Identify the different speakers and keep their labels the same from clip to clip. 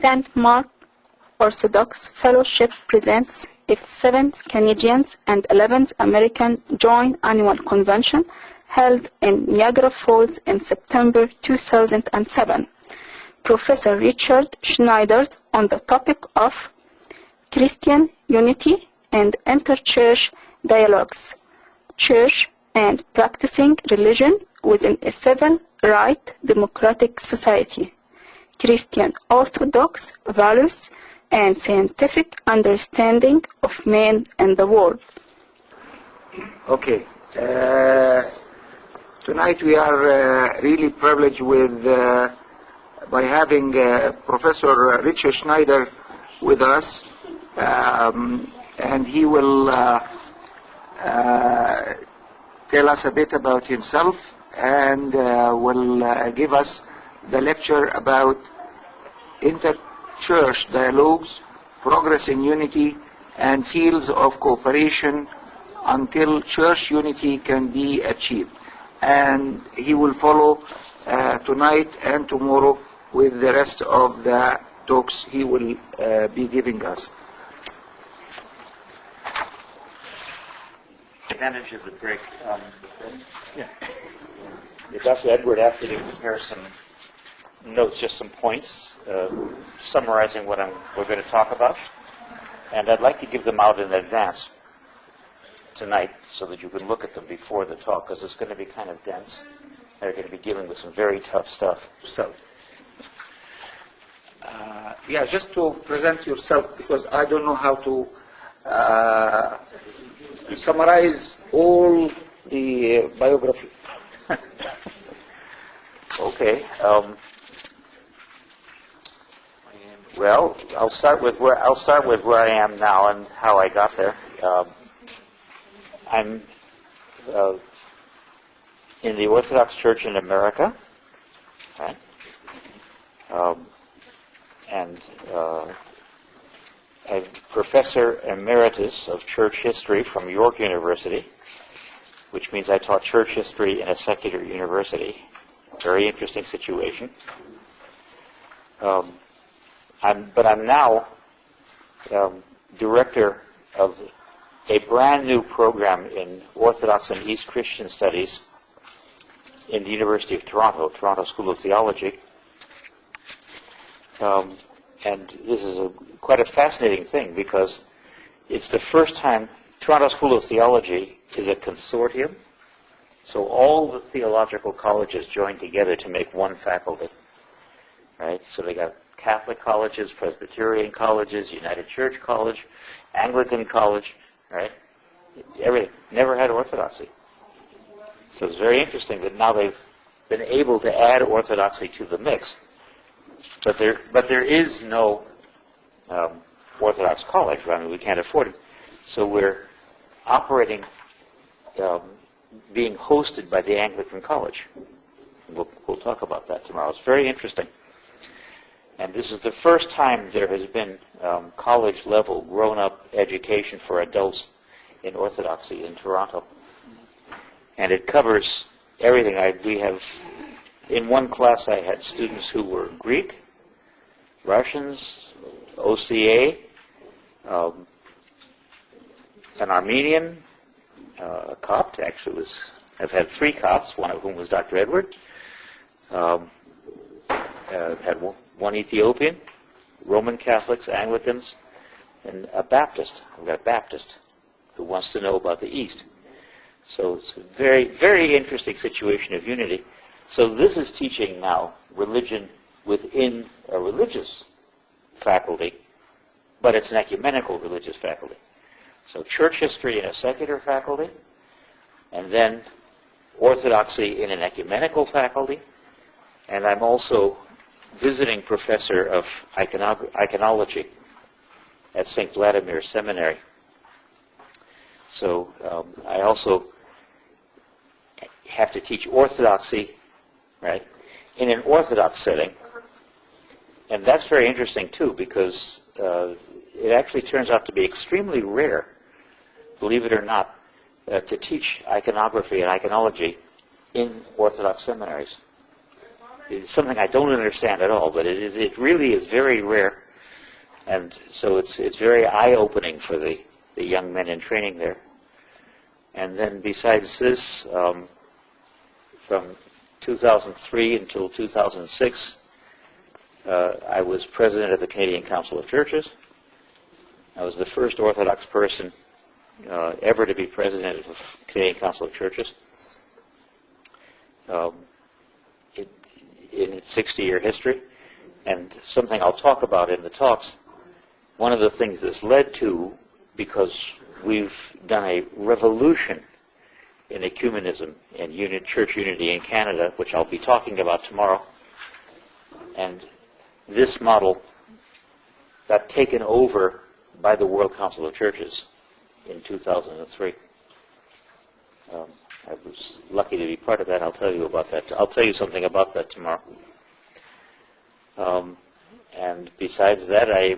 Speaker 1: St. Mark Orthodox Fellowship presents its 7th Canadian and 11th American Joint Annual Convention held in Niagara Falls in September 2007. Professor Richard Schneider on the topic of Christian Unity and Interchurch Dialogues, Church and Practicing Religion within a Civil Right Democratic Society, Christian Orthodox Values and Scientific Understanding of Man and the World.
Speaker 2: Okay. Tonight we are really privileged by having Professor Richard Schneider with us, and he will tell us a bit about himself and will give us the lecture about Interchurch Dialogues, Progress in Unity, and Fields of Cooperation until church unity can be achieved. And he will follow tonight and tomorrow with the rest of the talks he will be giving us.
Speaker 3: Advantage of the break. Dr. Edward asked me to prepare some notes, just some points, summarizing what we're going to talk about. And I'd like to give them out in advance tonight so that you can look at them before the talk, because it's going to be kind of dense. They're going to be dealing with some very tough stuff. So,
Speaker 2: just to present yourself, because I don't know how to summarize all the biography.
Speaker 3: Okay. Well, I'll start with where I am now and how I got there. I'm in the Orthodox Church in America, right? And I'm Professor Emeritus of Church History from York University, which means I taught church history in a secular university. Very interesting situation. I'm now director of a brand new program in Orthodox and East Christian Studies in the University of Toronto School of Theology. And this is quite a fascinating thing, because it's the first time Toronto School of Theology is a consortium. So all the theological colleges join together to make one faculty, right? So they got Catholic colleges, Presbyterian colleges, United Church College, Anglican College, right? Everything. Never had Orthodoxy. So it's very interesting that now they've been able to add Orthodoxy to the mix. But there is no Orthodox college. I mean, we can't afford it. So we're operating, being hosted by the Anglican College. We'll talk about that tomorrow. It's very interesting. And this is the first time there has been college-level grown-up education for adults in Orthodoxy in Toronto. And it covers everything. We have, in one class I had students who were Greek, Russians, OCA, an Armenian, a Copt, actually I've had 3 Copts, one of whom was Dr. Edward. Had one Ethiopian, Roman Catholics, Anglicans, and a Baptist. I've got a Baptist who wants to know about the East. So it's a very, very interesting situation of unity. So this is teaching now religion within a religious faculty, but it's an ecumenical religious faculty. So church history in a secular faculty, and then Orthodoxy in an ecumenical faculty, and I'm also visiting professor of iconology at St. Vladimir Seminary. So I also have to teach Orthodoxy, right, in an Orthodox setting. And that's very interesting, too, because it actually turns out to be extremely rare, believe it or not, to teach iconography and iconology in Orthodox seminaries. it's something I don't understand at all, but it really is very rare. And so it's very eye-opening for the young men in training there. And then besides this, from 2003 until 2006, I was president of the Canadian Council of Churches. I was the first Orthodox person ever to be president of the Canadian Council of Churches. In its 60-year history, and something I'll talk about in the talks, one of the things this led to, because we've done a revolution in ecumenism and church unity in Canada, which I'll be talking about tomorrow, and this model got taken over by the World Council of Churches in 2003. I was lucky to be part of that. I'll tell you about that. I'll tell you something about that tomorrow. And besides that, I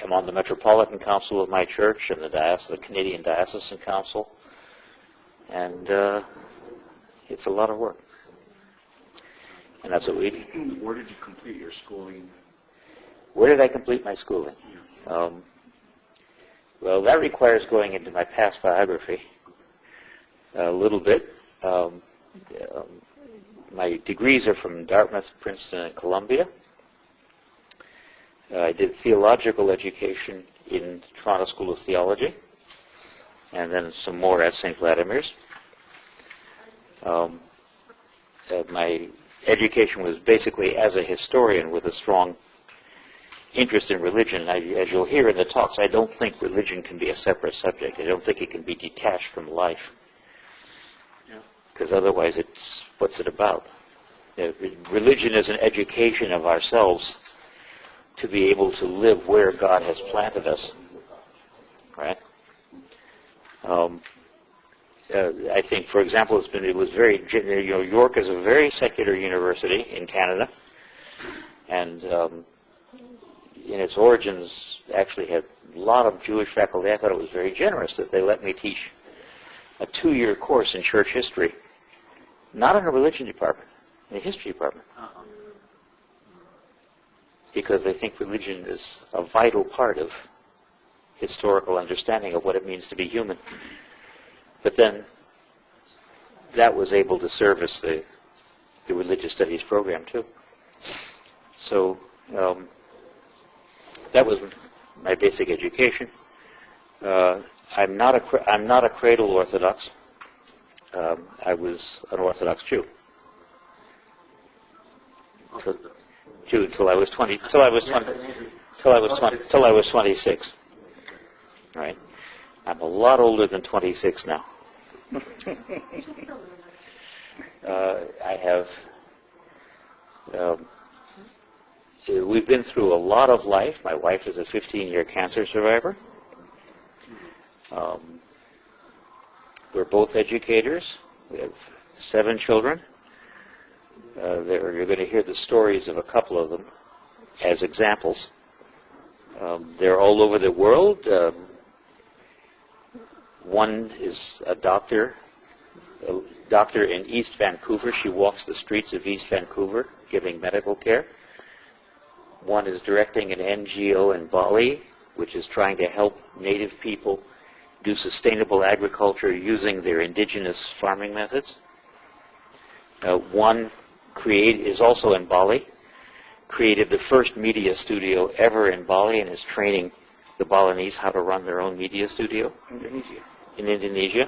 Speaker 3: am on the Metropolitan Council of my church and the Canadian Diocesan Council. And it's a lot of work. And that's what we do.
Speaker 4: Where did you complete your schooling?
Speaker 3: Where did I complete my schooling? Well, that requires going into my past biography a little bit. My degrees are from Dartmouth, Princeton, and Columbia. I did theological education in Toronto School of Theology, and then some more at St. Vladimir's. My education was basically as a historian with a strong interest in religion. As you'll hear in the talks, I don't think religion can be a separate subject. I don't think it can be detached from life, because otherwise what's it about? Religion is an education of ourselves to be able to live where God has planted us, right? I think, for example, York is a very secular university in Canada, and in its origins actually had a lot of Jewish faculty. I thought it was very generous that they let me teach a 2-year course in church history, not in a religion department, in a history department, because they think religion is a vital part of historical understanding of what it means to be human. But then that was able to service the religious studies program too. So that was my basic education. I'm not a cradle Orthodox. I was an Orthodox Jew. Until I was 26. Right. I'm a lot older than 26 now. I have. We've been through a lot of life. My wife is a 15-year cancer survivor. We're both educators. We have 7 children. You're going to hear the stories of a couple of them as examples. They're all over the world. One is a doctor in East Vancouver. She walks the streets of East Vancouver giving medical care. One is directing an NGO in Bali, which is trying to help native people do sustainable agriculture using their indigenous farming methods. One is also in Bali, created the first media studio ever in Bali, and is training the Balinese how to run their own media studio in Indonesia.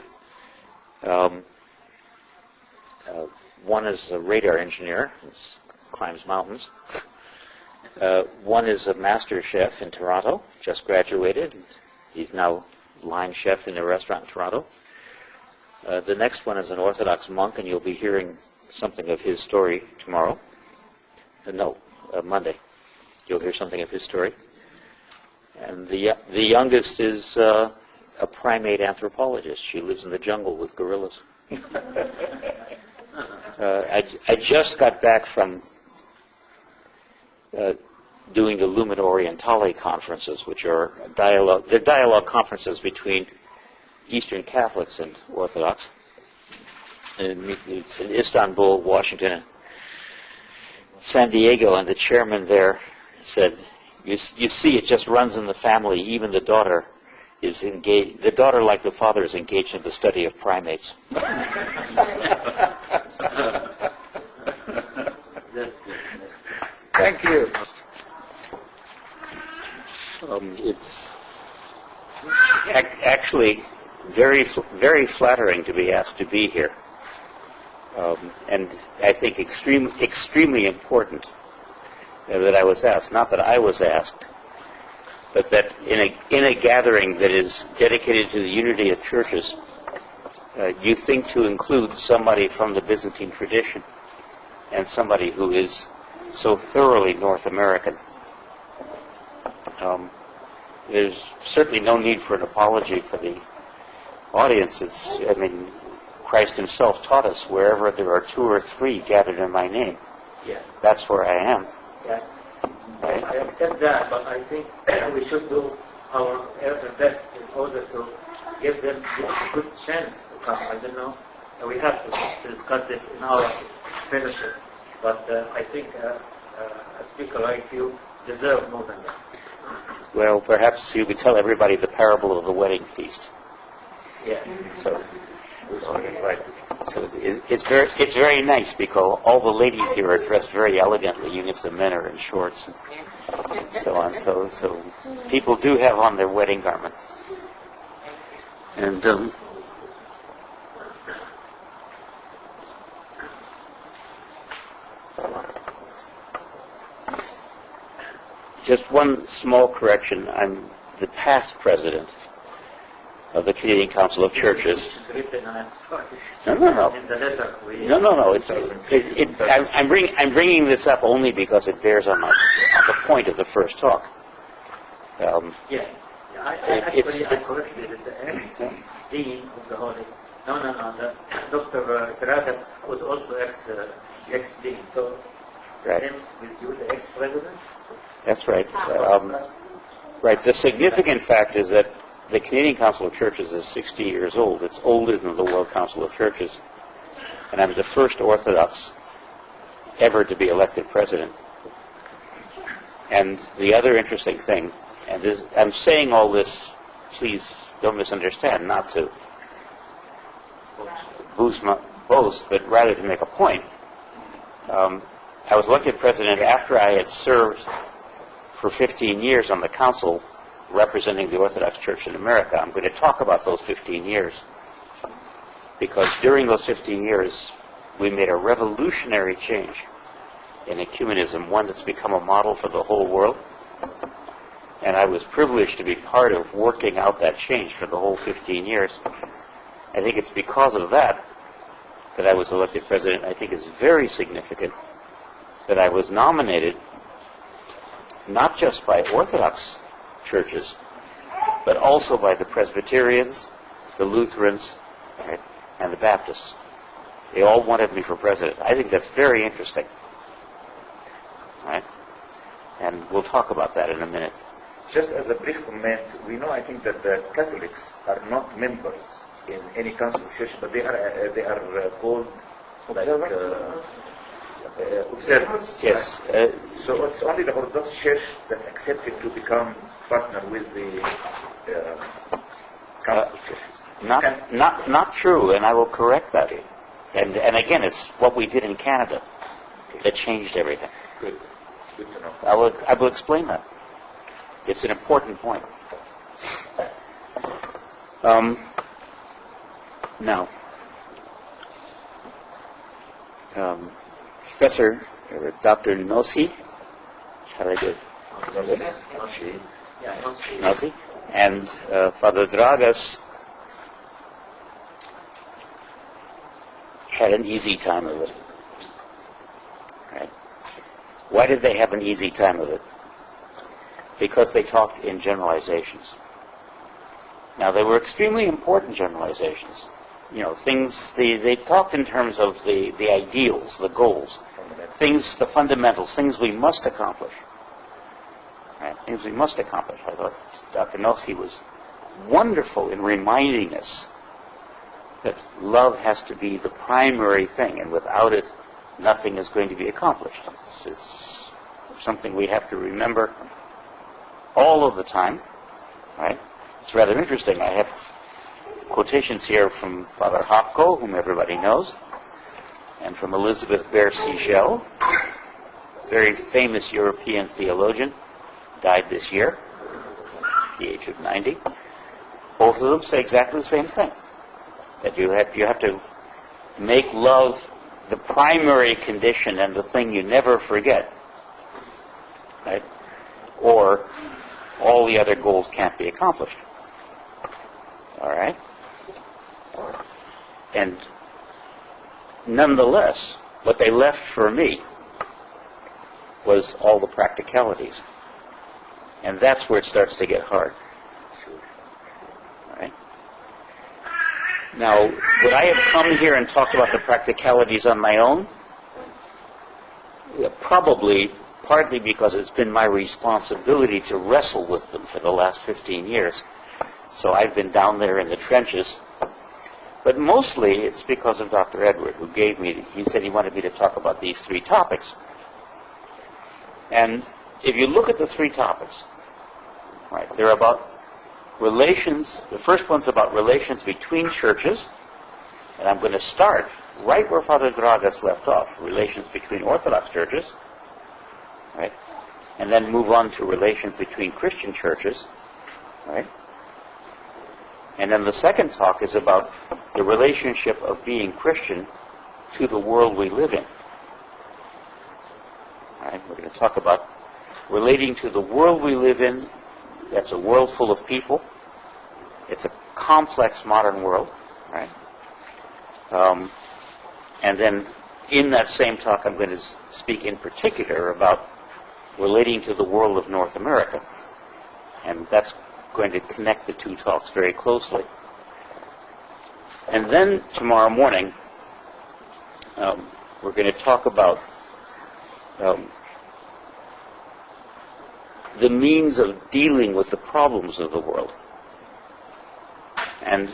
Speaker 3: One is a radar engineer, climbs mountains. One is a master chef in Toronto, just graduated. He's now line chef in a restaurant in Toronto. The next one is an Orthodox monk, and you'll be hearing something of his story tomorrow. Monday. You'll hear something of his story. And the youngest is a primate anthropologist. She lives in the jungle with gorillas. I just got back from doing the Lumen Orientale conferences, which are dialogue conferences between Eastern Catholics and Orthodox. And it's in Istanbul, Washington, San Diego, and the chairman there said, you see, it just runs in the family. Even the daughter is engaged. The daughter, like the father, is engaged in the study of primates.
Speaker 2: Thank you.
Speaker 3: It's actually very, very flattering to be asked to be here, and I think extremely important that I was asked. Not that I was asked, but that in a gathering that is dedicated to the unity of churches, you think to include somebody from the Byzantine tradition and somebody who is so thoroughly North American. There's certainly no need for an apology for the audience. Christ himself taught us, wherever there are 2 or 3 gathered in my name,
Speaker 5: Yes.
Speaker 3: that's where I am.
Speaker 5: Yes.
Speaker 3: Right?
Speaker 5: I accept that, but I think we should do our best in order to give them a good chance to come. I don't know. We have to discuss this in our fellowship, but I think a speaker like you deserve more than that.
Speaker 3: Well, perhaps you could tell everybody the parable of the wedding feast.
Speaker 5: Yeah.
Speaker 3: So it's very nice because all the ladies here are dressed very elegantly, even if the men are in shorts and so on. So people do have on their wedding garment. And just one small correction. I'm the past president of the Canadian Council of Churches.
Speaker 5: It's written, I'm sorry.
Speaker 3: No.
Speaker 5: In the letter,
Speaker 3: I'm bringing this up only because it bears on the point of the first talk.
Speaker 5: Yeah. I corrected it. The ex-dean of the Holy. No. Dr. Gragas was also ex-dean. So,
Speaker 3: Right.
Speaker 5: him with you, the ex-president?
Speaker 3: That's right. Right. The significant fact is that the Canadian Council of Churches is 60 years old. It's older than the World Council of Churches. And I'm the first Orthodox ever to be elected president. And the other interesting thing, I'm saying all this, please don't misunderstand, not to boast, but rather to make a point. I was elected president after I had served for 15 years on the council representing the Orthodox Church in America. I'm going to talk about those 15 years because during those 15 years we made a revolutionary change in ecumenism, one that's become a model for the whole world. And I was privileged to be part of working out that change for the whole 15 years. I think it's because of that I was elected president. I think it's very significant that I was nominated not just by Orthodox churches, but also by the Presbyterians, the Lutherans, right, and the Baptists. They all wanted me for president. I think that's very interesting. Right? And we'll talk about that in a minute.
Speaker 6: Just as a brief comment, we know, I think, that the Catholics are not members in any council of church, but they are called like observers.
Speaker 3: Yes.
Speaker 6: So it's only the Orthodox Church that accepted to become partner with the council of churches.
Speaker 3: Not true, and I will correct that. And again, it's what we did in Canada that changed everything.
Speaker 6: Good to know.
Speaker 3: I will explain that. It's an important point. Now, Professor Dr. Nossi, how do I do it? Nossi, and Father Dragas had an easy time of it. Right? Why did they have an easy time of it? Because they talked in generalizations. Now, they were extremely important generalizations. You know, things, they talked in terms of the ideals, the goals, things, the fundamentals, things we must accomplish. Right? Things we must accomplish. I thought Dr. Nossi was wonderful in reminding us that love has to be the primary thing, and without it, nothing is going to be accomplished. It's something we have to remember all of the time, right? It's rather interesting. I have quotations here from Father Hopko, whom everybody knows, and from Elizabeth Behr-Sigel, very famous European theologian, died this year, at the age of 90. Both of them say exactly the same thing, that you have to make love the primary condition and the thing you never forget, right? Or all the other goals can't be accomplished. All right? And nonetheless, what they left for me was all the practicalities. And that's where it starts to get hard. All right? Now, would I have come here and talked about the practicalities on my own? Yeah, probably, partly because it's been my responsibility to wrestle with them for the last 15 years. So I've been down there in the trenches. But mostly it's because of Dr. Edward, who he said he wanted me to talk about these three topics. And if you look at the three topics, right, they're about relations. The first one's about relations between churches. And I'm going to start right where Father Dragas left off, relations between Orthodox churches, right? And then move on to relations between Christian churches, right? And then the second talk is about the relationship of being Christian to the world we live in. All right? We're going to talk about relating to the world we live in. That's a world full of people. It's a complex modern world, right? And then in that same talk, I'm going to speak in particular about relating to the world of North America. And that's going to connect the two talks very closely. And then tomorrow morning, we're going to talk about the means of dealing with the problems of the world. And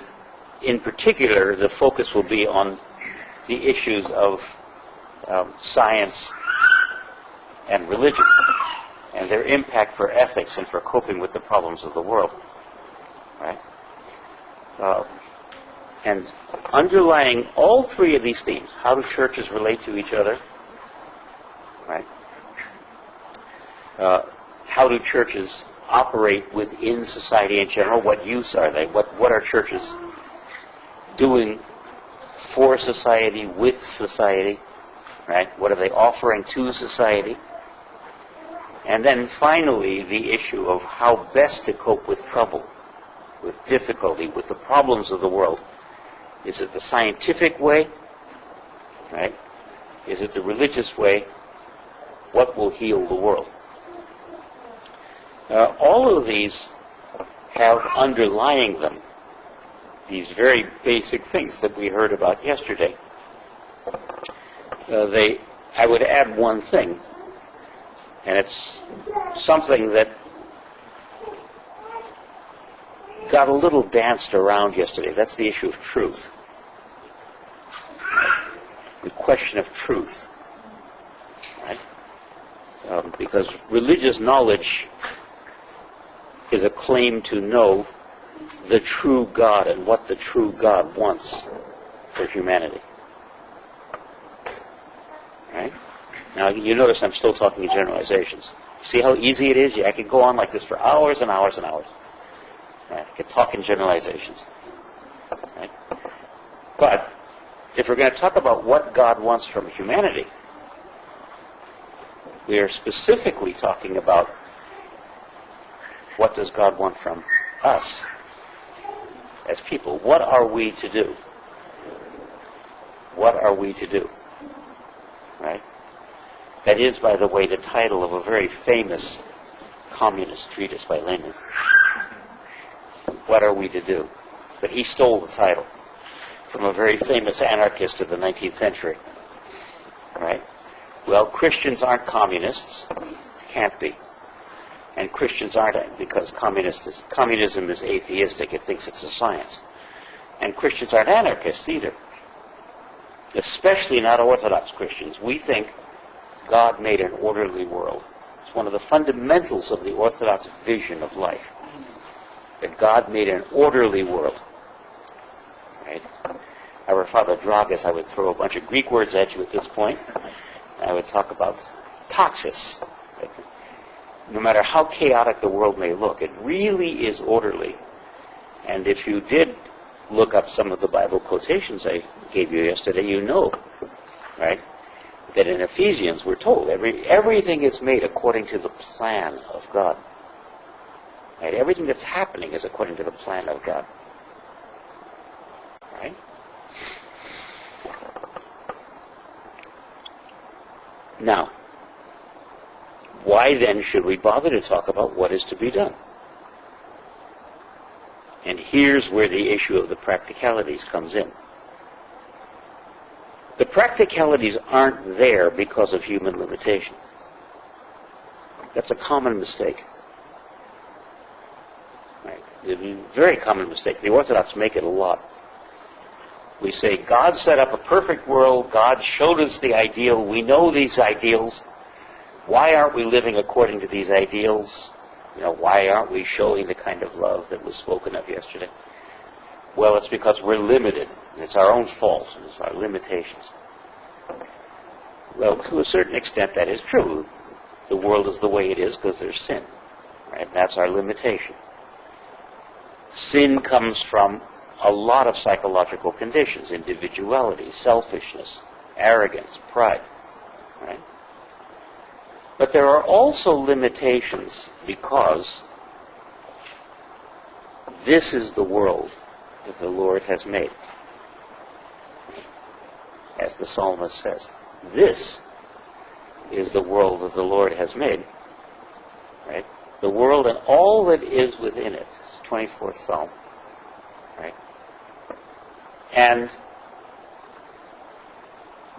Speaker 3: in particular, the focus will be on the issues of science and religion, and their impact for ethics and for coping with the problems of the world, right? And underlying all three of these themes, how do churches relate to each other, right? How do churches operate within society in general? What use are they? What are churches doing for society, with society, right? What are they offering to society? And then finally, the issue of how best to cope with trouble, with difficulty, with the problems of the world. Is it the scientific way, right? Is it the religious way? What will heal the world? All of these have underlying them these very basic things that we heard about yesterday. I would add one thing, and it's something that got a little danced around yesterday. That's the issue of truth. The question of truth. Right? Because religious knowledge is a claim to know the true God and what the true God wants for humanity. Right? Now, you notice I'm still talking in generalizations. See how easy it is? I could go on like this for hours and hours and hours. Right? I could talk in generalizations. Right? But if we're going to talk about what God wants from humanity, we are specifically talking about what does God want from us as people. What are we to do? What are we to do? Right? That is, by the way, the title of a very famous communist treatise by Lenin. What are we to do? But he stole the title from a very famous anarchist of the 19th century. Right? Well, Christians aren't communists. Can't be. And Christians aren't, because communism is atheistic. It thinks it's a science. And Christians aren't anarchists either. especially not Orthodox Christians, we think God made an orderly world. It's one of the fundamentals of the Orthodox vision of life, that God made an orderly world. Right? Our Father Dragas, I would throw a bunch of Greek words at you at this point. I would talk about taxis. No matter how chaotic the world may look, it really is orderly. And if you did look up some of the Bible quotations I gave you yesterday, you know, right, that in Ephesians we're told everything is made according to the plan of God. Right? Everything that's happening is according to the plan of God. Right? Now, why then should we bother to talk about what is to be done? And here's where the issue of the practicalities comes in. The practicalities aren't there because of human limitation. That's a common mistake. Right? It's a very common mistake. The Orthodox make it a lot. We say, God set up a perfect world. God showed us the ideal. We know these ideals. Why aren't we living according to these ideals? You know, why aren't we showing the kind of love that was spoken of yesterday? Well, it's because we're limited. It's our own fault. It's our limitations. Well, to a certain extent, that is true. The world is the way it is because there's sin. Right? That's our limitation. Sin comes from a lot of psychological conditions: individuality, selfishness, arrogance, pride. Right? But there are also limitations because this is the world that the Lord has made. As the psalmist says, this is the world that the Lord has made. Right? The world and all that is within it. It's 24th Psalm. Right? And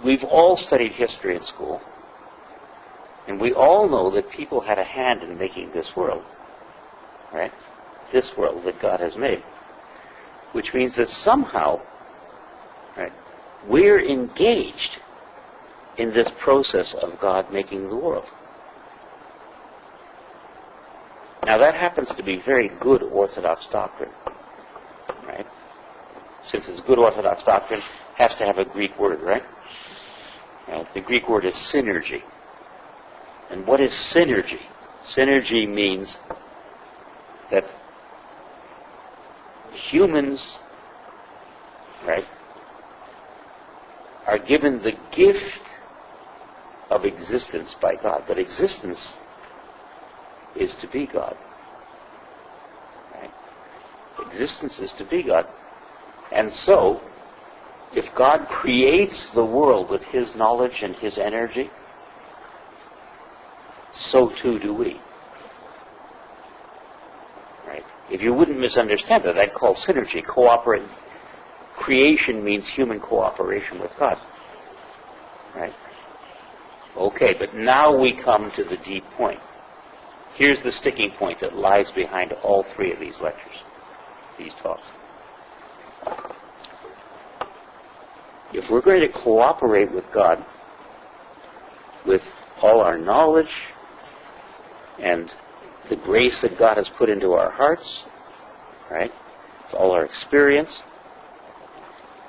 Speaker 3: we've all studied history in school. And we all know that people had a hand in making this world, right? This world that God has made. Which means that somehow, right, we're engaged in this process of God making the world. Now that happens to be very good Orthodox doctrine, right? Since it's good Orthodox doctrine, it has to have a Greek word, right? The Greek word is synergy. And what is synergy? Synergy means that humans, right, are given the gift of existence by God. But existence is to be God. Right? Existence is to be God. And so, if God creates the world with His knowledge and His energy, so too do we. Right? If you wouldn't misunderstand it, I'd call synergy cooperate. Creation means human cooperation with God. Right? Okay, but now we come to the deep point. Here's the sticking point that lies behind all three of these lectures, these talks. If we're going to cooperate with God with all our knowledge and the grace that God has put into our hearts, right, with all our experience,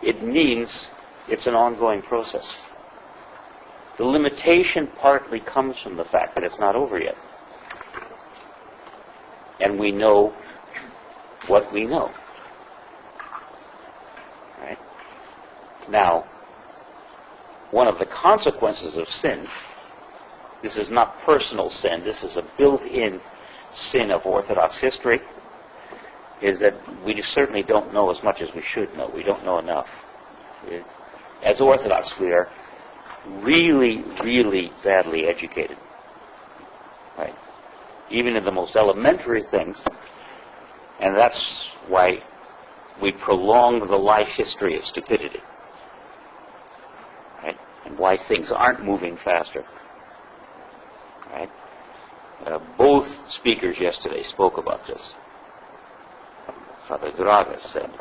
Speaker 3: it means it's an ongoing process. The limitation partly comes from the fact that it's not over yet. And we know what we know. Right? Now, one of the consequences of sin, this is not personal sin, this is a built-in sin of Orthodox history, is that we certainly don't know as much as we should know. We don't know enough. As Orthodox, we are really, really badly educated. Right? Even in the most elementary things. And that's why we prolong the life history of stupidity. Right? And why things aren't moving faster. Right? Both speakers yesterday spoke about this. Father Dragas said,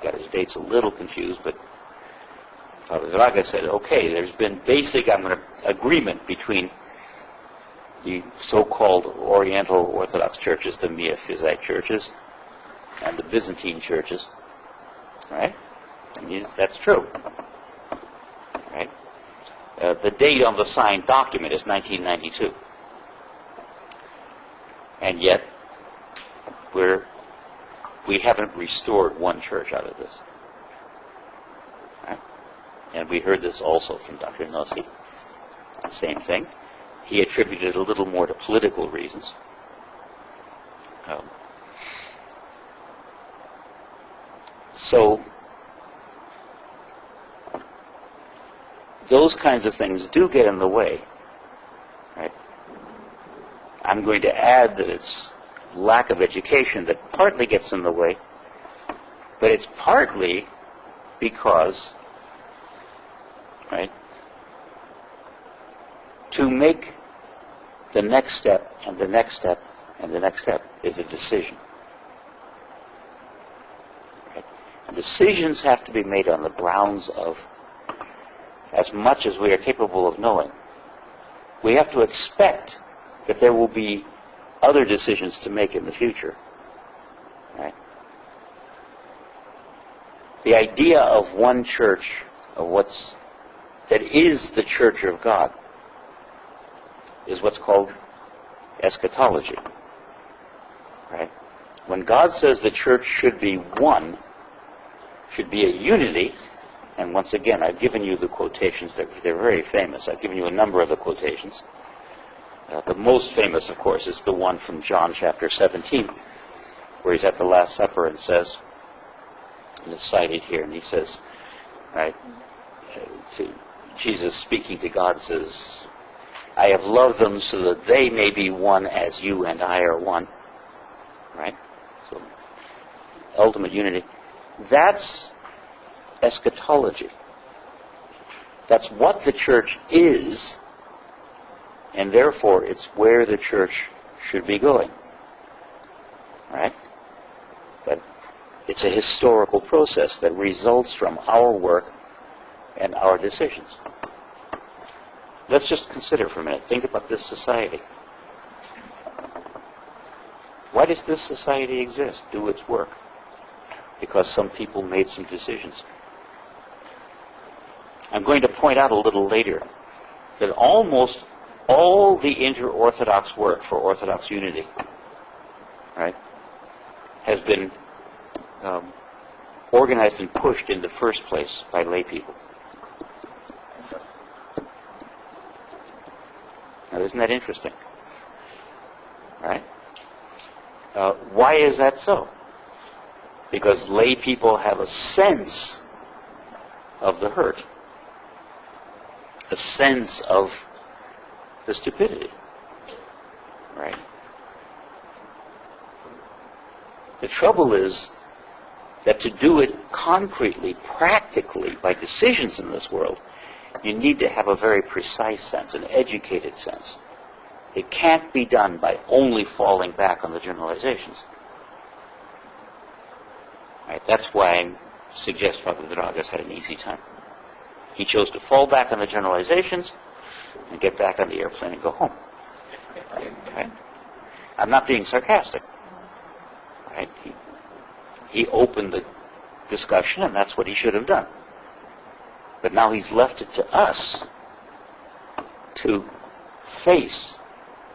Speaker 3: got his dates a little confused, but Father Draga said, okay, there's been basic agreement between the so-called Oriental Orthodox churches, the Miaphysite churches, and the Byzantine churches, right? And that's true, right? The date on the signed document is 1992. And yet, we haven't restored one church out of this. Right? And we heard this also from Dr. Nossi. Same thing. He attributed it a little more to political reasons. So, those kinds of things do get in the way. Right? I'm going to add that it's lack of education that partly gets in the way, but it's partly because, right, to make the next step and the next step and the next step is a decision. Right? And decisions have to be made on the grounds of as much as we are capable of knowing. We have to expect that there will be other decisions to make in the future. Right? The idea of one church, of that is the Church of God, is what's called eschatology. Right? When God says the church should be one, should be a unity, and once again, I've given you the quotations. They're very famous. I've given you a number of the quotations. The most famous, of course, is the one from John chapter 17, where he's at the Last Supper and says, and it's cited here, and he says, right, to Jesus speaking to God says, I have loved them so that they may be one as you and I are one. Right? So, ultimate unity. That's eschatology. That's what the church is, and therefore it's where the church should be going. Right? But it's a historical process that results from our work and our decisions. Let's just consider for a minute. Think about this society. Why does this society exist, do its work? Because some people made some decisions. I'm going to point out a little later that almost all the inter-Orthodox work for Orthodox unity, right, has been organized and pushed in the first place by lay people. Now, isn't that interesting? Right? Why is that so? Because lay people have a sense of the hurt, a sense of the stupidity. Right? The trouble is that to do it concretely, practically, by decisions in this world, you need to have a very precise sense, an educated sense. It can't be done by only falling back on the generalizations. Right? That's why I suggest Father Dragas had an easy time. He chose to fall back on the generalizations and get back on the airplane and go home. Right? I'm not being sarcastic. Right? He opened the discussion, and that's what he should have done. But now he's left it to us to face,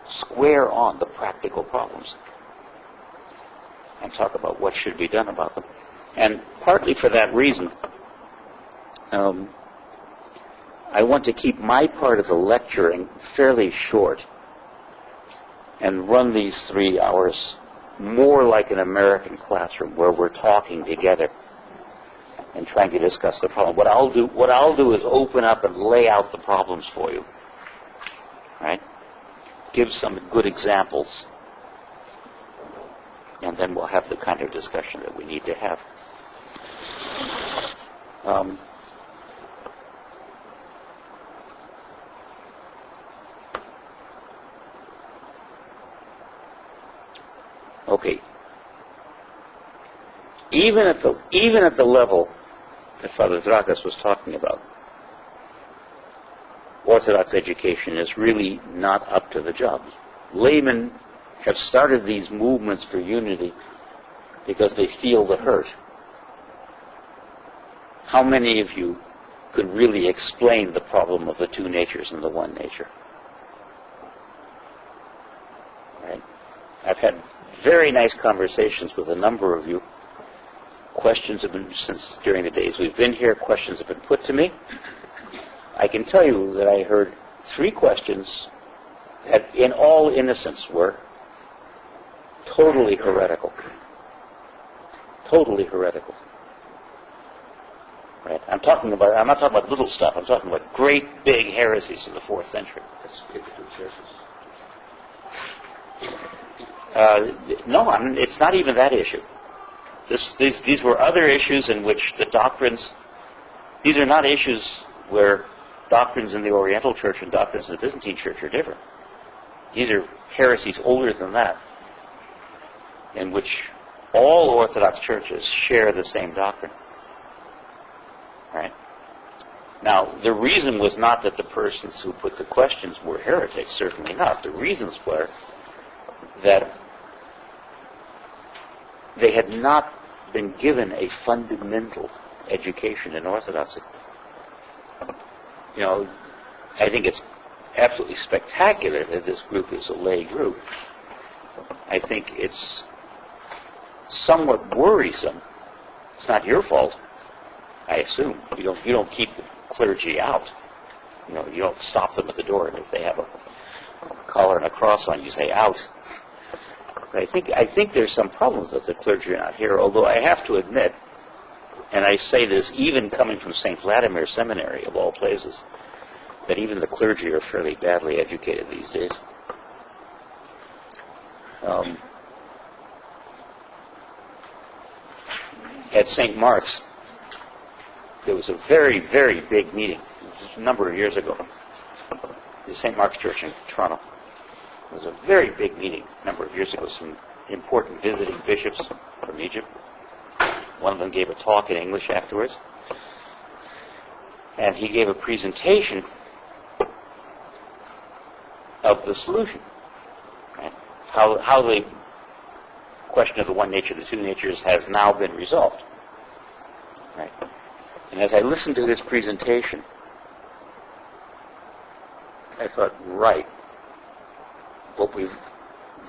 Speaker 3: square on the practical problems and talk about what should be done about them. And partly for that reason, I want to keep my part of the lecturing fairly short and run these 3 hours more like an American classroom where we're talking together and trying to discuss the problem. What I'll do is open up and lay out the problems for you. Right? Give some good examples. And then we'll have the kind of discussion that we need to have. Okay. Even at the level that Father Dragas was talking about, Orthodox education is really not up to the job. Laymen have started these movements for unity because they feel the hurt. How many of you could really explain the problem of the two natures and the one nature? Right? I've had very nice conversations with a number of you. Questions have been, since during the days we've been here, questions have been put to me. I can tell you that I heard 3 questions that, in all innocence, were totally heretical. Totally heretical. Right? I'm not talking about little stuff. I'm talking about great big heresies of the 4th century. No, it's not even that issue. These were other issues in which the doctrines, these are not issues where doctrines in the Oriental Church and doctrines in the Byzantine Church are different. These are heresies older than that, in which all Orthodox churches share the same doctrine. Right? Now, the reason was not that the persons who put the questions were heretics, certainly not. The reasons were that they had not been given a fundamental education in Orthodoxy. You know, I think it's absolutely spectacular that this group is a lay group. I think it's somewhat worrisome. It's not your fault, I assume. You don't keep the clergy out. You know, you don't stop them at the door, and if they have a collar and a cross on, you say out. But I think there's some problems that the clergy are not here, although I have to admit, and I say this even coming from St. Vladimir Seminary, of all places, that even the clergy are fairly badly educated these days. At St. Mark's, there was a very, very big meeting a number of years ago. The St. Mark's Church in Toronto. It was a very big meeting a number of years ago. Some important visiting bishops from Egypt. One of them gave a talk in English afterwards. And he gave a presentation of the solution. Right? How the question of the one nature, the two natures, has now been resolved. Right? And as I listened to this presentation, I thought, right,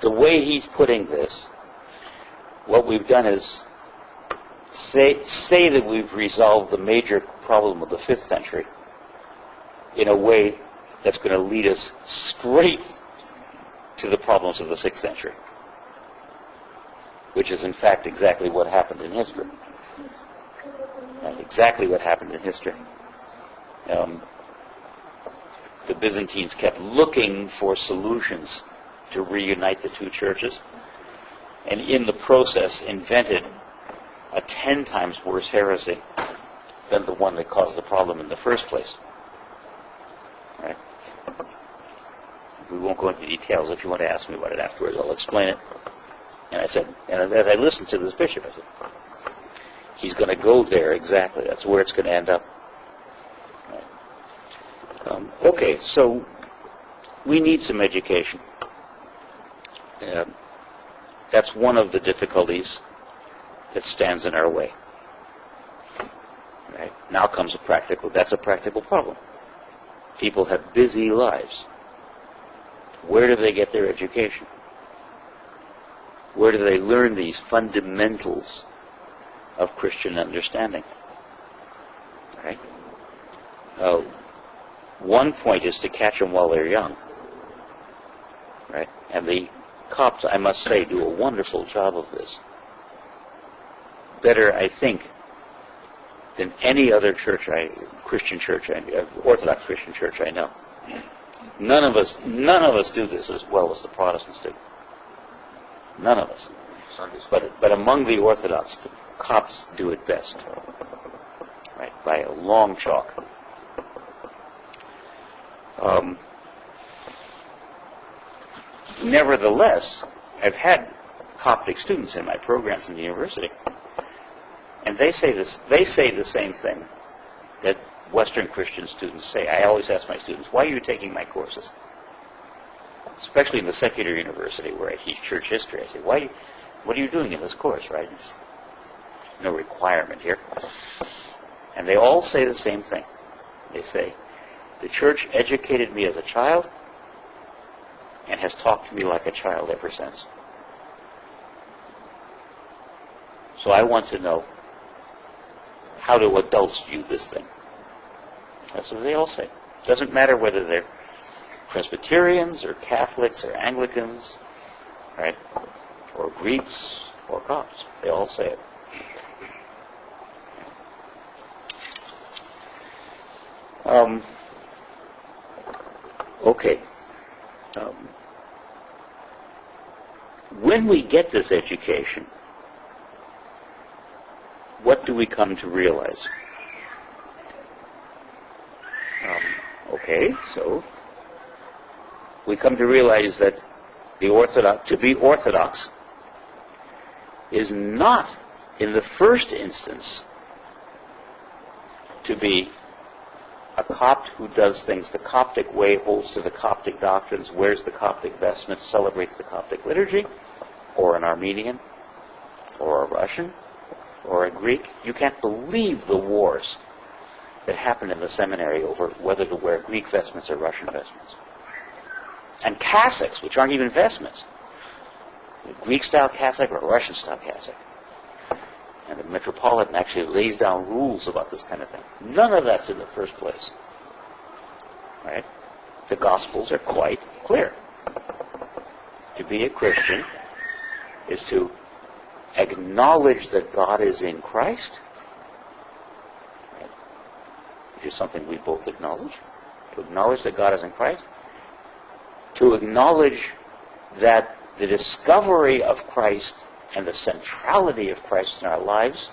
Speaker 3: the way he's putting this, what we've done is say that we've resolved the major problem of the 5th century in a way that's going to lead us straight to the problems of the 6th century, which is in fact exactly what happened in history. Exactly what happened in history. The Byzantines kept looking for solutions to reunite the two churches, and in the process invented a 10 times worse heresy than the one that caused the problem in the first place. Right? We won't go into details. If you want to ask me about it afterwards, I'll explain it. And I said, and as I listened to this bishop, I said, he's going to go there exactly. That's where it's going to end up. Right. Okay, so we need some education. That's one of the difficulties that stands in our way. Right? Now comes that's a practical problem. People have busy lives. Where do they get their education? Where do they learn these fundamentals of Christian understanding? Right? One point is to catch them while they're young. Right? And the Copts, I must say, do a wonderful job of this. Better, I think, than any other church, Orthodox Christian church I know. None of us do this as well as the Protestants do. None of us. But among the Orthodox, the Copts do it best. Right? By a long chalk. Nevertheless, I've had Coptic students in my programs in the university, and they say the same thing, that Western Christian students say. I always ask my students, why are you taking my courses? Especially in the secular university where I teach church history. I say, what are you doing in this course, right? There's no requirement here. And they all say the same thing. They say, the church educated me as a child and has talked to me like a child ever since. So I want to know, how do adults view this thing? That's what they all say. It doesn't matter whether they're Presbyterians or Catholics or Anglicans, right? Or Greeks or Copts. They all say it. Okay. When we get this education, what do we come to realize? Okay, so we come to realize that to be Orthodox is not, in the first instance, to be a Copt who does things the Coptic way, holds to the Coptic doctrines, wears the Coptic vestments, celebrates the Coptic liturgy, or an Armenian, or a Russian, or a Greek. You can't believe the wars that happened in the seminary over whether to wear Greek vestments or Russian vestments. And cassocks, which aren't even vestments. A Greek-style cassock or a Russian-style cassock. And the Metropolitan actually lays down rules about this kind of thing. None of that's in the first place. Right? The Gospels are quite clear. To be a Christian is to acknowledge that God is in Christ, right? Which is something we both acknowledge. To acknowledge that God is in Christ. To acknowledge that the discovery of Christ and the centrality of Christ in our lives,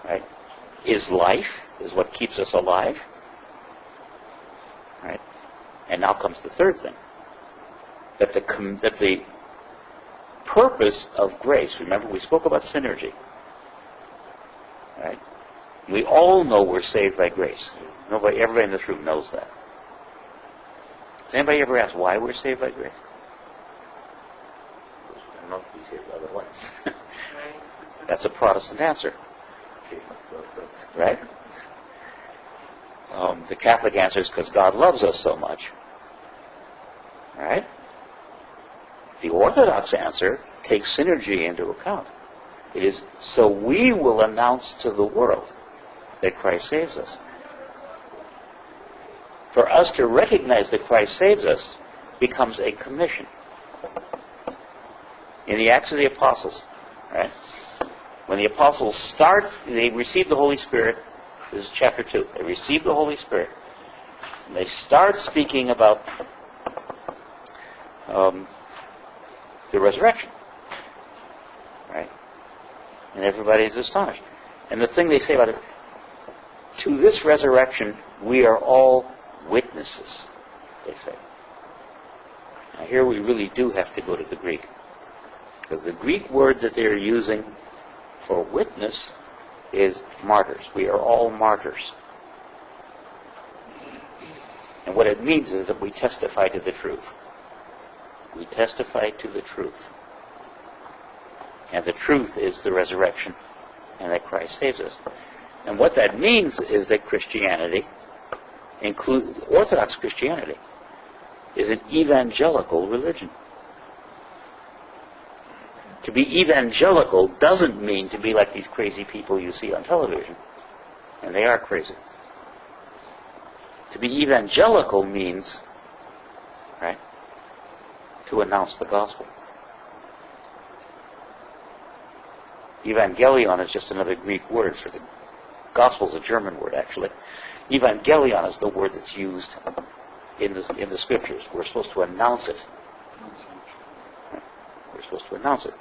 Speaker 3: right, is life, is what keeps us alive. Right? And now comes the third thing. That the purpose of grace, remember we spoke about synergy. Right? We all know we're saved by grace. Everybody in this room knows that. Has anybody ever asked why we're saved by grace?
Speaker 6: Not be saved otherwise.
Speaker 3: That's a Protestant answer.
Speaker 6: Okay,
Speaker 3: right? The Catholic answer is because God loves us so much. Right? The Orthodox answer takes synergy into account. It is so we will announce to the world that Christ saves us. For us to recognize that Christ saves us becomes a commission. In the Acts of the Apostles, right? When the apostles they receive the Holy Spirit. This is chapter 2. They receive the Holy Spirit. And they start speaking about the resurrection. Right? And everybody is astonished. And the thing they say about it, to this resurrection, we are all witnesses, they say. Now here we really do have to go to the Greek. Because the Greek word that they're using for witness is martyrs. We are all martyrs. And what it means is that we testify to the truth. We testify to the truth. And the truth is the resurrection and that Christ saves us. And what that means is that Christianity, Orthodox Christianity, is an evangelical religion. To be evangelical doesn't mean to be like these crazy people you see on television. And they are crazy. To be evangelical means, right, to announce the gospel. Evangelion is just another Greek word for the gospel is a German word, actually. Evangelion is the word that's used in the scriptures. We're supposed to announce it. We're supposed to announce it.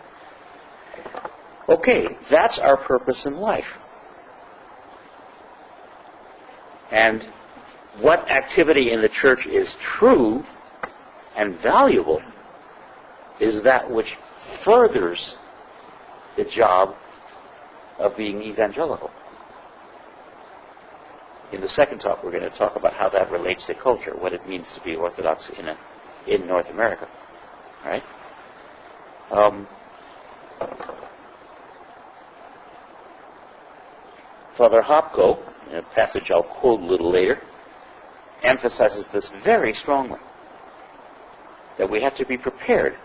Speaker 3: Okay, that's our purpose in life. And what activity in the church is true and valuable is that which furthers the job of being evangelical. In the second talk, we're going to talk about how that relates to culture, what it means to be Orthodox in North America. All right? Father Hopko, in a passage I'll quote a little later, emphasizes this very strongly, that we have to be prepared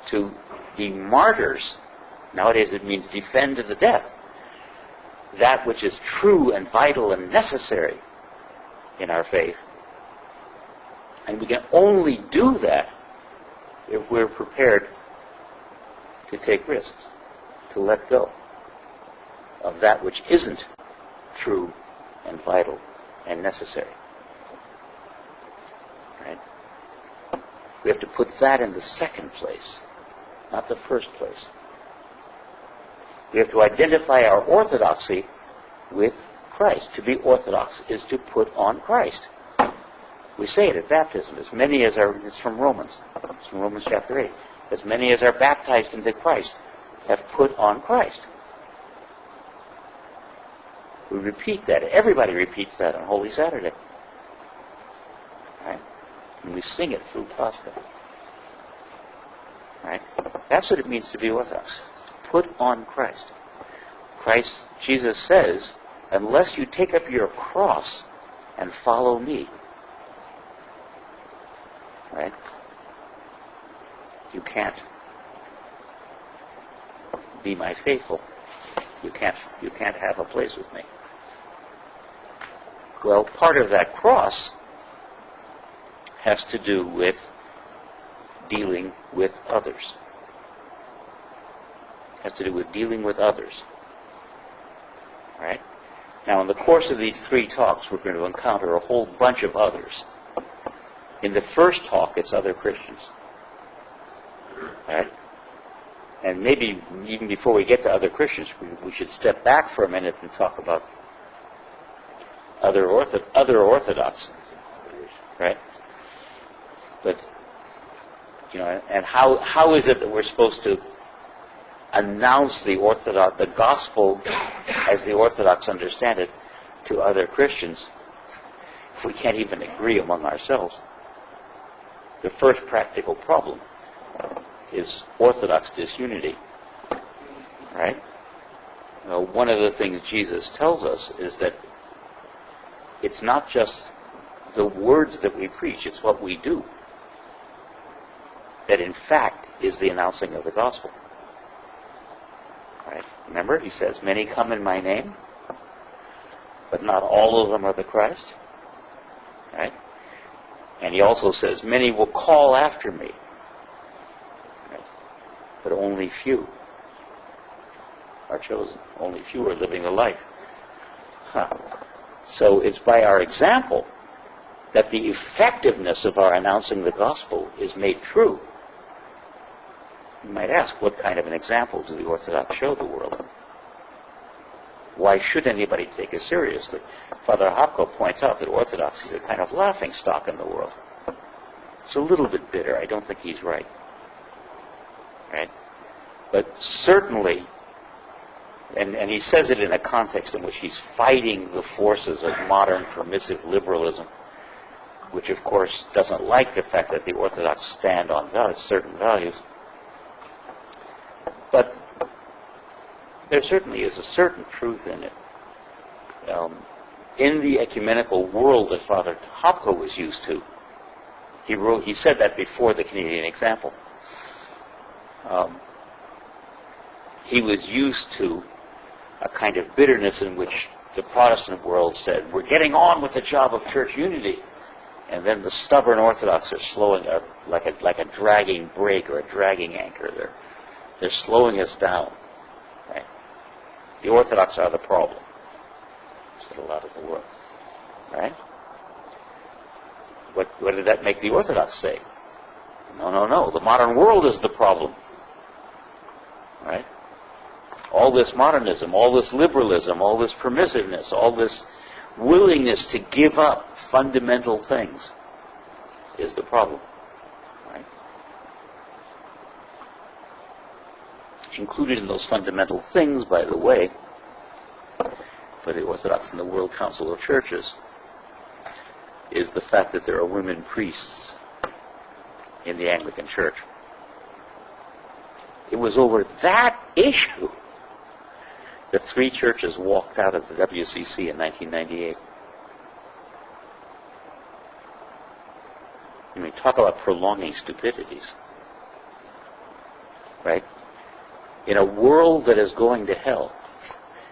Speaker 3: to be martyrs. Nowadays it means defend to the death that which is true and vital and necessary in our faith. And we can only do that if we're prepared to take risks, to let go of that which isn't true and vital and necessary. Right? We have to put that in the second place, not the first place. We have to identify our orthodoxy with Christ. To be Orthodox is to put on Christ. We say it at baptism. As many as are, it's from Romans. It's from Romans chapter 8. As many as are baptized into Christ have put on Christ. We repeat that. Everybody repeats that on Holy Saturday. Right? And we sing it through Pascha. Right? That's what it means to be Orthodox. Put on Christ. Christ, Jesus says, unless you take up your cross and follow me, right? You can't be my faithful. You can't have a place with me. Well, part of that cross has to do with dealing with others. Has to do with dealing with others. Right? Now, in the course of these three talks, we're going to encounter a whole bunch of others. In the first talk, it's other Christians. Right? And maybe even before we get to other Christians, we should step back for a minute and talk about other Orthodox. Right? But, you know, and how is it that we're supposed to announce the gospel as the Orthodox understand it to other Christians if we can't even agree among ourselves? The first practical problem is Orthodox disunity. Right? One of the things Jesus tells us is that it's not just the words that we preach, it's what we do that in fact is the announcing of the gospel. Right? Remember, he says, many come in my name, but not all of them are the Christ. Right? And he also says, many will call after me, right? But only few are chosen. Only few are living the life. So it's by our example that the effectiveness of our announcing the gospel is made true. You might ask, what kind of an example do the Orthodox show the world? Why should anybody take us seriously? Father Hopko points out that Orthodoxy is a kind of laughing stock in the world. It's a little bit bitter. I don't think he's right. Right? But certainly, and he says it in a context in which he's fighting the forces of modern permissive liberalism, which of course doesn't like the fact that the Orthodox stand on certain values. But there certainly is a certain truth in it. In the ecumenical world that Father Hopko was used to, he said that before the Canadian example. He was used to a kind of bitterness in which the Protestant world said, we're getting on with the job of church unity. And then the stubborn Orthodox are slowing up like a dragging brake or a dragging anchor. They're slowing us down. Right? The Orthodox are the problem, said a lot of the world. Right? What did that make the Orthodox say? No. The modern world is the problem. Right? All this modernism, all this liberalism, all this permissiveness, all this willingness to give up fundamental things is the problem. Right? Included in those fundamental things, by the way, for the Orthodox in the World Council of Churches is the fact that there are women priests in the Anglican Church. It was over that issue that 3 churches walked out of the WCC in 1998. I mean, talk about prolonging stupidities. Right? In a world that is going to hell,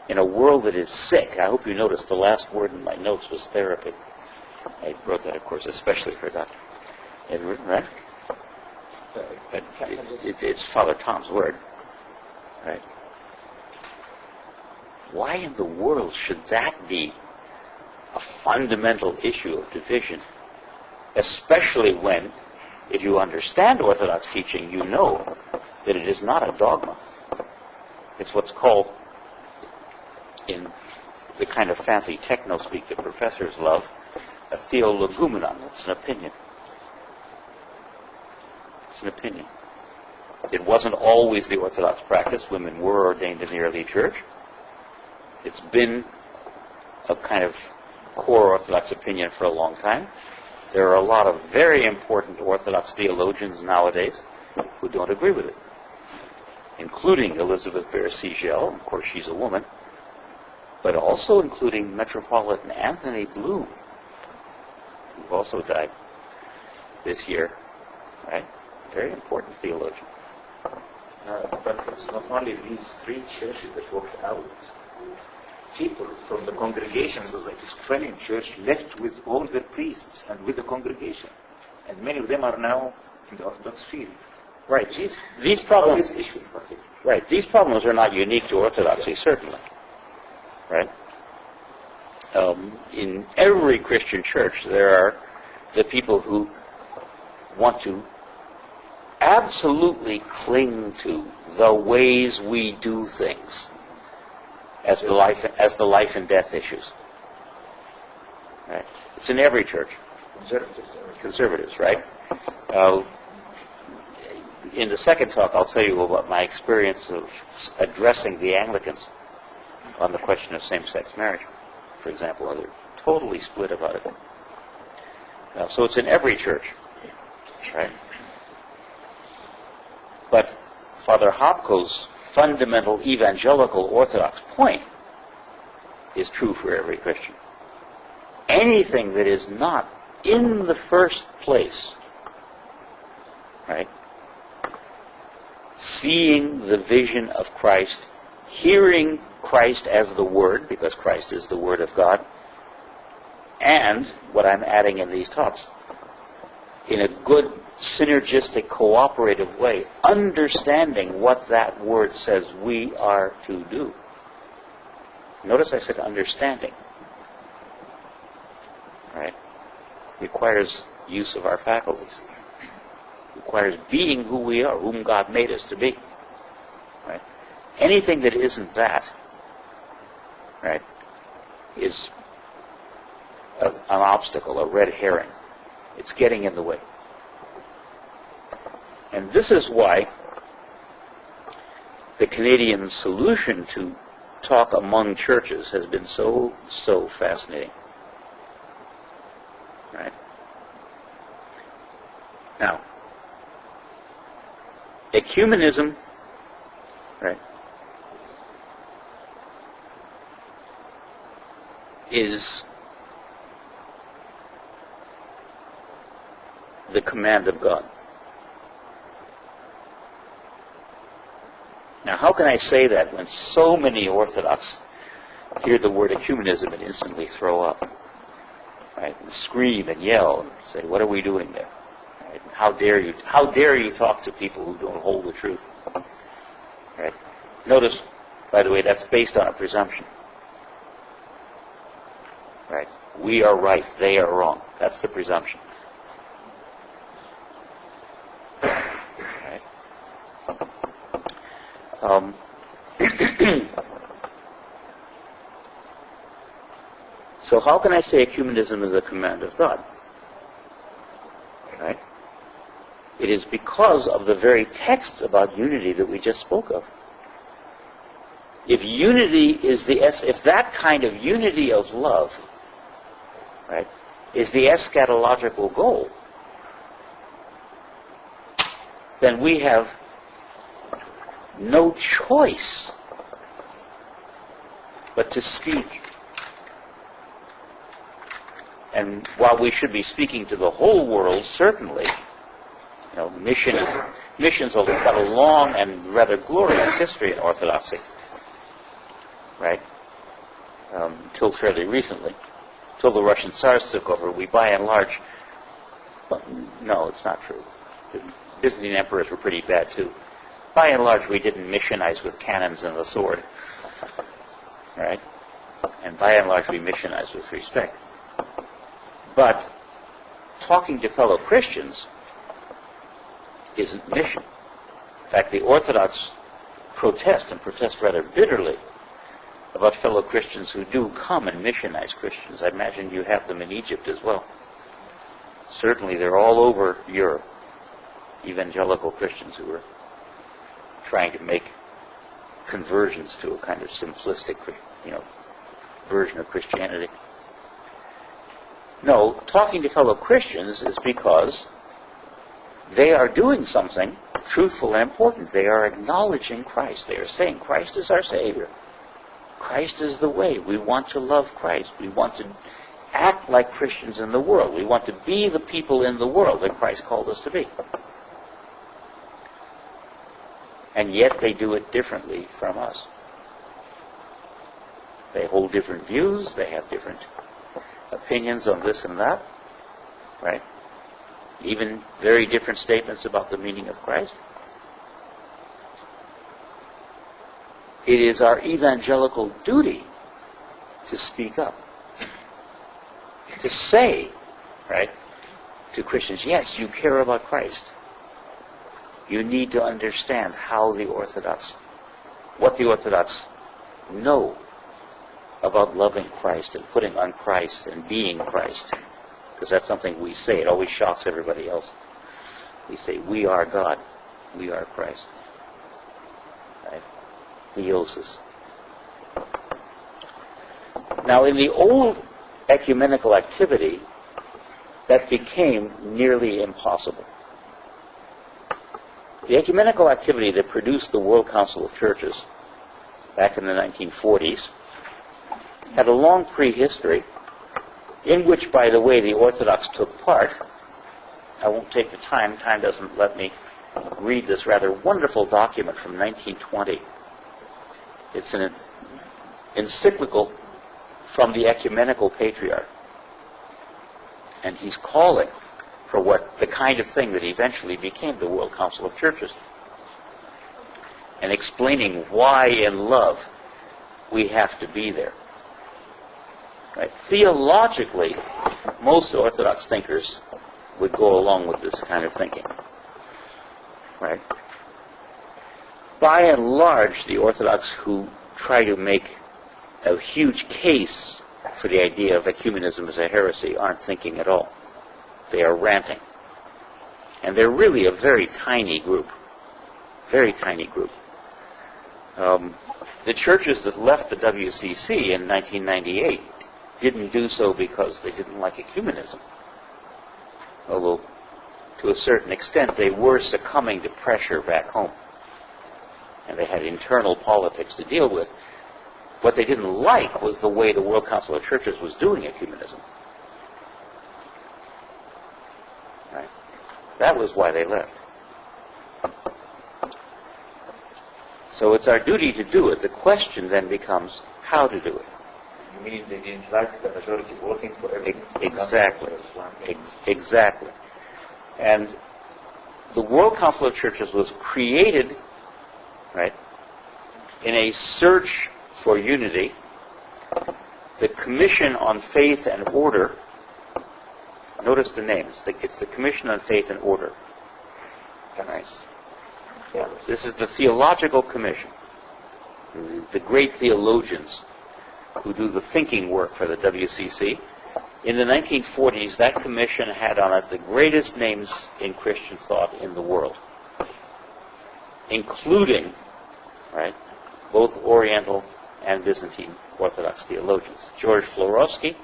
Speaker 3: in a world that is sick, I hope you noticed the last word in my notes was therapy. I wrote that, of course, especially for Dr. Edward, right? But it's Father Tom's word, right? Why in the world should that be a fundamental issue of division? Especially when, if you understand Orthodox teaching, you know that it is not a dogma. It's what's called, in the kind of fancy techno-speak that professors love, a theologumenon. It's an opinion. It's an opinion. It wasn't always the Orthodox practice. Women were ordained in the early church. It's been a kind of core Orthodox opinion for a long time. There are a lot of very important Orthodox theologians nowadays who don't agree with it, including Elizabeth Bear-Sigel. Of course, she's a woman. But also including Metropolitan Anthony Bloom, who also died this year, right? Very important theologian.
Speaker 6: But it's not only these 3 churches that walked out. People from the congregations of the Episcopalian Church left with all their priests and with the congregation. And many of them are now in the Orthodox field.
Speaker 3: Right. These problems, right. These problems are not unique to Orthodoxy, certainly. Right? In every Christian church, there are the people who want to absolutely cling to the ways we do things as the life and death issues. Right? It's in every church. Conservatives, right? In the second talk, I'll tell you about my experience of addressing the Anglicans on the question of same-sex marriage, for example. They're totally split about it. So it's in every church, right? But Father Hopko's fundamental evangelical Orthodox point is true for every Christian. Anything that is not in the first place, right? Seeing the vision of Christ, hearing Christ as the Word, because Christ is the Word of God, and what I'm adding in these talks, in a good, synergistic, cooperative way, understanding what that Word says we are to do. Notice I said understanding. Right? Requires use of our faculties. Requires being who we are, whom God made us to be. Right? Anything that isn't that, right, is an obstacle, a red herring. It's getting in the way. And this is why the Canadian solution to talk among churches has been so fascinating. Right? Now, ecumenism, right, is the command of God. Now, how can I say that when so many Orthodox hear the word ecumenism and instantly throw up, right, and scream and yell and say, "What are we doing there? Right? How dare you? How dare you talk to people who don't hold the truth?" Right? Notice, by the way, that's based on a presumption. Right? We are right; they are wrong. That's the presumption. Right? So how can I say ecumenism is a command of God? Right? It is because of the very texts about unity that we just spoke of. If unity is if that kind of unity of love, right, is the eschatological goal, then we have no choice but to speak. And while we should be speaking to the whole world, certainly, missions have got a long and rather glorious history in Orthodoxy, right? Until fairly recently, till the Russian Tsars took over, we by and large, no, it's not true. The Byzantine emperors were pretty bad too. By and large, we didn't missionize with cannons and the sword, right? And by and large, we missionized with respect. But talking to fellow Christians isn't mission. In fact, the Orthodox protest rather bitterly about fellow Christians who do come and missionize Christians. I imagine you have them in Egypt as well. Certainly they're all over Europe, evangelical Christians who are trying to make conversions to a kind of simplistic, version of Christianity. No, talking to fellow Christians is because they are doing something truthful and important. They are acknowledging Christ. They are saying Christ is our Savior. Christ is the way. We want to love Christ. We want to act like Christians in the world. We want to be the people in the world that Christ called us to be. And yet they do it differently from us. They hold different views. They have different opinions on this and that, right? Even very different statements about the meaning of Christ. It is our evangelical duty to speak up, to say, right, to Christians, yes, you care about Christ. You need to understand what the Orthodox know about loving Christ and putting on Christ and being Christ. Because that's something we say. It always shocks everybody else. We say, we are God. We are Christ. Right? Theosis. Now, in the old ecumenical activity, that became nearly impossible. The ecumenical activity that produced the World Council of Churches back in the 1940s had a long prehistory in which, by the way, the Orthodox took part. I won't take the time. Time doesn't let me read this rather wonderful document from 1920. It's an encyclical from the ecumenical patriarch. And he's calling for the kind of thing that eventually became the World Council of Churches. And explaining why in love we have to be there. Right? Theologically, most Orthodox thinkers would go along with this kind of thinking. Right? By and large, the Orthodox who try to make a huge case for the idea of ecumenism as a heresy aren't thinking at all. They are ranting. And they're really a very tiny group. Very tiny group. The churches that left the WCC in 1998 didn't do so because they didn't like ecumenism. Although, to a certain extent, they were succumbing to pressure back home. And they had internal politics to deal with. What they didn't like was the way the World Council of Churches was doing ecumenism. Right? That was why they left. So it's our duty to do it. The question then becomes how to do it.
Speaker 6: You mean they didn't like the majority voting for everything?
Speaker 3: Exactly. Exactly. And the World Council of Churches was created, right, in a search for unity. The Commission on Faith and Order, notice the names, it's the Commission on Faith and Order. Right. Yeah. This is the Theological Commission, the great theologians who do the thinking work for the WCC. In the 1940s, that commission had on it the greatest names in Christian thought in the world, including, right, both Oriental and Byzantine Orthodox theologians. George Florovsky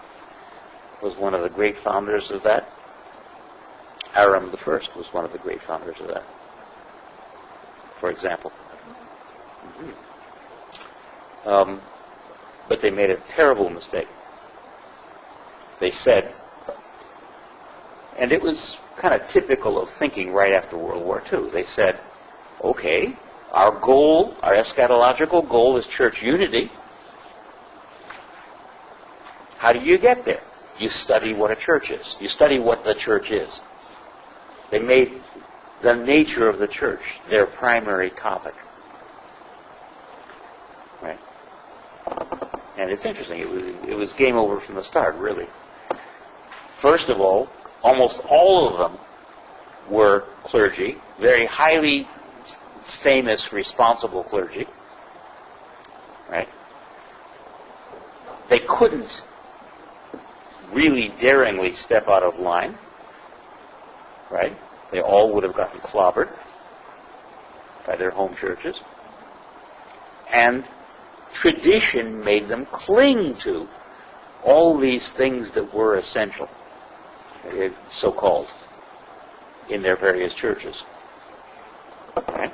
Speaker 3: was one of the great founders of that. Aram I was one of the great founders of that, for example. But they made a terrible mistake. They said, and it was kind of typical of thinking right after World War II, they said, okay, our goal, our eschatological goal is church unity. How do you get there? You study what a church is. You study what the church is. They made the nature of the church their primary topic. Right? And it's interesting. It was game over from the start, really. First of all, almost all of them were clergy, very highly famous, responsible clergy. Right? They couldn't really daringly step out of line. Right? They all would have gotten clobbered by their home churches. And tradition made them cling to all these things that were essential, so-called, in their various churches. Right?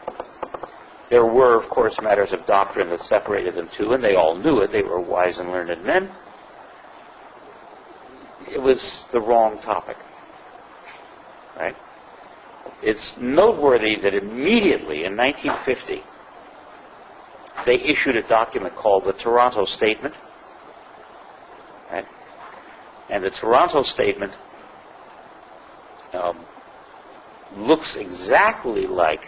Speaker 3: There were, of course, matters of doctrine that separated them too, and they all knew it. They were wise and learned men. It was the wrong topic. Right? It's noteworthy that immediately in 1950, they issued a document called the Toronto Statement. Right? And the Toronto Statement looks exactly like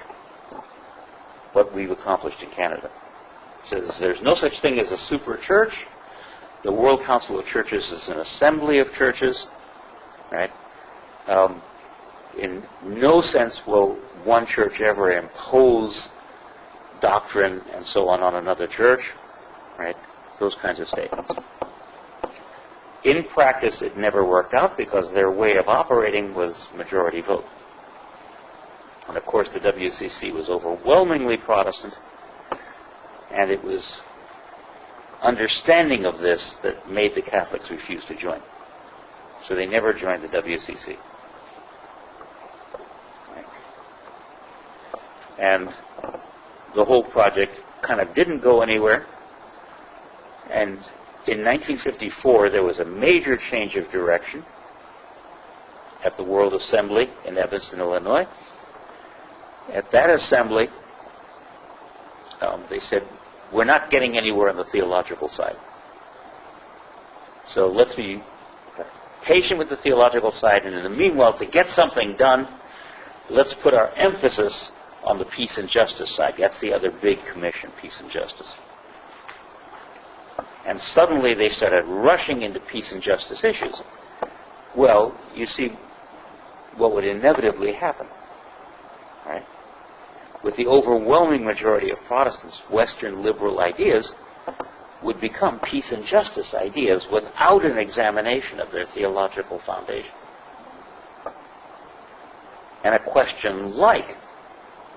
Speaker 3: what we've accomplished in Canada. It says there's no such thing as a super church. The World Council of Churches is an assembly of churches. Right? In no sense will one church ever impose doctrine and so on another church, right? Those kinds of statements. In practice, it never worked out because their way of operating was majority vote. And of course, the WCC was overwhelmingly Protestant, and it was understanding of this that made the Catholics refuse to join. So they never joined the WCC. And the whole project kind of didn't go anywhere. And in 1954, there was a major change of direction at the World Assembly in Evanston, Illinois. At that assembly, they said, we're not getting anywhere on the theological side. So let's be patient with the theological side, and in the meanwhile, to get something done, let's put our emphasis on the peace and justice side. That's the other big commission, peace and justice. And suddenly they started rushing into peace and justice issues. Well, you see what would inevitably happen. Right? With the overwhelming majority of Protestants, Western liberal ideas would become peace and justice ideas without an examination of their theological foundation. And a question like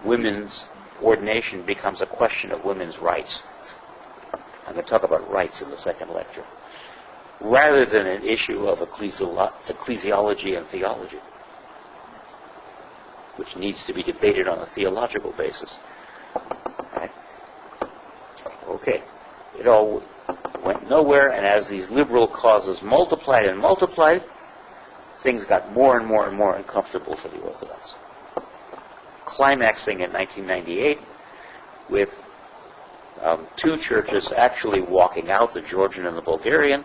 Speaker 3: women's ordination becomes a question of women's rights. I'm going to talk about rights in the second lecture, rather than an issue of ecclesiology and theology, which needs to be debated on a theological basis. Right? Okay. It all went nowhere, and as these liberal causes multiplied and multiplied, things got more and more and more uncomfortable for the Orthodox. Climaxing in 1998 with two churches actually walking out, the Georgian and the Bulgarian,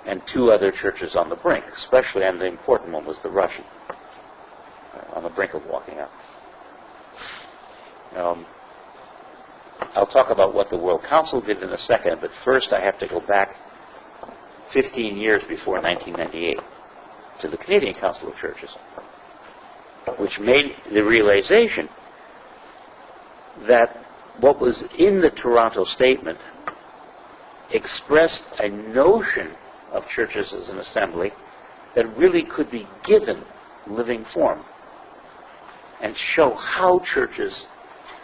Speaker 3: and two other churches on the brink, especially, and the important one was the Russian, on the brink of walking out. I'll talk about what the World Council did in a second, but first I have to go back 15 years before 1998 to the Canadian Council of Churches, which made the realization that what was in the Toronto Statement expressed a notion of churches as an assembly that really could be given living form and show how churches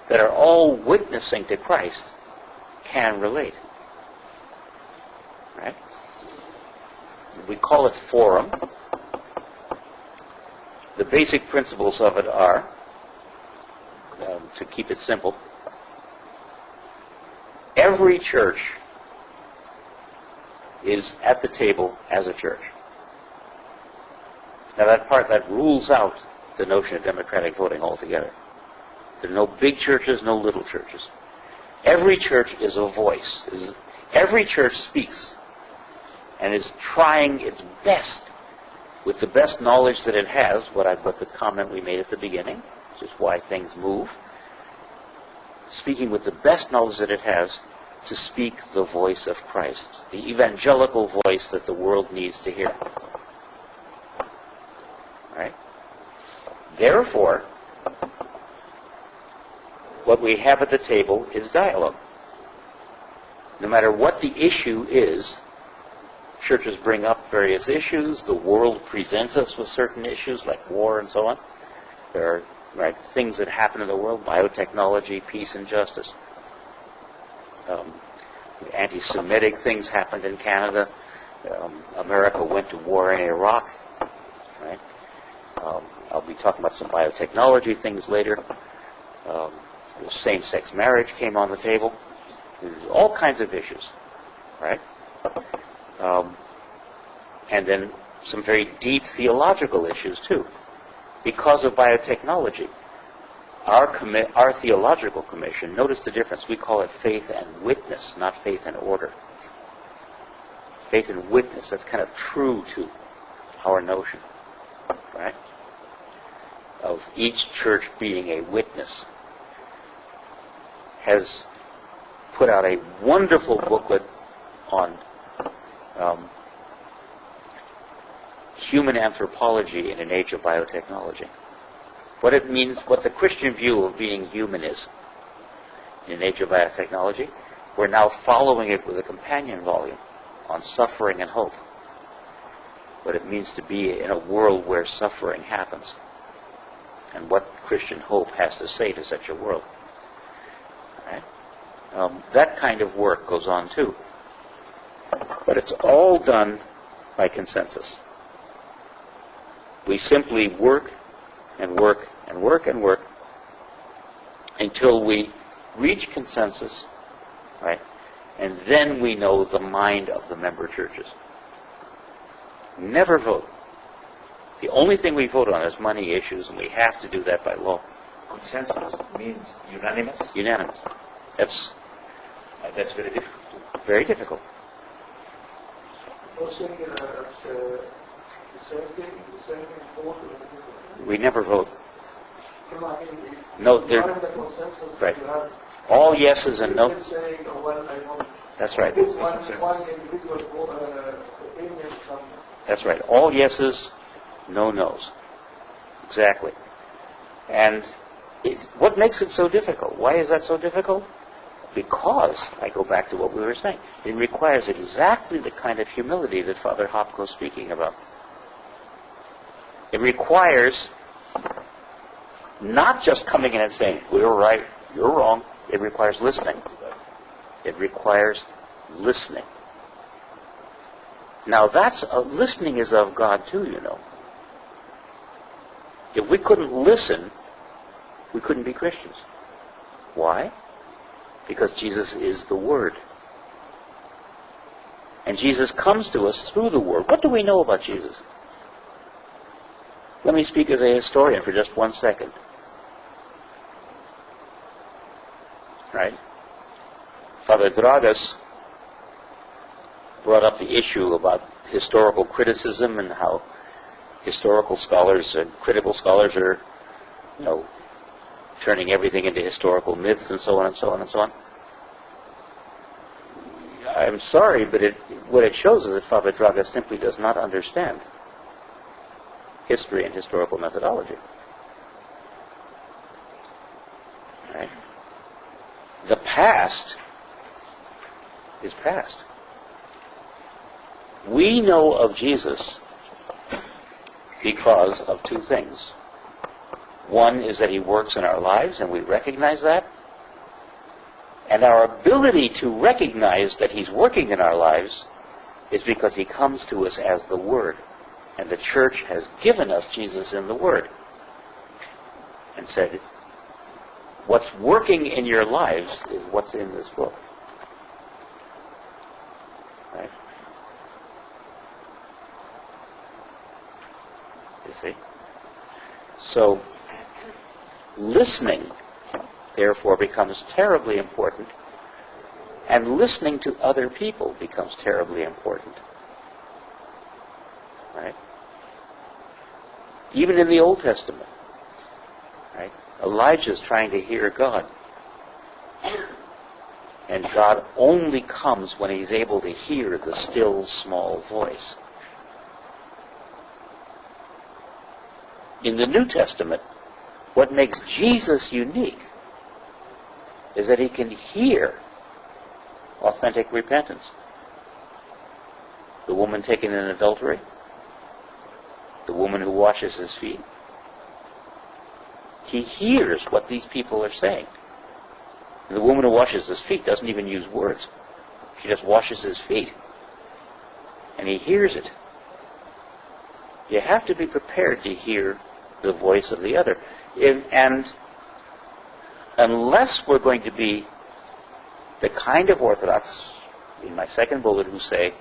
Speaker 3: that are all witnessing to Christ can relate. Right? We call it forum. The basic principles of it are, to keep it simple, every church is at the table as a church. Now that rules out the notion of democratic voting altogether. There are no big churches, no little churches. Every church is a voice. Every church speaks and is trying its best with the best knowledge that it has, what the comment we made at the beginning, which is why things move, speaking with the best knowledge that it has to speak the voice of Christ, the evangelical voice that the world needs to hear. Right? Therefore, what we have at the table is dialogue. No matter what the issue is, churches bring up various issues. The world presents us with certain issues like war and so on. There are things that happen in the world, biotechnology, peace and justice. Anti-Semitic things happened in Canada. America went to war in Iraq. Right? I'll be talking about some biotechnology things later. Same-sex marriage came on the table. There's all kinds of issues, right? And then some very deep theological issues too, because of biotechnology. Our theological commission, notice the difference. We call it faith and witness, not faith and order. Faith and witness, that's kind of true to our notion, right? Of each church being a witness, has put out a wonderful booklet on human anthropology in an age of biotechnology. What it means, what the Christian view of being human is in an age of biotechnology. We're now following it with a companion volume on suffering and hope. What it means to be in a world where suffering happens, and what Christian hope has to say to such a world. Right? That kind of work goes on too. But it's all done by consensus. We simply work and work and work and work until we reach consensus, right? And then we know the mind of the member churches. Never vote. The only thing we vote on is money issues, and we have to do that by law.
Speaker 6: Consensus means unanimous?
Speaker 3: Unanimous. That's very difficult. Very difficult. We never vote. No, right. All yeses and no. That's right. That's right. All yeses, no nos. Exactly. And what makes it so difficult? Why is that so difficult? Because, I go back to what we were saying, it requires exactly the kind of humility that Father Hopko is speaking about. It requires not just coming in and saying, we're right, you're wrong. It requires listening. It requires listening. Now listening is of God too, you know. If we couldn't listen, we couldn't be Christians. Why? Because Jesus is the Word. And Jesus comes to us through the Word. What do we know about Jesus? Let me speak as a historian for just 1 second. Right? Father Dragas brought up the issue about historical criticism and how historical scholars and critical scholars are, turning everything into historical myths and so on and so on and so on. I'm sorry, but what it shows is that Father Dragas simply does not understand history and historical methodology. Right? The past is past. We know of Jesus because of two things. One is that he works in our lives, and we recognize that. And our ability to recognize that he's working in our lives is because he comes to us as the Word. And the church has given us Jesus in the Word. And said, what's working in your lives is what's in this book. Right? You see? So, listening, therefore, becomes terribly important, and listening to other people becomes terribly important. Right? Even in the Old Testament, right? Elijah's trying to hear God. And God only comes when he's able to hear the still, small voice. In the New Testament, what makes Jesus unique is that he can hear authentic repentance. The woman taken in adultery, the woman who washes his feet. He hears what these people are saying. And the woman who washes his feet doesn't even use words. She just washes his feet. And he hears it. You have to be prepared to hear the voice of the other. And unless we're going to be the kind of Orthodox, in my second bullet, who say,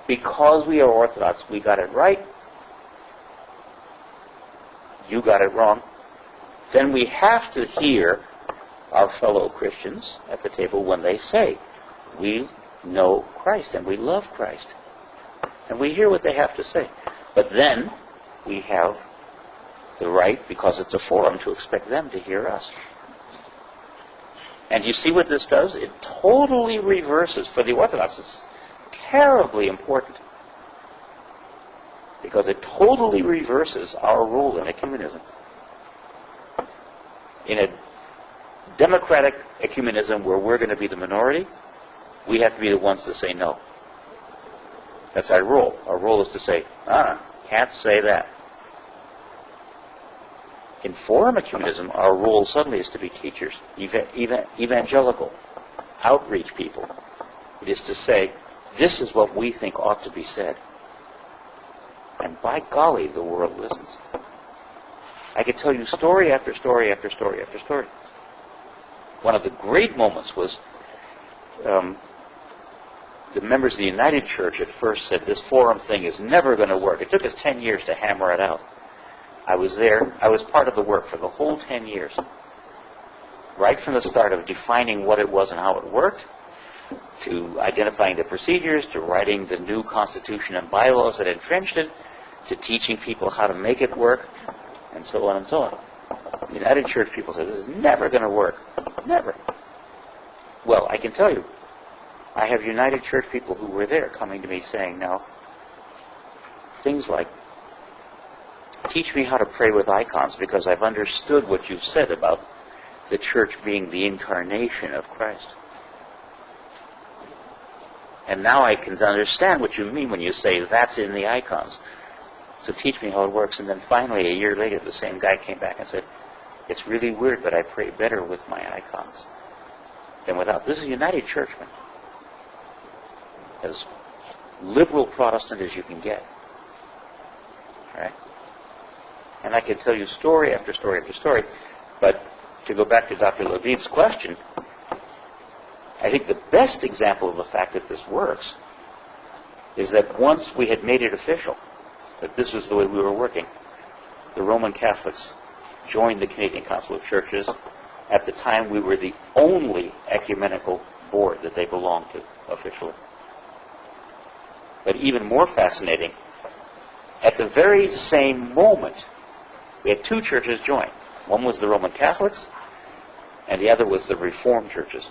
Speaker 3: because we are Orthodox, we got it right, you got it wrong, then we have to hear our fellow Christians at the table when they say, we know Christ and we love Christ. And we hear what they have to say. But then we have the right, because it's a forum, to expect them to hear us. And you see what this does? It totally reverses. For the Orthodox, it's terribly important, because it totally reverses our role in ecumenism. In a democratic ecumenism where we're going to be the minority, we have to be the ones to say no. That's our role. Our role is to say, can't say that. In forum ecumenism, our role suddenly is to be teachers, evangelical, outreach people. It is to say, this is what we think ought to be said. And by golly, the world listens. I could tell you story after story after story after story. One of the great moments was the members of the United Church at first said, this forum thing is never going to work. It took us 10 years to hammer it out. I was there. I was part of the work for the whole 10 years. Right from the start of defining what it was and how it worked, to identifying the procedures, to writing the new constitution and bylaws that entrenched it, to teaching people how to make it work, and so on and so on. The United Church people said, this is never going to work. Never. Well, I can tell you, I have United Church people who were there coming to me saying, now, things like, teach me how to pray with icons, because I've understood what you've said about the church being the incarnation of Christ. And now I can understand what you mean when you say that's in the icons. So teach me how it works. And then finally, a year later, the same guy came back and said, it's really weird, but I pray better with my icons than without. This is a United Churchman. As liberal Protestant as you can get. All right? And I could tell you story after story after story, but to go back to Dr. Leviv's question, I think the best example of the fact that this works is that once we had made it official, that this was the way we were working, the Roman Catholics joined the Canadian Council of Churches. At the time, we were the only ecumenical board that they belonged to officially. But even more fascinating, at the very same moment, we had two churches join. One was the Roman Catholics, and the other was the Reformed churches.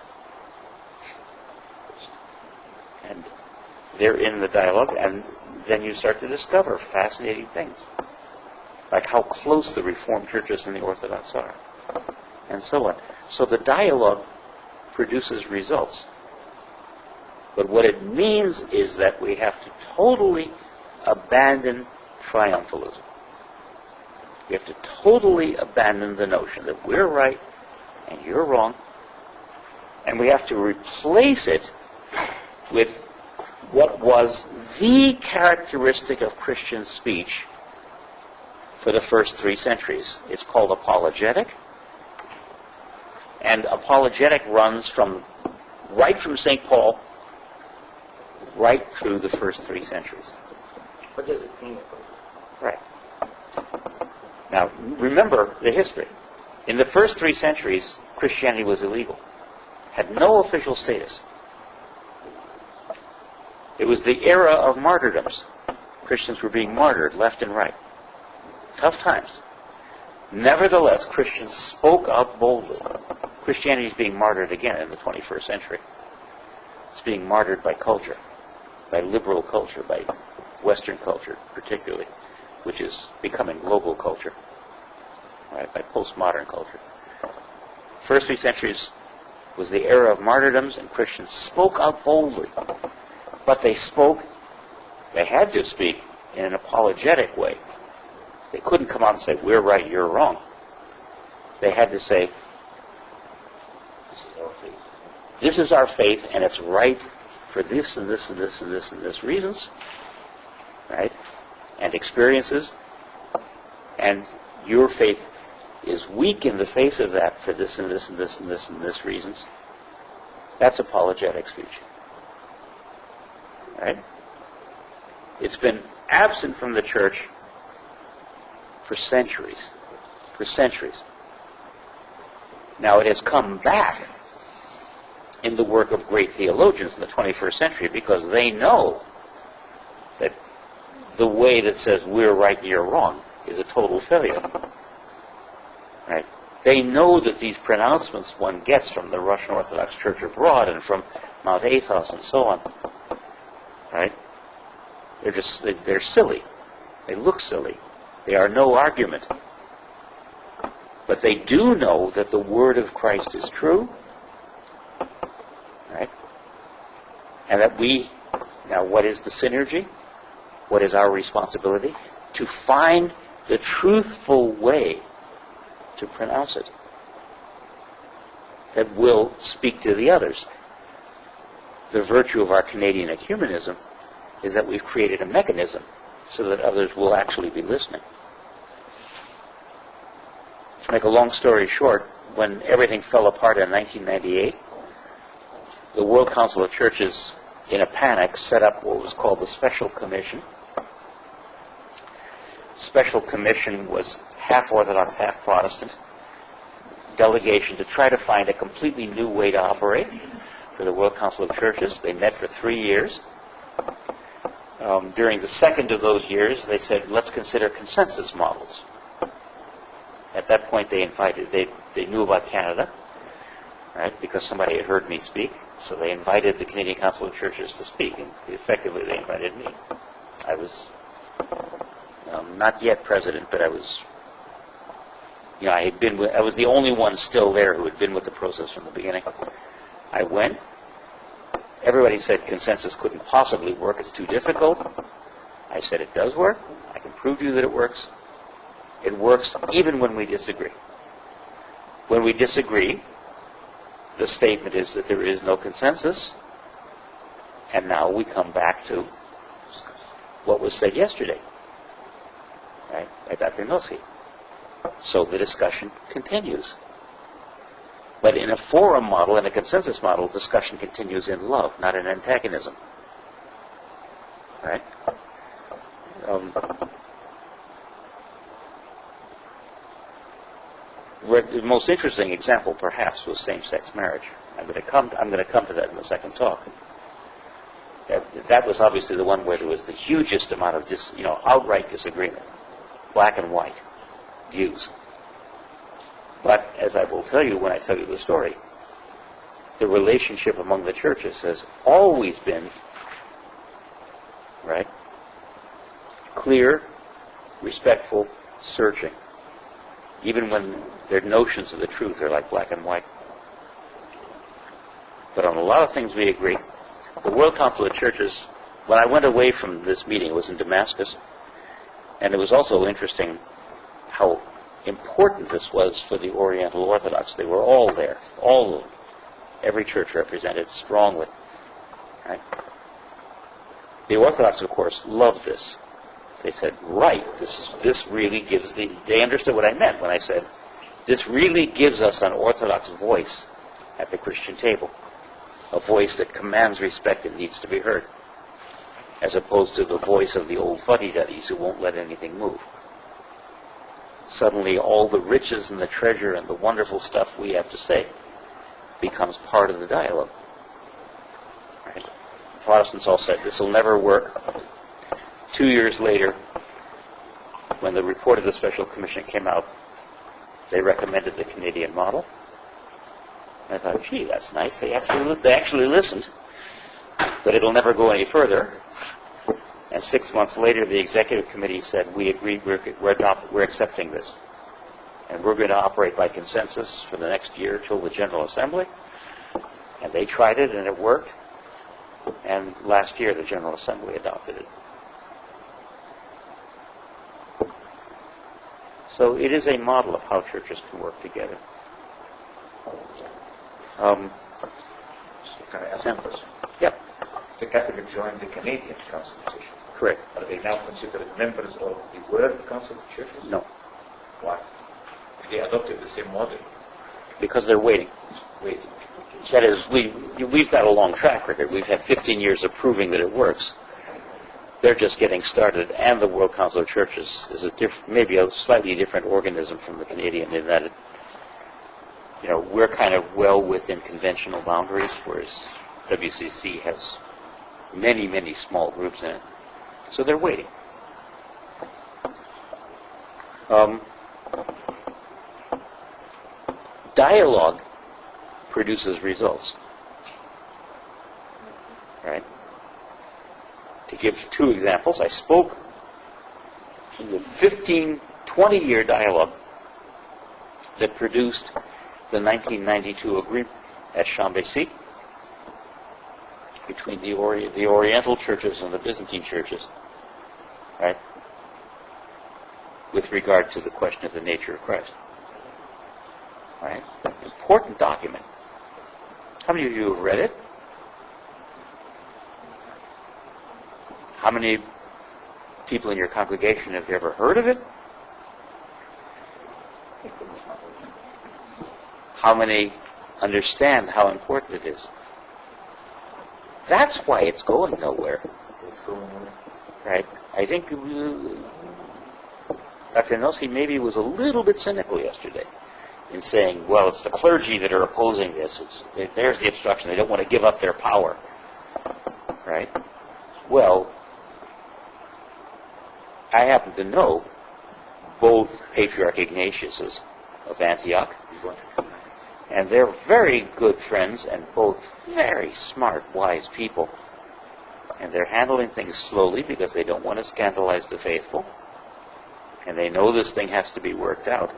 Speaker 3: And they're in the dialogue, and then you start to discover fascinating things, like how close the Reformed churches and the Orthodox are, and so on. So the dialogue produces results. But what it means is that we have to totally abandon triumphalism. We have to totally abandon the notion that we're right and you're wrong, And we have to replace it with what was the characteristic of Christian speech for the first 3 centuries. It's called apologetic. And apologetic runs from right from St. Paul right through the first 3 centuries.
Speaker 5: What does it mean?
Speaker 3: Right. Now, remember the history. In the first 3 centuries, Christianity was illegal, had no official status. It was the era of martyrdoms. Christians were being martyred left and right. Tough times. Nevertheless, Christians spoke out boldly. Christianity is being martyred again in the 21st century. It's being martyred by culture, by liberal culture, by Western culture particularly, which is becoming global culture, right, by postmodern culture. First 3 centuries was the era of martyrdoms, and Christians spoke out boldly. But they had to speak in an apologetic way. They couldn't come out and say, we're right, you're wrong. They had to say, this is our faith, and it's right for this and this and this and this and this reasons, right? And experiences. And your faith is weak in the face of that for this and this and this and this and this reasons. That's apologetic speech. Right? It's been absent from the church for centuries. For centuries. Now it has come back in the work of great theologians in the 21st century because they know that the way that says we're right and you're wrong is a total failure. Right? They know that these pronouncements one gets from the Russian Orthodox Church abroad and from Mount Athos and so on, right? They're silly. They look silly. They are no argument. But they do know that the word of Christ is true, right? And that now what is the synergy? What is our responsibility? To find the truthful way to pronounce it that will speak to the others. The virtue of our Canadian ecumenism is that we've created a mechanism so that others will actually be listening. To make a long story short, when everything fell apart in 1998, the World Council of Churches, in a panic, set up what was called the Special Commission. Special Commission was half Orthodox, half Protestant delegation to try to find a completely new way to operate for the World Council of Churches. They met for 3 years. During the second of those years, they said, let's consider consensus models. At that point, they knew about Canada, right, because somebody had heard me speak, so they invited the Canadian Council of Churches to speak, and effectively they invited me. I was not yet president, but I was, I was the only one still there who had been with the process from the beginning. I went. Everybody said consensus couldn't possibly work. It's too difficult. I said it does work. I can prove to you that it works. It works even when we disagree. When we disagree, the statement is that there is no consensus, and now we come back to what was said yesterday, right, by Dr. Nossi. So the discussion continues. But in a forum model, in a consensus model, discussion continues in love, not in antagonism. Right? The most interesting example, perhaps, was same-sex marriage. I'm going to come to that in the second talk. That was obviously the one where there was the hugest amount of outright disagreement, black and white views. But as I will tell you when I tell you the story, the relationship among the churches has always been, right, clear, respectful, searching. Even when their notions of the truth are like black and white. But on a lot of things we agree. The World Council of Churches, when I went away from this meeting, it was in Damascus, and it was also interesting how important this was for the Oriental Orthodox. They were all there, all of them. Every church represented strongly. Right? The Orthodox, of course, loved this. They said, right, this really gives they understood what I meant when I said, this really gives us an Orthodox voice at the Christian table. A voice that commands respect and needs to be heard, as opposed to the voice of the old fuddy-duddies who won't let anything move. Suddenly all the riches and the treasure and the wonderful stuff we have to say becomes part of the dialogue. Right? Protestants all said, this will never work. 2 years later, when the report of the Special Commission came out, they recommended the Canadian model. I thought, gee, that's nice. They actually listened, but it'll never go any further. And 6 months later, the executive committee said, we agree, we're accepting this. And we're going to operate by consensus for the next year till the General Assembly. And they tried it, and it worked. And last year, the General Assembly adopted it. So it is a model of how churches can work together.
Speaker 6: Can I ask a question?
Speaker 3: Yeah.
Speaker 6: The Catholics joined the Canadian Council of Churches.
Speaker 3: Correct.
Speaker 6: Are they now considered members of the World Council of Churches?
Speaker 3: No.
Speaker 6: Why? They adopted the same model.
Speaker 3: Because they're waiting.
Speaker 6: Waiting.
Speaker 3: That is, we've got a long track record. We've had 15 years of proving that it works. They're just getting started, and the World Council of Churches is maybe a slightly different organism from the Canadian in that we're kind of well within conventional boundaries, whereas WCC has many, many small groups in it. So they're waiting. Dialogue produces results. Right? To give 2 examples, I spoke in the 20-year dialogue that produced the 1992 agreement at Chambéry between the Oriental churches and the Byzantine churches, right, with regard to the question of the nature of Christ. Right? Important document. How many of you have read it? How many people in your congregation have ever heard of it? How many understand how important it is? That's why it's going nowhere.
Speaker 6: It's going nowhere.
Speaker 3: Right? I think Dr. Nossi maybe was a little bit cynical yesterday in saying, well, it's the clergy that are opposing this. There's the obstruction. They don't want to give up their power. Right? Well, I happen to know both Patriarch Ignatiuses of Antioch, and they're very good friends and both very smart, wise people. And they're handling things slowly because they don't want to scandalize the faithful. And they know this thing has to be worked out.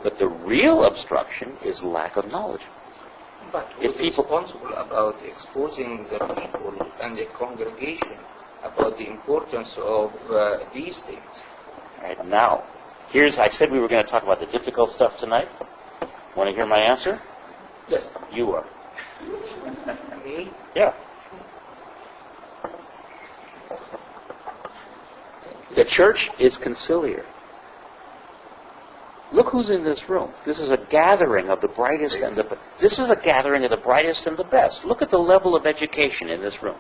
Speaker 3: But the real obstruction is lack of knowledge.
Speaker 2: But who's responsible about exposing the people and the congregation about the importance of these things?
Speaker 3: Right, now, I said we were going to talk about the difficult stuff tonight. Want to hear my answer?
Speaker 2: Yes.
Speaker 3: You are.
Speaker 2: Me?
Speaker 3: Yeah. The church is conciliar. Look who's in this room. This is a gathering of the brightest and the best. Look at the level of education in this room.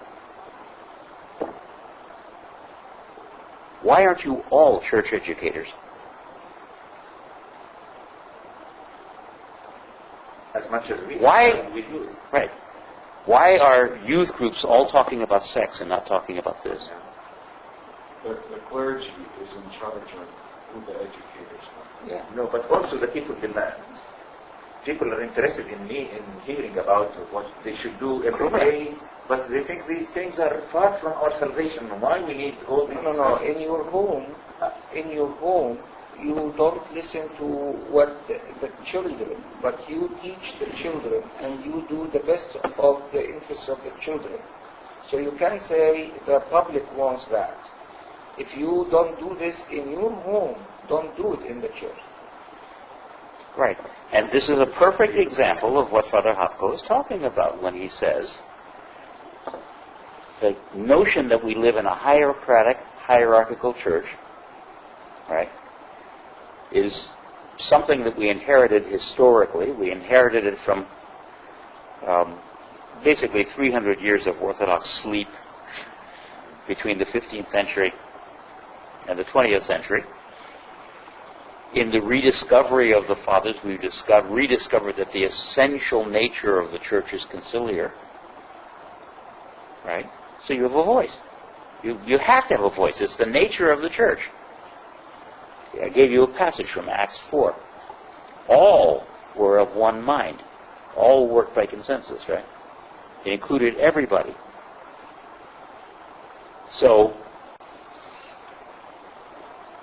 Speaker 3: Why aren't you all church educators?
Speaker 6: As much as we do.
Speaker 3: Right. Why are youth groups all talking about sex and not talking about this?
Speaker 4: The clergy is in charge of who the educators are.
Speaker 6: Yeah. No, but also the people demand. People are interested in hearing about what they should do every day, but they think these things are far from our salvation. Why we need all these?
Speaker 2: No. In your home, you don't listen to what the children, but you teach the children, and you do the best of the interests of the children. So you can say the public wants that. If you don't do this in your home, don't do it in the church.
Speaker 3: Right. And this is a perfect example of what Father Hopko is talking about when he says the notion that we live in a hierarchical church, right, is something that we inherited historically. We inherited it from basically 300 years of Orthodox sleep between the 15th century and the 20th century. In the rediscovery of the Fathers, we rediscovered that the essential nature of the Church is conciliar. Right? So you have a voice. You have to have a voice. It's the nature of the Church. I gave you a passage from Acts 4. All were of one mind. All worked by consensus, right? It included everybody. So,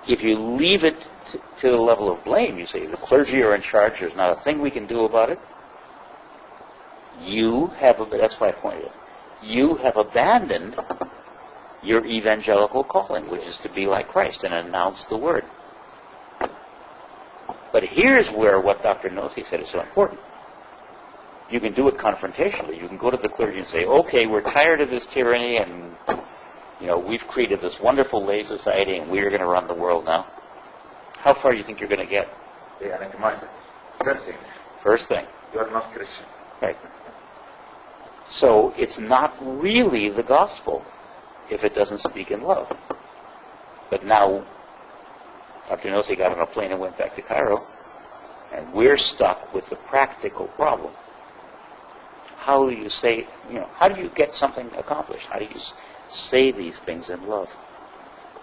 Speaker 3: if you leave it to the level of blame, you say, the clergy are in charge, there's not a thing we can do about it, that's why I pointed it, you have abandoned your evangelical calling, which is to be like Christ and announce the Word. But here's where what Dr. Nossi said is so important. You can do it confrontationally. You can go to the clergy and say, okay, we're tired of this tyranny and we've created this wonderful lay society and we're going to run the world now. How far do you think you're going to get?
Speaker 6: They anatomize it.
Speaker 3: First thing.
Speaker 6: You are not Christian.
Speaker 3: Right. So it's not really the gospel if it doesn't speak in love. But now, Dr. Nossi got on a plane and went back to Cairo, and we're stuck with the practical problem. How do you say, how do you get something accomplished? How do you say these things in love?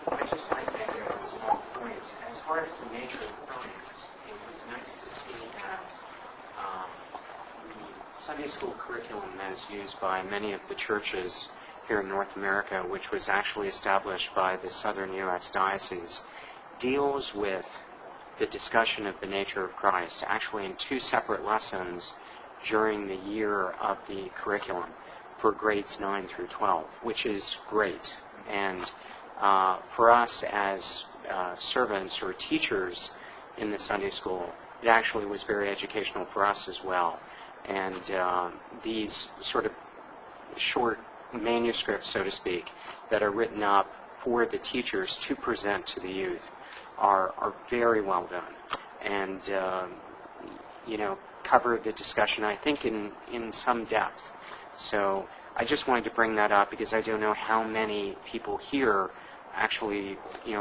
Speaker 7: I just want to make a small point. As far as the nature of Christ, it was nice to see that the Sunday school curriculum as used by many of the churches here in North America, which was actually established by the Southern U.S. Diocese, deals with the discussion of the nature of Christ actually in two separate lessons during the year of the curriculum for grades 9 through 12, which is great. And for us as servants or teachers in the Sunday school, it actually was very educational for us as well. And these sort of short manuscripts, so to speak, that are written up for the teachers to present to the youth are very well done and, cover the discussion, I think, in some depth. So I just wanted to bring that up because I don't know how many people here actually,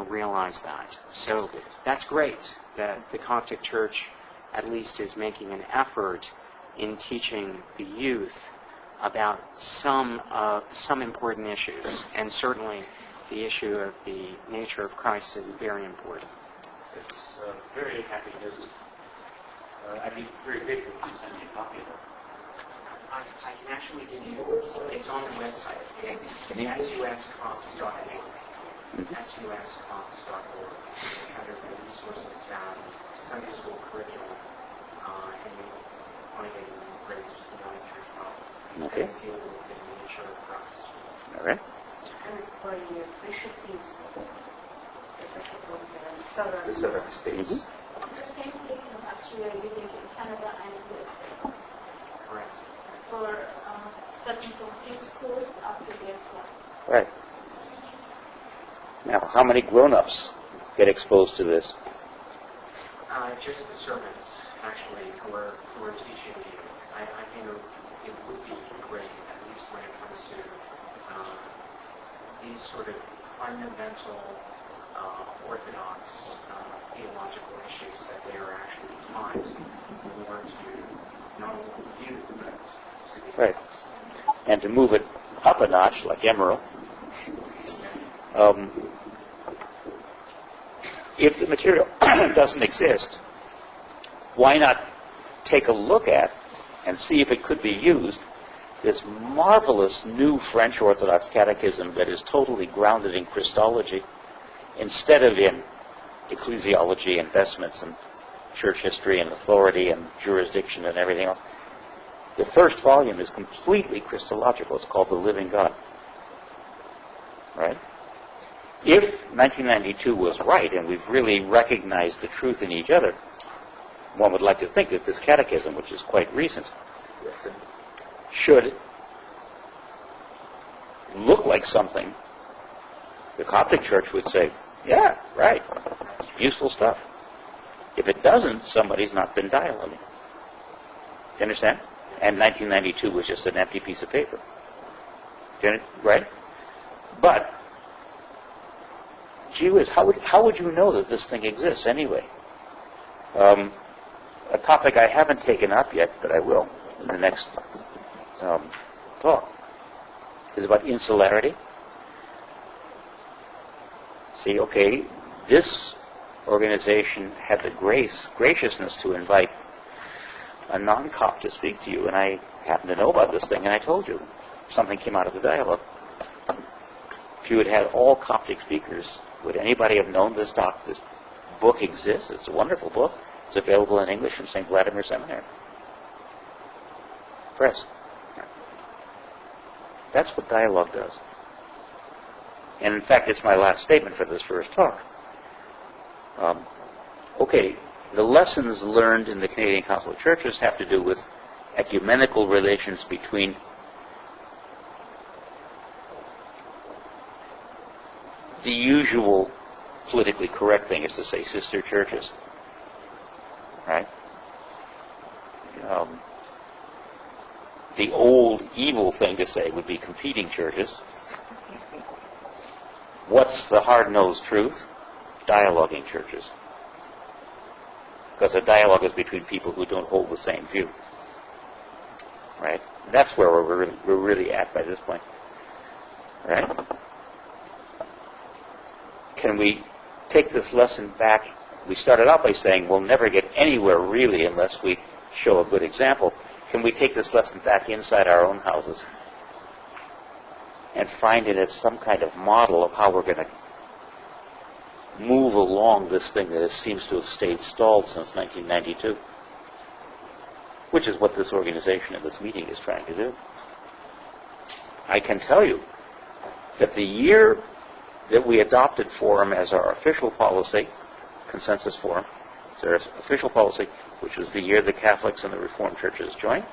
Speaker 7: realize that. So that's great that the Coptic Church at least is making an effort in teaching the youth about some important issues, and certainly the issue of the nature of Christ is very important.
Speaker 3: It's very happy news. I'd be very grateful if you send me a copy of it.
Speaker 7: I can actually give you, it's on the website. It's suscops.org. suscops.org. It's under the resources tab, Sunday school curriculum, and you find it in grades 9 through 12.
Speaker 3: Okay.
Speaker 7: And deal with the nature of Christ.
Speaker 3: All right.
Speaker 8: And for the bishop is the bishop of
Speaker 6: The Southern States.
Speaker 8: the same curriculum actually are using in Canada and USA.
Speaker 7: Correct.
Speaker 8: For starting from preschool up to grade 12.
Speaker 3: Right. Now, how many grown-ups get exposed to this?
Speaker 7: Just the servants, actually, who are teaching you. I think it would be great, at least when it comes to these sort of fundamental Orthodox theological issues that they are actually taught more to not only youth, but to the
Speaker 3: Right. And to move it up a notch, like Emerald, if the material doesn't exist, why not take a look at and see if it could be used, this marvelous new French Orthodox catechism that is totally grounded in Christology instead of in ecclesiology, investments, and church history, and authority, and jurisdiction, and everything else. The first volume is completely Christological. It's called The Living God. Right? If 1992 was right, and we've really recognized the truth in each other, one would like to think that this catechism, which is quite recent, should look like something the Coptic Church would say, yeah, right, useful stuff. If it doesn't, somebody's not been dialoguing. You understand? And 1992 was just an empty piece of paper. Right? But, gee whiz, how would you know that this thing exists anyway? A topic I haven't taken up yet, but I will in the next talk, is about insularity. See, okay, this organization had the graciousness to invite a non-Copt to speak to you, and I happened to know about this thing, and I told you. Something came out of the dialogue. If you had had all Coptic speakers, would anybody have known this book exists? It's a wonderful book. It's available in English from St. Vladimir Seminary. Press. That's what dialogue does. And in fact, it's my last statement for this first talk. Okay, the lessons learned in the Canadian Council of Churches have to do with ecumenical relations between the usual politically correct thing is to say sister churches, right? The old evil thing to say would be competing churches. What's the hard-nosed truth? Dialoguing churches. Because a dialogue is between people who don't hold the same view. Right? That's where we're really at by this point. Right? Can we take this lesson back? We started out by saying we'll never get anywhere really unless we show a good example. Can we take this lesson back inside our own houses and find in it some kind of model of how we're going to move along this thing that seems to have stayed stalled since 1992, which is what this organization and this meeting is trying to do. I can tell you that the year that we adopted Forum as our official policy, Consensus Forum, it's our official policy, which was the year the Catholics and the Reformed churches joined,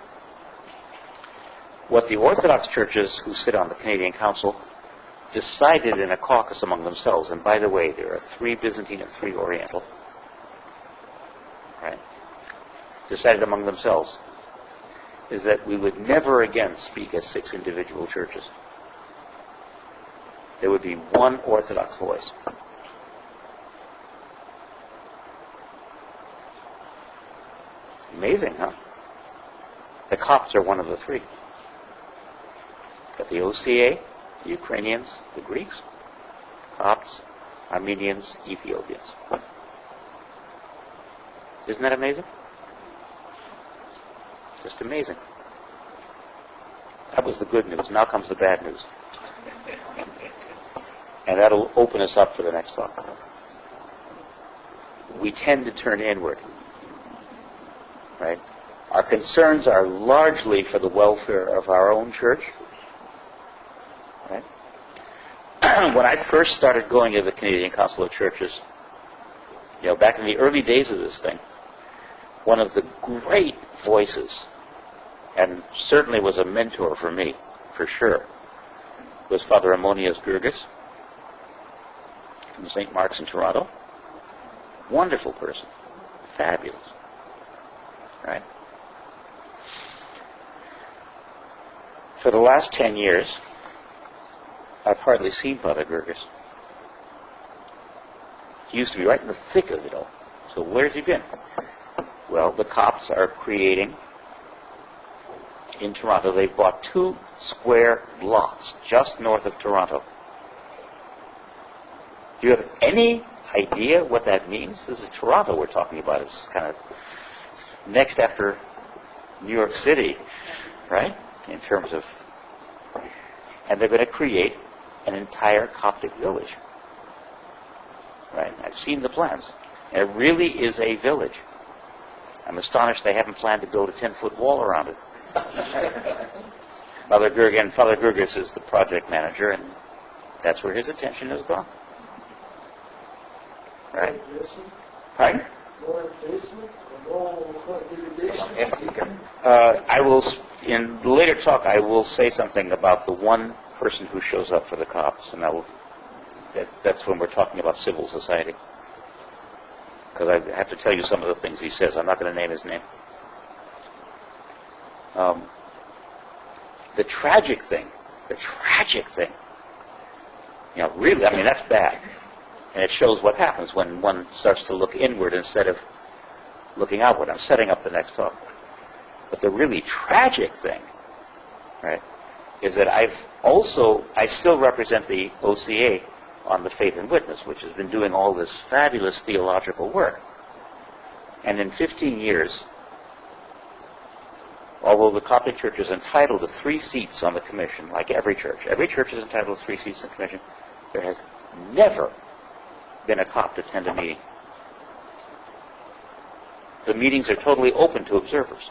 Speaker 3: what the Orthodox churches who sit on the Canadian Council decided in a caucus among themselves, and by the way, there are 3 Byzantine and 3 Oriental, right, decided among themselves, is that we would never again speak as 6 individual churches. There would be one Orthodox voice. Amazing, huh? The Copts are one of the 3. Got the OCA, the Ukrainians, the Greeks, Copts, Armenians, Ethiopians. Isn't that amazing? Just amazing. That was the good news. Now comes the bad news. And that'll open us up for the next talk. We tend to turn inward. Right? Our concerns are largely for the welfare of our own church. Right? When I first started going to the Canadian Council of Churches, back in the early days of this thing, one of the great voices, and certainly was a mentor for me, for sure, was Father Ammonius Gurgis from St. Mark's in Toronto. Wonderful person. Fabulous. Right? For the last 10 years, I've hardly seen Father Gurgis. He used to be right in the thick of it all. So where's he been? Well, the Copts are creating, in Toronto, they've bought 2 square blocks just north of Toronto. Do you have any idea what that means? This is Toronto we're talking about. It's kind of next after New York City, right? In terms of, and they're going to create an entire Coptic village. Right? I've seen the plans. It really is a village. I'm astonished they haven't planned to build a 10-foot wall around it. Father Gurgis is the project manager, and that's where his attention has gone. Right? Pardon? I will, in the later talk, I will say something about the one person who shows up for the cops, and that's when we're talking about civil society. Because I have to tell you some of the things he says. I'm not going to name his name. The tragic thing, really, I mean, that's bad. And it shows what happens when one starts to look inward instead of looking outward. I'm setting up the next talk. But the really tragic thing, right, is that I still represent the OCA on the Faith and Witness, which has been doing all this fabulous theological work. And in 15 years, although the Coptic Church is entitled to 3 seats on the commission, like every church is entitled to 3 seats on the commission, there has never been a Copt attend a meeting. The meetings are totally open to observers.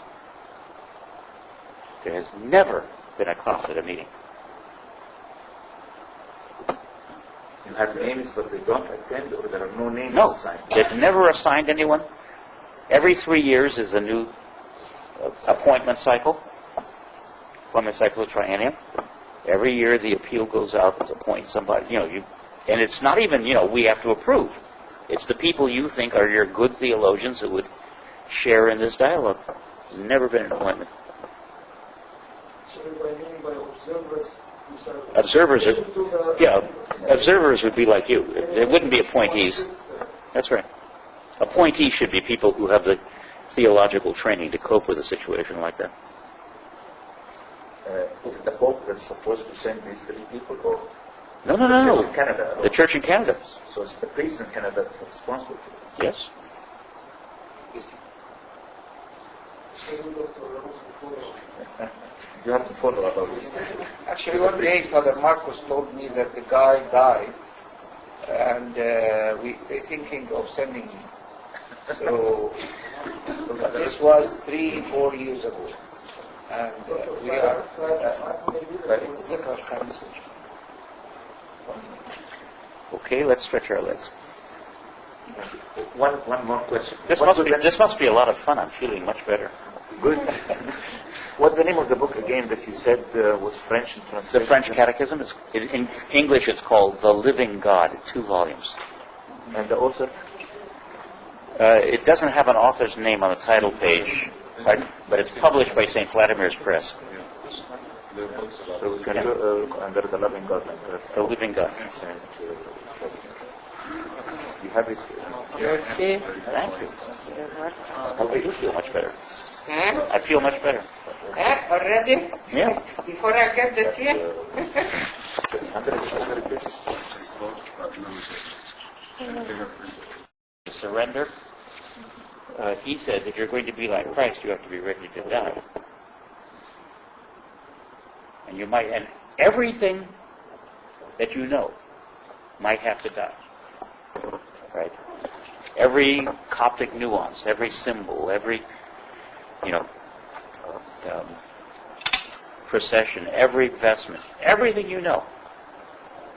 Speaker 3: There has never been a Copt at a meeting.
Speaker 6: You have names, but they don't attend, or there are no names
Speaker 3: No,
Speaker 6: assigned.
Speaker 3: they've never assigned anyone. Every 3 years is a new appointment cycle. Appointment cycle is a triennium. Every year the appeal goes out to appoint somebody. And it's not even, we have to approve. It's the people you think are your good theologians who would share in this dialogue. There's never been an appointment. Observers would be like you. It wouldn't be appointees. That's right. Appointees should be people who have the theological training to cope with a situation like that.
Speaker 6: Is it the Pope that's supposed to send these 3 people, or
Speaker 3: No.
Speaker 6: the Church in Canada?
Speaker 3: The Church in Canada.
Speaker 6: So it's the priests in Canada that's responsible for this.
Speaker 3: Yes.
Speaker 6: You have to follow about this.
Speaker 2: Actually, one day Father Marcos told me that the guy died, and we're thinking of sending him. So this was 3-4 years ago, and we are.
Speaker 3: Okay, let's stretch our legs.
Speaker 6: One more question.
Speaker 3: This must be a lot of fun. I'm feeling much better.
Speaker 6: Good. What's the name of the book again that you said was French in translation?
Speaker 3: The French Catechism, in English it's called The Living God, 2 volumes.
Speaker 6: And the author?
Speaker 3: It doesn't have an author's name on the title page, but it's published by St. Vladimir's Press.
Speaker 6: So can you under the Living God?
Speaker 3: The Living God.
Speaker 6: You have it.
Speaker 3: Thank you. I do feel much better. I feel much better.
Speaker 9: Already?
Speaker 3: Yeah.
Speaker 9: Before I get the tea?
Speaker 3: Surrender. He says if you're going to be like Christ, you have to be ready to die. And everything that you know might have to die. Right? Every Coptic nuance, every symbol, every procession, every vestment, everything you know,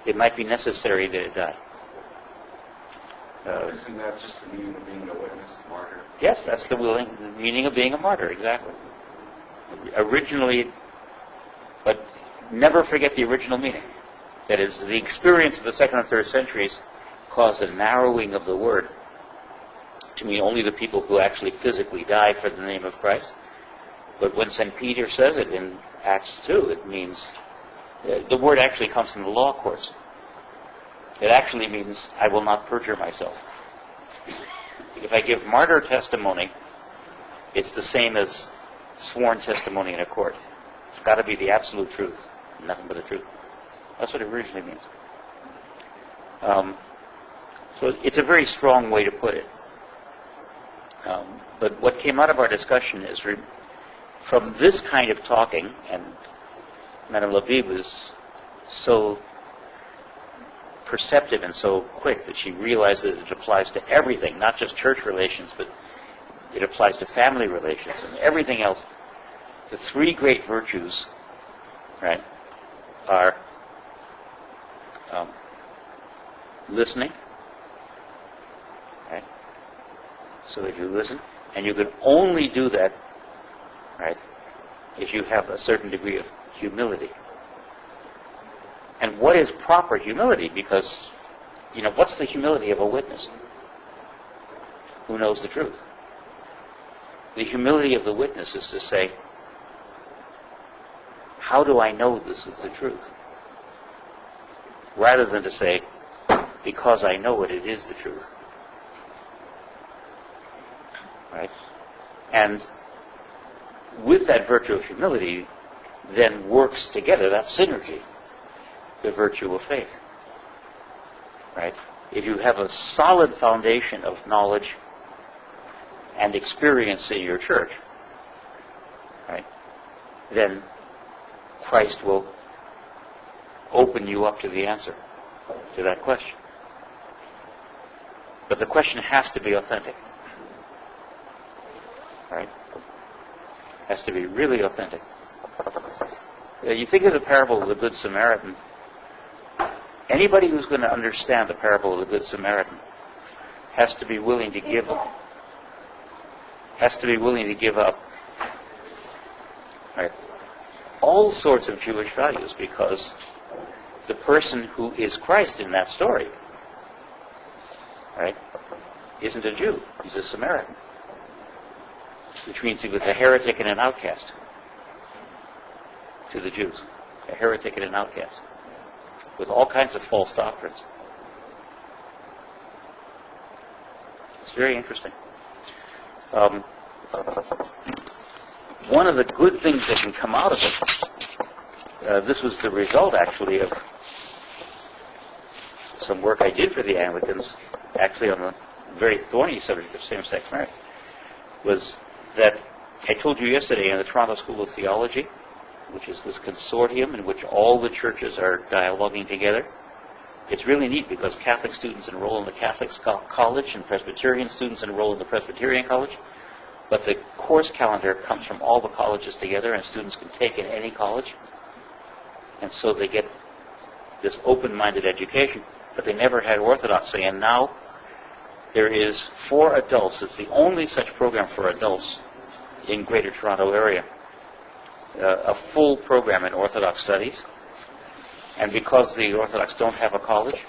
Speaker 3: it might be necessary that it die.
Speaker 4: Isn't that just the meaning of being a witness, a martyr?
Speaker 3: Yes, that's the meaning of being a martyr, exactly. Originally, but never forget the original meaning. That is, the experience of the 2nd and 3rd centuries caused a narrowing of the word to mean only the people who actually physically die for the name of Christ. But when St. Peter says it in Acts 2, it means, the word actually comes from the law courts. It actually means, I will not perjure myself. If I give martyr testimony, it's the same as sworn testimony in a court. It's got to be the absolute truth, nothing but the truth. That's what it originally means. So it's a very strong way to put it. But what came out of our discussion is from this kind of talking, and Madame Levy was so perceptive and so quick that she realized that it applies to everything, not just church relations, but it applies to family relations and everything else. The 3 great virtues, right, are listening, right, so that you listen, And you can only do that, right, if you have a certain degree of humility. And what is proper humility? Because, what's the humility of a witness who knows the truth? The humility of the witness is to say, how do I know this is the truth? Rather than to say, because I know it, it is the truth. Right? And with that virtue of humility, then works together, that synergy, the virtue of faith. Right? If you have a solid foundation of knowledge and experience in your church, right, then Christ will open you up to the answer to that question. But the question has to be authentic. Right? Has to be really authentic. You think of the parable of the Good Samaritan. Anybody who's going to understand the parable of the Good Samaritan has to be willing to give up. Right, all sorts of Jewish values, because the person who is Christ in that story, right, isn't a Jew. He's a Samaritan, which means he was a heretic and an outcast to the Jews. A heretic and an outcast with all kinds of false doctrines. It's very interesting. One of the good things that can come out of it, this was the result actually of some work I did for the Anglicans, actually on the very thorny subject of same-sex marriage, was that I told you yesterday in the Toronto School of Theology, which is this consortium in which all the churches are dialoguing together. It's really neat because Catholic students enroll in the Catholic College and Presbyterian students enroll in the Presbyterian College. But the course calendar comes from all the colleges together, and students can take in any college. And so they get this open-minded education. But they never had orthodoxy. And now there is, for adults, it's the only such program for adults in Greater Toronto area, a full program in Orthodox studies. And because the Orthodox don't have a college,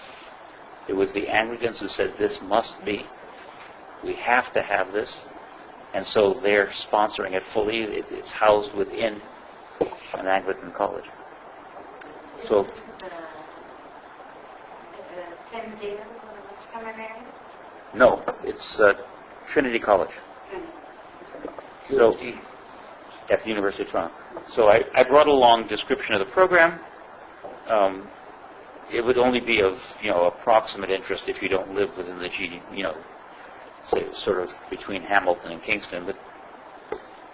Speaker 3: it was the Anglicans who said, this must be. We have to have this. And so they're sponsoring it fully. It's housed within an Anglican college. So, no, it's Trinity College. So, at the University of Toronto. So I brought along a description of the program. It would only be of, approximate interest if you don't live within the say sort of between Hamilton and Kingston. But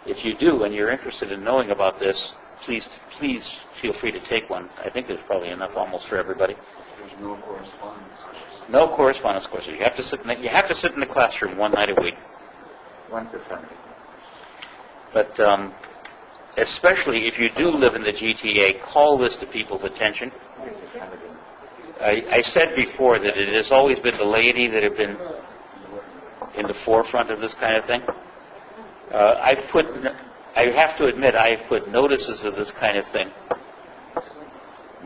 Speaker 3: if you do and you're interested in knowing about this, please feel free to take one. I think there's probably enough almost for everybody.
Speaker 4: There's no correspondence courses.
Speaker 3: No correspondence courses. You have to sit in the classroom one night a week. One per family. But especially if you do live in the GTA, call this to people's attention. I said before that it has always been the laity that have been in the forefront of this kind of thing. I have to admit, I've put notices of this kind of thing,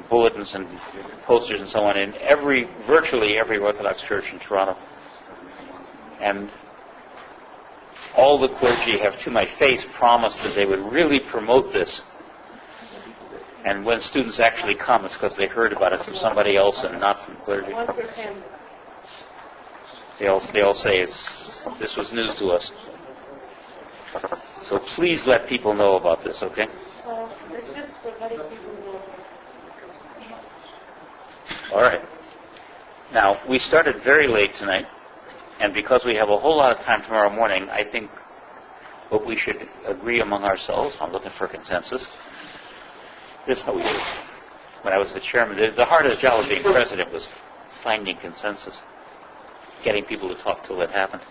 Speaker 3: bulletins and posters and so on, in virtually every Orthodox church in Toronto. And all the clergy have, to my face, promised that they would really promote this. And when students actually come, it's because they heard about it from somebody else and not from clergy. They all say this was news to us. So please let people know about this, okay?
Speaker 8: It's just so many people know.
Speaker 3: All right. Now, we started very late tonight, and because we have a whole lot of time tomorrow morning, I think what we should agree among ourselves, I'm looking for consensus, this is how we do it. When I was the chairman, the hardest job of being president was finding consensus, getting people to talk till it happened.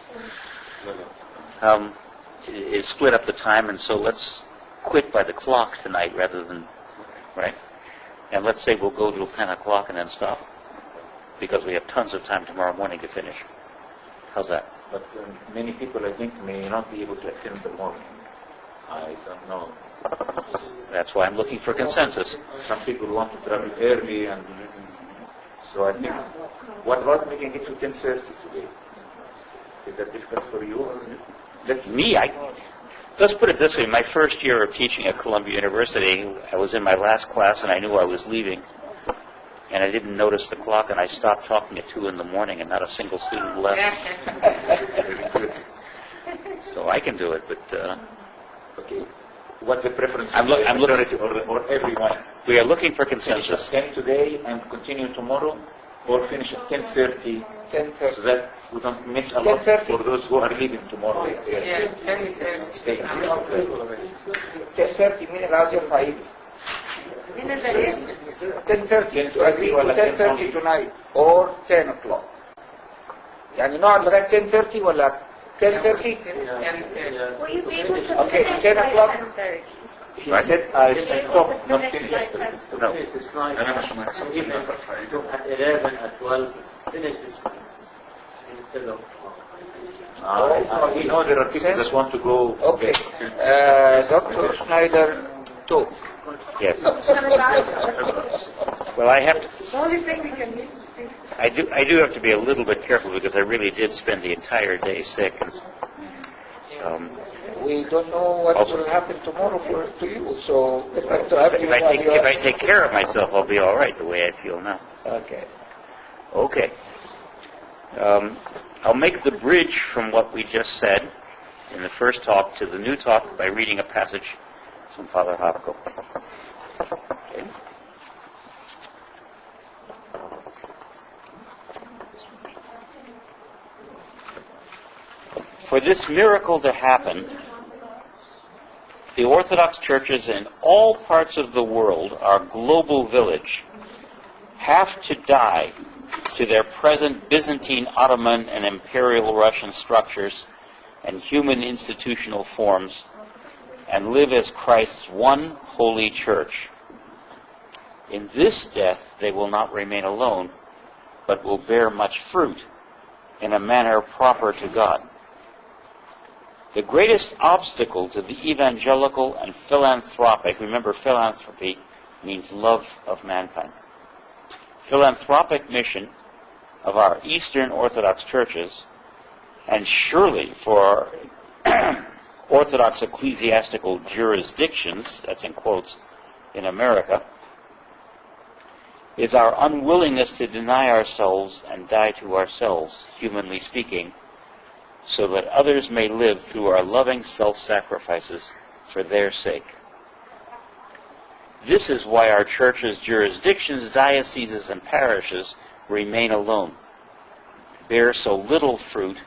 Speaker 3: It split up the time, and so let's quit by the clock tonight rather than, right? And let's say we'll go till 10 o'clock and then stop, because we have tons of time tomorrow morning to finish. How's that?
Speaker 6: But many people, I think, may not be able to attend the morning. I don't know.
Speaker 3: That's why I'm looking for consensus.
Speaker 6: Some people want to travel early, and so I think, what about making it to 10:30 today? Is that difficult for you? Or
Speaker 3: Let's put it this way. My first year of teaching at Columbia University, I was in my last class and I knew I was leaving. And I didn't notice the clock and I stopped talking at 2 in the morning and not a single student left. So I can do it, but...
Speaker 6: Okay. What the preference
Speaker 3: I'm looking
Speaker 6: or everyone?
Speaker 3: We are looking for
Speaker 6: Finish
Speaker 3: consensus.
Speaker 6: at 10 today and continue tomorrow, or finish at 10:30,
Speaker 1: 10:30.
Speaker 6: so that we don't miss a lot
Speaker 1: 10:30.
Speaker 6: for those who are leaving tomorrow.
Speaker 9: Yeah,
Speaker 6: Stay.
Speaker 1: 10:30 من العصر طيب.
Speaker 9: من الدرس
Speaker 1: 10:30 to agree to 10:30 tonight or 10 o'clock. يعني نقعد لغاية 10:30 ولا 10:30?
Speaker 8: Will you be able to
Speaker 1: Okay,
Speaker 8: finish
Speaker 1: 10
Speaker 8: by
Speaker 1: o'clock.
Speaker 8: 10:30?
Speaker 6: I said stop, not finish.
Speaker 3: No.
Speaker 5: It's nice. Even at 11, at 12, finish this one instead of...
Speaker 6: We know there are people that want to go.
Speaker 1: Okay. Dr. Schneider talk.
Speaker 3: Yes. Well, I have to...
Speaker 9: The only thing we can do is speak.
Speaker 3: I do have to be a little bit careful because I really did spend the entire day sick. And,
Speaker 1: We don't know what
Speaker 3: Also-
Speaker 1: will happen tomorrow to you, so if I to have you while you
Speaker 3: if
Speaker 1: are...
Speaker 3: I take care of myself, I'll be all right the way I feel now.
Speaker 1: Okay.
Speaker 3: Okay. I'll make the bridge from what we just said in the first talk to the new talk by reading a passage from Father Harko. Okay. For this miracle to happen, the Orthodox churches in all parts of the world, our global village, have to die to their present Byzantine, Ottoman, and Imperial Russian structures and human institutional forms and live as Christ's one holy church. In this death they will not remain alone, but will bear much fruit in a manner proper to God. The greatest obstacle to the evangelical and philanthropic, remember philanthropy means love of mankind, philanthropic mission of our Eastern Orthodox churches, and surely for Orthodox ecclesiastical jurisdictions, that's in quotes, in America, is our unwillingness to deny ourselves and die to ourselves, humanly speaking, so that others may live through our loving self-sacrifices for their sake. This is why our churches, jurisdictions, dioceses, and parishes remain alone, bear so little fruit,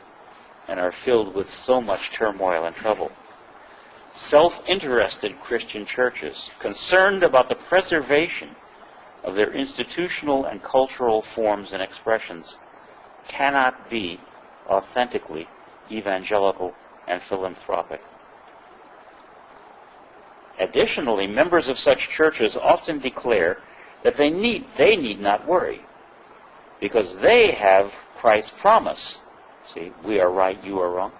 Speaker 3: and are filled with so much turmoil and trouble. Self-interested Christian churches, concerned about the preservation of their institutional and cultural forms and expressions, cannot be authentically evangelical and philanthropic. Additionally, members of such churches often declare that they need not worry because they have Christ's promise. See, we are right, you are wrong.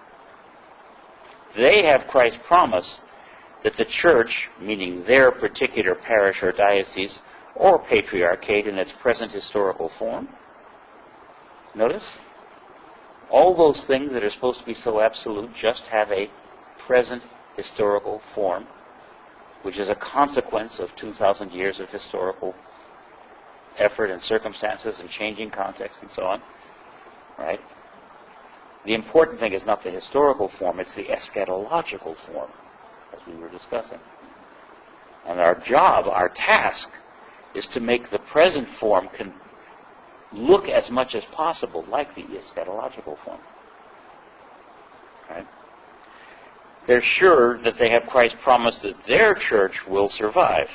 Speaker 3: They have Christ's promise that the church, meaning their particular parish or diocese or patriarchate in its present historical form, notice, all those things that are supposed to be so absolute just have a present historical form, which is a consequence of 2,000 years of historical effort and circumstances and changing context and so on. Right? The important thing is not the historical form, it's the eschatological form, as we were discussing. And our job, our task, is to make the present form look as much as possible like the eschatological form. Right? They're sure that they have Christ's promise that their church will survive.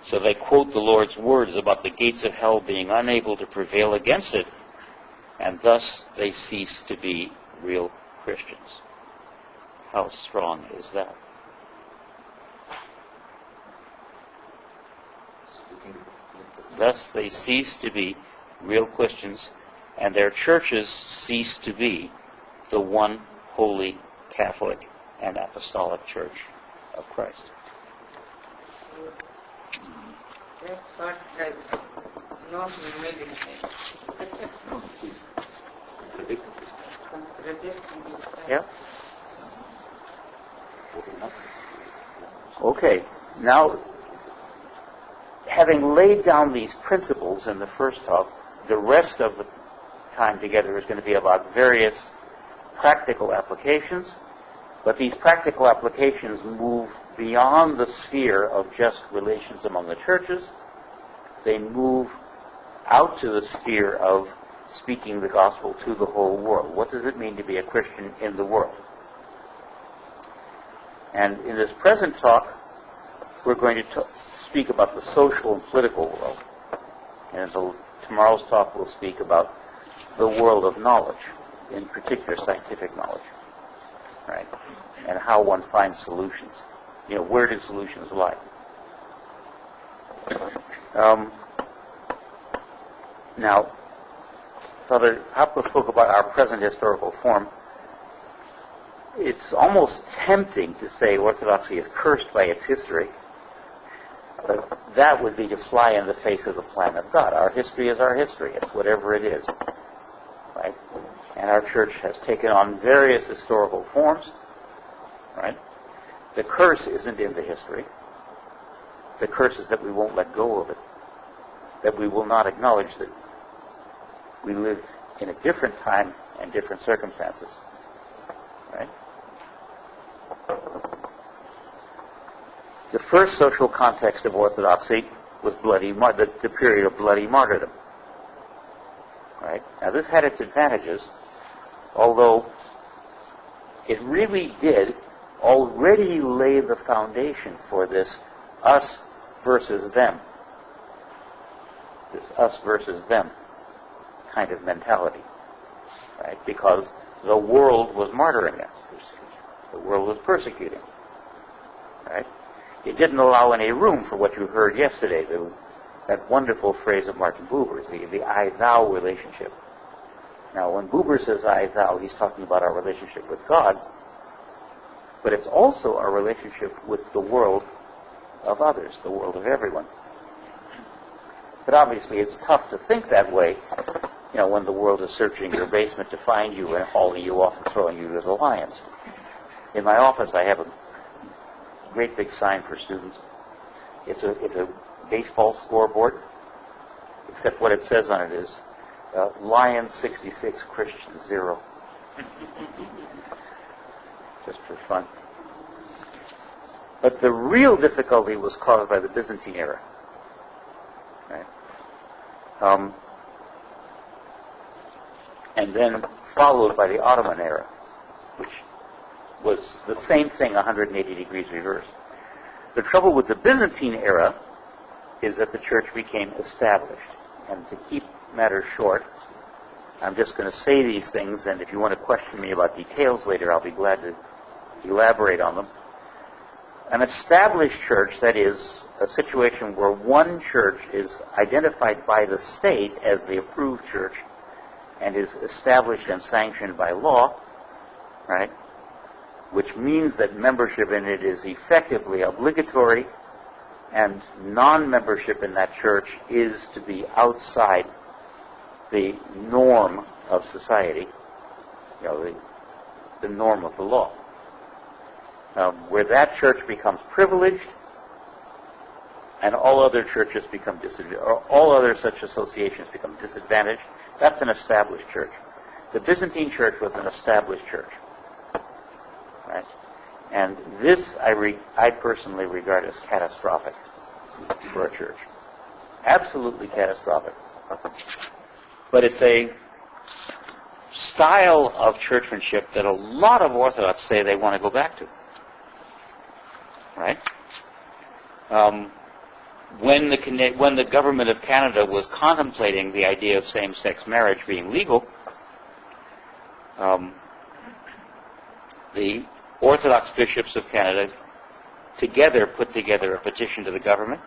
Speaker 3: So they quote the Lord's words about the gates of hell being unable to prevail against it, and thus they cease to be real Christians. How strong is that? Thus they cease to be real Christians, and their churches cease to be the one holy Catholic and Apostolic Church of Christ.
Speaker 9: That's what has not been made in
Speaker 3: Yeah. Okay. Now, having laid down these principles in the first talk, the rest of the time together is going to be about various practical applications, but these practical applications move beyond the sphere of just relations among the churches. They move out to the sphere of speaking the gospel to the whole world. What does it mean to be a Christian in the world? And in this present talk, we're going to speak about the social and political world. And tomorrow's talk will speak about the world of knowledge, in particular scientific knowledge, right? And how one finds solutions. Where do solutions lie? Now, Father Hopper spoke about our present historical form. It's almost tempting to say Orthodoxy is cursed by its history, but that would be to fly in the face of the plan of God. Our history is our history. It's whatever it is, right? And our church has taken on various historical forms, right? The curse isn't in the history. The curse is that we won't let go of it, that we will not acknowledge that we live in a different time and different circumstances, right? The first social context of Orthodoxy was the period of bloody martyrdom, right? Now this had its advantages, although it really did already lay the foundation for this us versus them, this us versus them kind of mentality, right? Because the world was martyring us. The world was persecuting, right? It didn't allow any room for what you heard yesterday, that wonderful phrase of Martin Buber's, the I-thou relationship. Now, when Buber says I-thou, he's talking about our relationship with God, but it's also our relationship with the world of others, the world of everyone. But obviously it's tough to think that way, when the world is searching your basement to find you and hauling you off and throwing you to the lions. In my office I have a great big sign for students. It's a baseball scoreboard, except what it says on it is Lions 66, Christians 0. Just for fun. But the real difficulty was caused by the Byzantine era, right? And then followed by the Ottoman era, which was the same thing 180 degrees reversed. The trouble with the Byzantine era is that the church became established. And to keep matters short, I'm just going to say these things, and if you want to question me about details later, I'll be glad to elaborate on them. An established church, that is, a situation where one church is identified by the state as the approved church and is established and sanctioned by law, right? Which means that membership in it is effectively obligatory, and non-membership in that church is to be outside the norm of society, the norm of the law. Where that church becomes privileged and all other churches become disadvantaged, or all other such associations become disadvantaged, that's an established church. The Byzantine church was an established church, right? And this I personally regard as catastrophic for a church. Absolutely catastrophic. But it's a style of churchmanship that a lot of Orthodox say they want to go back to, right? When the government of Canada was contemplating the idea of same-sex marriage being legal, the Orthodox bishops of Canada put together a petition to the government,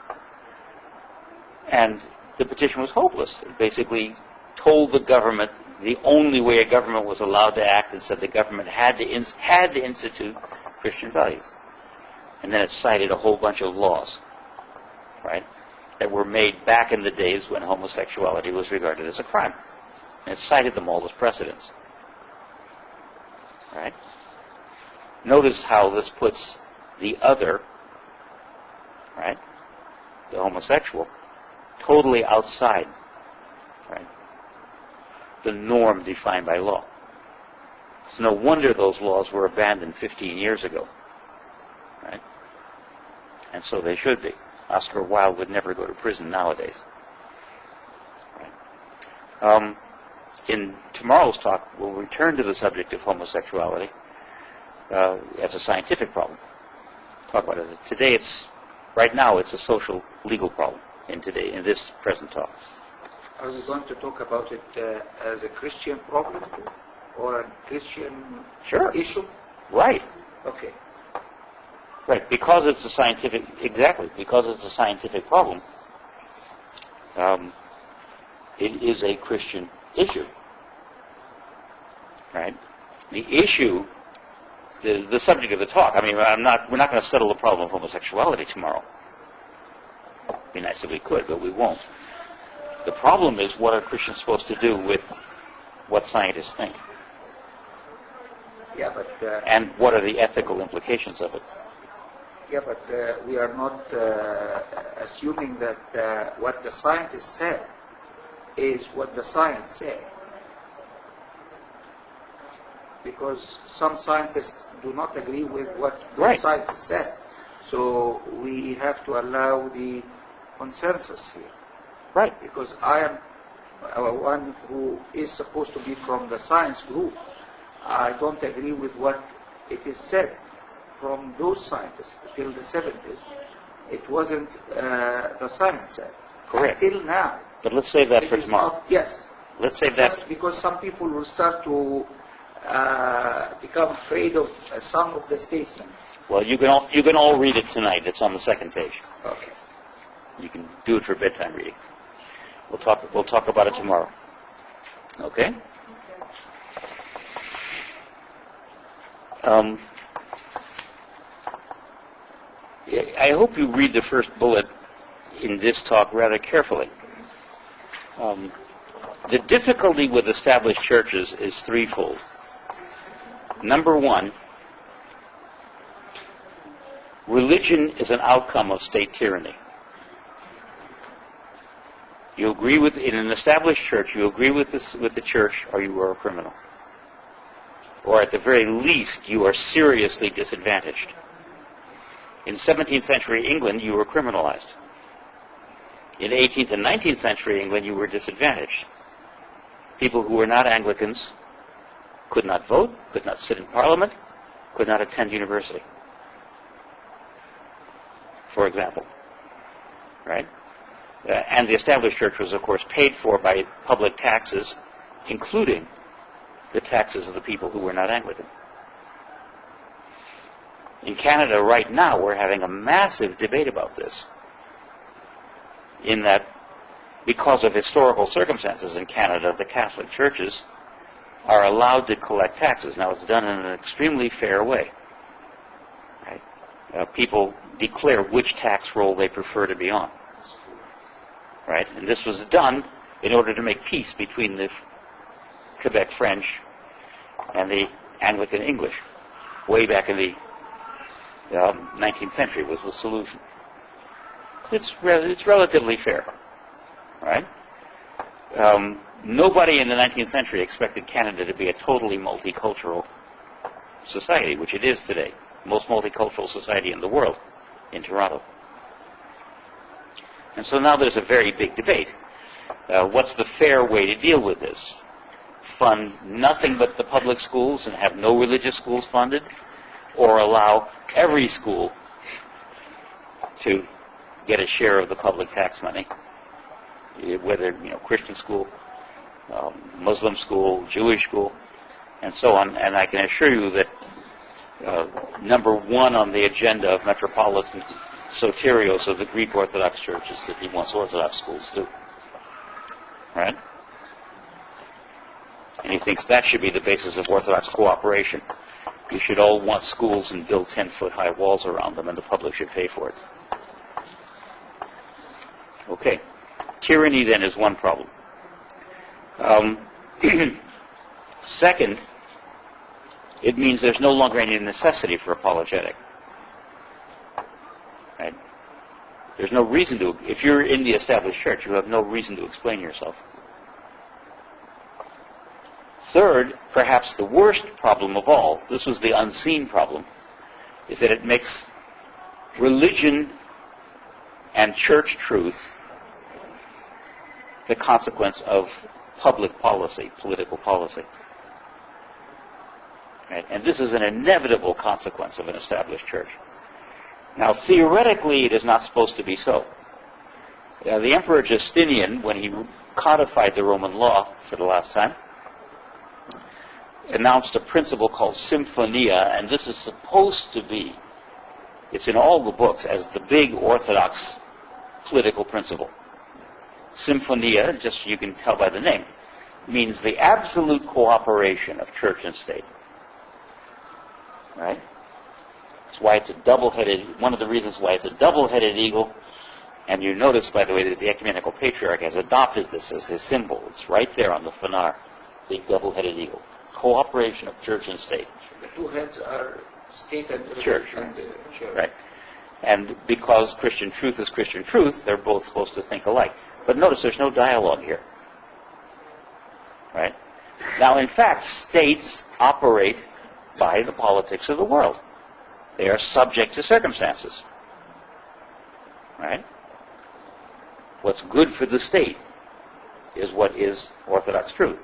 Speaker 3: and the petition was hopeless. It basically told the government the only way a government was allowed to act and said the government had to institute Christian values. And then it cited a whole bunch of laws, right, that were made back in the days when homosexuality was regarded as a crime. And it cited them all as precedents. Right? Notice how this puts the other, right, the homosexual, totally outside, right, the norm defined by law. It's no wonder those laws were abandoned 15 years ago. Right? And so they should be. Oscar Wilde would never go to prison nowadays. Right? In tomorrow's talk, we'll return to the subject of homosexuality as a scientific problem. Talk about it. Today, right now, it's a social, legal problem in this present talk.
Speaker 2: Are we going to talk about it as a Christian problem or a Christian issue?
Speaker 3: Right.
Speaker 2: Okay.
Speaker 3: Right, because it's a scientific problem, it is a Christian issue. Right? The issue, the subject of the talk, I mean, we're not going to settle the problem of homosexuality tomorrow. It'd be nice if we could, but we won't. The problem is, what are Christians supposed to do with what scientists think?
Speaker 2: Yeah, but...
Speaker 3: and what are the ethical implications of it?
Speaker 2: Yeah, but we are not assuming that what the scientists said is what the science said. Because some scientists do not agree with what the scientists said. So we have to allow the consensus here.
Speaker 3: Right.
Speaker 2: Because I am one who is supposed to be from the science group. I don't agree with what it is said from those scientists till the 70s. It wasn't the science said.
Speaker 3: Correct.
Speaker 2: Until now.
Speaker 3: But let's save that for tomorrow.
Speaker 2: Yes.
Speaker 3: Let's save that.
Speaker 2: Because some people will start to become afraid of some of the statements.
Speaker 3: Well, you can all read it tonight. It's on the second page.
Speaker 2: Okay.
Speaker 3: You can do it for bedtime reading. We'll talk about it tomorrow. Okay? I hope you read the first bullet in this talk rather carefully. The difficulty with established churches is threefold. Number one, religion is an outcome of state tyranny. You agree with, in an established church, you agree with the church, or you are a criminal. Or at the very least, you are seriously disadvantaged. In 17th century England, you were criminalized. In 18th and 19th century England, you were disadvantaged. People who were not Anglicans could not vote, could not sit in Parliament, could not attend university, for example. Right? And the established church was, of course, paid for by public taxes, including the taxes of the people who were not Anglican. In Canada right now, we're having a massive debate about this, in that because of historical circumstances in Canada, the Catholic churches are allowed to collect taxes. Now, it's done in an extremely fair way. Right? People declare which tax roll they prefer to be on. Right? And this was done in order to make peace between the Quebec French and the Anglican English. Way back in the 19th century was the solution. It's relatively fair. Right? Nobody in the 19th century expected Canada to be a totally multicultural society, which it is today. Most multicultural society in the world, in Toronto. And so now there's a very big debate. What's the fair way to deal with this? Fund nothing but the public schools and have no religious schools funded? Or allow every school to get a share of the public tax money? Whether, Christian school, Muslim school, Jewish school, and so on. And I can assure you that number one on the agenda of Metropolitan Soterios of the Greek Orthodox Church is that he wants Orthodox schools too. Right? And he thinks that should be the basis of Orthodox cooperation. You should all want schools and build 10-foot high walls around them, and the public should pay for it. Okay. Tyranny, then, is one problem. Second, it means there's no longer any necessity for apologetic. Right? There's no reason to, if you're in the established church, you have no reason to explain yourself. Third, perhaps the worst problem of all, this was the unseen problem, is that it makes religion and church truth the consequence of public policy, political policy. Right? And this is an inevitable consequence of an established church. Now, theoretically, it is not supposed to be so. The Emperor Justinian, when he codified the Roman law for the last time, announced a principle called symphonia, and this is supposed to be, it's in all the books, as the big Orthodox political principle. Symphonia, just you can tell by the name, means the absolute cooperation of church and state. Right? That's why it's a double-headed, one of the reasons why it's a double-headed eagle. And you notice, by the way, that the Ecumenical Patriarch has adopted this as his symbol. It's right there on the fanar, the double-headed eagle. Cooperation of church and state.
Speaker 2: The two heads are state and
Speaker 3: church.
Speaker 2: Church.
Speaker 3: Right. And because Christian truth is Christian truth, they're both supposed to think alike. But notice there's no dialogue here. Right? Now, in fact, states operate by the politics of the world. They are subject to circumstances. Right? What's good for the state is what is Orthodox truth.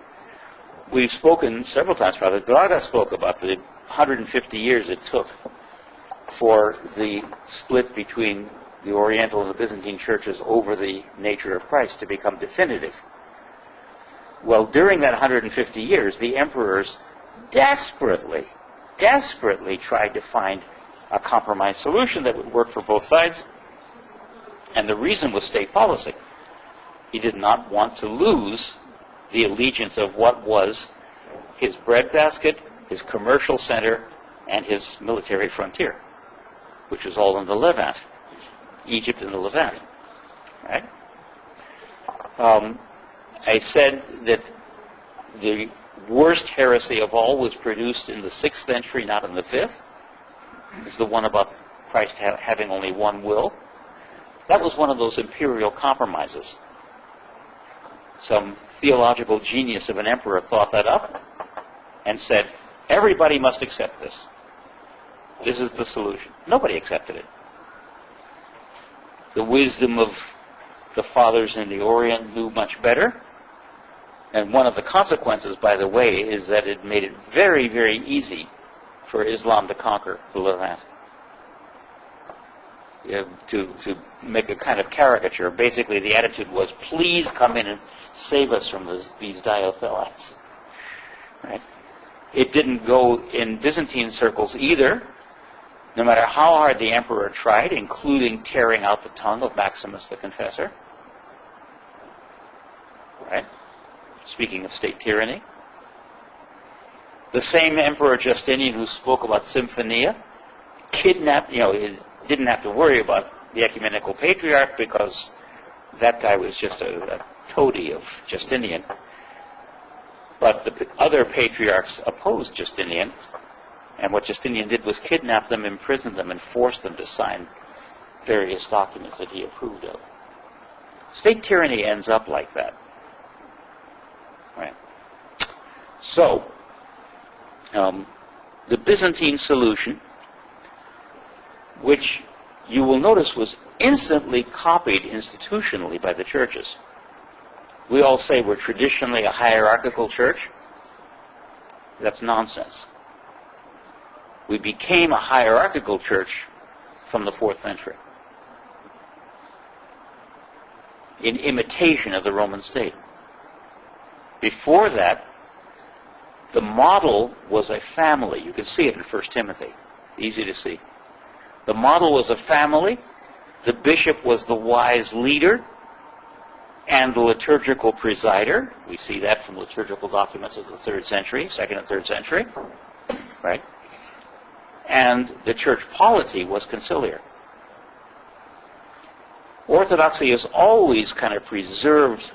Speaker 3: We've spoken several times, Father Dogma spoke about the 150 years it took for the split between the Oriental and the Byzantine churches over the nature of Christ to become definitive. Well, during that 150 years, the emperors desperately tried to find a compromise solution that would work for both sides. And the reason was state policy. He did not want to lose the allegiance of what was his breadbasket, his commercial center, and his military frontier, which was all in the Levant, Egypt and the Levant. Right? I said that the worst heresy of all was produced in the 6th century, not in the 5th. It's the one about Christ having only one will. That was one of those imperial compromises. Some theological genius of an emperor thought that up and said, everybody must accept this. This is the solution. Nobody accepted it. The wisdom of the fathers in the Orient knew much better. And one of the consequences, by the way, is that it made it very, very easy for Islam to conquer the Levant. To make a kind of caricature, basically the attitude was, please come in and save us from these diothelites. Right? It didn't go in Byzantine circles either, no matter how hard the emperor tried, including tearing out the tongue of Maximus the Confessor. Right? Speaking of state tyranny. The same Emperor Justinian who spoke about symphonia kidnapped, he didn't have to worry about the Ecumenical Patriarch because that guy was just a toady of Justinian. But the other patriarchs opposed Justinian, and what Justinian did was kidnap them, imprison them, and force them to sign various documents that he approved of. State tyranny ends up like that. Right. So, the Byzantine solution, which you will notice was instantly copied institutionally by the churches. We all say we're traditionally a hierarchical church. That's nonsense. We became a hierarchical church from the 4th century in imitation of the Roman state. Before that, the model was a family. You can see it in 1 Timothy. Easy to see. The model was a family. The bishop was the wise leader. and the liturgical presider. We see that from liturgical documents of the 3rd century, 2nd and 3rd century, right? And the church polity was conciliar. Orthodoxy has always kind of preserved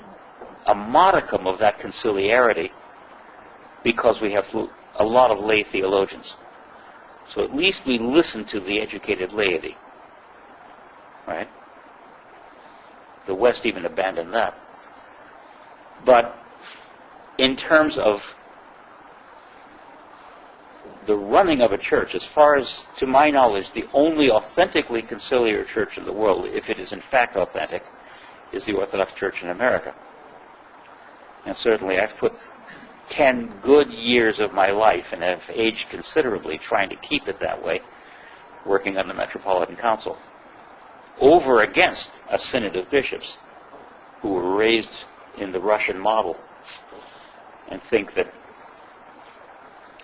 Speaker 3: a modicum of that conciliarity because we have a lot of lay theologians. So at least we listen to the educated laity, right? The West even abandoned that. But in terms of the running of a church, as far as, to my knowledge, the only authentically conciliar church in the world, if it is in fact authentic, is the Orthodox Church in America. And certainly I've put 10 good years of my life and have aged considerably trying to keep it that way, working on the Metropolitan Council, over against a synod of bishops who were raised in the Russian model and think that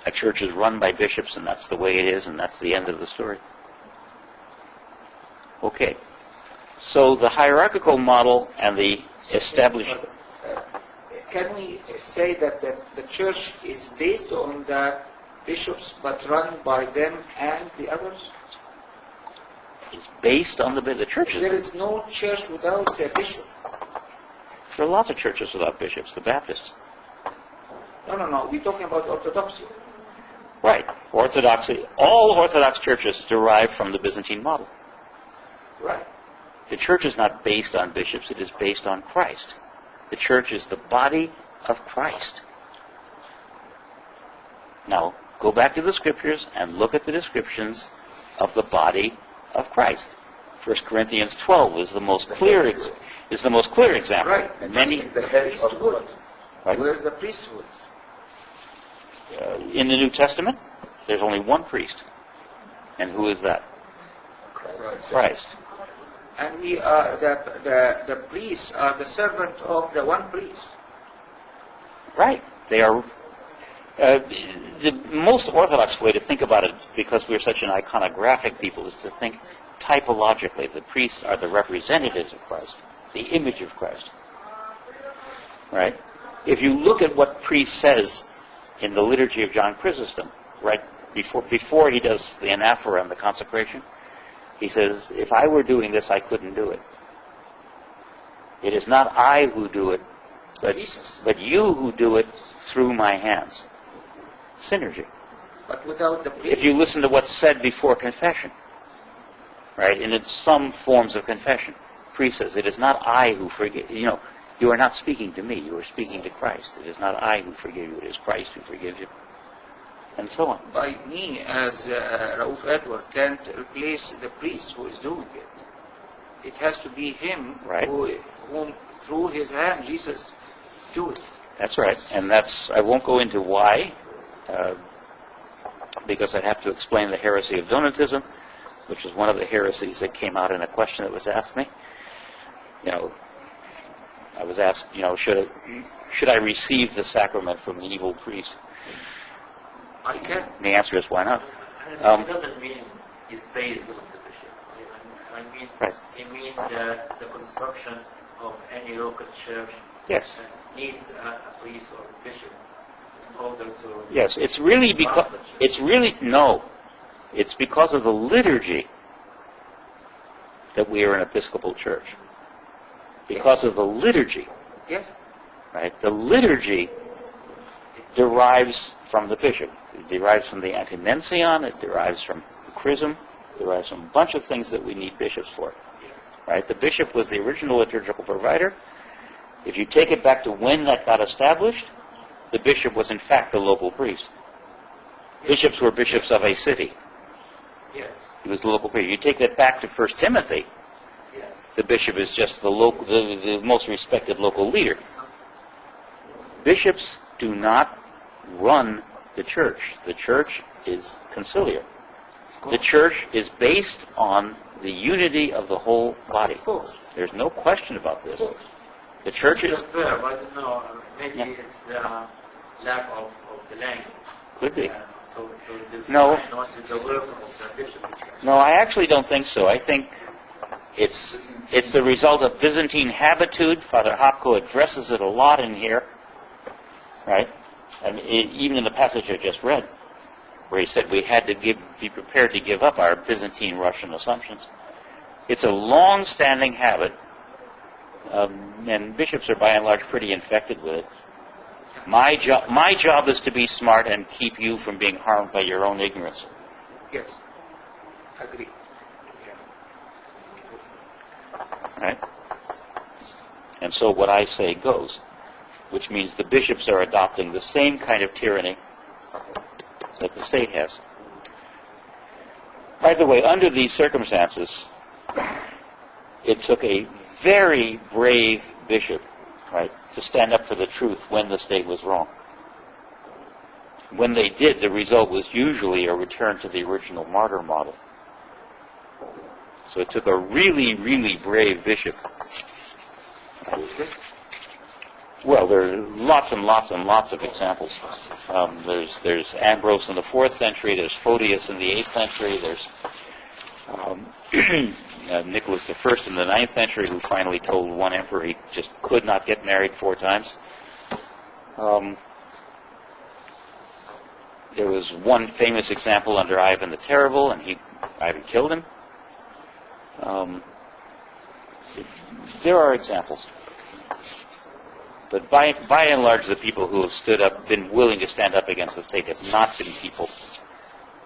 Speaker 3: a church is run by bishops and that's the way it is and that's the end of the story. Okay. So the hierarchical model and the established...
Speaker 2: Can we say that the church is based on the bishops but run by them and the others?
Speaker 3: It's based on the churches.
Speaker 2: There is no church without a bishop.
Speaker 3: There are lots of churches without bishops, the Baptists.
Speaker 2: No. We're talking about Orthodoxy.
Speaker 3: Right. Orthodoxy. All Orthodox churches derive from the Byzantine model.
Speaker 2: Right.
Speaker 3: The church is not based on bishops. It is based on Christ. The church is the body of Christ. Now, go back to the scriptures and look at the descriptions of the body of Christ. 1 Corinthians 12 is the most clear example.
Speaker 2: Right.
Speaker 3: And many
Speaker 2: the priesthood.
Speaker 3: Right.
Speaker 2: Where's the priesthood?
Speaker 3: In the New Testament, there's only one priest. And who is that? Christ.
Speaker 2: And we are the priests are the servant of the one priest.
Speaker 3: Right. They are. The most orthodox way to think about it, because we're such an iconographic people, is to think typologically. The priests are the representatives of Christ, the image of Christ. Right? If you look at what priest says in the liturgy of John Chrysostom, right before he does the anaphora and the consecration, he says, if I were doing this, I couldn't do it. It is not I who do it, but you who do it through my hands. Synergy.
Speaker 2: But without the priest.
Speaker 3: If you listen to what's said before confession, right, and in some forms of confession, priest says, it is not I who forgive. You are not speaking to me. You are speaking to Christ. It is not I who forgive you. It is Christ who forgives you. And so on.
Speaker 2: By me, as Rauf Edward, can't replace the priest who is doing it. It has to be him
Speaker 3: right.
Speaker 2: whom through his hand Jesus do it.
Speaker 3: That's right. And I won't go into why, because I'd have to explain the heresy of Donatism, which is one of the heresies that came out in a question that was asked me. I was asked, should I receive the sacrament from an evil priest?
Speaker 2: I can.
Speaker 3: And the answer is, why not?
Speaker 5: It doesn't mean it's based on the bishop. I mean,
Speaker 3: right.
Speaker 5: It means the construction of any local church needs a priest or a bishop in order to...
Speaker 3: Yes, it's really because... It's because of the liturgy that we are an Episcopal church. Because of the liturgy.
Speaker 2: Yes.
Speaker 3: Right? The liturgy derives from the bishop. It derives from the antimencion, it derives from the chrism, it derives from a bunch of things that we need bishops for. Right? The bishop was the original liturgical provider. If you take it back to when that got established, the bishop was in fact the local priest. Bishops were bishops of a city.
Speaker 5: Yes.
Speaker 3: He was the local priest. You take that back to 1 Timothy, the bishop is just the most respected local leader. Bishops do not run the church. The church is conciliar. The church is based on the unity of the whole body. There's no question about this. The church is...
Speaker 5: I don't know. Maybe it's the lack of the language.
Speaker 3: Could be.
Speaker 5: To define what is the work of the bishop.
Speaker 3: No, I actually don't think so. I think It's the result of Byzantine habitude. Father Hopko addresses it a lot in here, right? And even in the passage I just read, where he said we had to be prepared to give up our Byzantine Russian assumptions. It's a long-standing habit, and bishops are by and large pretty infected with it. My job is to be smart and keep you from being harmed by your own ignorance.
Speaker 2: Yes. Agree.
Speaker 3: Right? And so what I say goes, which means the bishops are adopting the same kind of tyranny that the state has. By the way, under these circumstances, it took a very brave bishop, right, to stand up for the truth when the state was wrong. When they did, the result was usually a return to the original martyr model. So it took a really, really brave bishop. Well, there are lots and lots and lots of examples. There's Ambrose in the 4th century. There's Photius in the 8th century. There's Nicholas I in the 9th century, who finally told one emperor he just could not get married 4 times. There was one famous example under Ivan the Terrible, and Ivan killed him. There are examples. But by and large, the people who have been willing to stand up against the state have not been people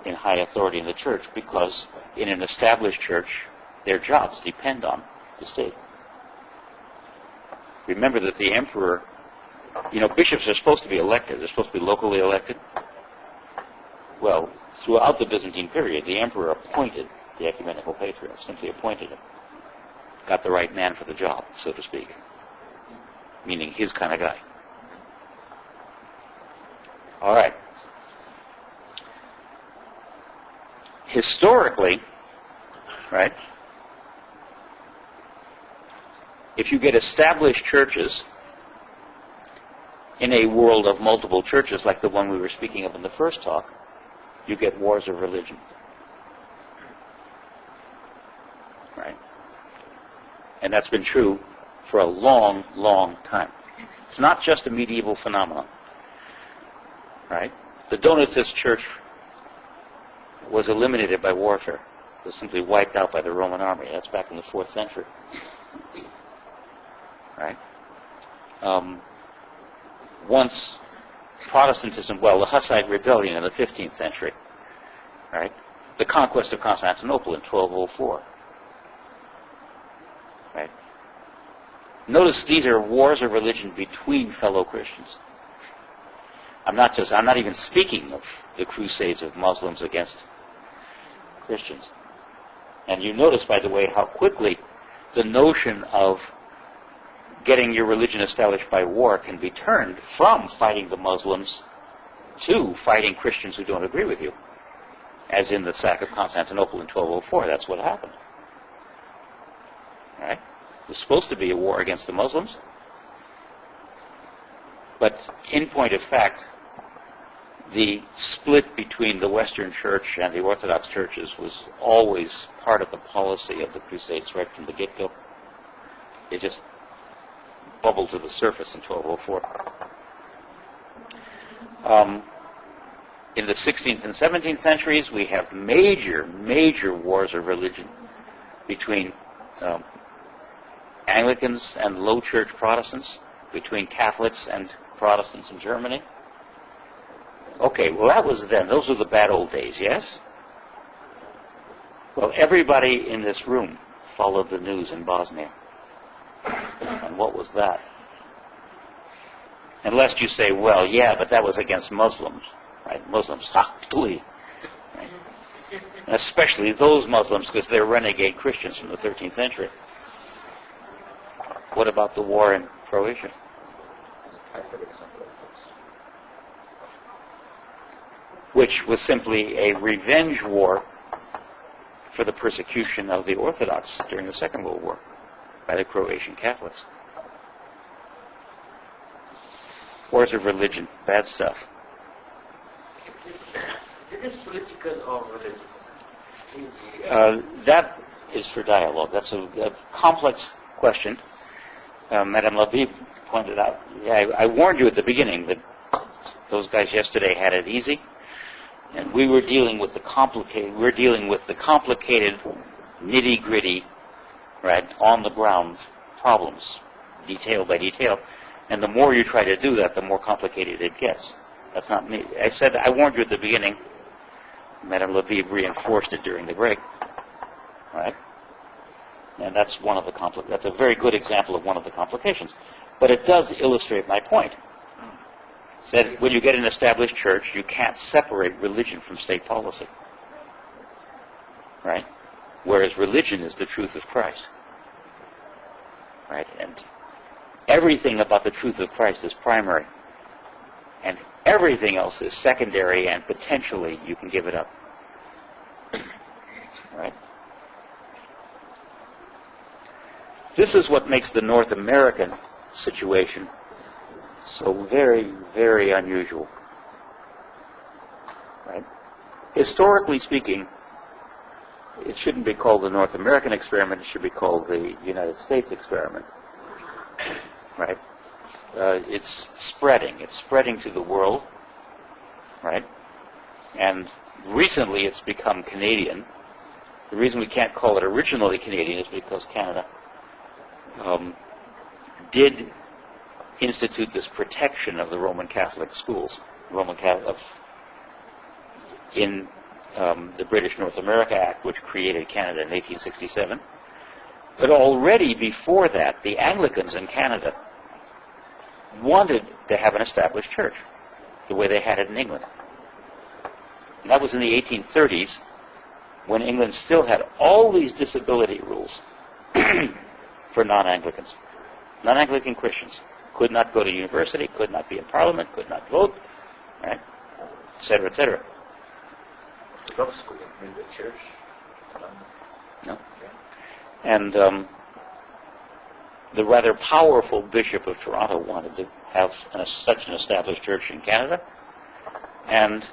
Speaker 3: in high authority in the church, because in an established church, their jobs depend on the state. Remember that the emperor, bishops are supposed to be elected. They're supposed to be locally elected. Well, throughout the Byzantine period, the emperor appointed the ecumenical patriarch, simply appointed him. Got the right man for the job, so to speak. Meaning his kind of guy. All right. Historically, right, if you get established churches in a world of multiple churches like the one we were speaking of in the first talk, you get wars of religion. Right? And that's been true for a long, long time. It's not just a medieval phenomenon. Right? The Donatist church was eliminated by warfare. It was simply wiped out by the Roman army. That's back in the 4th century. Right? Once Protestantism, the Hussite rebellion in the 15th century, right? The conquest of Constantinople in 1204. Right? Notice these are wars of religion between fellow Christians. I'm not even speaking of the crusades of Muslims against Christians. And you notice, by the way, how quickly the notion of getting your religion established by war can be turned from fighting the Muslims to fighting Christians who don't agree with you. As in the sack of Constantinople in 1204, that's what happened. Right? It was supposed to be a war against the Muslims. But in point of fact, the split between the Western Church and the Orthodox churches was always part of the policy of the Crusades right from the get-go. It just bubbled to the surface in 1204. In the 16th and 17th centuries, we have major, major wars of religion between Anglicans and Low Church Protestants, between Catholics and Protestants in Germany. Okay, well that was then. Those were the bad old days, yes? Well, everybody in this room followed the news in Bosnia. And what was that? Unless you say, well, yeah, but that was against Muslims. Right? Muslims, right? Especially those Muslims, because they're renegade Christians from the 13th century. What about the war in Croatia? Which was simply a revenge war for the persecution of the Orthodox during the Second World War by the Croatian Catholics. Wars of religion, bad stuff.
Speaker 5: It is political or religious?
Speaker 3: That is for dialogue. That's a complex question. Madame Labib pointed out. Yeah, I warned you at the beginning that those guys yesterday had it easy, and we were dealing with the complicated. We're dealing with the complicated, nitty-gritty, right, on the ground problems, detail by detail. And the more you try to do that, the more complicated it gets. That's not me. I said I warned you at the beginning. Madame Labib reinforced it during the break, right? And that's one of the that's a very good example of one of the complications. But it does illustrate my point. That when you get an established church, you can't separate religion from state policy, right? Whereas religion is the truth of Christ, right? And everything about the truth of Christ is primary, and everything else is secondary, and potentially you can give it up, right? This is what makes the North American situation so very, very unusual, right? Historically speaking, it shouldn't be called the North American experiment. It should be called the United States experiment, right? It's spreading. It's spreading to the world, right? And recently it's become Canadian. The reason we can't call it originally Canadian is because Canada did institute this protection of the Roman Catholic schools, in the British North America Act, which created Canada in 1867. But already before that, the Anglicans in Canada wanted to have an established church, the way they had it in England. And that was in the 1830s, when England still had all these disability rules for non-Anglicans. Non-Anglican Christians could not go to university, could not be in Parliament, could not vote, right, et cetera, et cetera.
Speaker 6: Orthodox in the church?
Speaker 3: No. And the rather powerful Bishop of Toronto wanted to have such an established church in Canada, and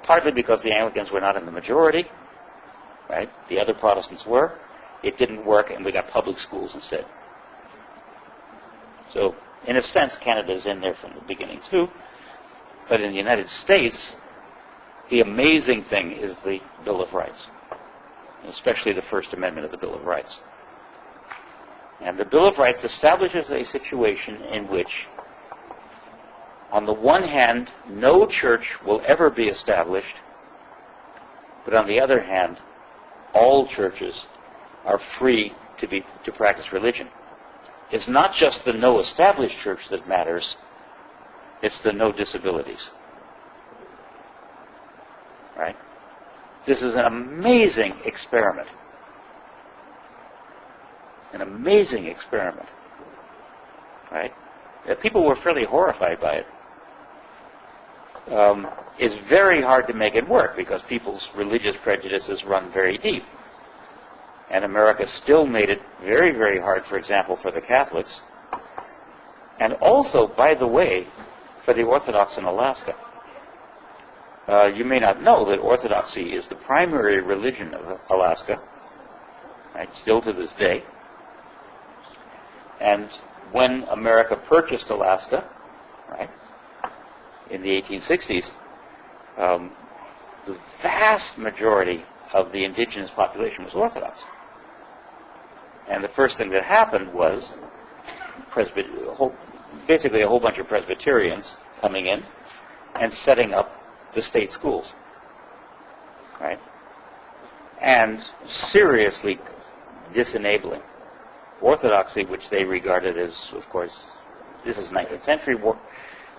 Speaker 3: partly because the Anglicans were not in the majority, right? The other Protestants were. It didn't work, and we got public schools instead. So, in a sense, Canada's in there from the beginning too. But in the United States, the amazing thing is the Bill of Rights, especially the First Amendment of the Bill of Rights. And the Bill of Rights establishes a situation in which, on the one hand, no church will ever be established, but on the other hand, all churches are free to practice religion. It's not just the no established church that matters, it's the no disabilities. Right? This is an amazing experiment. An amazing experiment. Right? People were fairly horrified by it. It's very hard to make it work because people's religious prejudices run very deep. And America still made it very, very hard, for example, for the Catholics. And also, by the way, for the Orthodox in Alaska. You may not know that Orthodoxy is the primary religion of Alaska, right, still to this day. And when America purchased Alaska, right, in the 1860s, the vast majority of the indigenous population was Orthodox. And the first thing that happened was basically a whole bunch of Presbyterians coming in and setting up the state schools, right? And seriously disenabling Orthodoxy, which they regarded as, of course, this is 19th century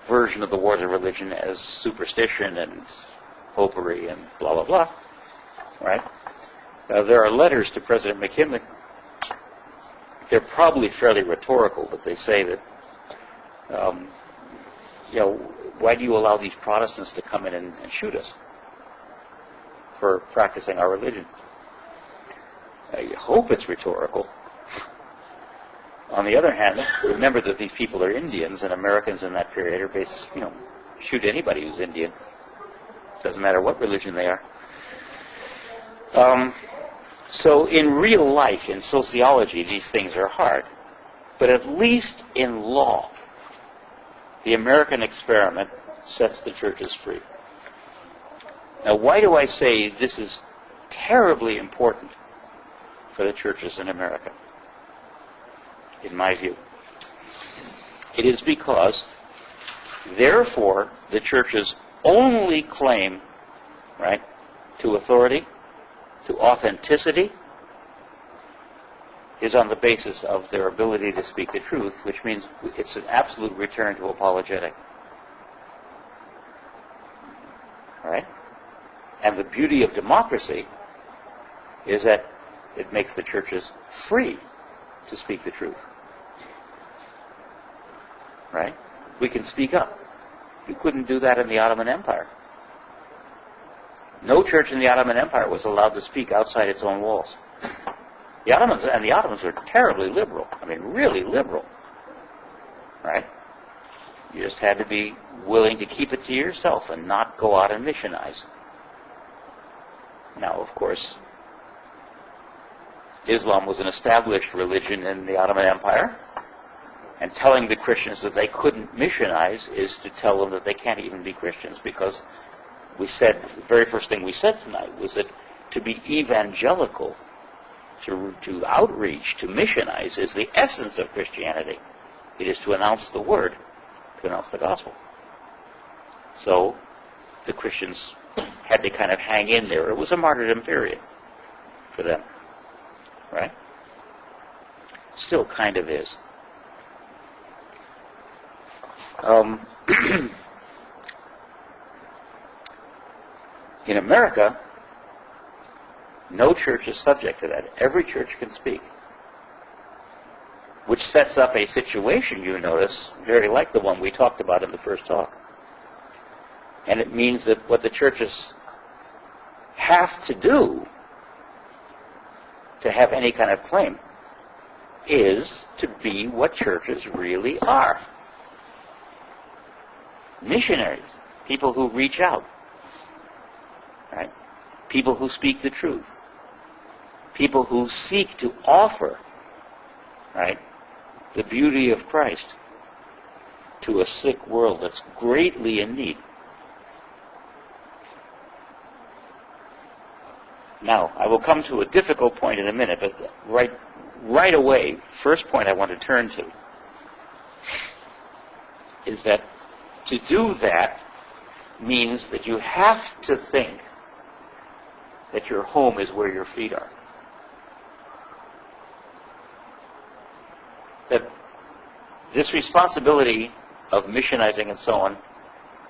Speaker 3: version of the wars of religion, as superstition and popery and blah, blah, blah, right? There are letters to President McKinley. They're probably fairly rhetorical, but they say that, why do you allow these Protestants to come in and shoot us for practicing our religion? I hope it's rhetorical. On the other hand, remember that these people are Indians, and Americans in that period are shoot anybody who's Indian. Doesn't matter what religion they are. So in real life, in sociology, these things are hard. But at least in law, the American experiment sets the churches free. Now, why do I say this is terribly important for the churches in America, in my view? It is because, therefore, the churches only claim, right, to authority, to authenticity, is on the basis of their ability to speak the truth, which means it's an absolute return to apologetic. All right? And the beauty of democracy is that it makes the churches free to speak the truth. Right? We can speak up. You couldn't do that in the Ottoman Empire. No church in the Ottoman Empire was allowed to speak outside its own walls. The Ottomans were terribly liberal. I mean, really liberal. Right? You just had to be willing to keep it to yourself and not go out and missionize. Now, of course, Islam was an established religion in the Ottoman Empire, and telling the Christians that they couldn't missionize is to tell them that they can't even be Christians, because we said, the very first thing we said tonight was that to be evangelical, to outreach, to missionize, is the essence of Christianity. It is to announce the word, to announce the gospel. So the Christians had to kind of hang in there. It was a martyrdom period for them. Right? Still kind of is. In America, no church is subject to that. Every church can speak. Which sets up a situation, you notice, very like the one we talked about in the first talk. And it means that what the churches have to do to have any kind of claim is to be what churches really are. Missionaries, people who reach out, right? People who speak the truth, people who seek to offer, right, the beauty of Christ to a sick world that's greatly in need. Now, I will come to a difficult point in a minute, but right away, first point I want to turn to is that to do that means that you have to think that your home is where your feet are. That this responsibility of missionizing and so on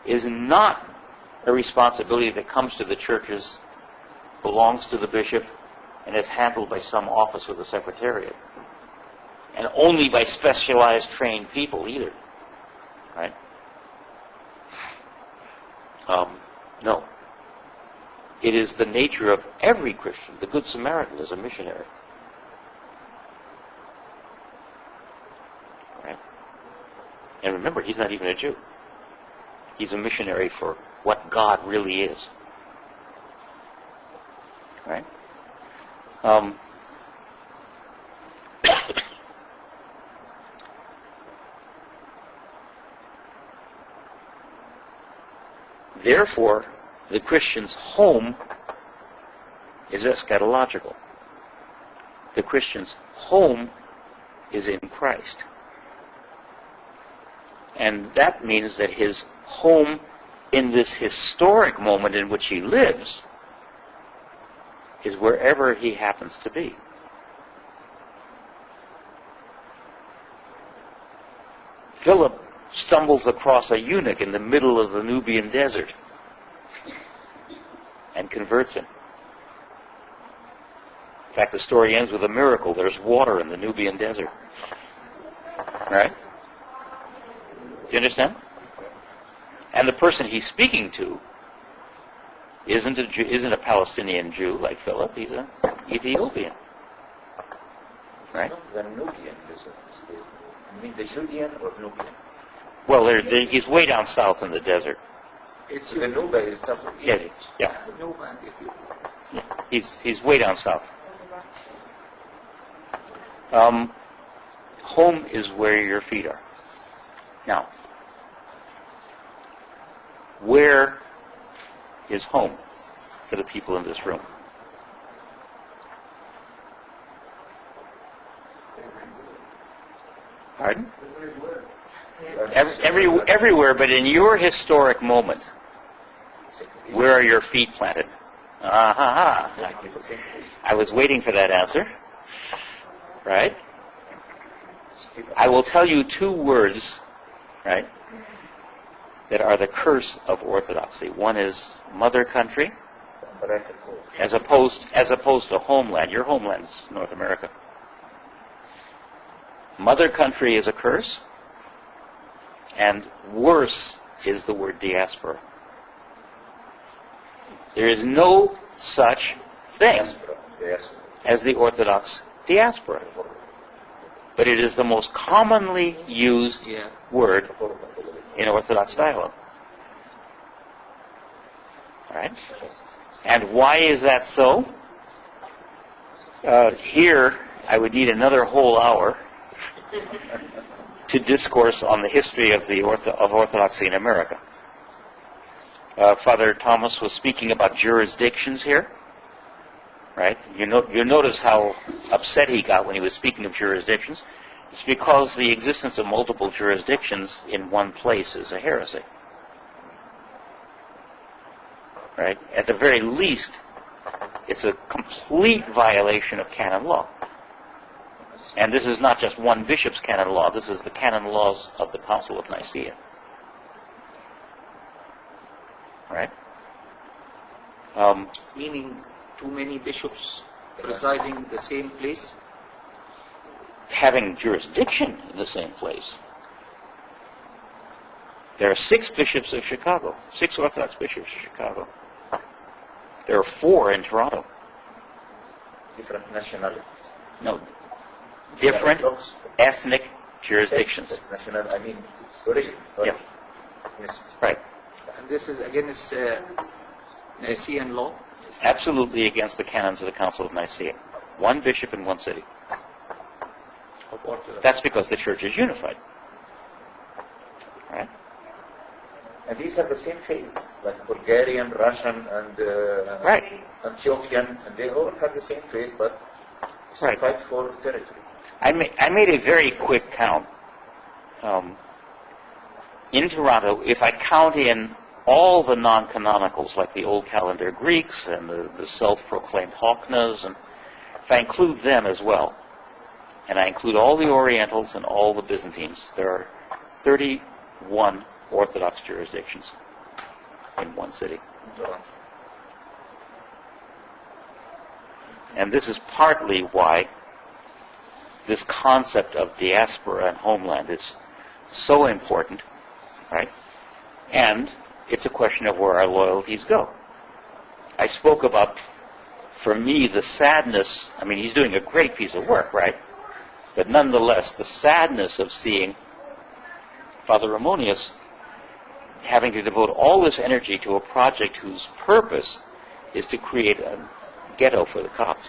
Speaker 3: is not a responsibility that comes to the churches, belongs to the bishop, and is handled by some office or the secretariat. And only by specialized trained people either. Right? No. It is the nature of every Christian. The Good Samaritan is a missionary. Right? And remember, he's not even a Jew. He's a missionary for what God really is. Right? Therefore, the Christian's home is eschatological. The Christian's home is in Christ. And that means that his home in this historic moment in which he lives is wherever he happens to be. Philip stumbles across a eunuch in the middle of the Nubian desert and converts him. In fact, the story ends with a miracle. There's water in the Nubian desert. Right? Do you understand? And the person he's speaking to isn't a Palestinian Jew like Philip. He's an Ethiopian. Right?
Speaker 6: The Nubian, is it? You mean the Judean or Nubian?
Speaker 3: Well, he's way down south in the desert.
Speaker 6: It's the Nuba is something.
Speaker 3: Yeah.
Speaker 6: Nuba and Ethiopia.
Speaker 3: Yeah. He's way down south. Home is where your feet are. Now, where is home for the people in this room? Pardon? Everywhere, but in your historic moment, where are your feet planted? I was waiting for that answer. Right? I will tell you two words, right, that are the curse of orthodoxy. One is mother country, as opposed to homeland. Your homeland is North America. Mother country is a curse, and worse is the word diaspora. There is no such thing as the Orthodox diaspora. But it is the most commonly used word in Orthodox dialogue. All right? And why is that so? Here, I would need another whole hour to discourse on the history of Orthodoxy in America. Father Thomas was speaking about jurisdictions here, right? You notice how upset he got when he was speaking of jurisdictions. It's because the existence of multiple jurisdictions in one place is a heresy, right? At the very least, it's a complete violation of canon law. And this is not just one bishop's canon law. This is the canon laws of the Council of Nicaea. Right?
Speaker 2: Meaning too many bishops presiding in the same place?
Speaker 3: Having jurisdiction in the same place. There are 6 bishops of Chicago, 6 Orthodox bishops of Chicago. There are 4 in Toronto.
Speaker 6: Different nationalities.
Speaker 3: No, different ethnic jurisdictions.
Speaker 6: That's national, I mean, it's origin.
Speaker 3: Yeah. Right.
Speaker 2: And this is against Nicene law?
Speaker 3: Absolutely against the canons of the Council of Nicaea. 1 bishop in 1 city. That's because the church is unified. Right?
Speaker 6: And these have the same faith, like Bulgarian, Russian, and
Speaker 3: Right.
Speaker 6: Antiochian, and they all have the same faith, but
Speaker 3: Right.
Speaker 6: fight for territory.
Speaker 3: I made a very quick count. In Toronto, if I count in all the non-canonicals, like the Old Calendar Greeks and the self-proclaimed Hoknas, and if I include them as well, and I include all the Orientals and all the Byzantines, there are 31 Orthodox jurisdictions in 1 city. And this is partly why this concept of diaspora and homeland is so important, right? And it's a question of where our loyalties go. I spoke about, for me, the sadness. I mean, he's doing a great piece of work, right? But nonetheless, the sadness of seeing Father Ramonius having to devote all this energy to a project whose purpose is to create a ghetto for the Copts.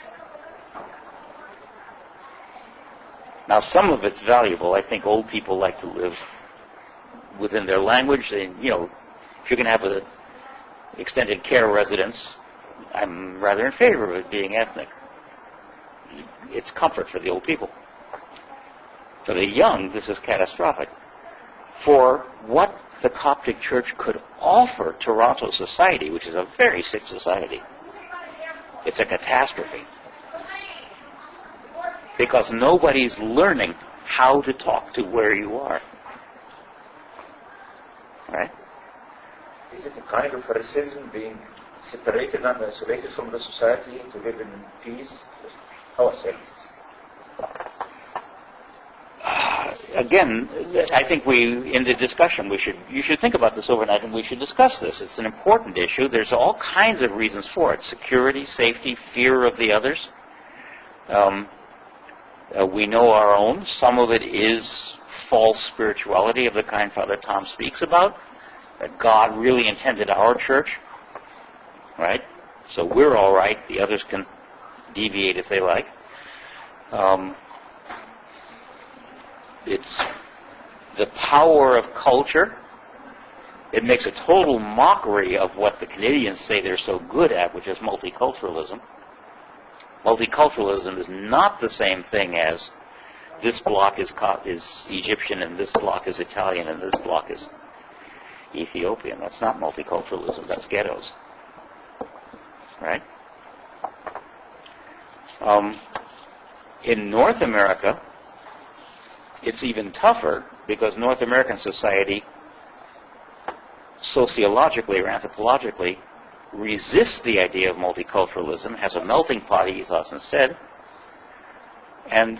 Speaker 3: Now, some of it's valuable. I think old people like to live within their language. They, if you're going to have an extended care residence, I'm rather in favor of it being ethnic. It's comfort for the old people. For the young, this is catastrophic. For what the Coptic Church could offer Toronto society, which is a very sick society, it's a catastrophe. Because nobody's learning how to talk to where you are. Right?
Speaker 6: Is it a kind of racism, being separated and isolated from the society to live in peace ourselves?
Speaker 3: Again, I think in the discussion, you should think about this overnight and we should discuss this. It's an important issue. There's all kinds of reasons for it. Security, safety, fear of the others. We know our own. Some of it is false spirituality of the kind Father Tom speaks about, that God really intended our church, right? So we're all right. The others can deviate if they like. it's the power of culture. It makes a total mockery of what the Canadians say they're so good at, which is multiculturalism. Multiculturalism is not the same thing as this block is Egyptian and this block is Italian and this block is Ethiopian. That's not multiculturalism. That's ghettos. Right? In North America, it's even tougher because North American society sociologically or anthropologically resists the idea of multiculturalism, has a melting pot ethos instead, and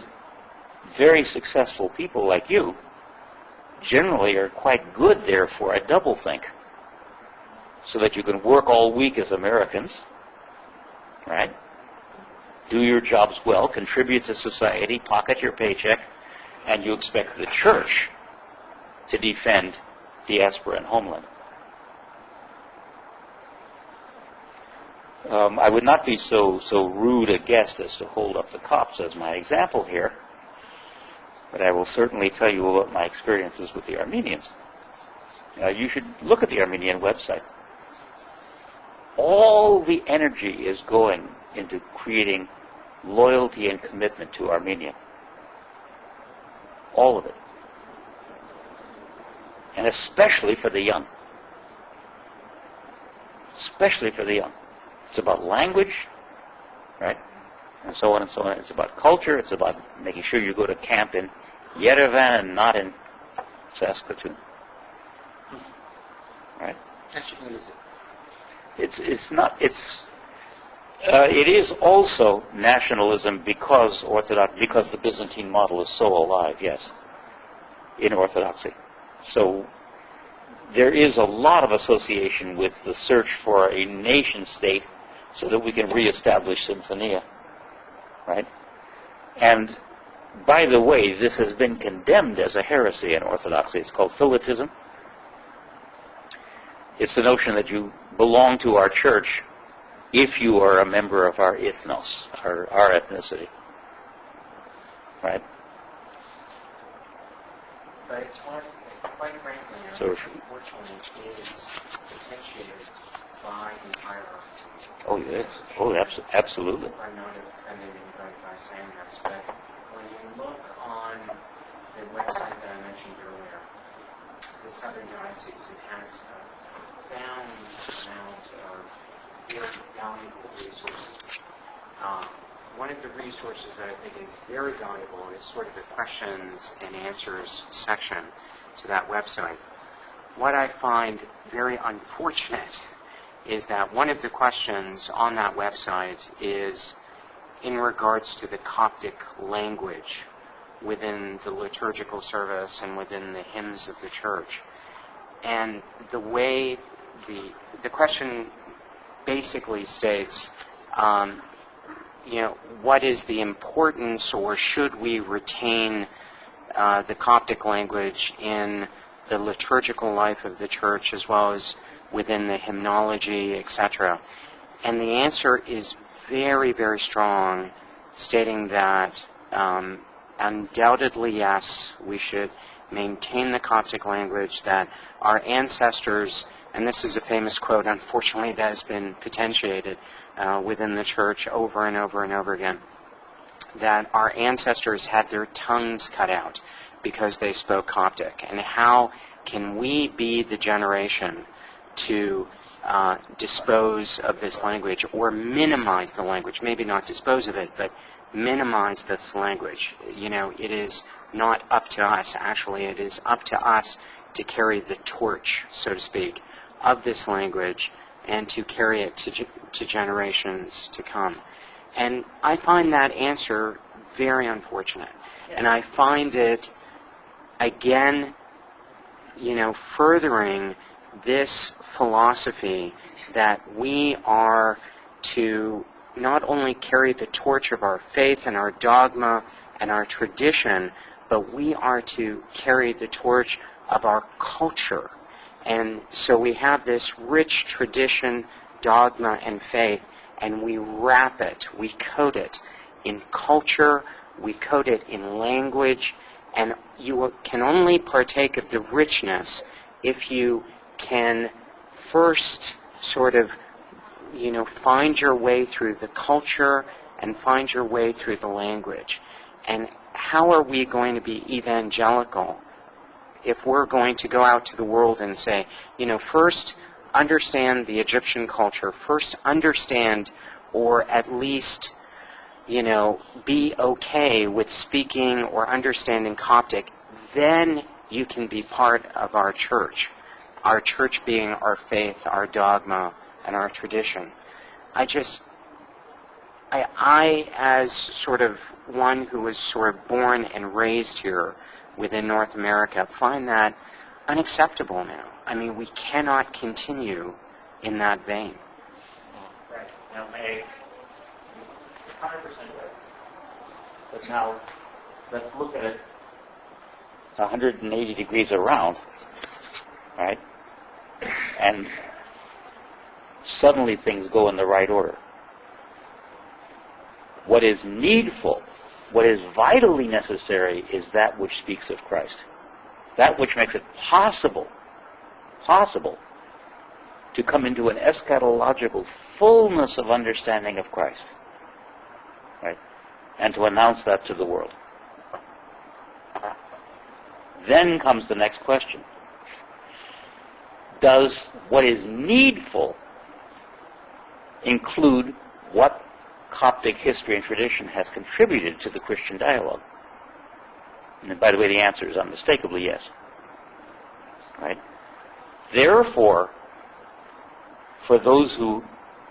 Speaker 3: very successful people like you generally are quite good, therefore, at doublethink, so that you can work all week as Americans, right? Do your jobs well, contribute to society, pocket your paycheck, and you expect the church to defend diaspora and homeland. I would not be so rude a guest as to hold up the Copts as my example here, but I will certainly tell you about my experiences with the Armenians. You should look at the Armenian website. All the energy is going into creating loyalty and commitment to Armenia. All of it. And especially for the young. Especially for the young. It's about language, right? And so on and so on. It's about culture. It's about making sure you go to camp in Yerevan and not in Saskatoon. Right? It's not. It is also nationalism because the Byzantine model is so alive. Yes, in Orthodoxy. So there is a lot of association with the search for a nation state so that we can reestablish Symphonia, right? And by the way, this has been condemned as a heresy in Orthodoxy. It's called Philotism. It's the notion that you belong to our church if you are a member of our ethnos, our ethnicity, right?
Speaker 7: But it's one, quite frankly, unfortunately, is potentiated by the hierarchy.
Speaker 3: Oh, yes. Oh, absolutely.
Speaker 7: I'm not offending anybody by saying this, but when you look on the website that I mentioned earlier, the Southern Diocese, it has a profound amount of very valuable resources. One of the resources that I think is very valuable is sort of the questions and answers section to that website. What I find very unfortunate is that one of the questions on that website is in regards to the Coptic language within the liturgical service and within the hymns of the church. And the way the question basically states, what is the importance, or should we retain the Coptic language in the liturgical life of the church as well as within the hymnology, etc.? And the answer is very, very strong, stating that undoubtedly, yes, we should maintain the Coptic language, that our ancestors, and this is a famous quote, unfortunately, that has been potentiated within the church over and over and over again, that our ancestors had their tongues cut out because they spoke Coptic. And how can we be the generation to dispose of this language or minimize the language? Maybe not dispose of it, but minimize this language. It is not up to us. Actually, it is up to us to carry the torch, so to speak, of this language and to carry it to generations to come. And I find that answer very unfortunate. And I find it, again, furthering this philosophy that we are to not only carry the torch of our faith and our dogma and our tradition, but we are to carry the torch of our culture. And so we have this rich tradition, dogma, and faith, and we wrap it, we coat it in culture, we coat it in language, And you can only partake of the richness if you can first sort of, find your way through the culture and find your way through the language. And how are we going to be evangelical if we're going to go out to the world and say, first understand the Egyptian culture, first understand or at least, be okay with speaking or understanding Coptic, then you can be part of our church being our faith, our dogma, and our tradition. I as sort of one who was sort of born and raised here within North America, find that unacceptable now. I mean, we cannot continue in that vein.
Speaker 3: Right. Now, May, 100% right. But now, let's look at it 180 degrees around, right? And suddenly things go in the right order. What is needful, what is vitally necessary, is that which speaks of Christ. That which makes it possible to come into an eschatological fullness of understanding of Christ, right? And to announce that to the world. Then comes the next question. Does what is needful include what Coptic history and tradition has contributed to the Christian dialogue? And by the way, the answer is unmistakably yes. Right? Therefore, for those who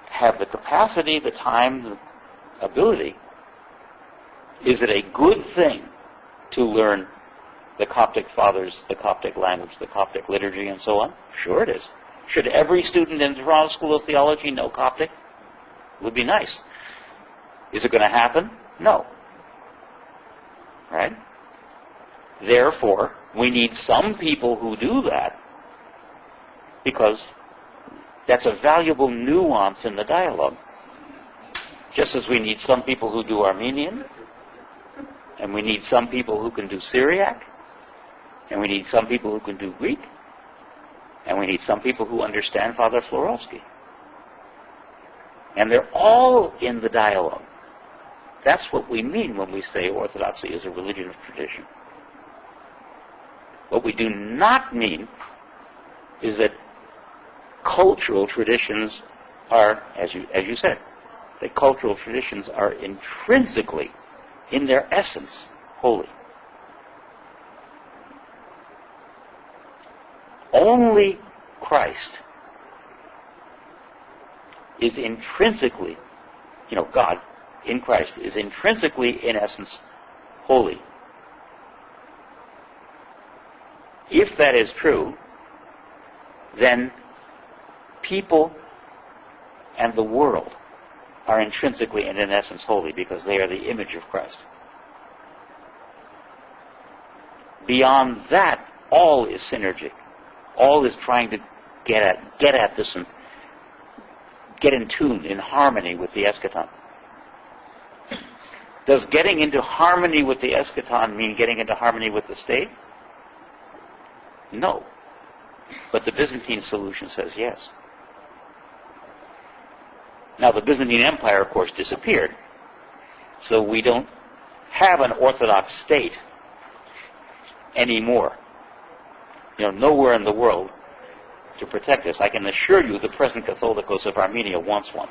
Speaker 3: have the capacity, the time, the ability, is it a good thing to learn the Coptic fathers, the Coptic language, the Coptic liturgy, and so on? Sure it is. Should every student in the Toronto School of Theology know Coptic? It would be nice. Is it going to happen? No. Right? Therefore, we need some people who do that, because that's a valuable nuance in the dialogue. Just as we need some people who do Armenian, and we need some people who can do Syriac, and we need some people who can do Greek, and we need some people who understand Father Florowski. And they're all in the dialogue. That's what we mean when we say Orthodoxy is a religion of tradition. What we do not mean is that cultural traditions are, as you said, that cultural traditions are intrinsically, in their essence, holy. Only Christ is intrinsically, God in Christ is intrinsically, in essence, holy. If that is true, then people and the world are intrinsically and in essence holy, because they are the image of Christ. Beyond that, all is synergic. All is trying to get at this and get in tune, in harmony with the eschaton. Does getting into harmony with the eschaton mean getting into harmony with the state? No. But the Byzantine solution says yes. Now, the Byzantine Empire, of course, disappeared. So we don't have an Orthodox state anymore. Nowhere in the world to protect us. I can assure you the present Catholicos of Armenia wants one.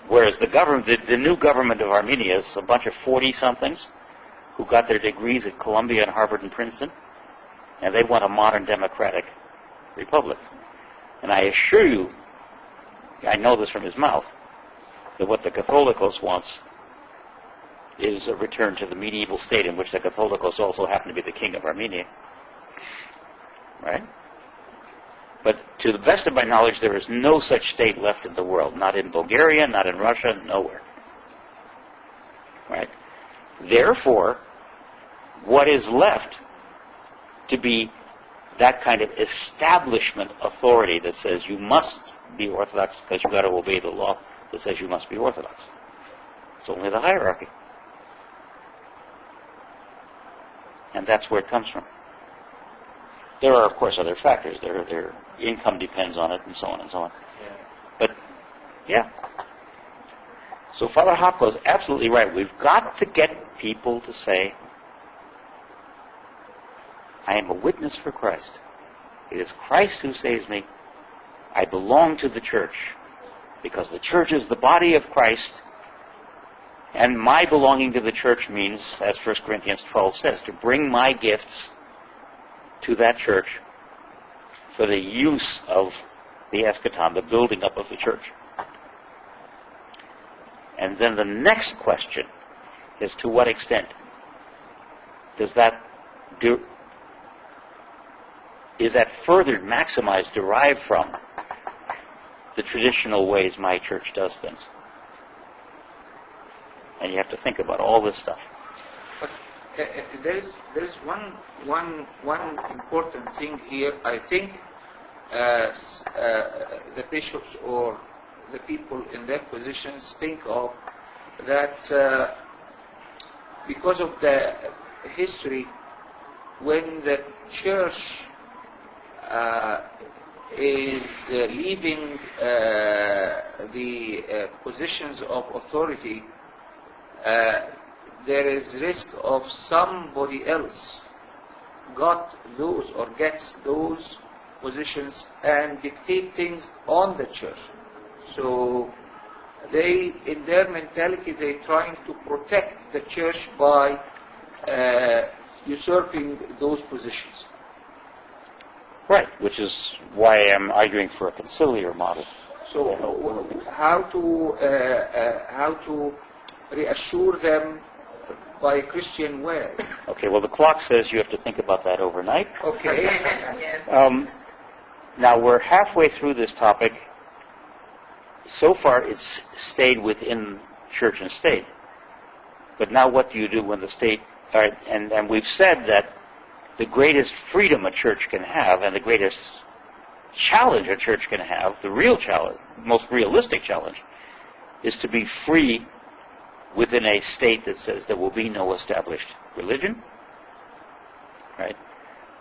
Speaker 3: Whereas the new government of Armenia is a bunch of 40-somethings who got their degrees at Columbia and Harvard and Princeton, and they want a modern democratic republic. And I assure you, I know this from his mouth, that what the Catholicos wants is a return to the medieval state in which the Catholicos also happen to be the king of Armenia. Right? But to the best of my knowledge, there is no such state left in the world. Not in Bulgaria, not in Russia, nowhere. Right? Therefore, what is left to be that kind of establishment authority that says you must be Orthodox because you've got to obey the law that says you must be Orthodox? It's only the hierarchy. And that's where it comes from. There are, of course, other factors. Their income depends on it, and so on and so on. But, yeah. So Father Hopko is absolutely right. We've got to get people to say, I am a witness for Christ. It is Christ who saves me. I belong to the church because the church is the body of Christ, and my belonging to the church means, as 1 Corinthians 12 says, to bring my gifts to that church for the use of the eschaton, the building up of the church. And then the next question is, to what extent does that is that further maximized, derived from the traditional ways my church does things? And you have to think about all this stuff.
Speaker 2: But there is one important thing here. I think the bishops or the people in their positions think of that because of the history, when the church is leaving the positions of authority, there is risk of somebody else got those or gets those positions and dictate things on the church. So they, in their mentality, they're trying to protect the church by usurping those positions.
Speaker 3: Right, which is why I'm arguing for a conciliar model.
Speaker 2: So how to reassure them by a Christian way?
Speaker 3: Okay, well, the clock says you have to think about that overnight.
Speaker 2: Okay.
Speaker 3: Now, we're halfway through this topic. So far, it's stayed within church and state. But now what do you do when the state... And we've said that the greatest freedom a church can have and the greatest challenge a church can have, the real challenge, most realistic challenge, is to be free within a state that says there will be no established religion, right?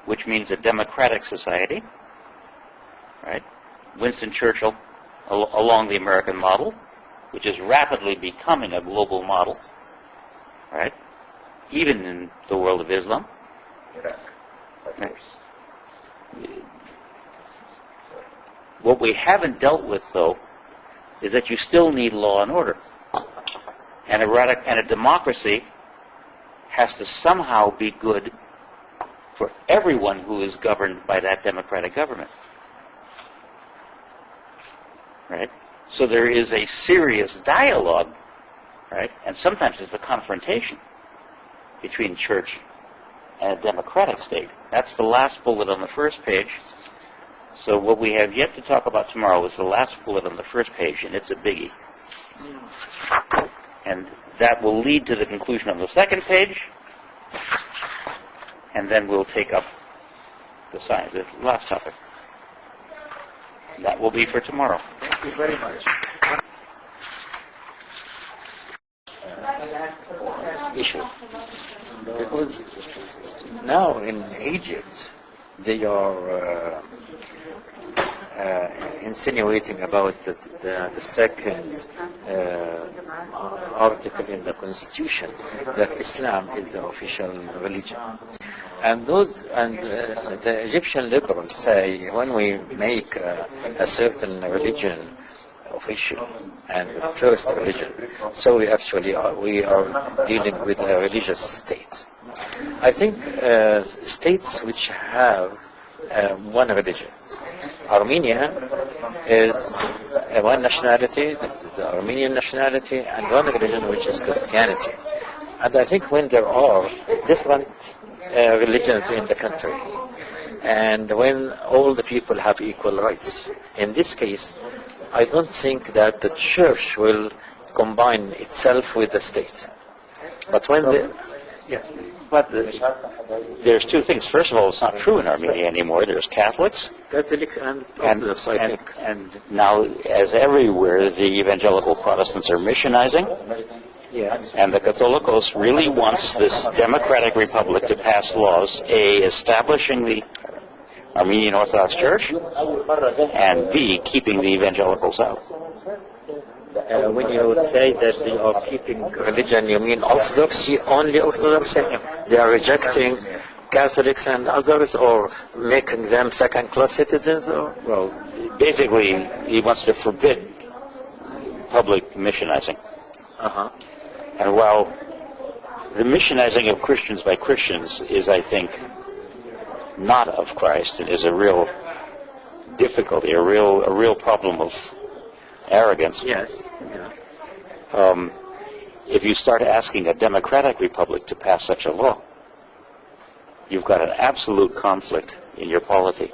Speaker 3: Which means a democratic society, right? Winston Churchill, along the American model, which is rapidly becoming a global model, right? Even in the world of Islam. Right. What we haven't dealt with, though, is that you still need law and order. And a democracy has to somehow be good for everyone who is governed by that democratic government. Right? So there is a serious dialogue, right? And sometimes it's a confrontation between church and a democratic state. That's the last bullet on the first page. So what we have yet to talk about tomorrow is the last bullet on the first page, and it's a biggie. And that will lead to the conclusion on the second page, and then we'll take up the last topic. That will be for tomorrow.
Speaker 2: Thank you very much.
Speaker 10: Issue. Because now in Egypt, they are insinuating about the second article in the Constitution, that Islam is the official religion. And the Egyptian liberals say, when we make a certain religion official and the first religion, so we are dealing with a religious state. I think states which have one religion, Armenia is one nationality, the Armenian nationality, and one religion, which is Christianity. And I think when there are different religions in the country, and when all the people have equal rights, in this case, I don't think that the church will combine itself with the state. But when
Speaker 3: But there's two things. First of all, it's not true in Armenia anymore. There's Catholics.
Speaker 10: Catholics and Orthodox, I think.
Speaker 3: And now, as everywhere, the evangelical Protestants are missionizing.
Speaker 10: Yeah.
Speaker 3: And the Catholicos really wants this democratic republic to pass laws, A, establishing the Armenian Orthodox Church, and B, keeping the evangelicals out.
Speaker 10: When you say that they are keeping religion, you mean Orthodoxy, only Orthodoxy? They are rejecting Catholics and others, or making them second-class citizens? Or?
Speaker 3: Well, basically, he wants to forbid public missionizing.
Speaker 10: Uh-huh.
Speaker 3: And while the missionizing of Christians by Christians is, I think, not of Christ, it is a real difficulty, a real problem of arrogance.
Speaker 10: Yes. Yeah.
Speaker 3: If you start asking a democratic republic to pass such a law, you've got an absolute conflict in your polity,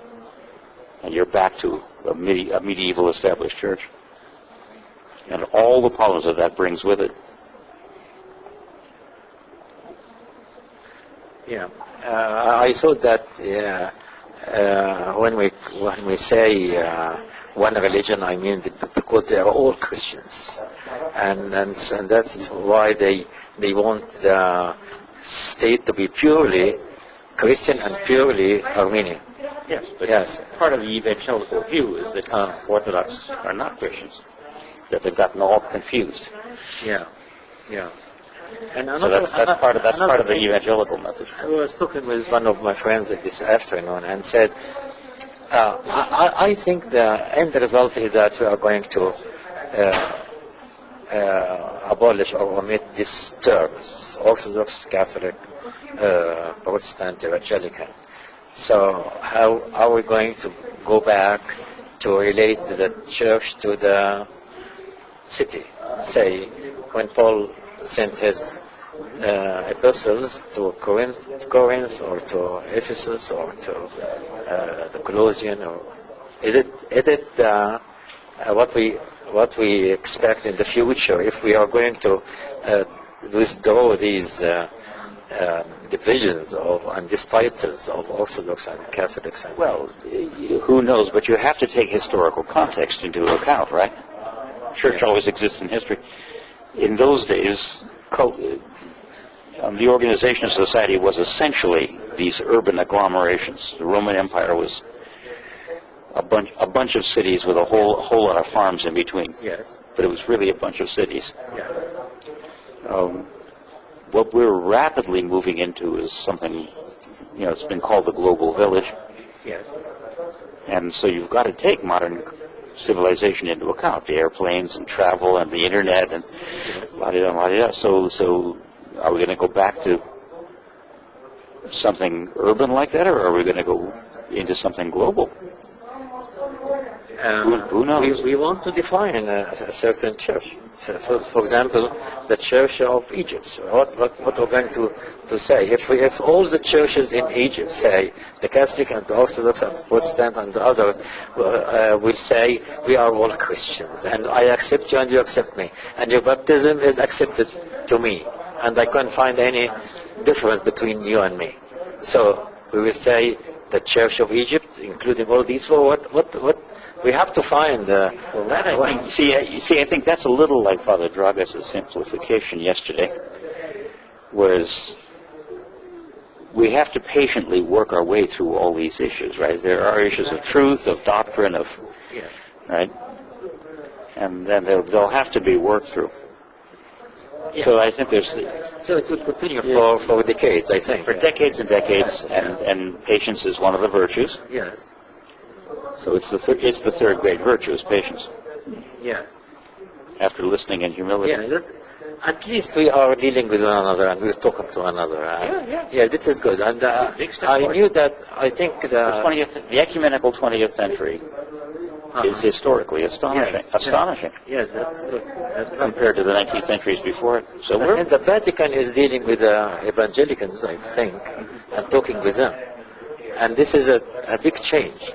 Speaker 3: and you're back to a medieval established church, and all the problems that brings with it.
Speaker 10: Yeah, I thought that when we say one religion, I mean because they are all Christians, and that's why they want the state to be purely Christian and purely Armenian.
Speaker 3: Yes, but
Speaker 10: yes.
Speaker 3: Part of the evangelical view is that Orthodox are not Christians, that they've gotten all confused.
Speaker 10: Yeah, yeah. And
Speaker 3: So that's part of the evangelical message.
Speaker 10: I was talking with one of my friends this afternoon and said, I think the end result is that we are going to abolish or omit these terms, Orthodox, Catholic, Protestant, Evangelical. So how are we going to go back to relate the church to the city? Say, when Paul sent his epistles to Corinth or to Ephesus or to the Colossian, or is it what we expect in the future if we are going to withdraw these divisions and these titles of Orthodox and Catholics?
Speaker 3: Well, who knows? But you have to take historical context into account, right? Church always exists in history. In those days, the organization of society was essentially these urban agglomerations. The Roman Empire was a bunch of cities with a whole lot of farms in between.
Speaker 10: Yes.
Speaker 3: But it was really a bunch of cities.
Speaker 10: Yes.
Speaker 3: What we're rapidly moving into is something, it's been called the global village.
Speaker 10: Yes.
Speaker 3: And so you've got to take modern civilization into account, the airplanes and travel and the internet and la-di-da. So are we going to go back to something urban like that, or are we going to go into something global? Who knows?
Speaker 10: We want to define a certain church. For example, the Church of Egypt. What we're going to say? If all the churches in Egypt say, the Catholic and the Orthodox and the Protestant and the others will say, we are all Christians, and I accept you and you accept me, and your baptism is accepted to me, and I can't find any difference between you and me. So we will say the Church of Egypt, including all these. Well, what we have to find.
Speaker 3: I think that's a little like Father Dragas' simplification yesterday, whereas we have to patiently work our way through all these issues, right? There are issues of truth, of doctrine, right? And then they'll have to be worked through. Yeah. So I think
Speaker 10: So it will continue for decades, I think.
Speaker 3: For decades and decades, and patience is one of the virtues.
Speaker 10: Yes.
Speaker 3: So it's the third great virtue is patience.
Speaker 10: Yes.
Speaker 3: After listening and humility.
Speaker 10: Yeah, at least we are dealing with one another and we're talking to one another. Yeah, this is good. And I knew that. I think
Speaker 3: the ecumenical 20th century is historically astonishing.
Speaker 10: Yes, that's good.
Speaker 3: Compared to the 19th centuries before it. So
Speaker 10: and the Vatican is dealing with evangelicals, I think, and talking with them. And this is a big change.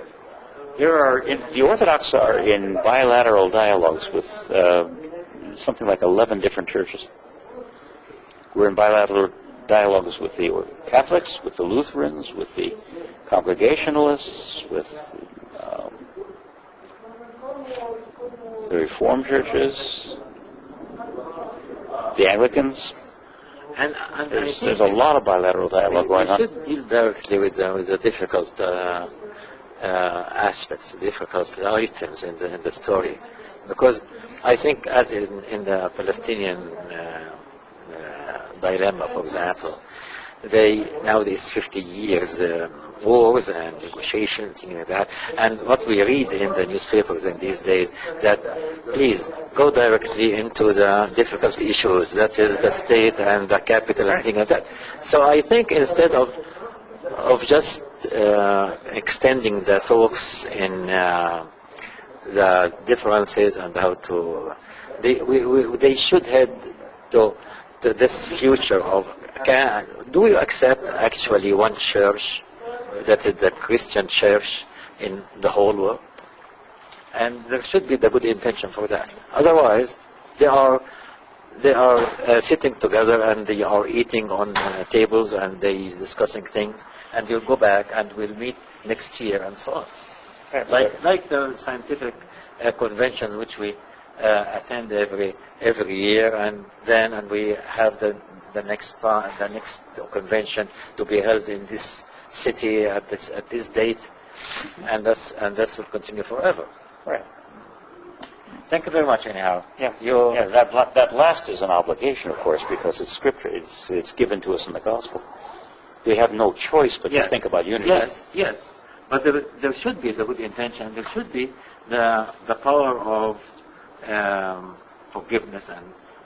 Speaker 3: The Orthodox are in bilateral dialogues with something like 11 different churches. We're in bilateral dialogues with the Catholics, with the Lutherans, with the Congregationalists, with the Reformed churches, the Anglicans.
Speaker 10: And
Speaker 3: There's a lot of bilateral dialogue
Speaker 10: we
Speaker 3: going on.
Speaker 10: should deal directly with the difficult aspects, difficult items in the story, because I think, as in the Palestinian dilemma, for example, nowadays 50 years wars and negotiations, things like that. And what we read in the newspapers in these days, that please go directly into the difficult issues, that is the state and the capital and things like that. So I think instead of just extending the talks in the differences and how to, they should head to this future of, do you accept actually one church, that is the Christian church in the whole world? And there should be the good intention for that. Otherwise, they are sitting together and they are eating on tables and they discussing things, and you'll go back and we'll meet next year and so on. Like the scientific conventions which we attend every year, and we have the next convention to be held in this city at this date, and that will continue forever.
Speaker 3: Right.
Speaker 10: Thank you very much. Anyhow,
Speaker 3: that last is an obligation, of course, because it's scripture. It's given to us in the gospel. We have no choice but to think about unity.
Speaker 10: Yes. But there should be the good intention. There should be the power of forgiveness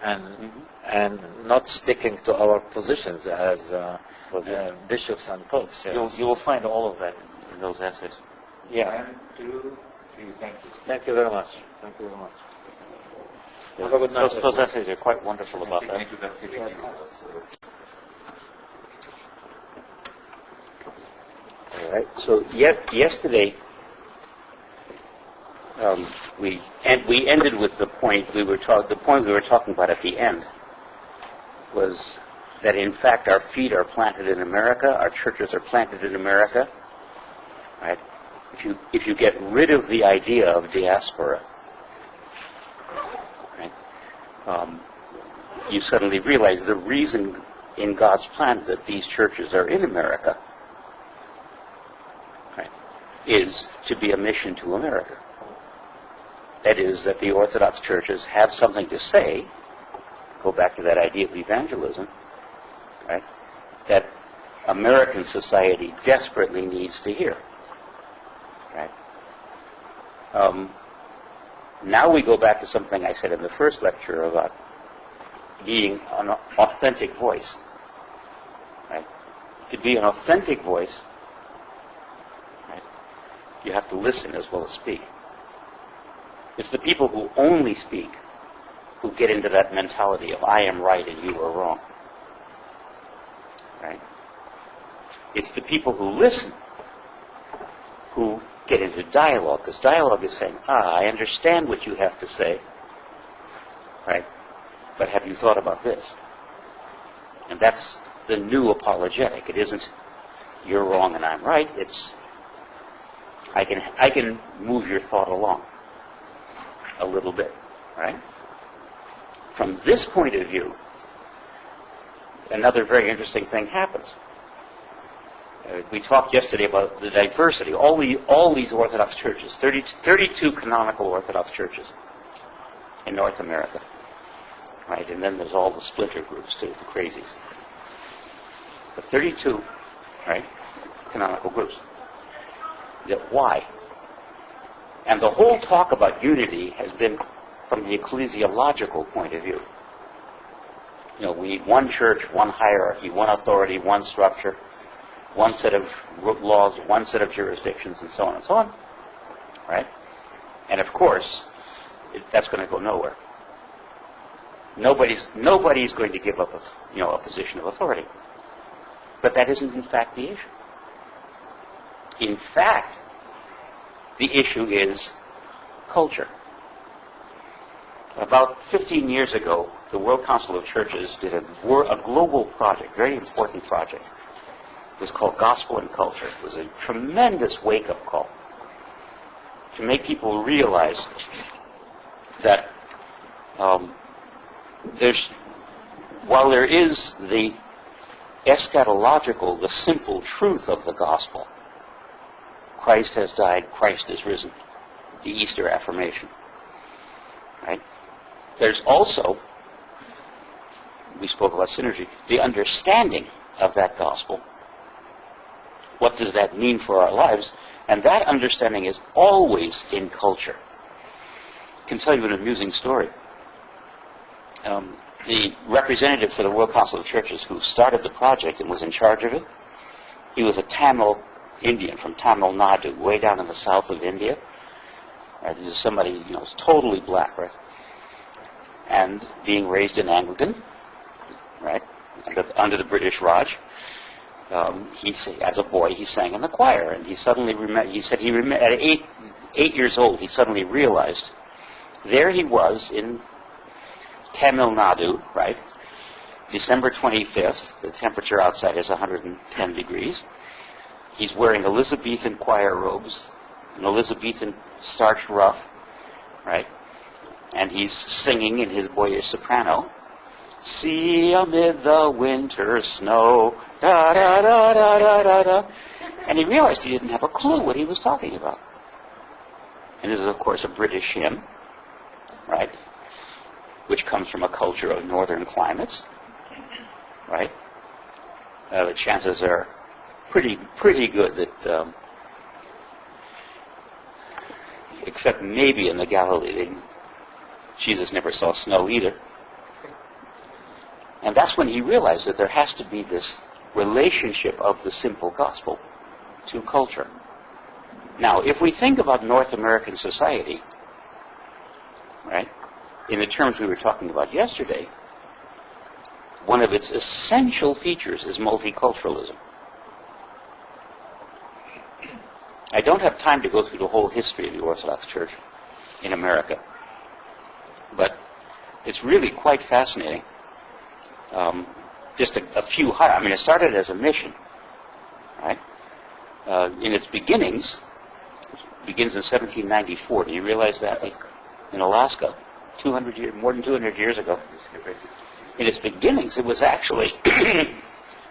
Speaker 10: and not sticking to our positions as bishops and popes. Yes.
Speaker 3: You will find all of that in those essays.
Speaker 10: Yeah.
Speaker 4: 1, 2, 3. Thank you.
Speaker 10: Thank you very much. Thank you very much. Have a good night.
Speaker 3: Those essays are quite wonderful about that.
Speaker 4: Thank you, Dr. Vicky.
Speaker 3: All right. So yesterday we ended with the point we were talking about at the end was that in fact our feet are planted in America, our churches are planted in America. Right? If you get rid of the idea of diaspora, right, you suddenly realize the reason in God's plan that these churches are in America, right, is to be a mission to America. That is, that the Orthodox churches have something to say, go back to that idea of evangelism, right, that American society desperately needs to hear. Right? Now we go back to something I said in the first lecture about being an authentic voice. Right? To be an authentic voice, right, you have to listen as well as speak. It's the people who only speak who get into that mentality of I am right and you are wrong. Right? It's the people who listen who get into dialogue, because dialogue is saying, I understand what you have to say, right? But have you thought about this? And that's the new apologetic. It isn't you're wrong and I'm right. It's I can move your thought along a little bit, right? From this point of view, another very interesting thing happens. We talked yesterday about the diversity. All these Orthodox churches, 32 canonical Orthodox churches in North America, right? And then there's all the splinter groups too, the crazies. But 32, right, canonical groups. Why? And the whole talk about unity has been from the ecclesiological point of view. You know, we need one church, one hierarchy, one authority, one structure, one set of laws, one set of jurisdictions, and so on and so on, right? And of course, that's going to go nowhere. Nobody's going to give up a position of authority. But that isn't in fact the issue. In fact, the issue is culture. About 15 years ago, the World Council of Churches did a global project, very important project. It was called Gospel and Culture. It was a tremendous wake-up call to make people realize that there's
Speaker 11: while there is the eschatological, the simple truth of the gospel, Christ has died, Christ is risen, the Easter affirmation, right? There's also, we spoke about synergy, the understanding of that gospel. What does that mean for our lives? And that understanding is always in culture. I can tell you an amusing story. The representative for the World Council of Churches who started the project and was in charge of it, he was a Tamil Indian from Tamil Nadu, way down in the south of India. Right? This is somebody, totally black, right? And being raised in Anglican, right, under the British Raj. As a boy, he sang in the choir, and he suddenly at 8 years old, he suddenly realized there he was in Tamil Nadu, right? December 25th, the temperature outside is 110 degrees. He's wearing Elizabethan choir robes, an Elizabethan starched ruff, right? And he's singing in his boyish soprano, "See amid the winter snow, da da da da da da da." And he realized he didn't have a clue what he was talking about. And this is, of course, a British hymn, right? Which comes from a culture of northern climates, right? The chances are pretty good that, except maybe in the Galilee, Jesus never saw snow either. And that's when he realized that there has to be this relationship of the simple gospel to culture. Now, if we think about North American society, right, in the terms we were talking about yesterday, one of its essential features is multiculturalism. I don't have time to go through the whole history of the Orthodox Church in America, but it's really quite fascinating. Just a few it started as a mission, right? In its beginnings, it begins in 1794. Do you realize that? In Alaska, more than 200 years ago. In its beginnings, it was actually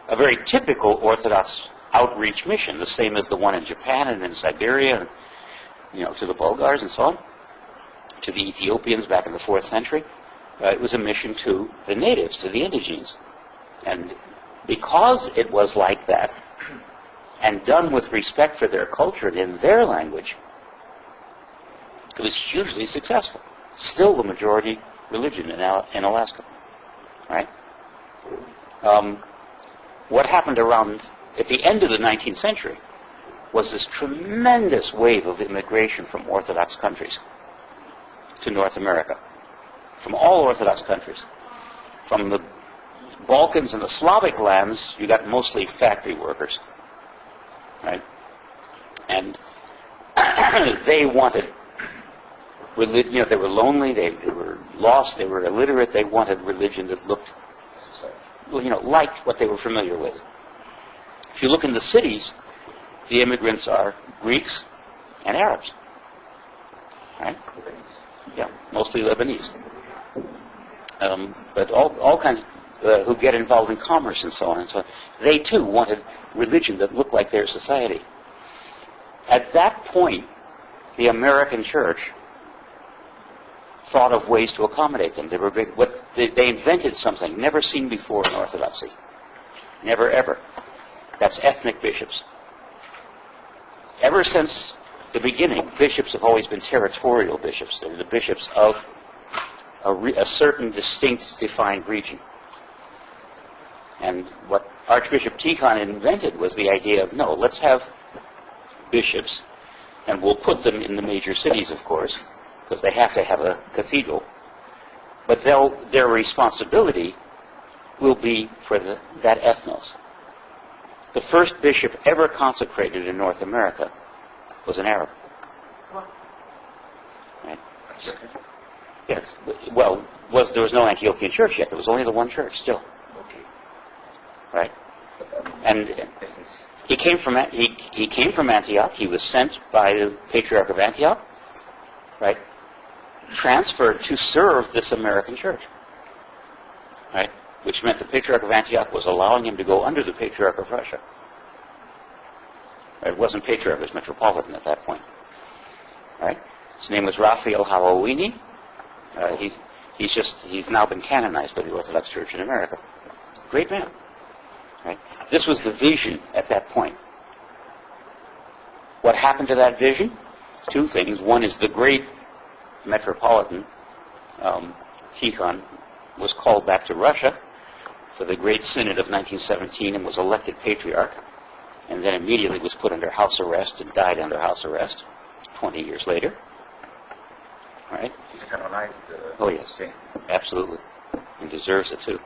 Speaker 11: a very typical Orthodox outreach mission, the same as the one in Japan and in Siberia, and, to the Bulgars and so on, to the Ethiopians back in the 4th century. It was a mission to the natives, to the indigenes. And because it was like that, and done with respect for their culture and in their language, it was hugely successful. Still the majority religion in Alaska, right? What happened at the end of the 19th century was this tremendous wave of immigration from Orthodox countries to North America, from all Orthodox countries. From the Balkans and the Slavic lands, you got mostly factory workers, right? And they wanted religion. They were lonely, they were lost, they were illiterate. They wanted religion that looked, like what they were familiar with. If you look in the cities, the immigrants are Greeks and Arabs, right? Yeah, mostly Lebanese. But all kinds who get involved in commerce and so on and so on. They too wanted religion that looked like their society. At that point, the American church thought of ways to accommodate them. They invented something never seen before in Orthodoxy. Never ever. That's ethnic bishops. Ever since the beginning, bishops have always been territorial bishops. They're the bishops of a certain distinct, defined region. And what Archbishop Tikhon invented was the idea of, no, let's have bishops, and we'll put them in the major cities, of course, because they have to have a cathedral. But their responsibility will be for that ethnos. The first bishop ever consecrated in North America was an Arab. Right? Yes. Well, there was no Antiochian church yet. There was only the one church still. Right? And he came from Antioch. He was sent by the Patriarch of Antioch, right? Transferred to serve this American church, right? which meant the Patriarch of Antioch was allowing him to go under the Patriarch of Russia. It wasn't Patriarch, it was Metropolitan at that point. Right? His name was Raphael Hawawini. He's now been canonized by the Orthodox Church in America. Great man. Right? This was the vision at that point. What happened to that vision? Two things. One is the great Metropolitan, Tikhon, was called back to Russia for the Great Synod of 1917 and was elected Patriarch, and then immediately was put under house arrest and died under house arrest 20 years later. Right?
Speaker 6: He's canonized.
Speaker 11: Oh yes, absolutely, and deserves it too.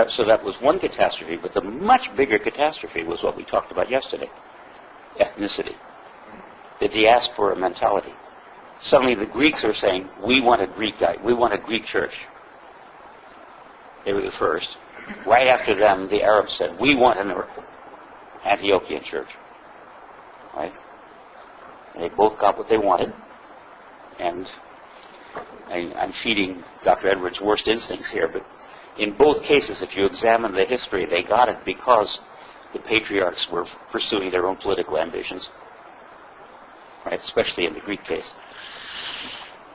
Speaker 11: So that was one catastrophe, but the much bigger catastrophe was what we talked about yesterday: ethnicity, the diaspora mentality. Suddenly, the Greeks are saying, "We want a Greek guy. We want a Greek church." They were the first. Right after them, the Arabs said, "We want an Antiochian church." Right? And they both got what they wanted. And I'm feeding Dr. Edwards' worst instincts here, but in both cases, if you examine the history, they got it because the patriarchs were pursuing their own political ambitions. Right? Especially in the Greek case.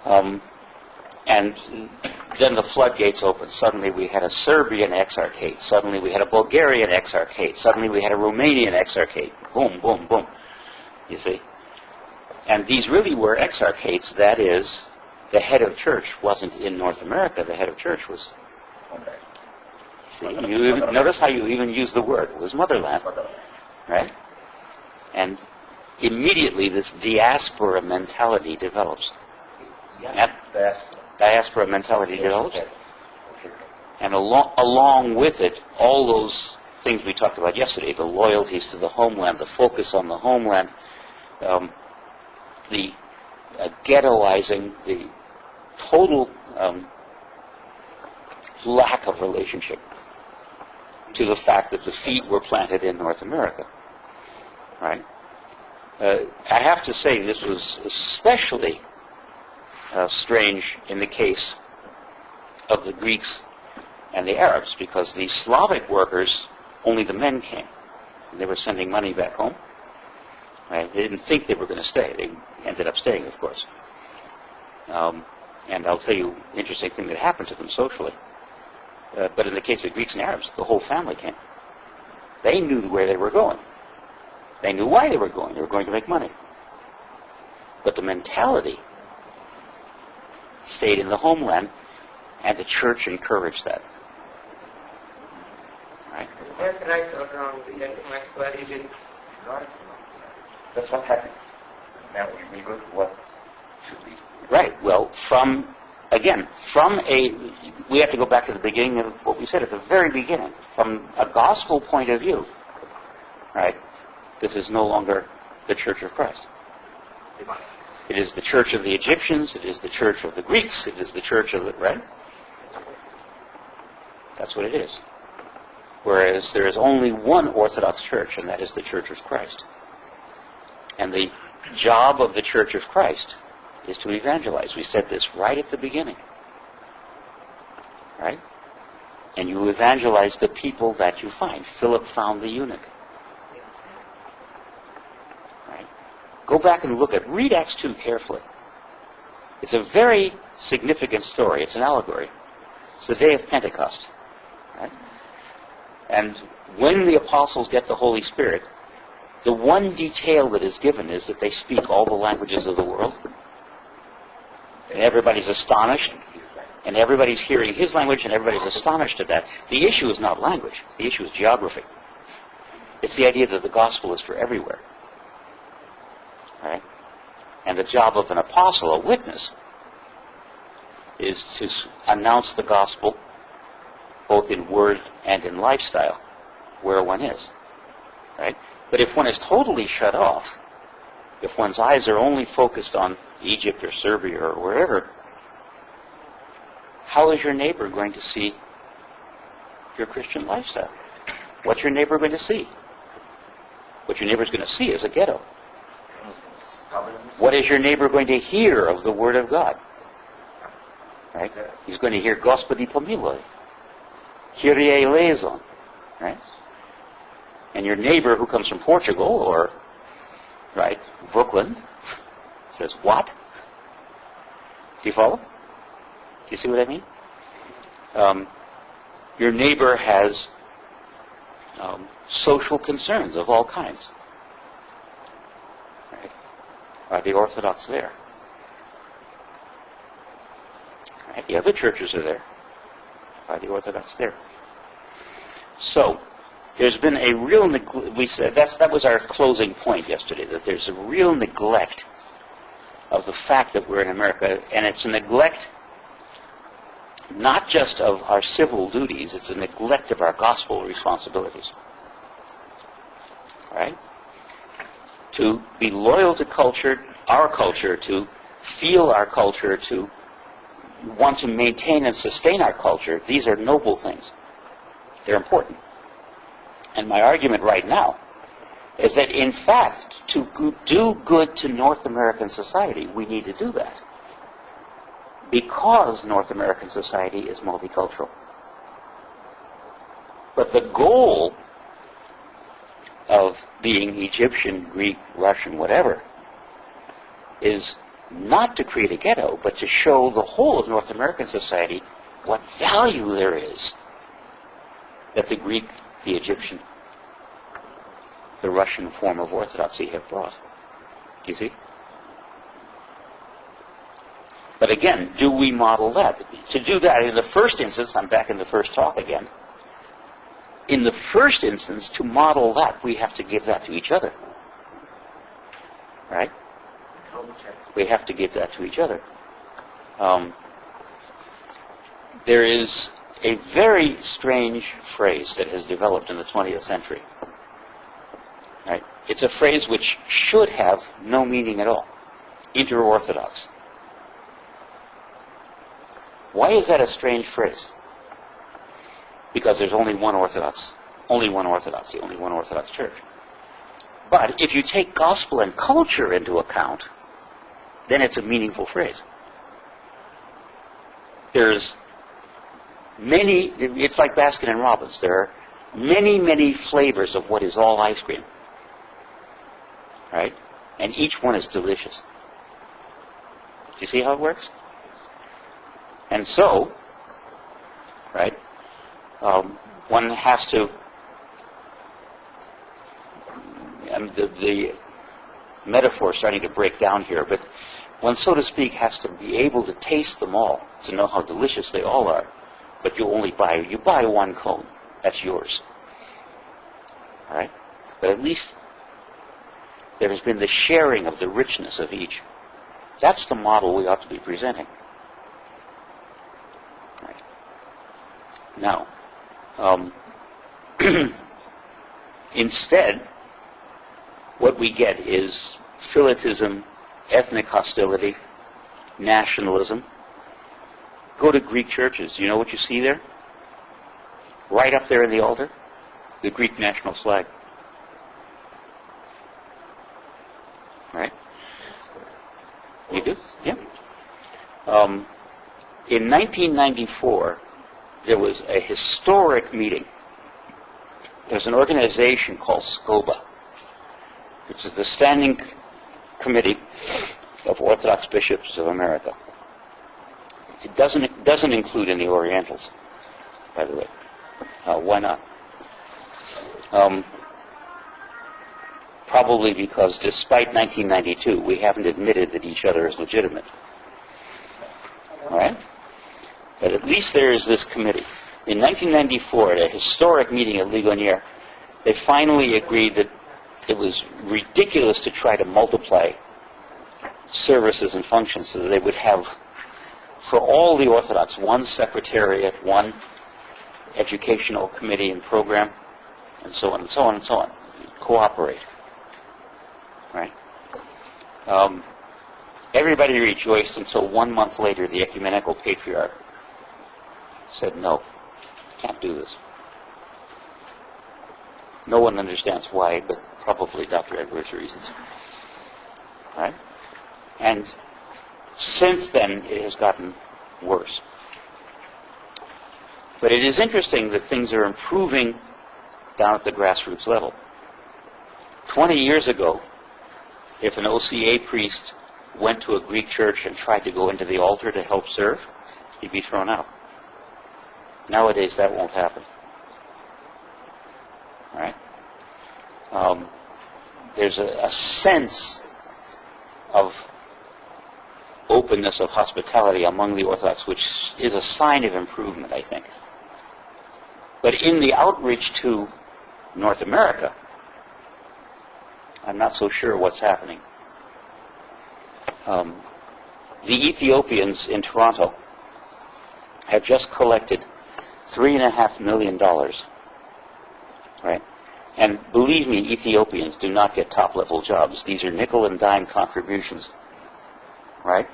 Speaker 11: And then the floodgates opened. Suddenly we had a Serbian exarchate. Suddenly we had a Bulgarian exarchate. Suddenly we had a Romanian exarchate. Boom, boom, boom. You see? And these really were exarchates. That is, the head of church wasn't in North America. The head of church was... See, notice how you even use the word. It was motherland. Right? And immediately this diaspora mentality develops. Diaspora mentality develops. And along with it, all those things we talked about yesterday, the loyalties to the homeland, the focus on the homeland, the ghettoizing, the total lack of relationship to the fact that the feet were planted in North America. Right? I have to say this was especially strange in the case of the Greeks and the Arabs, because the Slavic workers, only the men came. And they were sending money back home. Right? They didn't think they were going to stay. They ended up staying, of course. And I'll tell you an interesting thing that happened to them socially. But in the case of Greeks and Arabs, the whole family came. They knew where they were going. They knew why they were going. They were going to make money. But the mentality stayed in the homeland, and the church encouraged that. Right?
Speaker 9: That's right or wrong. That's my question.
Speaker 6: That's what happened. Now we go to what should be.
Speaker 11: Right. Well, we have to go back to the beginning of what we said at the very beginning. From a gospel point of view, right, this is no longer the Church of Christ. It is the church of the Egyptians, it is the church of the Greeks, it is the church of the, right? That's what it is. Whereas there is only one Orthodox church, and that is the Church of Christ. And the job of the Church of Christ is to evangelize. We said this right at the beginning. Right? And you evangelize the people that you find. Philip found the eunuch. Right? Go back and read Acts 2 carefully. It's a very significant story. It's an allegory. It's the day of Pentecost. Right? And when the apostles get the Holy Spirit, the one detail that is given is that they speak all the languages of the world. And everybody's astonished. And everybody's hearing his language, and everybody's astonished at that. The issue is not language. The issue is geography. It's the idea that the gospel is for everywhere. All right? And the job of an apostle, a witness, is to announce the gospel both in word and in lifestyle, where one is. Right? But if one is totally shut off, if one's eyes are only focused on Egypt or Serbia or wherever, how is your neighbor going to see your Christian lifestyle? What's your neighbor going to see? What your neighbor's going to see is a ghetto. What is your neighbor going to hear of the Word of God? right? He's going to hear Gospodi pomiloi, Kyrie eleison, right? And your neighbor who comes from Portugal or, right, Brooklyn says, what? Do you follow? Do you see what I mean? Your neighbor has social concerns of all kinds. Right? Are the Orthodox there? Right? The other churches are there. Are the Orthodox there? So, there's been a real neglect. We said that was our closing point yesterday, that there's a real neglect of the fact that we're in America, and it's a neglect not just of our civil duties, it's a neglect of our gospel responsibilities. Right? To be loyal to culture, our culture, to feel our culture, to want to maintain and sustain our culture, these are noble things. They're important. And my argument right now is that, in fact, to do good to North American society, we need to do that. Because North American society is multicultural. But the goal of being Egyptian, Greek, Russian, whatever, is not to create a ghetto, but to show the whole of North American society what value there is that the Greek, the Egyptian, the Russian form of Orthodoxy have brought. Do you see? But again, do we model that? To do that, in the first instance, I'm back in the first talk again, in the first instance, to model that, we have to give that to each other. Right? We have to give that to each other. There is a very strange phrase that has developed in the 20th century. Right? It's a phrase which should have no meaning at all. Inter-Orthodox. Why is that a strange phrase? Because there's only one Orthodox, only one Orthodoxy, only one Orthodox church. But if you take gospel and culture into account, then it's a meaningful phrase. There's many, it's like Baskin and Robbins. There are many, many flavors of what is all ice cream. Right? And each one is delicious. Do you see how it works? And so, right, one has to, the metaphor is starting to break down here, but one, so to speak, has to be able to taste them all to know how delicious they all are. But you buy one cone. That's yours. All right? But at least there has been the sharing of the richness of each. That's the model we ought to be presenting. Right. Now, instead, what we get is philitism, ethnic hostility, nationalism. Go to Greek churches. You know what you see there? Right up there in the altar? The Greek national flag. Right? You do? Yeah. In 1994, there was a historic meeting. There's an organization called SCOBA, which is the Standing Committee of Orthodox Bishops of America. It doesn't include any Orientals, by the way. Why not? Probably because despite 1992, we haven't admitted that each other is legitimate. All right? But at least there is this committee. In 1994, at a historic meeting at Ligonier, they finally agreed that it was ridiculous to try to multiply services and functions so that they would have, for all the Orthodox, one secretariat, one educational committee and program, and so on and so on and so on. Cooperate. Right? Everybody rejoiced until 1 month later the ecumenical patriarch said, no, can't do this. No one understands why, but probably Dr. Edwards' reasons. Right? And since then, it has gotten worse. But it is interesting that things are improving down at the grassroots level. 20 years ago, if an OCA priest went to a Greek church and tried to go into the altar to help serve, he'd be thrown out. Nowadays, that won't happen. All right? There's a sense of openness, of hospitality among the Orthodox, which is a sign of improvement, I think. But in the outreach to North America, I'm not so sure what's happening. The Ethiopians in Toronto have just collected $3.5 million, right? And believe me, Ethiopians do not get top-level jobs. These are nickel and dime contributions, right?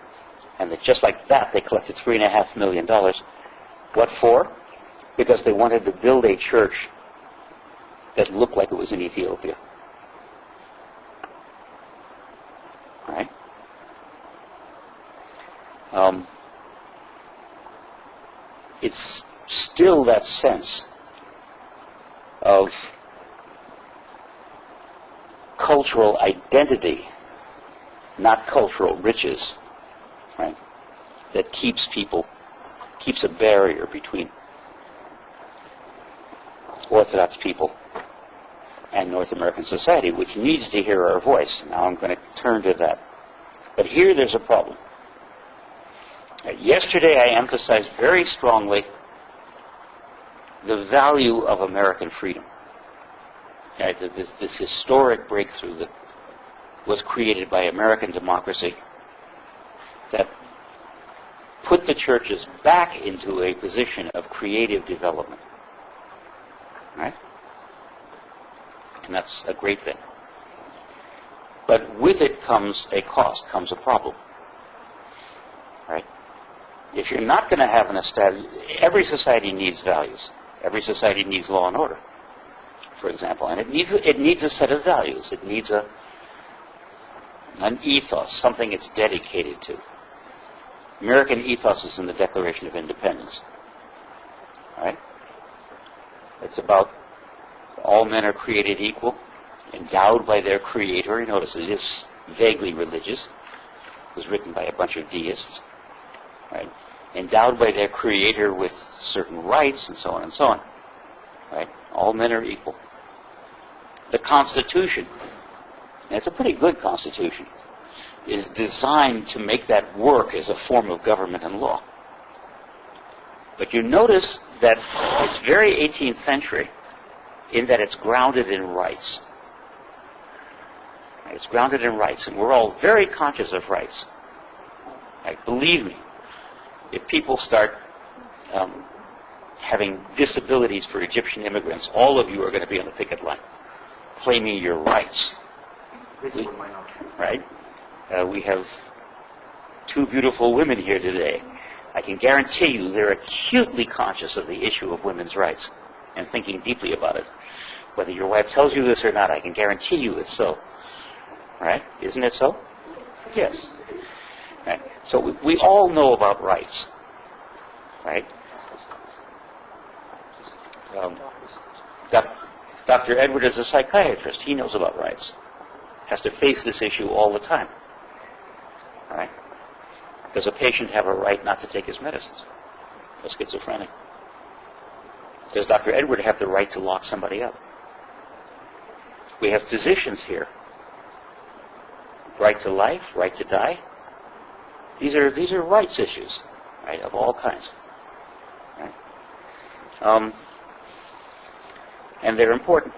Speaker 11: And just like that, they collected $3.5 million. What for? Because they wanted to build a church that looked like it was in Ethiopia. Right? It's still that sense of cultural identity, not cultural riches, right, that keeps a barrier between Orthodox people and North American society, which needs to hear our voice. Now I'm going to turn to that. But here there's a problem. Yesterday I emphasized very strongly the value of American freedom. Right, this historic breakthrough that was created by American democracy that put the churches back into a position of creative development. Right? And that's a great thing. But with it comes a cost, comes a problem. Right? If you're not going to have an established... Every society needs values. Every society needs law and order, for example. And it needs a set of values. It needs an ethos, something it's dedicated to. American ethos is in the Declaration of Independence. Right? It's about all men are created equal, endowed by their Creator. You notice it is vaguely religious. It was written by a bunch of deists. Right? Endowed by their Creator with certain rights and so on and so on. Right? All men are equal. The Constitution, and it's a pretty good Constitution, is designed to make that work as a form of government and law. But you notice that it's very 18th century in that it's grounded in rights. It's grounded in rights, and we're all very conscious of rights. Like, believe me, if people start having disabilities for Egyptian immigrants, all of you are going to be on the picket line, claiming your rights. Right? We have two beautiful women here today. I can guarantee you they're acutely conscious of the issue of women's rights and thinking deeply about it. Whether your wife tells you this or not, I can guarantee you it's so. Right? Isn't it so? Yes. Right. So we all know about rights. Right? Dr. Edward is a psychiatrist. He knows about rights. Has to face this issue all the time. Right? Does a patient have a right not to take his medicines? A schizophrenic. Does Dr. Edward have the right to lock somebody up? We have physicians here. Right to life, right to die. These are rights issues, right, of all kinds. Right? And they're important.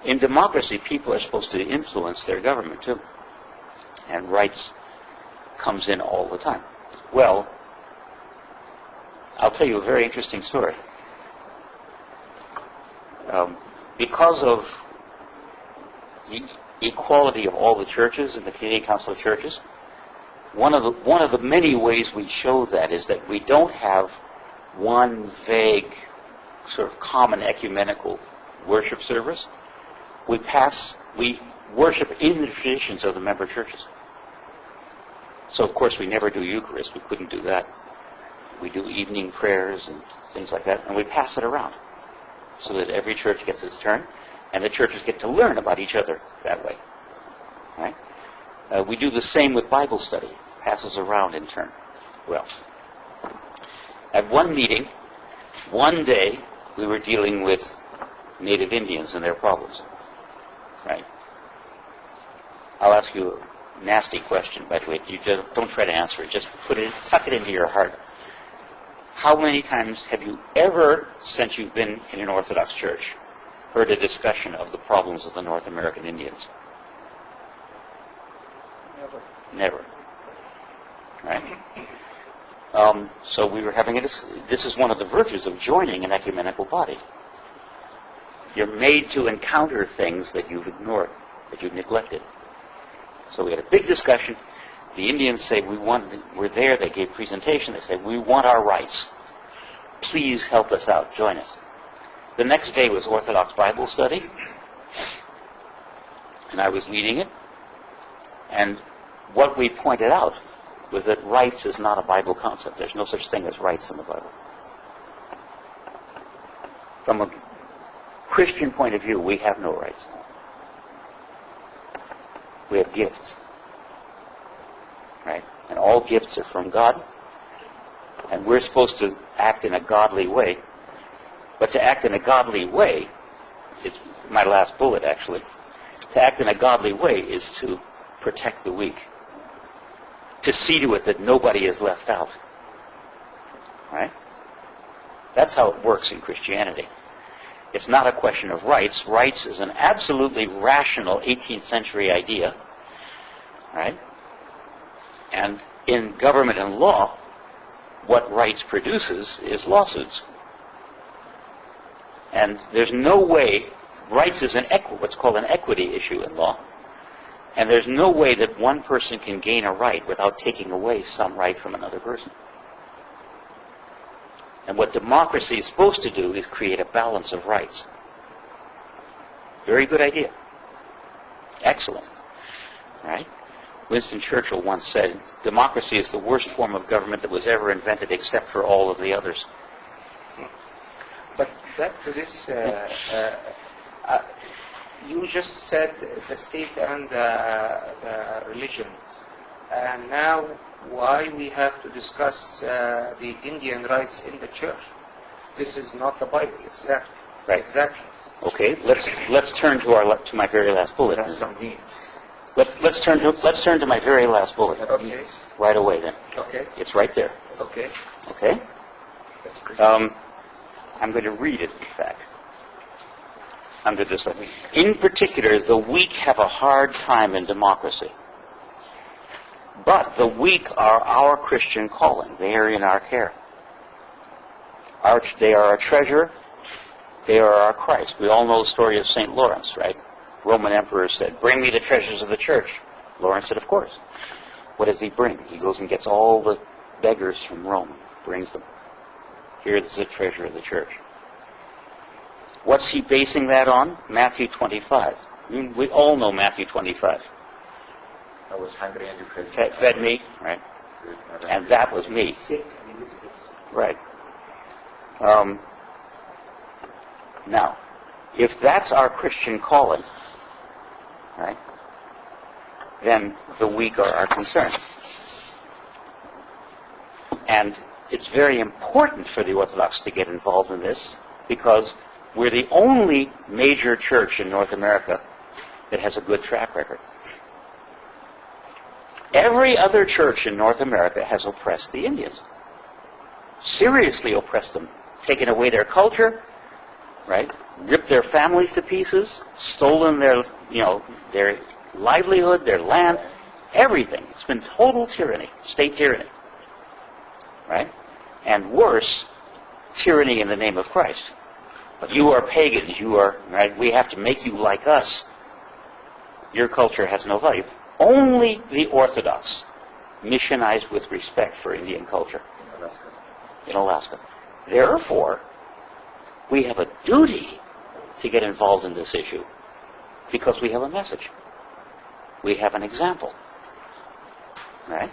Speaker 11: In democracy, people are supposed to influence their government too. And rights comes in all the time. Well, I'll tell you a very interesting story. Because of the equality of all the churches in the Canadian Council of Churches, one of the many ways we show that is that we don't have one vague sort of common ecumenical worship service. We worship in the traditions of the member churches. So of course we never do Eucharist. We couldn't do that. We do evening prayers and things like that, and we pass it around so that every church gets its turn, and the churches get to learn about each other that way. Right? We do the same with Bible study. Passes around in turn. Well, at one meeting, one day, we were dealing with Native Indians and their problems. Right? I'll ask you a nasty question, by the way. You just don't try to answer it. Just tuck it into your heart. How many times have you ever, since you've been in an Orthodox church, heard a discussion of the problems of the North American Indians? Never. Right? So we were having this is one of the virtues of joining an ecumenical body. You're made to encounter things that you've ignored, that you've neglected. So we had a big discussion. The Indians say, we're there, they gave presentation, they said, we want our rights. Please help us out, join us. The next day was Orthodox Bible study, and I was leading it. And what we pointed out was that rights is not a Bible concept. There's no such thing as rights in the Bible. From a Christian point of view, we have no rights. We have gifts. Right? And all gifts are from God. And we're supposed to act in a godly way. But to act in a godly way, it's my last bullet actually, to act in a godly way is to protect the weak. To see to it that nobody is left out. Right? That's how it works in Christianity. It's not a question of rights. Rights is an absolutely rational 18th century idea. Right? And in government and law, what rights produces is lawsuits. And there's no way, rights is what's called an equity issue in law. And there's no way that one person can gain a right without taking away some right from another person. And what democracy is supposed to do is create a balance of rights. Very good idea. Excellent. Right? Winston Churchill once said, democracy is the worst form of government that was ever invented except for all of the others.
Speaker 12: But back to this, you just said the state and the religion. And now why we have to discuss the Indian rights in the church? This is not the Bible, exactly.
Speaker 11: Right.
Speaker 12: Exactly.
Speaker 11: Okay, let's turn to my very last bullet.
Speaker 12: That's some needs.
Speaker 11: Let's turn to my very last bullet.
Speaker 12: Okay.
Speaker 11: Right away then.
Speaker 12: Okay.
Speaker 11: It's right there.
Speaker 12: Okay.
Speaker 11: Okay?
Speaker 12: That's great.
Speaker 11: I'm going to read it, in fact. Under this. In particular, the weak have a hard time in democracy. But the weak are our Christian calling. They are in our care. They are our treasure. They are our Christ. We all know the story of St. Lawrence, right? Roman emperor said, bring me the treasures of the church. Lawrence said, of course. What does he bring? He goes and gets all the beggars from Rome, brings them. Here's the treasure of the church. What's he basing that on? Matthew 25. We all know Matthew 25.
Speaker 6: I was hungry and you
Speaker 11: Fed me, right? And that was me. Right. Now, if that's our Christian calling, right, then the weak are our concern. And it's very important for the Orthodox to get involved in this because we're the only major church in North America that has a good track record. Every other church in North America has oppressed the Indians. Seriously oppressed them. Taken away their culture, right? Ripped their families to pieces, stolen their livelihood, their land, everything. It's been total tyranny, state tyranny. Right? And worse, tyranny in the name of Christ. You are pagans, right? We have to make you like us. Your culture has no value. Only the Orthodox missionize with respect for Indian culture. In Alaska. Therefore, we have a duty to get involved in this issue because we have a message. We have an example. Right?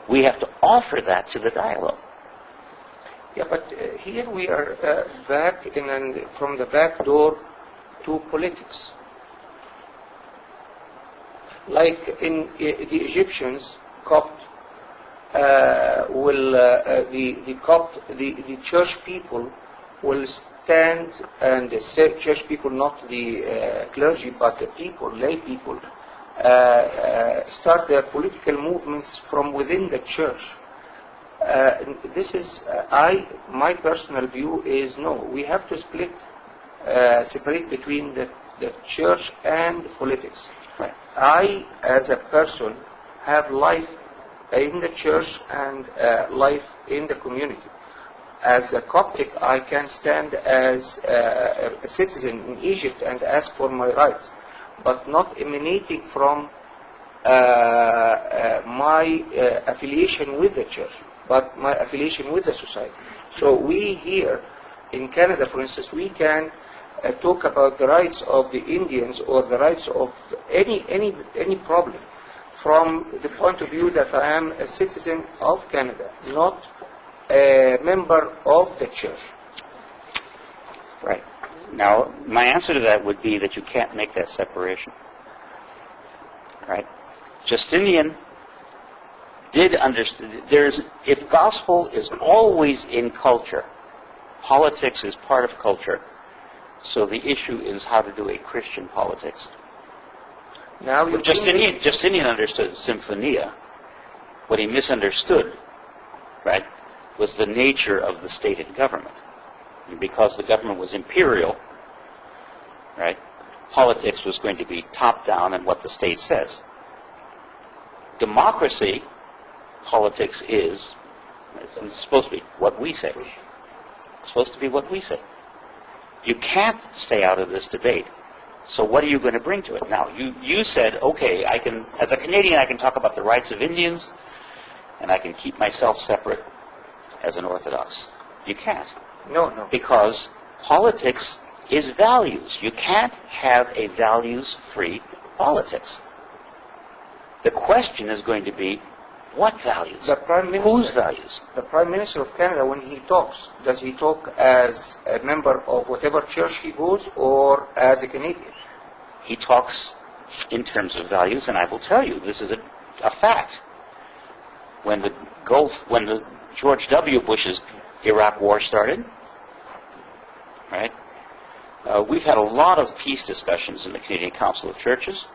Speaker 11: We have to offer that to the dialogue.
Speaker 12: Yeah, but here we are back from the back door to politics. Like in the Egyptians, Copt the church people will stand, and the church people, not the clergy, but the people, lay people, start their political movements from within the church. This is, my personal view is no, we have to separate between the church and politics.
Speaker 11: Right.
Speaker 12: I, as a person, have life in the church and life in the community. As a Coptic, I can stand as a citizen in Egypt and ask for my rights, but not emanating from my affiliation with the church, but my affiliation with the society. So we here in Canada, for instance, we can talk about the rights of the Indians or the rights of any problem from the point of view that I am a citizen of Canada, not a member of the church.
Speaker 11: Right. Now, my answer to that would be that you can't make that separation. Right? Justinian did understand, if gospel is always in culture, politics is part of culture, so the issue is how to do a Christian politics.
Speaker 12: Now
Speaker 11: Justinian understood symphonia. What he misunderstood, right, was the nature of the state and government. And because the government was imperial, right, politics was going to be top-down and what the state says. Democracy, politics is, it's supposed to be what we say. It's supposed to be what we say. You can't stay out of this debate. So what are you going to bring to it? Now, you said, okay, I can, as a Canadian, I can talk about the rights of Indians, and I can keep myself separate as an Orthodox. You can't.
Speaker 12: No.
Speaker 11: Because politics is values. You can't have a values-free politics. The question is going to be, what values?
Speaker 12: The Prime Minister,
Speaker 11: whose values?
Speaker 12: The Prime Minister of Canada, when he talks, does he talk as a member of whatever church he goes or as a Canadian?
Speaker 11: He talks in terms of values, and I will tell you, this is a fact. When the George W. Bush's Iraq War started, right, we've had a lot of peace discussions in the Canadian Council of Churches.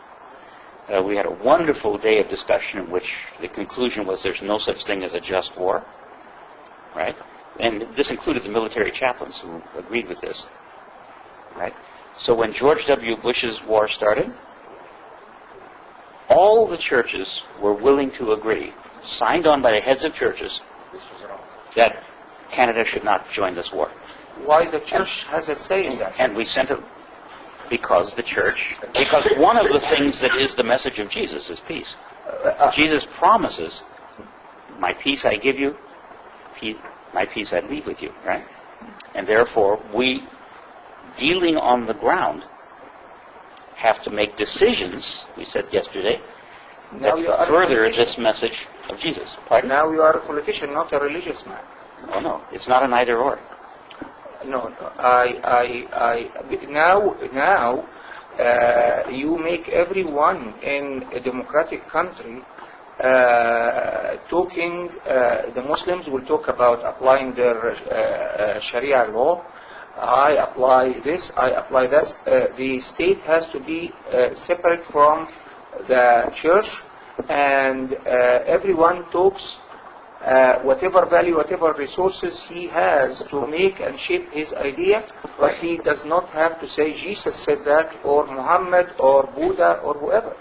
Speaker 11: We had a wonderful day of discussion in which the conclusion was there's no such thing as a just war, right? And this included the military chaplains who agreed with this, right? So when George W. Bush's war started, all the churches were willing to agree, signed on by the heads of churches, that Canada should not join this war.
Speaker 12: Why the church has a say in that?
Speaker 11: And we sent a... Because one of the things that is the message of Jesus is peace. Jesus promises, my peace I give you, my peace I leave with you, right? And therefore, we, dealing on the ground, have to make decisions, we said yesterday, that further this message of Jesus. Pardon?
Speaker 12: Now you are a politician, not a religious man.
Speaker 11: Oh no, it's not an either or.
Speaker 12: No, now you make everyone in a democratic country talking, the Muslims will talk about applying their Sharia law. I apply this, I apply this. The state has to be separate from the church, and everyone talks whatever value, whatever resources he has to make and shape his idea, but he does not have to say Jesus said that, or Muhammad, or Buddha, or whoever.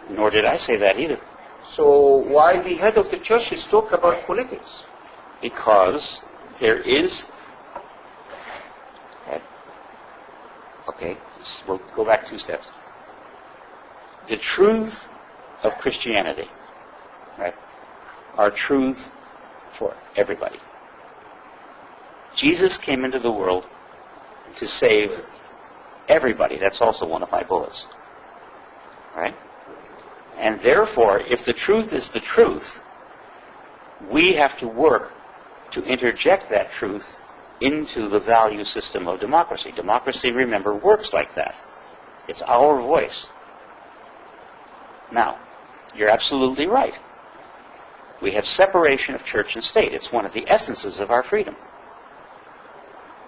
Speaker 11: Nor did I say that either.
Speaker 12: So why the head of the churches talk about politics?
Speaker 11: Because there is... Okay, we'll go back 2 steps. The truth of Christianity, right, are truth for everybody. Jesus came into the world to save everybody. That's also one of my bullets. Right? And therefore, if the truth is the truth, we have to work to interject that truth into the value system of democracy. Democracy, remember, works like that. It's our voice. Now, you're absolutely right. We have separation of church and state. It's one of the essences of our freedom.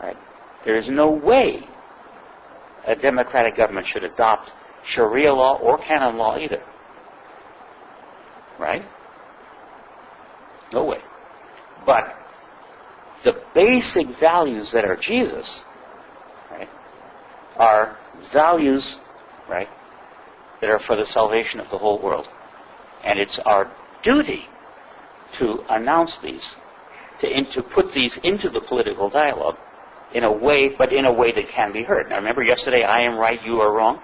Speaker 11: Right? There is no way a democratic government should adopt Sharia law or canon law either. Right? No way. But the basic values that are Jesus, right, are values, right, that are for the salvation of the whole world. And it's our duty to announce these, to put these into the political dialogue in a way, but in a way that can be heard. Now remember yesterday, I am right, you are wrong.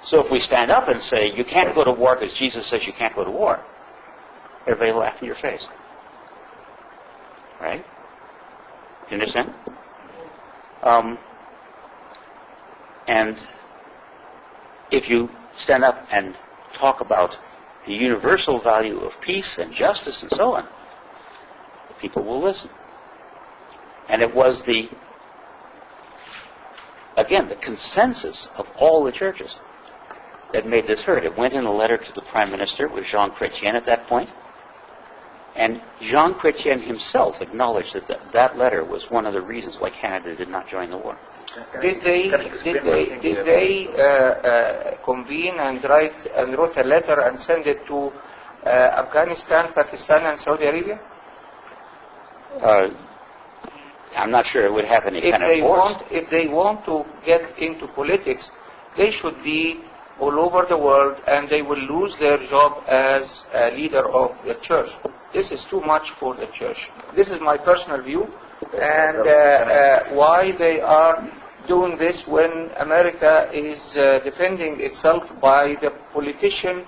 Speaker 11: So if we stand up and say, you can't go to war because Jesus says you can't go to war, everybody will laugh in your face. Right? You understand? And if you stand up and talk about the universal value of peace and justice and so on, people will listen. And it was the consensus of all the churches that made this heard. It went in a letter to the Prime Minister with Jean Chrétien at that point. And Jean Chrétien himself acknowledged that that letter was one of the reasons why Canada did not join the war.
Speaker 12: Did they convene and wrote a letter and send it to Afghanistan, Pakistan, and Saudi Arabia?
Speaker 11: I'm not sure it would have any kind of force.
Speaker 12: If they want to get into politics, they should be all over the world, and they will lose their job as a leader of the church. This is too much for the church. This is my personal view, and why they are doing this when America is defending itself by the politician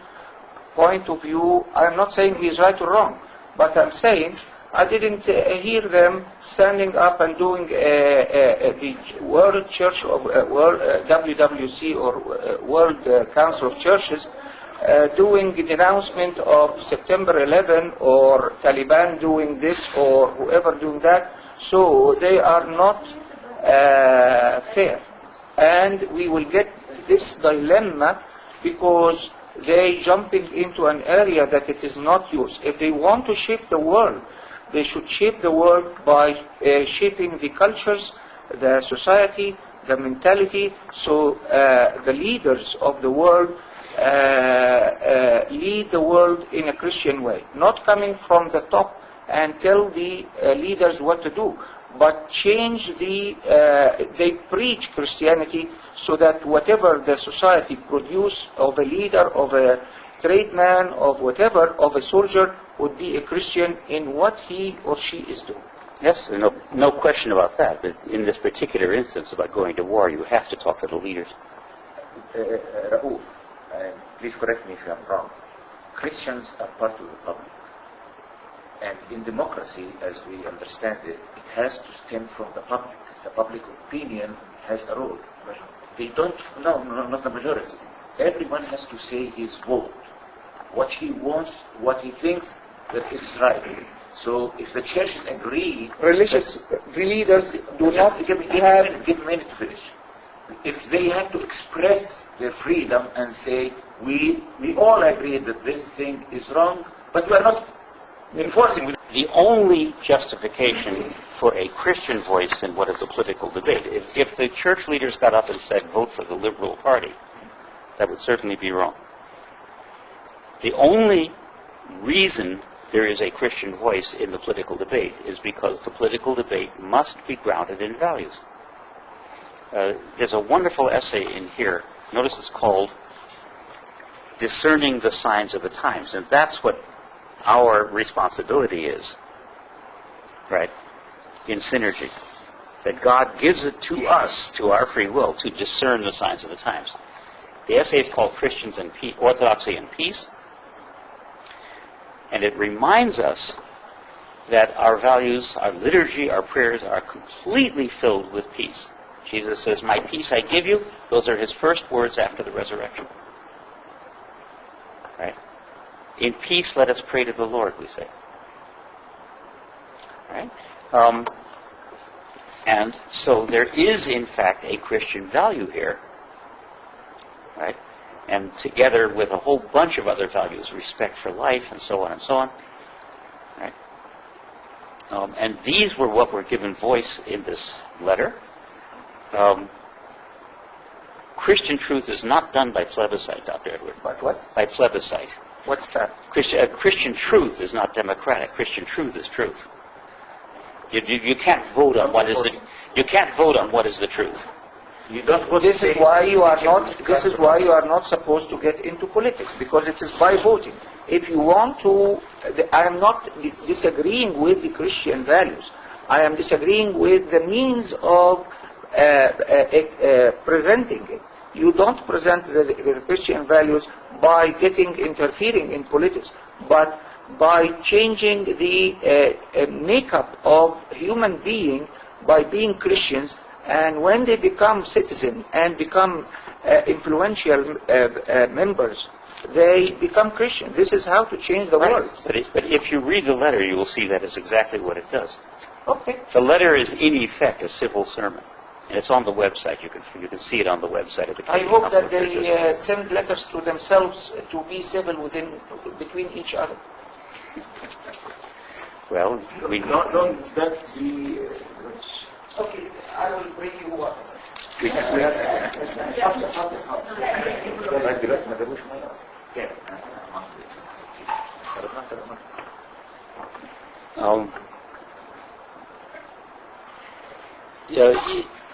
Speaker 12: point of view. I'm not saying he's right or wrong, but I'm saying I didn't hear them standing up and doing the World Church of WWC or World Council of Churches doing the denouncement of September 11 or Taliban doing this or whoever doing that. So they are not fair, and we will get this dilemma because they jumping into an area that it is not yours. If they want to shape the world, they should shape the world by shaping the cultures, the society, the mentality. So the leaders of the world lead the world in a Christian way, not coming from the top and tell the leaders what to do, but change they preach Christianity so that whatever the society produce of a leader, of a tradesman, of whatever, of a soldier, would be a Christian in what he or she is doing.
Speaker 11: Yes, no question about that. But in this particular instance about going to war, you have to talk to the leaders.
Speaker 6: Raoul, please correct me if I'm wrong. Christians are part of the public. And in democracy, as we understand it, it has to stem from the public. The public opinion has a role. They don't, no, not the majority. Everyone has to say his vote. What he wants, what he thinks that is right. So if the churches agree...
Speaker 12: Religious leaders do not
Speaker 6: give me a minute to finish. If they have to express their freedom and say, we all agree that this thing is wrong, but we are not enforcing.
Speaker 11: The only justification for a Christian voice in what is a political debate, if the church leaders got up and said, vote for the Liberal Party, that would certainly be wrong. The only reason there is a Christian voice in the political debate is because the political debate must be grounded in values. There's a wonderful essay in here. Notice it's called Discerning the Signs of the Times, and that's what our responsibility is, right, in synergy. That God gives it to us, to our free will, to discern the signs of the times. The essay is called Christians and Orthodoxy and Peace, and it reminds us that our values, our liturgy, our prayers are completely filled with peace. Jesus says, my peace I give you. Those are his first words after the resurrection. Right? In peace let us pray to the Lord, we say. Right? And so there is, in fact, a Christian value here, right? And together with a whole bunch of other values, respect for life and so on, right? And these were what were given voice in this letter. Christian truth is not done by plebiscite, Dr. Edward.
Speaker 2: By what?
Speaker 11: By plebiscite.
Speaker 2: What's that?
Speaker 11: Christian truth is not democratic. Christian truth is truth. You can't vote on what is the truth.
Speaker 2: You don't. This is why you are not supposed to get into politics, because it is by voting. If you want to, I am not disagreeing with the Christian values. I am disagreeing with the means of presenting it. You don't present the Christian values by interfering in politics, but by changing the makeup of human being by being Christians, and when they become citizens and become influential members, they become Christian. This is how to change the world.
Speaker 11: But if you read the letter, you will see that is exactly what it does.
Speaker 2: Okay.
Speaker 11: The letter is in effect a civil sermon, and it's on the website. You can see it on the website of the
Speaker 2: I
Speaker 11: Canadian
Speaker 2: hope
Speaker 11: Council
Speaker 2: that
Speaker 11: of
Speaker 2: they
Speaker 11: Churches.
Speaker 2: send letters to themselves to be civil between each other.
Speaker 11: Well,
Speaker 4: Don't that be...
Speaker 2: Okay, I will bring you water.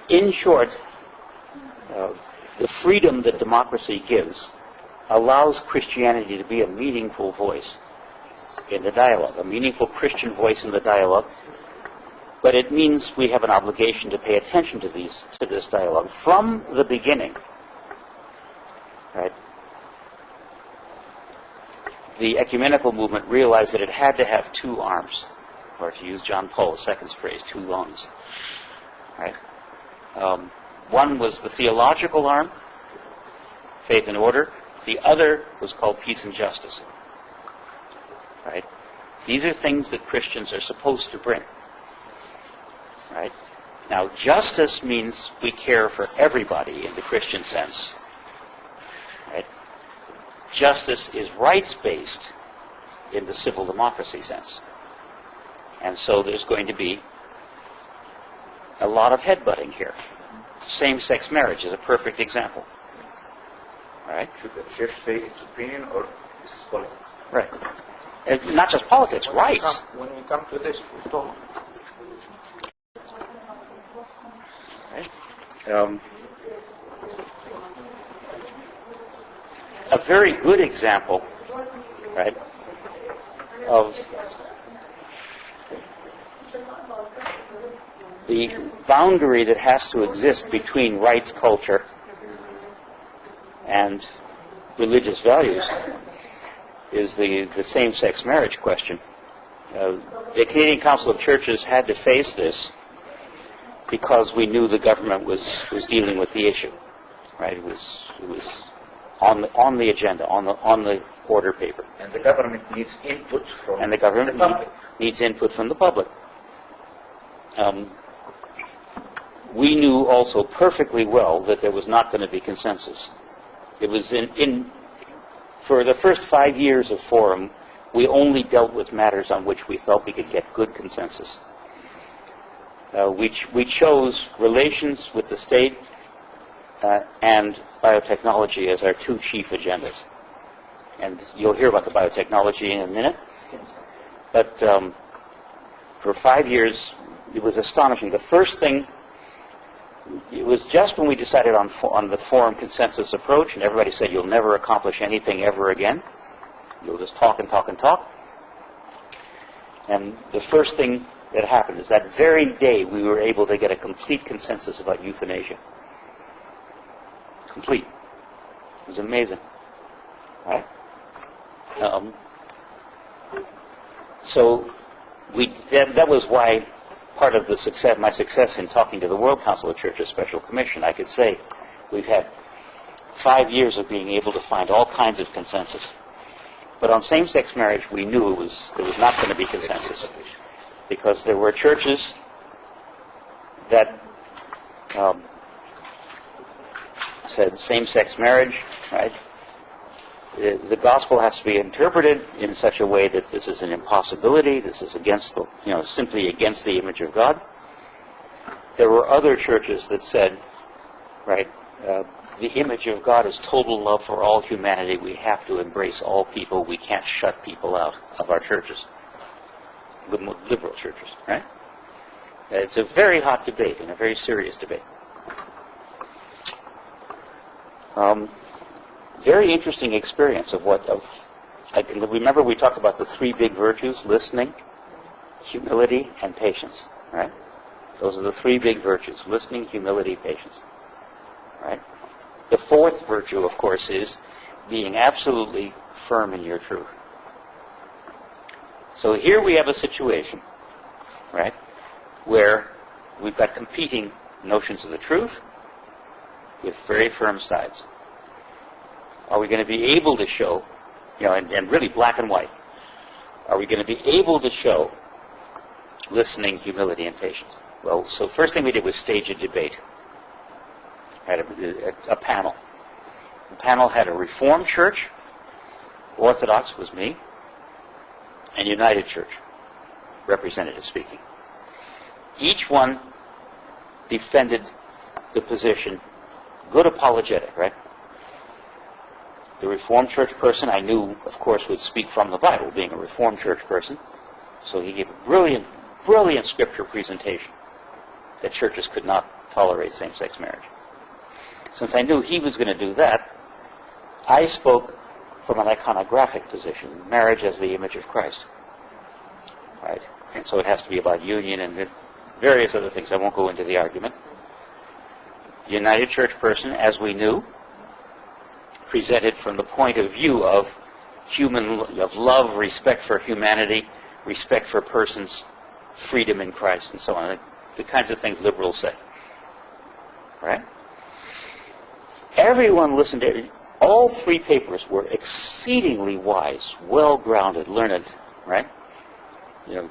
Speaker 11: In short, the freedom that democracy gives allows Christianity to be a meaningful voice in the dialogue, a meaningful Christian voice in the dialogue. But it means we have an obligation to pay attention to this dialogue from the beginning. Right? The ecumenical movement realized that it had to have two arms, or to use John Paul II's phrase, two lungs. Right? One was the theological arm, faith and order. The other was called peace and justice. Right? These are things that Christians are supposed to bring. Right? Now, justice means we care for everybody in the Christian sense. Right? Justice is rights-based in the civil democracy sense. And so there's going to be a lot of headbutting here. Same-sex marriage is a perfect example. Right?
Speaker 6: Should the church say its opinion, or this is politics?
Speaker 11: Right. And not just politics, rights.
Speaker 2: When we come to this, we'll talk.
Speaker 11: Right. A very good example, right, of the boundary that has to exist between rights culture and religious values is the same-sex marriage question. The Canadian Council of Churches had to face this because we knew the government was dealing with the issue. Right? It was on the agenda, on the order paper.
Speaker 6: And the government needs input from
Speaker 11: And the government
Speaker 6: the public.
Speaker 11: needs input from the public. We knew also perfectly well that there was not going to be consensus. It was for the first 5 years of Forum, we only dealt with matters on which we felt we could get good consensus. We chose relations with the state and biotechnology as our two chief agendas. And you'll hear about the biotechnology in a minute. But for 5 years, it was astonishing. The first thing, it was just when we decided on the Forum consensus approach, and everybody said, you'll never accomplish anything ever again. You'll just talk and talk and talk. And the first thing that happened is that very day we were able to get a complete consensus about euthanasia. Complete. It was amazing. Right? So that was why part of my success in talking to the World Council of Churches Special Commission, I could say we've had 5 years of being able to find all kinds of consensus. But on same-sex marriage, we knew there was not going to be consensus. because there were churches that said same-sex marriage, right? The gospel has to be interpreted in such a way that this is an impossibility, this is against the, simply against the image of God. There were other churches that said, right, the image of God is total love for all humanity. We have to embrace all people. We can't shut people out of our churches, liberal churches, right? It's a very hot debate and a very serious debate. Very interesting experience remember we talked about the three big virtues: listening, humility, and patience, right? Those are the three big virtues: listening, humility, patience, right? The fourth virtue, of course, is being absolutely firm in your truth. So here we have a situation, right, where we've got competing notions of the truth with very firm sides. Are we going to be able to show, and really black and white, are we going to be able to show listening, humility, and patience? Well, so first thing we did was stage a debate. Had a panel. The panel had a Reformed Church, Orthodox was me, and United Church, representative speaking. Each one defended the position, good apologetic, right? The Reformed Church person I knew, of course, would speak from the Bible, being a Reformed Church person. So he gave a brilliant, brilliant scripture presentation that churches could not tolerate same-sex marriage. Since I knew he was going to do that, I spoke from an iconographic position, marriage as the image of Christ. Right? And so it has to be about union and various other things. I won't go into the argument. The United Church person, as we knew, presented from the point of view of love, respect for humanity, respect for persons, freedom in Christ, and so on. The kinds of things liberals say. Right? Everyone listened to it. All three papers were exceedingly wise, well-grounded, learned, right? The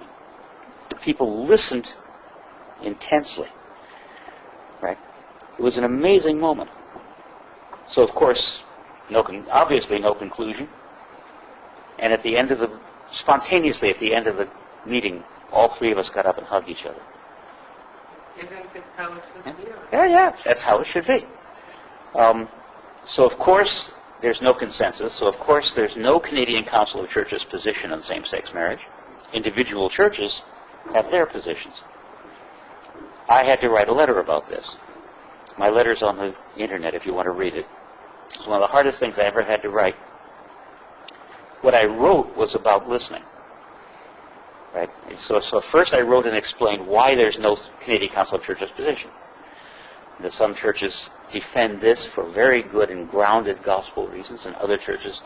Speaker 11: people listened intensely, right? It was an amazing moment. So, of course, obviously no conclusion. And spontaneously at the end of the meeting, all three of us got up and hugged each other.
Speaker 9: Isn't it how it should be?
Speaker 11: Yeah, that's how it should be. So, of course, there's no consensus. So, of course, there's no Canadian Council of Churches position on same-sex marriage. Individual churches have their positions. I had to write a letter about this. My letter's on the internet if you want to read it. It's one of the hardest things I ever had to write. What I wrote was about listening. Right? So first I wrote and explained why there's no Canadian Council of Churches position. That some churches defend this for very good and grounded gospel reasons, and other churches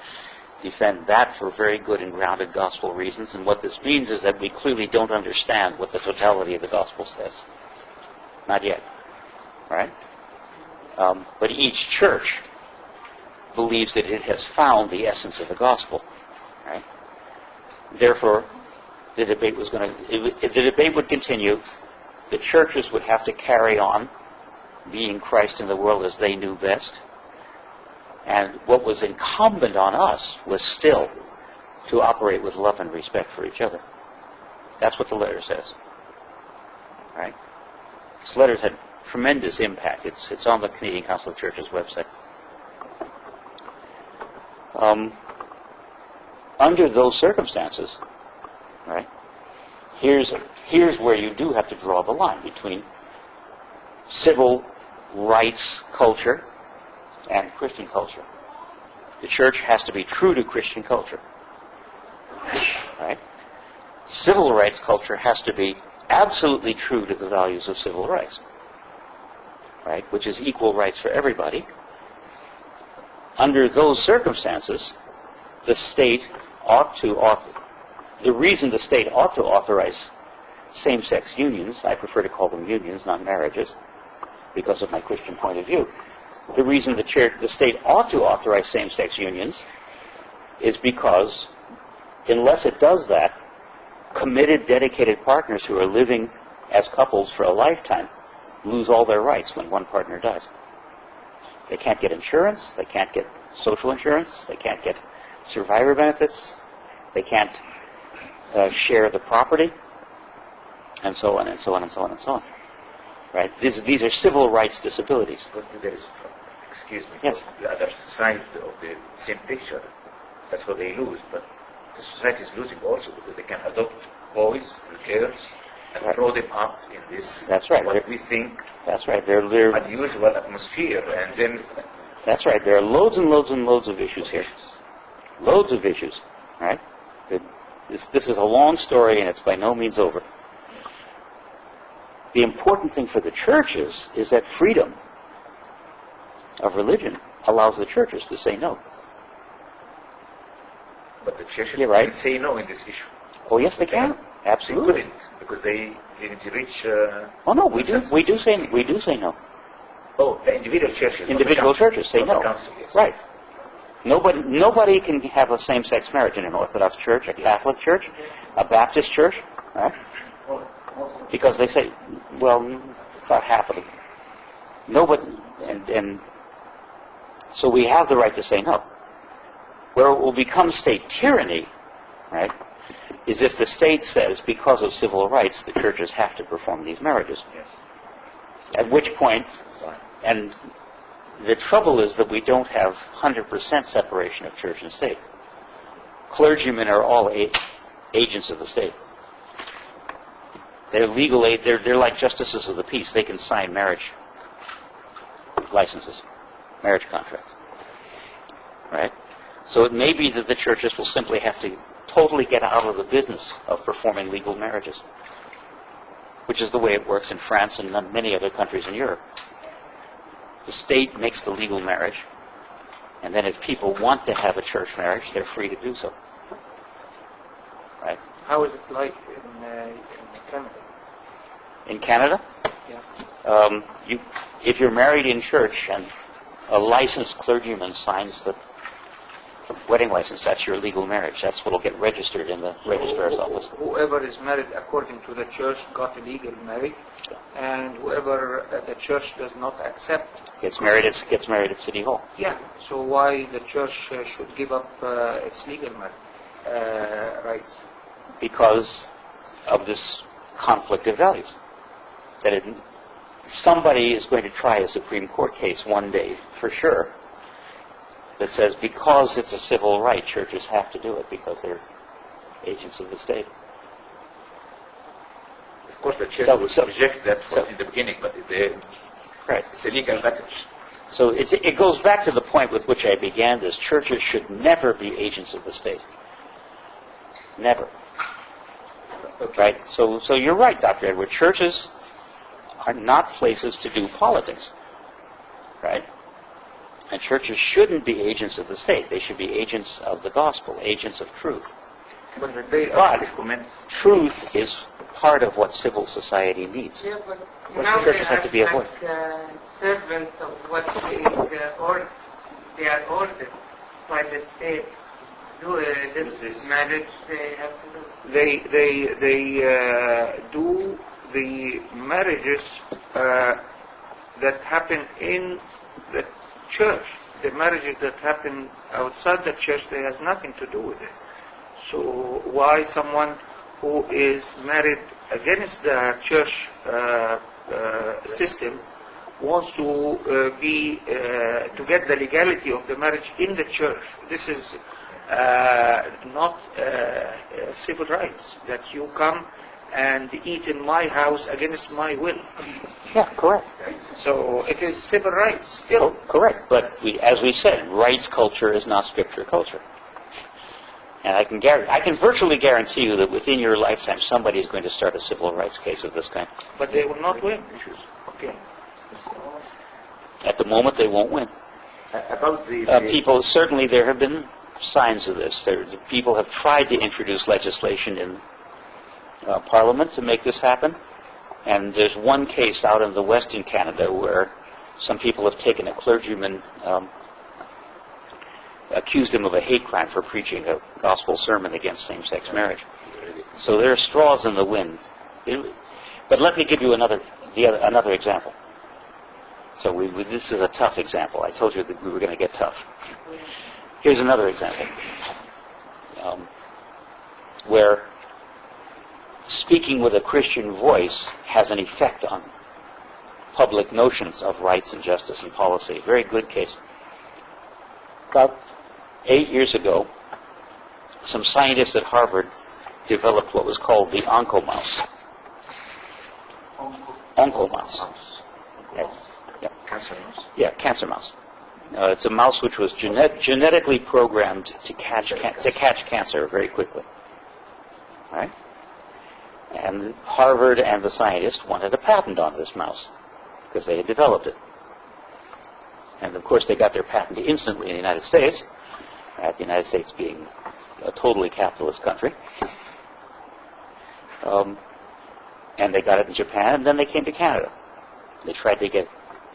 Speaker 11: defend that for very good and grounded gospel reasons. And what this means is that we clearly don't understand what the totality of the gospel says. Not yet. Right? But each church believes that it has found the essence of the gospel. Right? Therefore, the debate would continue. The churches would have to carry on being Christ in the world as they knew best. And what was incumbent on us was still to operate with love and respect for each other. That's what the letter says. Right? This letter's had tremendous impact. It's on the Canadian Council of Churches website. Under those circumstances, right, here's where you do have to draw the line between civil rights culture and Christian culture. The church has to be true to Christian culture. Right? Civil rights culture has to be absolutely true to the values of civil rights. Right? Which is equal rights for everybody. Under those circumstances, the state ought to the reason the state ought to authorize same-sex unions, I prefer to call them unions, not marriages, because of my Christian point of view. The reason the state ought to authorize same-sex unions is because unless it does that, committed, dedicated partners who are living as couples for a lifetime lose all their rights when one partner dies. They can't get insurance, they can't get social insurance, they can't get survivor benefits, they can't share the property, and so on and so on and so on and so on. Right? These are civil rights disabilities.
Speaker 6: But there is, excuse me,
Speaker 11: Yes.
Speaker 6: the other side of the same picture. That's what they lose. But the society is losing also because they can adopt boys and girls and
Speaker 11: Right.
Speaker 6: grow them up in this,
Speaker 11: That's right.
Speaker 6: what we think,
Speaker 11: That's right. They're
Speaker 6: unusual atmosphere. And then
Speaker 11: That's right. There are loads and loads and loads of issues here. Loads of issues. Right? This is a long story, and it's by no means over. The important thing for the churches is that freedom of religion allows the churches to say no.
Speaker 6: but the churches
Speaker 11: You're right.
Speaker 6: can say no in this issue.
Speaker 11: Oh, yes, they can. Absolutely.
Speaker 6: They couldn't because they didn't reach.
Speaker 11: Oh no, we do say no.
Speaker 6: Oh, the individual churches. not the
Speaker 11: Individual
Speaker 6: council.
Speaker 11: churches say
Speaker 6: Not the
Speaker 11: no.
Speaker 6: council, yes.
Speaker 11: Right. Nobody can have a same-sex marriage in an Orthodox church, a Catholic church, a Baptist church, right? Because they say, well, about half of them. Nobody, and so we have the right to say no. Where it will become state tyranny, right, is if the state says, because of civil rights, the churches have to perform these marriages.
Speaker 6: Yes.
Speaker 11: At which point, and the trouble is that we don't have 100% separation of church and state. Clergymen are all agents of the state. They're legal aid. They're like justices of the peace. They can sign marriage licenses, marriage contracts. Right? So it may be that the churches will simply have to totally get out of the business of performing legal marriages, which is the way it works in France and many other countries in Europe. The state makes the legal marriage, and then if people want to have a church marriage, they're free to do so. Right?
Speaker 12: How is it like in Canada?
Speaker 11: In Canada,
Speaker 12: Yeah.
Speaker 11: if you're married in church and a licensed clergyman signs the wedding license, that's your legal marriage. That's what will get registered in the registrar's office.
Speaker 12: Whoever is married according to the church got a legal marriage, and whoever the church does not accept
Speaker 11: Gets married at City Hall.
Speaker 12: Yeah. So why the church should give up its legal rights?
Speaker 11: Because of this conflict of values. That somebody is going to try a Supreme Court case one day, for sure, that says because it's a civil right, churches have to do it because they're agents of the state.
Speaker 6: Of course, the church
Speaker 11: So-
Speaker 6: will
Speaker 11: so-
Speaker 6: reject that
Speaker 11: so-
Speaker 6: in the beginning, but
Speaker 11: Right.
Speaker 6: it's a legal matter.
Speaker 11: So it goes back to the point with which I began this. Churches should never be agents of the state. Never.
Speaker 6: Okay.
Speaker 11: Right? So you're right, Dr. Edward. Churches are not places to do politics. Right? And churches shouldn't be agents of the state. They should be agents of the gospel, agents of truth.
Speaker 6: But they
Speaker 11: But
Speaker 6: recommend.
Speaker 11: truth is part of what civil society needs.
Speaker 9: Yeah, but
Speaker 11: Well,
Speaker 9: now
Speaker 11: churches
Speaker 9: they
Speaker 11: have to be
Speaker 9: are
Speaker 11: avoided.
Speaker 9: like servants of what they are ordered by the state. Do this marriage they have to do.
Speaker 12: They do the marriages that happen in the church. The marriages that happen outside the church, they has nothing to do with it. So why someone who is married against the church system wants to to get the legality of the marriage in the church? This is not civil rights, that you come and eat in my house against my will.
Speaker 11: Yeah, correct.
Speaker 12: So it is civil rights still.
Speaker 11: Correct. But as we said, rights culture is not scripture culture. And I can virtually guarantee you that within your lifetime, somebody is going to start a civil rights case of this kind.
Speaker 12: But they will not win. Okay.
Speaker 11: At the moment, they won't win.
Speaker 6: About the
Speaker 11: People, certainly there have been signs of this. People have tried to introduce legislation in Parliament to make this happen. And there's one case out in the Western Canada where some people have taken a clergyman, accused him of a hate crime for preaching a gospel sermon against same-sex marriage. So there are straws in the wind. But let me give you another example. So this is a tough example. I told you that we were going to get tough. Here's another example where speaking with a Christian voice has an effect on public notions of rights and justice and policy. Very good case. About 8 years ago, some scientists at Harvard developed what was called the oncomouse. Oncomouse. Yeah.
Speaker 6: Cancer mouse.
Speaker 11: Yeah, cancer mouse. It's a mouse which was genetically programmed to catch cancer very quickly. All right? And Harvard and the scientists wanted a patent on this mouse because they had developed it. And of course they got their patent instantly in the United States, the United States being a totally capitalist country. And they got it in Japan, and then they came to Canada. They tried to get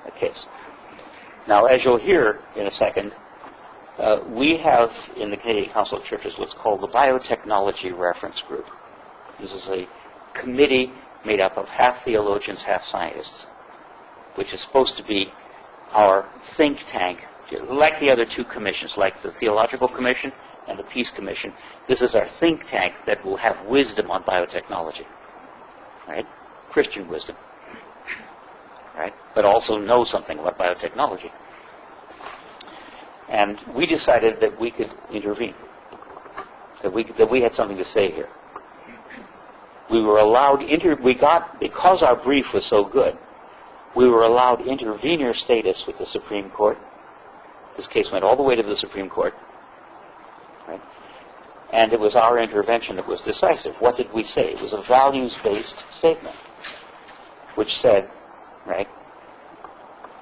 Speaker 11: a case. Now, as you'll hear in a second, we have in the Canadian Council of Churches what's called the Biotechnology Reference Group. This is a committee made up of half theologians, half scientists, which is supposed to be our think tank, like the other two commissions, like the Theological Commission and the Peace Commission. This is our think tank that will have wisdom on biotechnology, right? Christian wisdom, right? But also know something about biotechnology. And we decided that we could intervene, that we had something to say here. We were allowed because our brief was so good, we were allowed intervener status with the Supreme Court. This case went all the way to the Supreme Court. Right? And it was our intervention that was decisive. What did we say? It was a values-based statement, which said, right,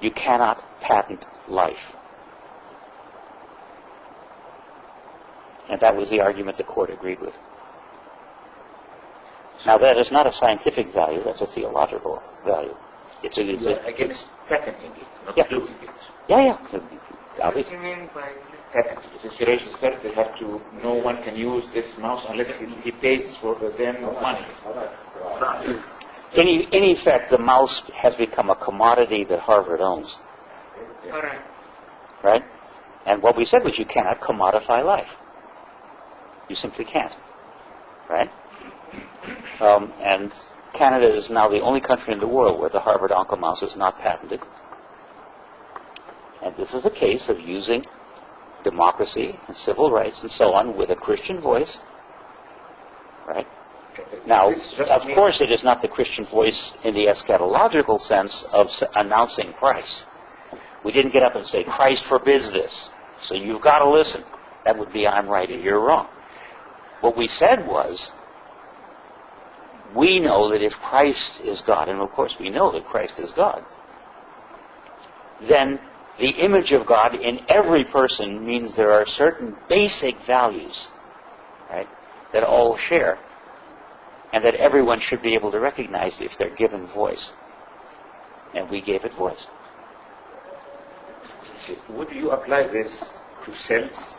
Speaker 11: you cannot patent life. And that was the argument the court agreed with. Now that is not a scientific value, that's a theological value. It's
Speaker 6: against patenting it, not doing it.
Speaker 11: Yeah.
Speaker 9: What do you mean by
Speaker 6: Patent. It is registered. They have to. No one can use this mouse unless he pays for the then money.
Speaker 11: In effect, the mouse has become a commodity that Harvard owns.
Speaker 9: All right.
Speaker 11: Right? And what we said was you cannot commodify life. You simply can't. Right? And Canada is now the only country in the world where the Harvard oncomouse is not patented. And this is a case of using democracy and civil rights and so on with a Christian voice. Right? Now, of course, it is not the Christian voice in the eschatological sense of announcing Christ. We didn't get up and say, Christ forbids this, so you've got to listen. That would be, I'm right and you're wrong. What we said was, we know that if Christ is God, and of course we know that Christ is God, then the image of God in every person means there are certain basic values, right, that all share, and that everyone should be able to recognize if they're given voice. And we gave it voice.
Speaker 6: Would you apply this to cells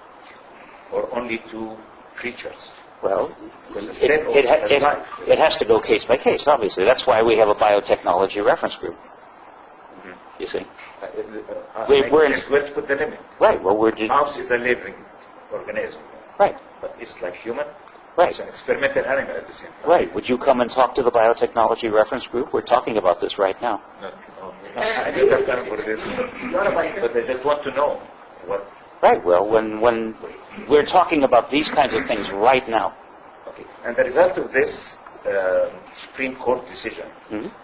Speaker 6: or only to creatures?
Speaker 11: Well, it has to go case by case, obviously. That's why we have a biotechnology reference group. You see?
Speaker 6: Where to put the limit?
Speaker 11: Right. Well,
Speaker 6: mouse is a living organism.
Speaker 11: Right.
Speaker 6: But it's like human.
Speaker 11: Right.
Speaker 6: It's an experimental animal at the same time.
Speaker 11: Right. Would you come and talk to the biotechnology reference group? We're talking about this right now.
Speaker 6: No. I don't have time for this. But I just want to know what.
Speaker 11: Right. Well, when we're talking about these kinds of things right now.
Speaker 6: Okay. And the result of this Supreme Court decision,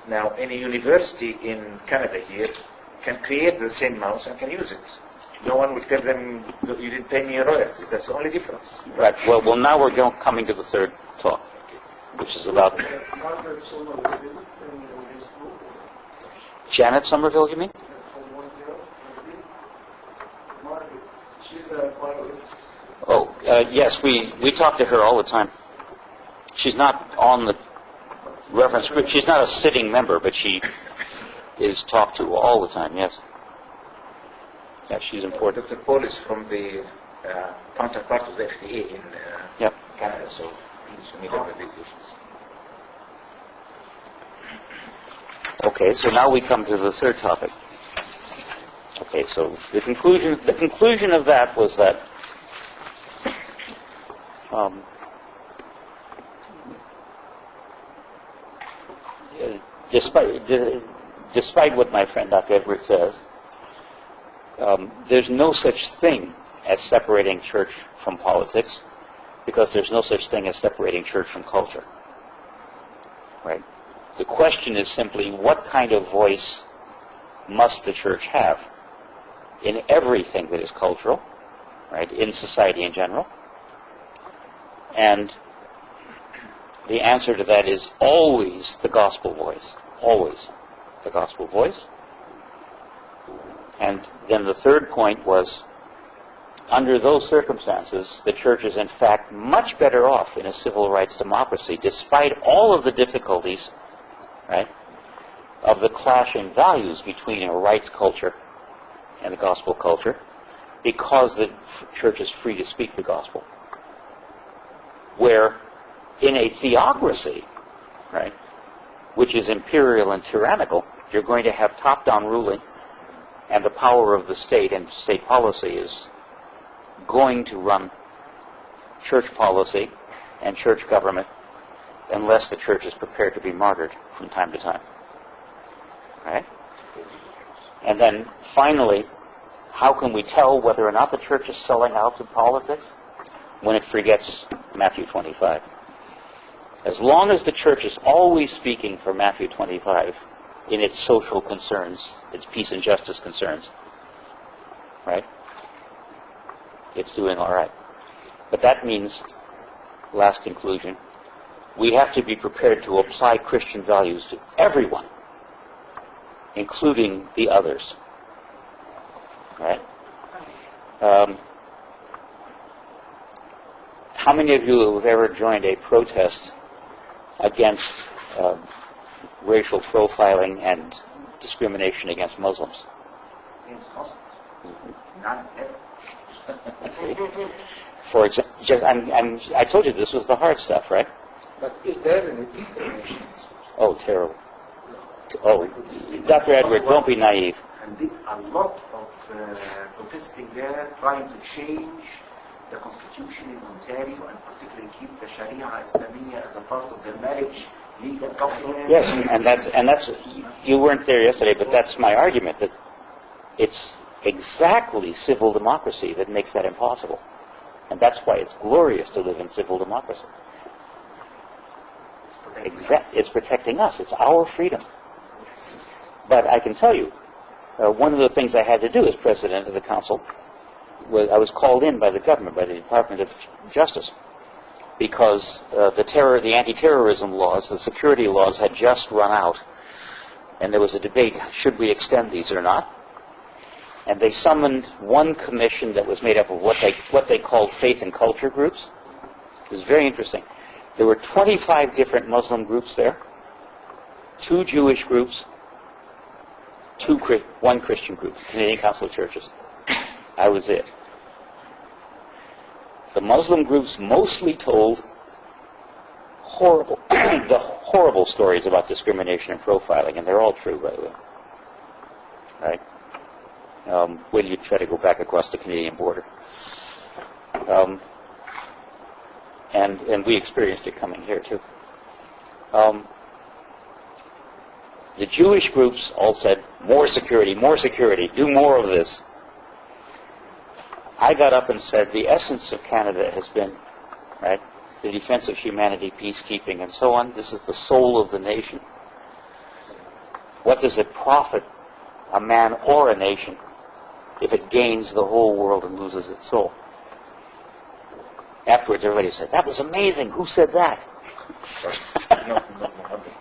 Speaker 6: now any university in Canada here can create the same mouse and can use it. No one will tell them, you didn't pay me a royalty. That's the only difference.
Speaker 11: Right. Well, now we're coming to the third talk, which is about Janet Somerville, you mean? Oh, yes, we talk to her all the time. She's not on the reference group. She's not a sitting member, but she is talked to all the time, yes. Yeah, she's important.
Speaker 6: Dr. Paul is from the counterpart of the FDA in Canada, so He's familiar with these issues.
Speaker 11: Okay, so now we come to the third topic. Okay, so the conclusion of that was that despite what my friend Dr. Edwards says, there's no such thing as separating church from politics, because there's no such thing as separating church from culture. Right? The question is simply, what kind of voice must the church have in everything that is cultural, right, in society in general? And the answer to that is always the gospel voice. Always the gospel voice. And then the third point was, under those circumstances, the church is in fact much better off in a civil rights democracy, despite all of the difficulties, right, of the clashing values between a rights culture and a gospel culture, because the church is free to speak the gospel. Where in a theocracy, right, which is imperial and tyrannical, you're going to have top-down ruling, and the power of the state and state policy is going to run church policy and church government unless the church is prepared to be martyred from time to time. Right? And then finally, how can we tell whether or not the church is selling out to politics? When it forgets Matthew 25. As long as the church is always speaking for Matthew 25 in its social concerns, its peace and justice concerns, right, it's doing all right. But that means, last conclusion, we have to be prepared to apply Christian values to everyone, including the others. Right? How many of you have ever joined a protest against racial profiling and discrimination against Muslims?
Speaker 6: Not ever.
Speaker 11: For example, I told you this was the hard stuff, right?
Speaker 12: But is there any discrimination?
Speaker 11: Oh, terrible. Oh, Dr. Edward, don't be naive.
Speaker 6: And did a lot of protesting there, trying to change the constitution in Ontario, and particularly keep the Sharia Islamiyya as a part of the marriage legal document.
Speaker 11: Yes, and that's you weren't there yesterday, but that's my argument, that it's exactly civil democracy that makes that impossible. And that's why it's glorious to live in civil democracy. It's protecting us. It's our freedom. But I can tell you, one of the things I had to do as president of the council was I was called in by the government, by the Department of Justice, because the anti-terrorism laws, the security laws had just run out, and there was a debate, should we extend these or not? And they summoned one commission that was made up of what they called faith and culture groups. It was very interesting. There were 25 different Muslim groups there, 2 Jewish groups, 1 Christian group, Canadian Council of Churches. I was it. The Muslim groups mostly told the horrible stories about discrimination and profiling, and they're all true, by the way. Right? When you try to go back across the Canadian border. And we experienced it coming here, too. The Jewish groups all said, more security, do more of this. I got up and said, the essence of Canada has been, right, the defense of humanity, peacekeeping, and so on. This is the soul of the nation. What does it profit a man or a nation if it gains the whole world and loses its soul? Afterwards, everybody said, that was amazing. Who said that?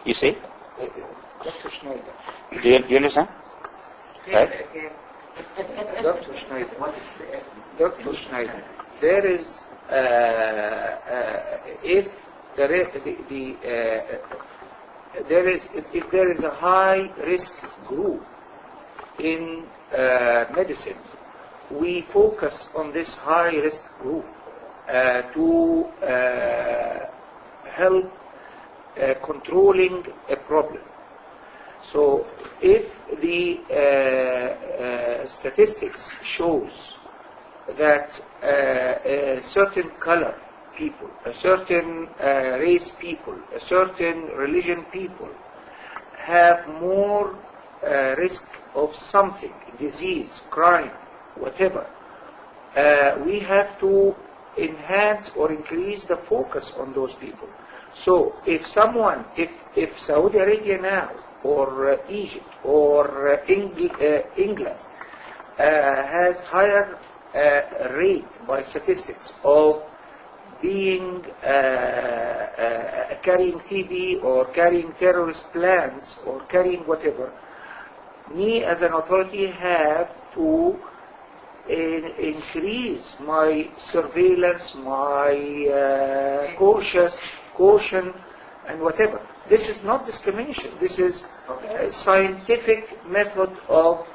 Speaker 11: You see?
Speaker 12: Dr. Schneider.
Speaker 11: Do you understand? Right?
Speaker 12: Dr. Schneider. Dr. Schneider. There is, if there is a high risk group in medicine, we focus on this high risk group to
Speaker 13: help controlling a problem. So if the statistics shows that a certain color people, a certain race people, a certain religion people have more risk of something, disease, crime, whatever, we have to enhance or increase the focus on those people. So if someone, if Saudi Arabia now, or Egypt, or England has higher rate by statistics of being carrying TB or carrying terrorist plans or carrying whatever, me as an authority have to increase my surveillance, my caution and whatever. This is not discrimination. This is a scientific method of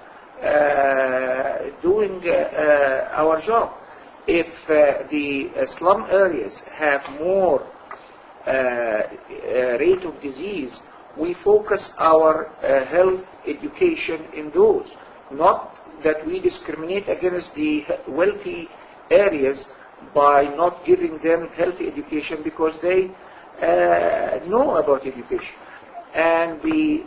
Speaker 13: doing our job. If the slum areas have more rate of disease, we focus our health education in those. Not that we discriminate against the wealthy areas by not giving them health education because they know about education. And the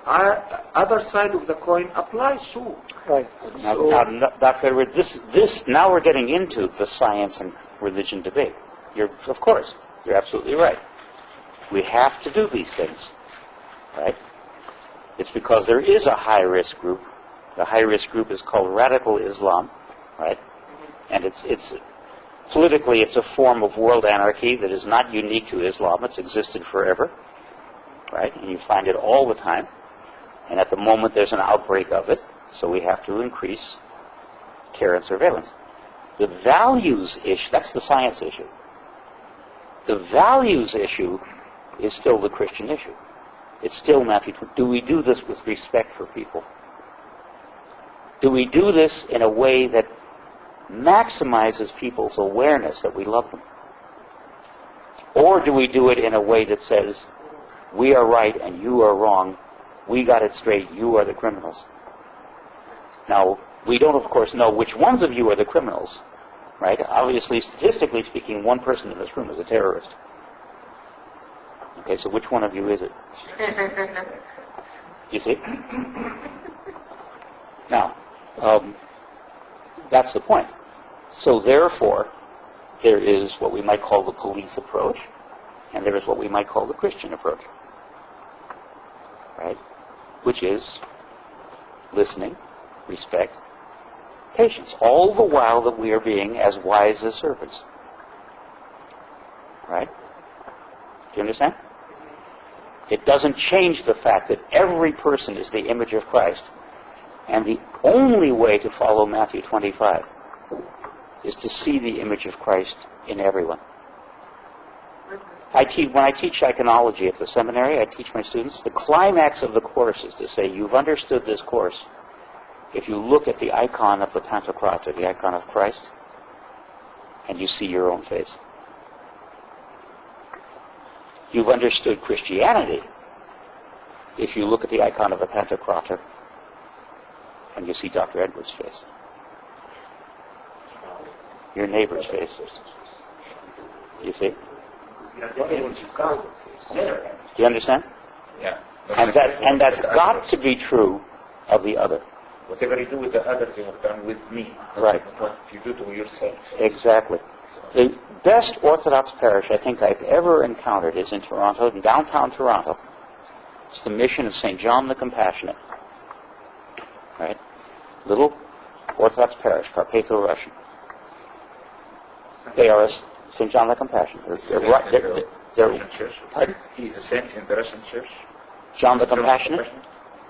Speaker 13: other side of the coin applies too.
Speaker 10: Right.
Speaker 11: Now, Dr. Edward, now we're getting into the science and religion debate. Of course, you're absolutely right. We have to do these things, right? It's because there is a high-risk group. The high-risk group is called radical Islam, right? And it's politically, it's a form of world anarchy that is not unique to Islam. It's existed forever, right? And you find it all the time. And at the moment, there's an outbreak of it, so we have to increase care and surveillance. The values issue, that's the science issue. The values issue is still the Christian issue. It's still Matthew. Do we do this with respect for people? Do we do this in a way that maximizes people's awareness that we love them? Or do we do it in a way that says, we are right and you are wrong, we got it straight, you are the criminals? Now, we don't, of course, know which ones of you are the criminals, right? Obviously, statistically speaking, one person in this room is a terrorist. Okay, so which one of you is it? You see? Now, that's the point. So therefore, there is what we might call the police approach, and there is what we might call the Christian approach, right? Which is listening, respect, patience, all the while that we are being as wise as serpents. Right? Do you understand? It doesn't change the fact that every person is the image of Christ, and the only way to follow Matthew 25 is to see the image of Christ in everyone. When I teach iconology at the seminary, I teach my students, the climax of the course is to say, you've understood this course if you look at the icon of the Pantocrator, the icon of Christ, and you see your own face. You've understood Christianity if you look at the icon of the Pantocrator and you see Dr. Edwards' face. Your neighbor's face. You see? Do you understand?
Speaker 6: Yeah.
Speaker 11: And that's got to be true of the other.
Speaker 6: Whatever you do with the others, you have done with me.
Speaker 11: Right.
Speaker 6: What you do to yourself.
Speaker 11: Exactly. The best Orthodox parish I think I've ever encountered is in Toronto, in downtown Toronto. It's the mission of St. John the Compassionate. Right? Little Orthodox parish, Carpatho-Russian. They are St. John the Compassionate. They're
Speaker 6: Russian church.
Speaker 11: Pardon?
Speaker 6: He's a saint in the Russian church.
Speaker 11: John the Compassionate?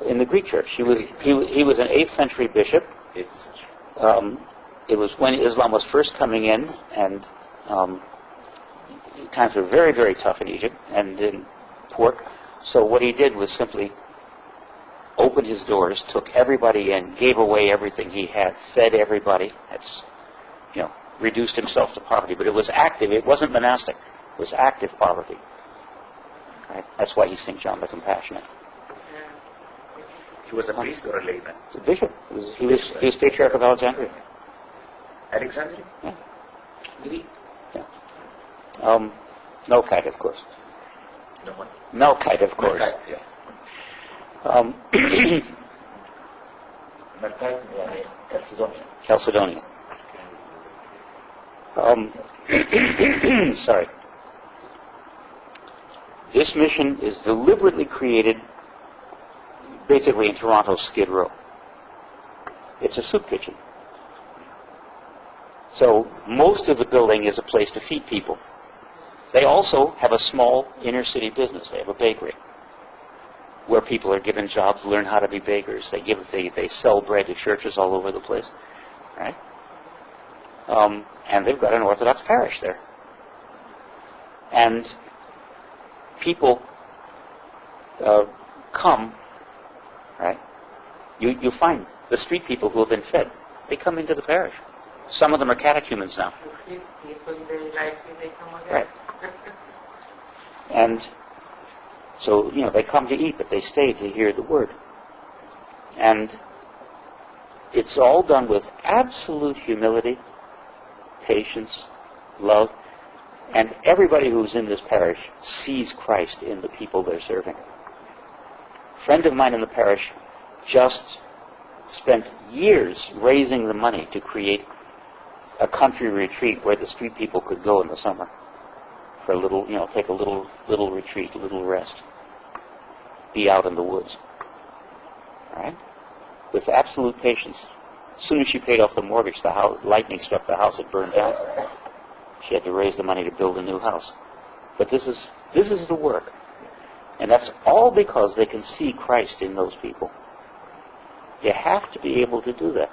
Speaker 11: In the Greek church. He was an 8th century bishop.
Speaker 6: 8th century.
Speaker 11: It was when Islam was first coming in, and times were very, very tough in Egypt and in Port. So what he did was simply opened his doors, took everybody in, gave away everything he had, fed everybody. That's, reduced himself to poverty. But it was active. It wasn't monastic. It was active poverty. Right? That's why he's St. John the Compassionate.
Speaker 6: He was a priest or a layman?
Speaker 11: The bishop. He was Patriarch of Alexandria.
Speaker 6: Alexandria?
Speaker 11: Yeah.
Speaker 6: Greek?
Speaker 11: Yeah. Melkite, of course.
Speaker 6: No one.
Speaker 11: Melkite, of course.
Speaker 6: Melkite, yeah. Melkite,
Speaker 11: Chalcedonian. Sorry. This mission is deliberately created basically in Toronto's Skid Row. It's a soup kitchen. So most of the building is a place to feed people. They also have a small inner city business. They have a bakery where people are given jobs, learn how to be bakers. They sell bread to churches all over the place, right? And they've got an Orthodox parish there. And people come, right? You find the street people who have been fed. They come into the parish. Some of them are catechumens now. Right. And so, they come to eat, but they stay to hear the word. And it's all done with absolute humility, patience, love, and everybody who's in this parish sees Christ in the people they're serving. A friend of mine in the parish just spent years raising the money to create a country retreat where the street people could go in the summer for a little, take a little retreat, a little rest, be out in the woods, all right? With absolute patience. As soon as she paid off the mortgage, lightning struck the house, it burned down. She had to raise the money to build a new house. But this is the work. And that's all because they can see Christ in those people. You have to be able to do that.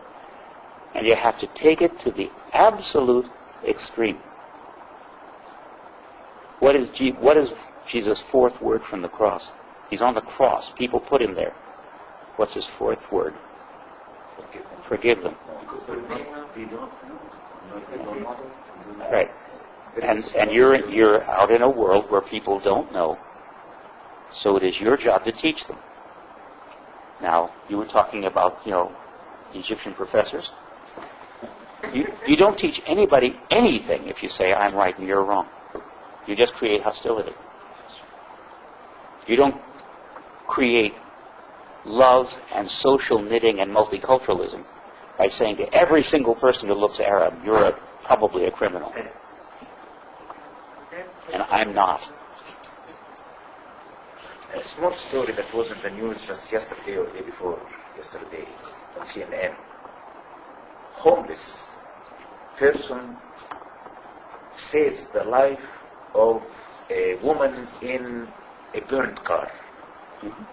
Speaker 11: And you have to take it to the absolute extreme. What is Jesus' fourth word from the cross? He's on the cross. People put him there. What's his fourth word? Forgive them. Right. And you're out in a world where people don't know. So it is your job to teach them. Now, you were talking about, Egyptian professors. You don't teach anybody anything if you say, I'm right and you're wrong. You just create hostility. You don't create love and social knitting and multiculturalism by saying to every single person who looks Arab, you're probably a criminal. And I'm not.
Speaker 6: A small story that was in the news just yesterday or day before yesterday on CNN. Homeless person saves the life of a woman in a burned car. Mm-hmm.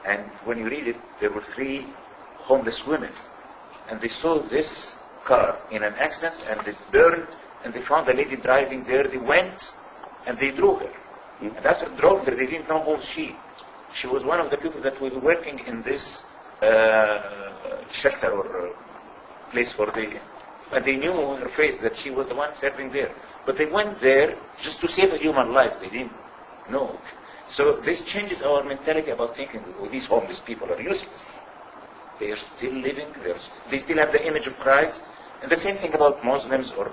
Speaker 6: And when you read it, there were 3 homeless women. And they saw this car in an accident and it burned and they found the lady driving there. They went and they drove her. Mm-hmm. And after drove her, they didn't know who she. She was one of the people that were working in this shelter or place for the... And they knew her face that she was the one serving there. But they went there just to save a human life. They didn't know. So this changes our mentality about thinking, these homeless people are useless. They are still living. They still have the image of Christ. And the same thing about Muslims or...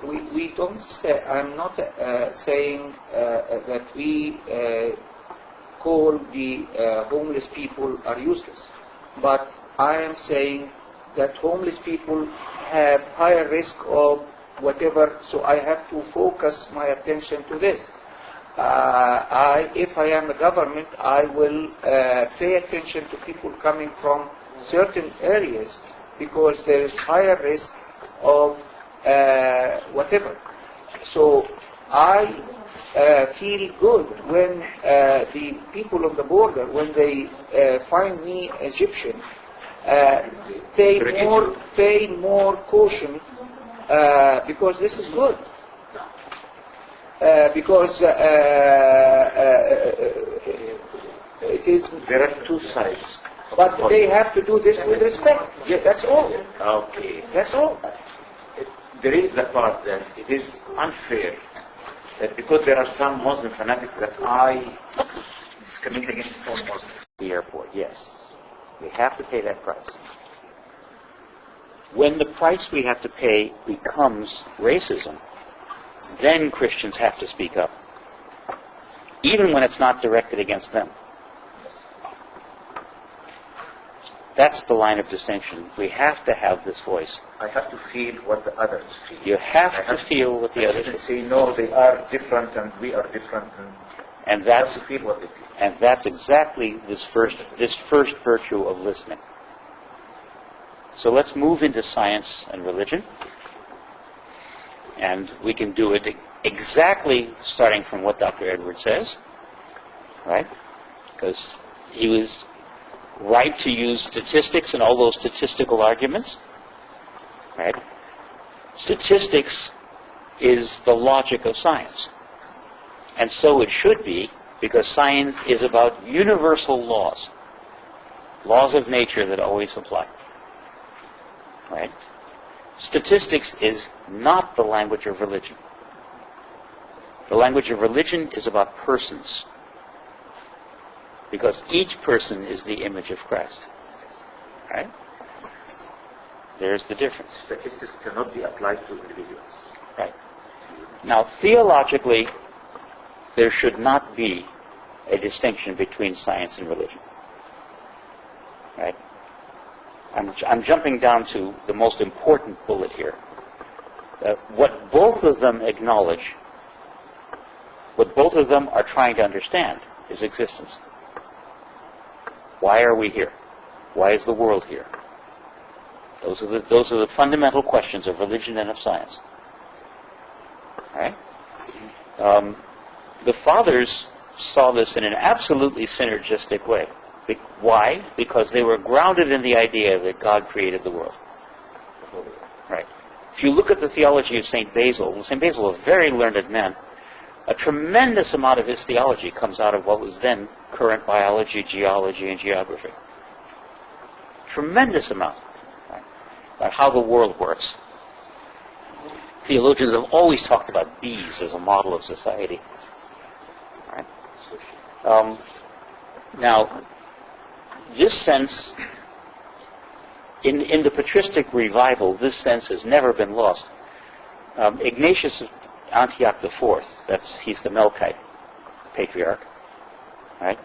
Speaker 13: We don't say, I'm not saying that we call the homeless people are useless. But I am saying that homeless people have higher risk of whatever, so I have to focus my attention to this. If I am a government, I will pay attention to people coming from certain areas because there is higher risk of whatever. So I feel good when the people on the border, when they find me Egyptian, pay more caution because this is good. Because it is.
Speaker 6: There are 2 sides.
Speaker 13: But they have to do this with respect.
Speaker 6: Yes.
Speaker 13: That's all.
Speaker 6: Okay.
Speaker 13: That's all.
Speaker 6: There is the part that it is unfair that because there are some Muslim fanatics that I discriminate against all Muslims.
Speaker 3: The airport, yes. We have to pay that price. When the price we have to pay becomes racism, then Christians have to speak up, even when it's not directed against them. That's the line of distinction. We have to have this voice.
Speaker 6: I have to feel what the others feel.
Speaker 3: You have to feel what the others
Speaker 6: feel. Say, no, they are different and we are different.
Speaker 3: And that's,
Speaker 6: have to feel what they feel.
Speaker 3: And that's exactly this first virtue of listening. So let's move into science and religion. And we can do it exactly starting from what Dr. Edwards says, right? Because he was right to use statistics and all those statistical arguments, right? Statistics is the logic of science. And so it should be, because science is about universal laws, laws of nature that always apply, right? Statistics is not the language of religion. The language of religion is about persons, because each person is the image of Christ, right? There's the difference.
Speaker 6: Statistics cannot be applied to individuals.
Speaker 3: Right. Now, theologically, there should not be a distinction between science and religion, right? I'm jumping down to the most important bullet here. What both of them acknowledge, what both of them are trying to understand, is existence. Why are we here? Why is the world here? Those are the fundamental questions of religion and of science. Right? The fathers saw this in an absolutely synergistic way. Why? Because they were grounded in the idea that God created the world. Right. If you look at the theology of St. Basil, a very learned man, a tremendous amount of his theology comes out of what was then current biology, geology, and geography. Tremendous amount. Right? About how the world works. Theologians have always talked about bees as a model of society. Right? Now, this sense, in the patristic revival, this sense has never been lost. Ignatius of Antioch IV, he's the Melkite patriarch, right?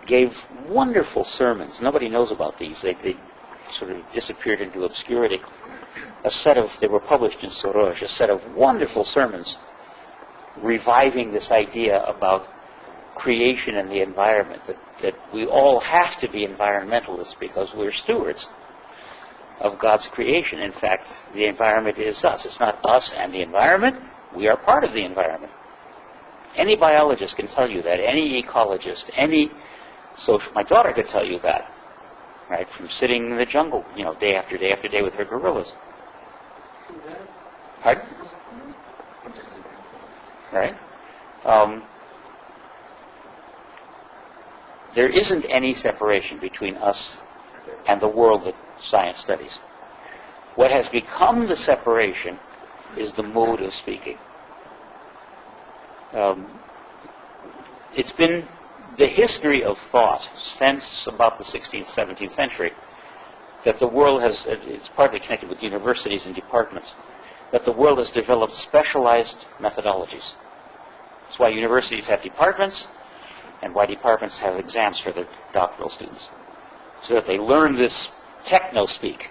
Speaker 3: Gave wonderful sermons. Nobody knows about these. They sort of disappeared into obscurity. They were published in Soros, a set of wonderful sermons reviving this idea about creation and the environment, that we all have to be environmentalists because we're stewards of God's creation. In fact, the environment is us. It's not us and the environment. We are part of the environment. Any biologist can tell you that. Any ecologist, my daughter could tell you that, right? From sitting in the jungle, day after day after day with her gorillas. Pardon? Right? There isn't any separation between us and the world that science studies. What has become the separation is the mode of speaking. It's been the history of thought since about the 16th, 17th century that the world it's partly connected with universities and departments, that the world has developed specialized methodologies. That's why universities have departments and why departments have exams for their doctoral students, so that they learn this techno-speak.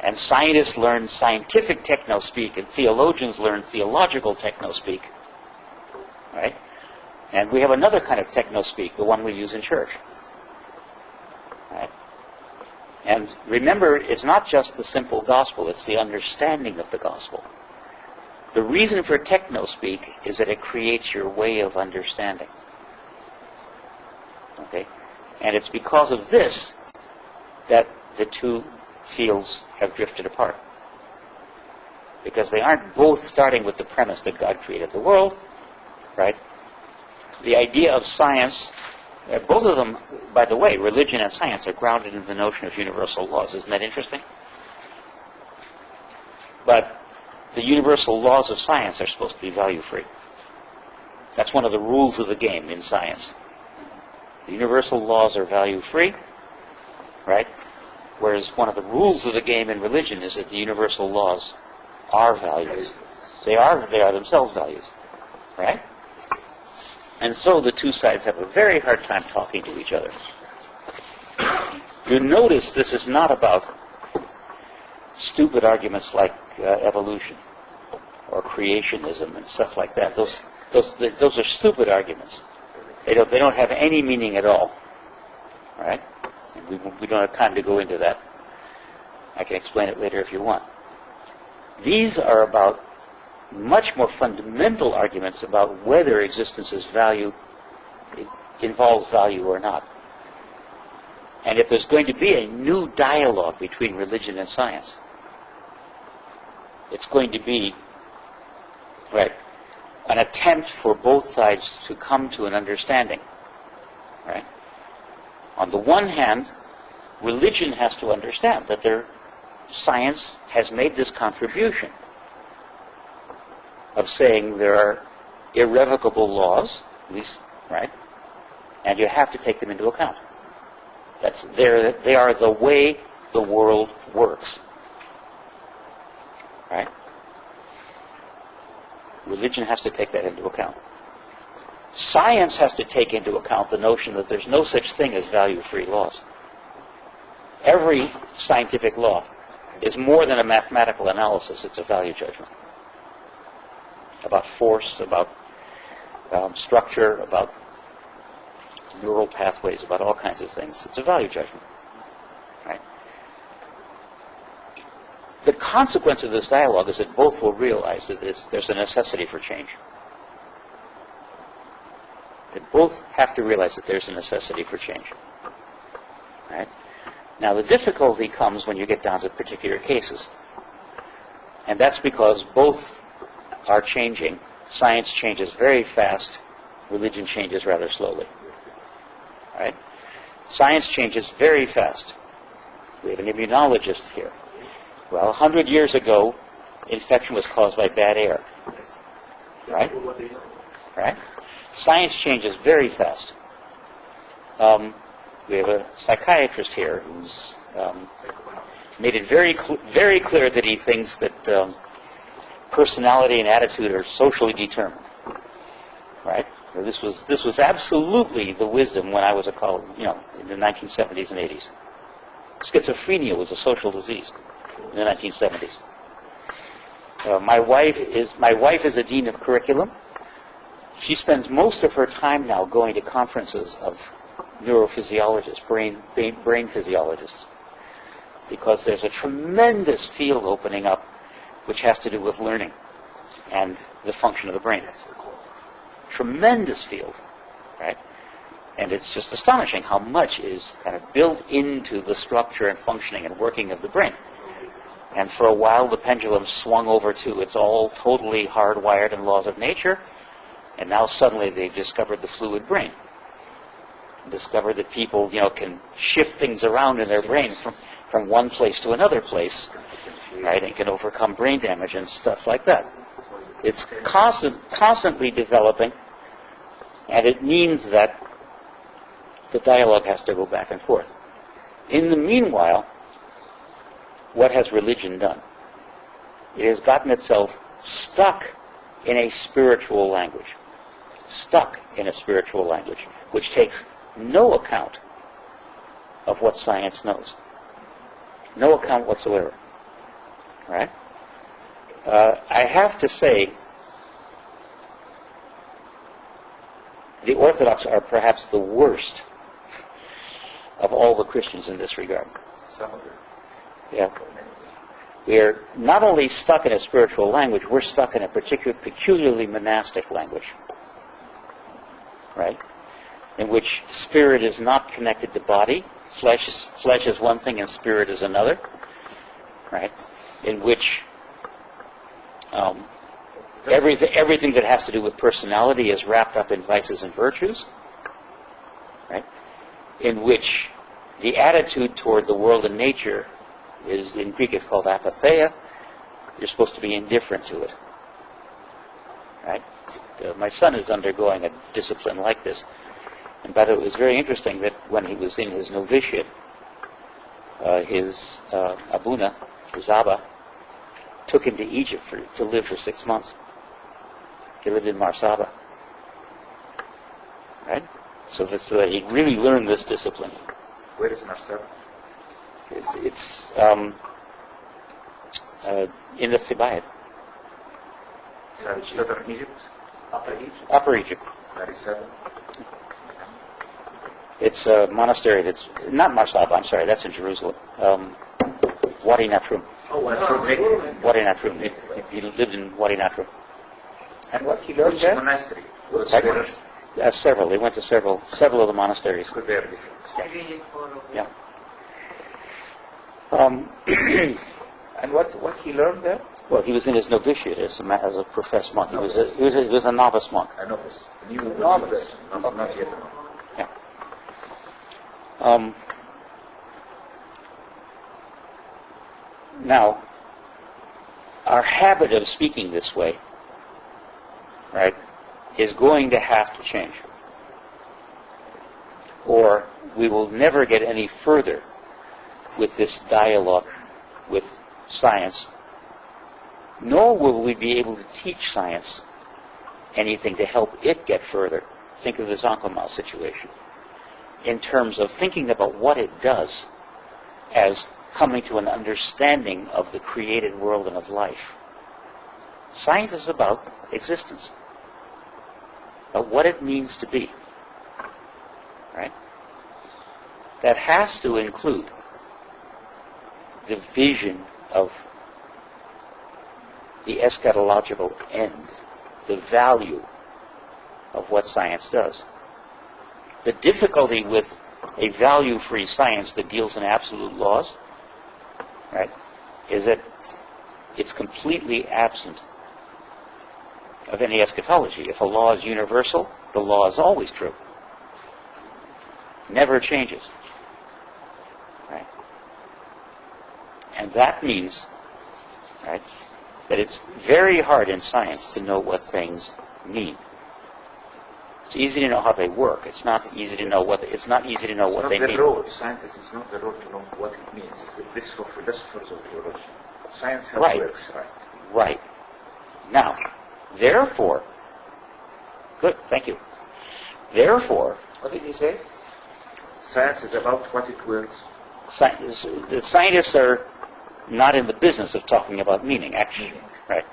Speaker 3: And scientists learn scientific techno-speak, and theologians learn theological techno-speak. Right? And we have another kind of techno-speak, the one we use in church. Right? And remember, it's not just the simple gospel, it's the understanding of the gospel. The reason for techno-speak is that it creates your way of understanding. Okay? And it's because of this that the two fields have drifted apart. Because they aren't both starting with the premise that God created the world, right? The idea of science, both of them, by the way, religion and science are grounded in the notion of universal laws. Isn't that interesting? But
Speaker 11: the universal laws of science are supposed to be value-free. That's one of the rules of the game in science. The universal laws are value-free, right? Whereas one of the rules of the game in religion is that the universal laws are values. They are themselves values, right? And so the two sides have a very hard time talking to each other. You notice this is not about stupid arguments like evolution or creationism and stuff like that. Those are stupid arguments. They don't have any meaning at all, right? And we don't have time to go into that. I can explain it later if you want. These are about much more fundamental arguments about whether existence is involves value or not. And if there's going to be a new dialogue between religion and science, it's going to be, right, an attempt for both sides to come to an understanding, right? On the one hand, religion has to understand that science has made this contribution of saying there are irrevocable laws, at least, right? And you have to take them into account. They are the way the world works, right? Religion has to take that into account. Science has to take into account the notion that there's no such thing as value-free laws. Every scientific law is more than a mathematical analysis. It's a value judgment about force, about structure, about neural pathways, about all kinds of things. It's a value judgment, right? The consequence of this dialogue is that both will realize that there's a necessity for change. That both have to realize that there's a necessity for change, right? Now, the difficulty comes when you get down to particular cases. And that's because both are changing. Science changes very fast. Religion changes rather slowly. Right? Science changes very fast. We have an immunologist here. Well, 100 years ago, infection was caused by bad air. Right? Right? Science changes very fast. We have a psychiatrist here who's made it very clear that he thinks that personality and attitude are socially determined. Right? This was absolutely the wisdom when I was a college, in the 1970s and 80s. Schizophrenia was a social disease in the 1970s. My wife is a dean of curriculum. She spends most of her time now going to conferences of neurophysiologists, brain physiologists, because there's a tremendous field opening up which has to do with learning and the function of the brain. Tremendous field, right? And it's just astonishing how much is kind of built into the structure and functioning and working of the brain. And for a while the pendulum swung over to it's all totally hardwired in laws of nature, and now suddenly they've discovered the fluid brain. Discovered that people, can shift things around in their brain from one place to another place, right, and can overcome brain damage and stuff like that. It's constantly developing, and it means that the dialogue has to go back and forth. In the meanwhile, what has religion done? It has gotten itself stuck in a spiritual language. Stuck in a spiritual language, which takes no account of what science knows. No account whatsoever. Right? I have to say, the Orthodox are perhaps the worst of all the Christians in this regard. Yeah. We are not only stuck in a spiritual language, we're stuck in a peculiarly monastic language. Right? In which spirit is not connected to body. Flesh is one thing and spirit is another. Right? In which everything that has to do with personality is wrapped up in vices and virtues. Right? In which the attitude toward the world and nature is, in Greek it's called apatheia, you're supposed to be indifferent to it. Right? My son is undergoing a discipline like this. And but it was very interesting that when he was in his novitiate, his Abuna, his Abba, took him to Egypt to live for 6 months. He lived in Marsaba. Right? So that he really learned this discipline.
Speaker 6: Where is Marsaba?
Speaker 11: It's in the Sibayat.
Speaker 6: Southern Egypt? Upper Egypt?
Speaker 11: Upper Egypt.
Speaker 6: 97?
Speaker 11: It's a monastery that's, not Marsaba, I'm sorry, that's in Jerusalem. Wadi Natrum.
Speaker 6: Oh,
Speaker 11: Wadi Natrum. He lived in Wadi Natrum.
Speaker 13: And what he learned there?
Speaker 6: Monastery.
Speaker 11: Several. They went to several of the monasteries. Yeah.
Speaker 13: And what he learned there?
Speaker 11: Well, he was in his novitiate as a professed monk. He was a novice monk.
Speaker 6: A novice.
Speaker 13: Novice.
Speaker 6: Not yet a novice.
Speaker 11: Yeah. Now, our habit of speaking this way, right, is going to have to change. Or we will never get any further with this dialogue with science, nor will we be able to teach science anything to help it get further. Think of the Zonkomal situation in terms of thinking about what it does as coming to an understanding of the created world and of life. Science is about existence, about what it means to be. Right? That has to include the vision of the eschatological end, the value of what science does. The difficulty with a value-free science that deals in absolute laws, right, is that it's completely absent of any eschatology. If a law is universal, the law is always true. Never changes. Right? And that means, right, that it's very hard in science to know what things mean. It's easy to know how they work. It's not easy to know what they mean.
Speaker 6: Scientists, it's not the role to know what it means. This for philosophers or theologians. Science has works, right?
Speaker 11: Right. Now, therefore, good, thank you. Therefore,
Speaker 13: what did he say?
Speaker 6: Science is about what it works.
Speaker 11: The scientists are not in the business of talking about meaning, actually. Right.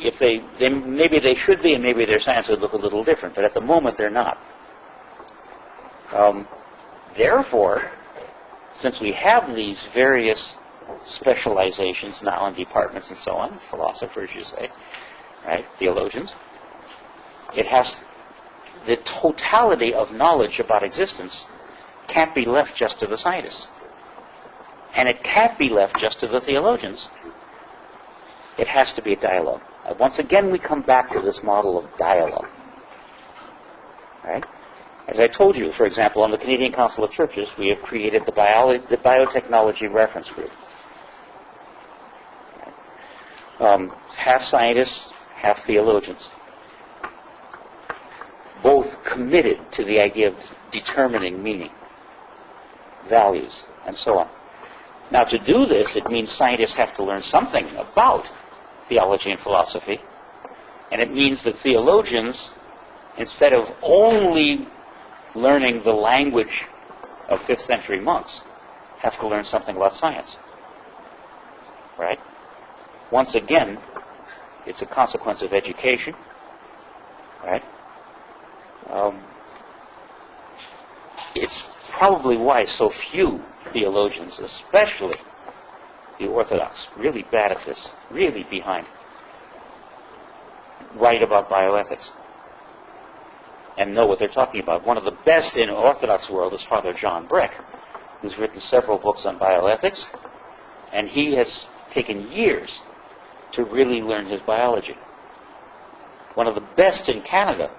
Speaker 11: If they maybe they should be, and maybe their science would look a little different, but at the moment they're not. Therefore, since we have these various specializations now in departments and so on, philosophers, you say, right, theologians, the totality of knowledge about existence can't be left just to the scientists. And it can't be left just to the theologians. It has to be a dialogue. Once again, we come back to this model of dialogue. Right? As I told you, for example, on the Canadian Council of Churches, we have created the Biotechnology Reference Group. Right? Half scientists, half theologians. Both committed to the idea of determining meaning, values, and so on. Now, to do this, it means scientists have to learn something about theology and philosophy, and it means that theologians, instead of only learning the language of 5th century monks, have to learn something about science. Right? Once again, it's a consequence of education. Right? It's probably why so few theologians, especially the Orthodox, really bad at this, really behind, write about bioethics and know what they're talking about. One of the best in the Orthodox world is Father John Breck, who's written several books on bioethics, and he has taken years to really learn his biology. One of the best in Canada,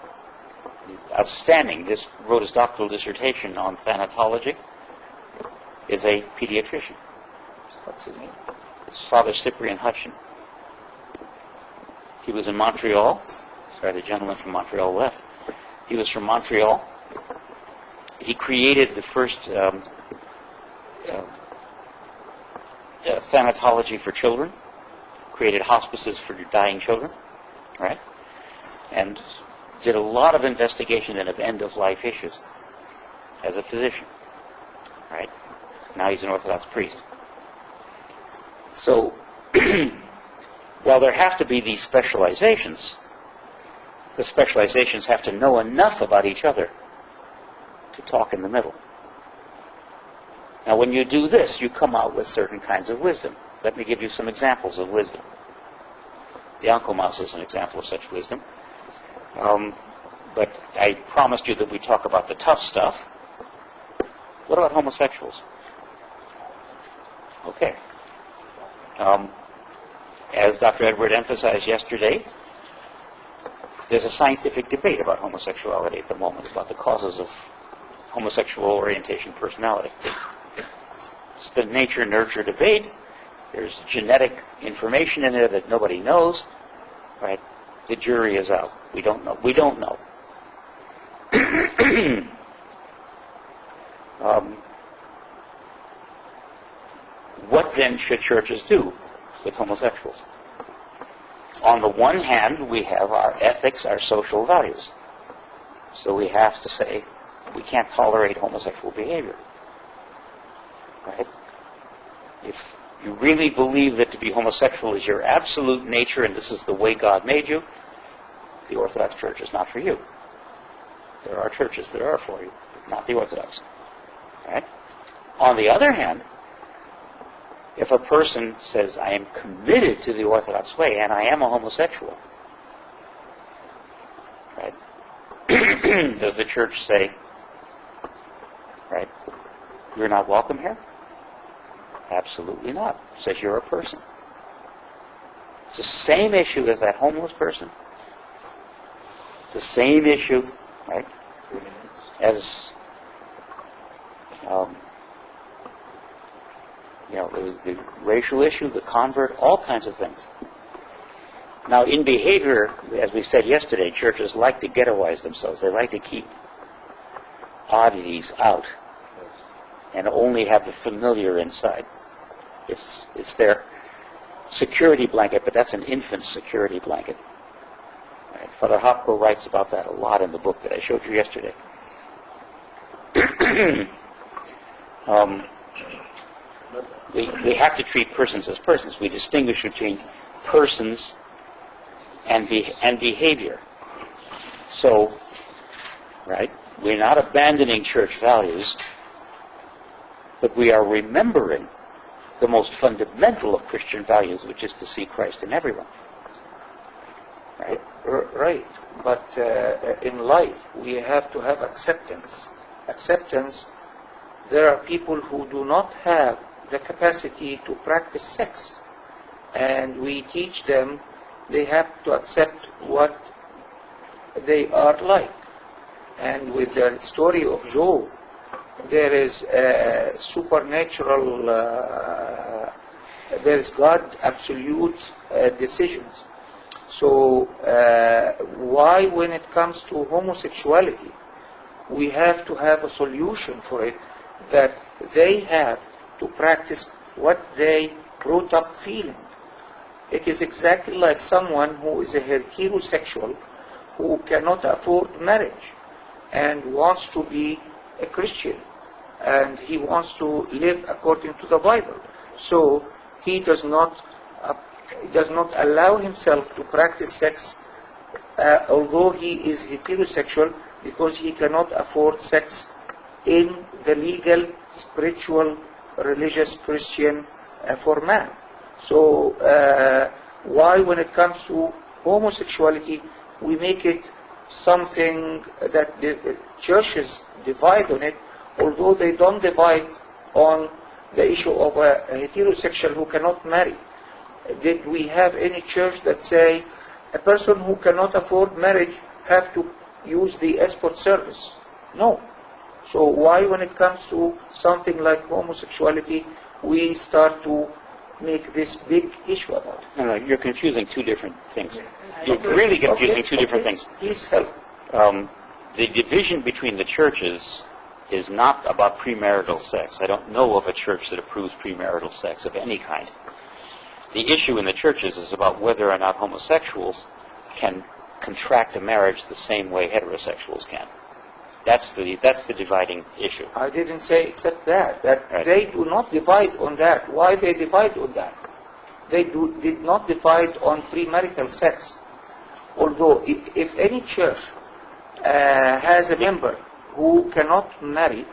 Speaker 11: outstanding, wrote his doctoral dissertation on thanatology, is a pediatrician.
Speaker 3: what's his name? It's Father Cyprian Hutchin. He was in Montreal. Sorry, the gentleman from Montreal left. He was from Montreal. He created the first thanatology for children, created hospices for dying children, right? And did a lot of investigation of end-of-life issues as a physician, right? Now he's an Orthodox priest. So, while there have to be these specializations, the specializations have to know enough about each other to talk in the middle. Now, when you do this, you come out with certain kinds of wisdom. Let me give you some examples of wisdom. The Uncle Mouse is an example of such wisdom. But I promised you that we talk about the tough stuff. What about homosexuals? Okay. As Dr. Edward emphasized yesterday, there's a scientific debate about homosexuality at the moment, about the causes of homosexual orientation personality. It's the nature-nurture debate. There's genetic information in there that nobody knows, right? The jury is out. We don't know. We don't know. What then should churches do with homosexuals? On the one hand, we have our ethics, our social values. So we have to say we can't tolerate homosexual behavior. Right? If you really believe that to be homosexual is your absolute nature and this is the way God made you, the Orthodox Church is not for you. There are churches that are for you, but not the Orthodox. Right? On the other hand, if a person says, I am committed to the Orthodox way and I am a homosexual, right? Does the church say, right, you're not welcome here? Absolutely not. It says you're a person. It's the same issue as that homeless person. It's the same issue, right, as the racial issue, the convert, all kinds of things. Now, in behavior, as we said yesterday, churches like to ghettoize themselves. They like to keep oddities out and only have the familiar inside. It's their security blanket, but that's an infant's security blanket. Right? Father Hopko writes about that a lot in the book that I showed you yesterday. We have to treat persons as persons. We distinguish between persons and behavior. So, right, we're not abandoning church values, but we are remembering the most fundamental of Christian values, which is to see Christ in everyone. Right?
Speaker 13: Right. But in life, we have to have acceptance. Acceptance, there are people who do not have the capacity to practice sex. And we teach them they have to accept what they are like. And with the story of Job, there is a supernatural, there is God absolute decisions. So why when it comes to homosexuality, we have to have a solution for it, that they have to practice what they brought up feeling. It is exactly like someone who is a heterosexual who cannot afford marriage and wants to be a Christian, and he wants to live according to the Bible. So he does not allow himself to practice sex, although he is heterosexual, because he cannot afford sex in the legal, spiritual, religious Christian for man. So why when it comes to homosexuality, we make it something that the churches divide on it, although they don't divide on the issue of a heterosexual who cannot marry. Did we have any church that say a person who cannot afford marriage have to use the escort service? No. So why when it comes to something like homosexuality, we start to make this big issue about it.
Speaker 11: No, you're confusing two different things. You're really confusing two different things.
Speaker 13: Please help.
Speaker 11: The division between the churches is not about premarital sex. I don't know of a church that approves premarital sex of any kind. The issue in the churches is about whether or not homosexuals can contract a marriage the same way heterosexuals can. That's the dividing issue.
Speaker 13: I didn't say except that
Speaker 11: Right.
Speaker 13: they do not divide on that. Why they divide on that? They did not divide on premarital sex. Although if any church has a member who cannot marry,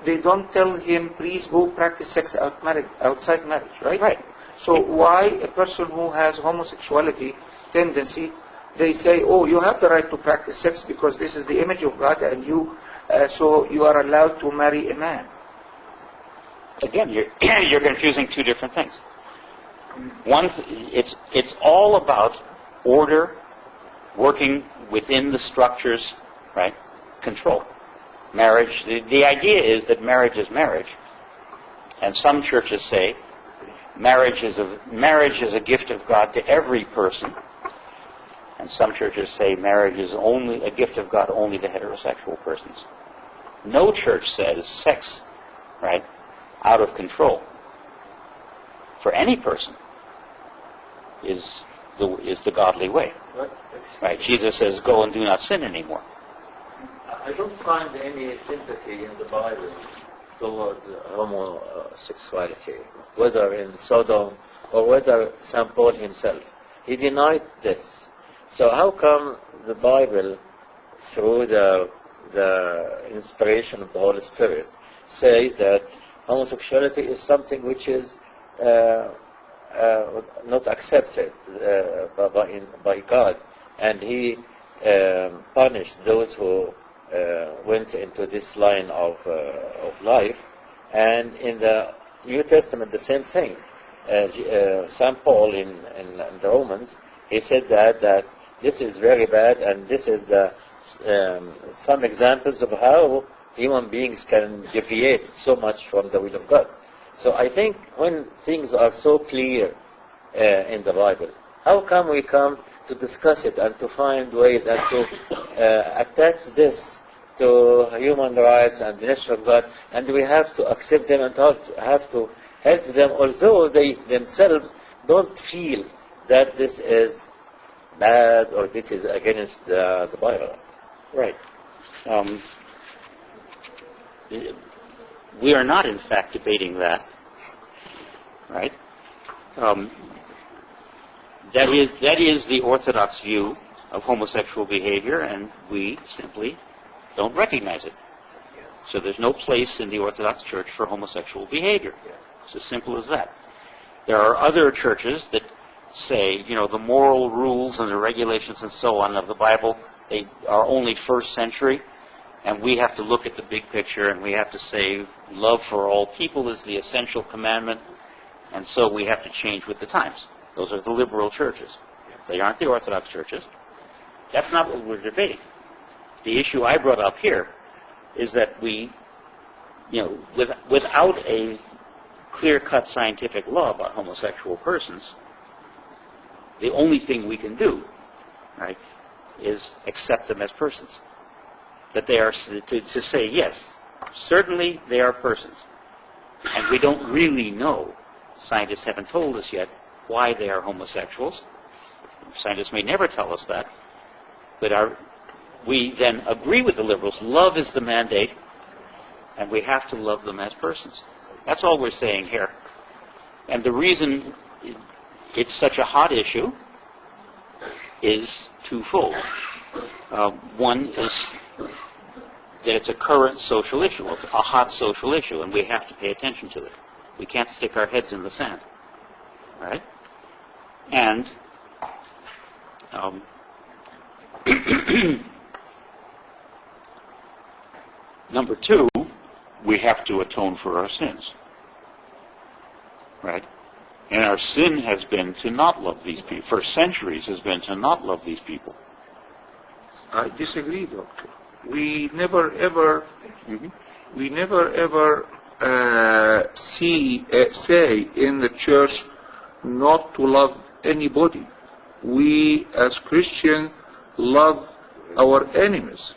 Speaker 13: they don't tell him, please go practice sex outside marriage, right?
Speaker 11: Right.
Speaker 13: So why a person who has homosexuality tendency, they say, oh, you have the right to practice sex because this is the image of God, and so you are allowed to marry a man.
Speaker 11: Again, you're confusing two different things. One, it's all about order, working within the structures, right? Control. Marriage. The idea is that marriage is marriage, and some churches say marriage is a gift of God to every person, and some churches say marriage is only a gift of God only to heterosexual persons. No church says sex, right, out of control for any person is the godly way. Right? Jesus says, "Go and do not sin anymore."
Speaker 10: I don't find any sympathy in the Bible towards homosexuality, whether in Sodom or whether St. Paul himself. He denied this. So how come the Bible, through the inspiration of the Holy Spirit, says that homosexuality is something which is not accepted by God, and He punished those who went into this line of life? And in the New Testament, the same thing. St. Paul in the Romans, he said that this is very bad, and this is some examples of how human beings can deviate so much from the will of God. So I think when things are so clear in the Bible, how come we come to discuss it and to find ways and to attach this to human rights and the nature of God, and we have to accept them and have to help them, although they themselves don't feel that this is bad or this is against the Bible.
Speaker 11: Right. We are not, in fact, debating that. Right. That is the Orthodox view of homosexual behavior, and we simply don't recognize it. So there's no place in the Orthodox Church for homosexual behavior. It's as simple as that. There are other churches that say, the moral rules and the regulations and so on of the Bible, they are only first century, and we have to look at the big picture, and we have to say love for all people is the essential commandment, and so we have to change with the times. Those are the liberal churches. They aren't the Orthodox churches. That's not what we're debating. The issue I brought up here is that we, without a clear-cut scientific law about homosexual persons, the only thing we can do, right, is accept them as persons. That they are, to say, yes, certainly they are persons. And we don't really know, scientists haven't told us yet, why they are homosexuals. Scientists may never tell us that. But we then agree with the liberals. Love is the mandate, and we have to love them as persons. That's all we're saying here. And the reason it's such a hot issue is twofold. One is that it's a current social issue, a hot social issue, and we have to pay attention to it. We can't stick our heads in the sand. Right? And number two, we have to atone for our sins. Right? And our sin has been to not love these people. For centuries has been to not love these people.
Speaker 13: I disagree, Doctor. We never ever say in the church not to love anybody. We as Christians love our enemies.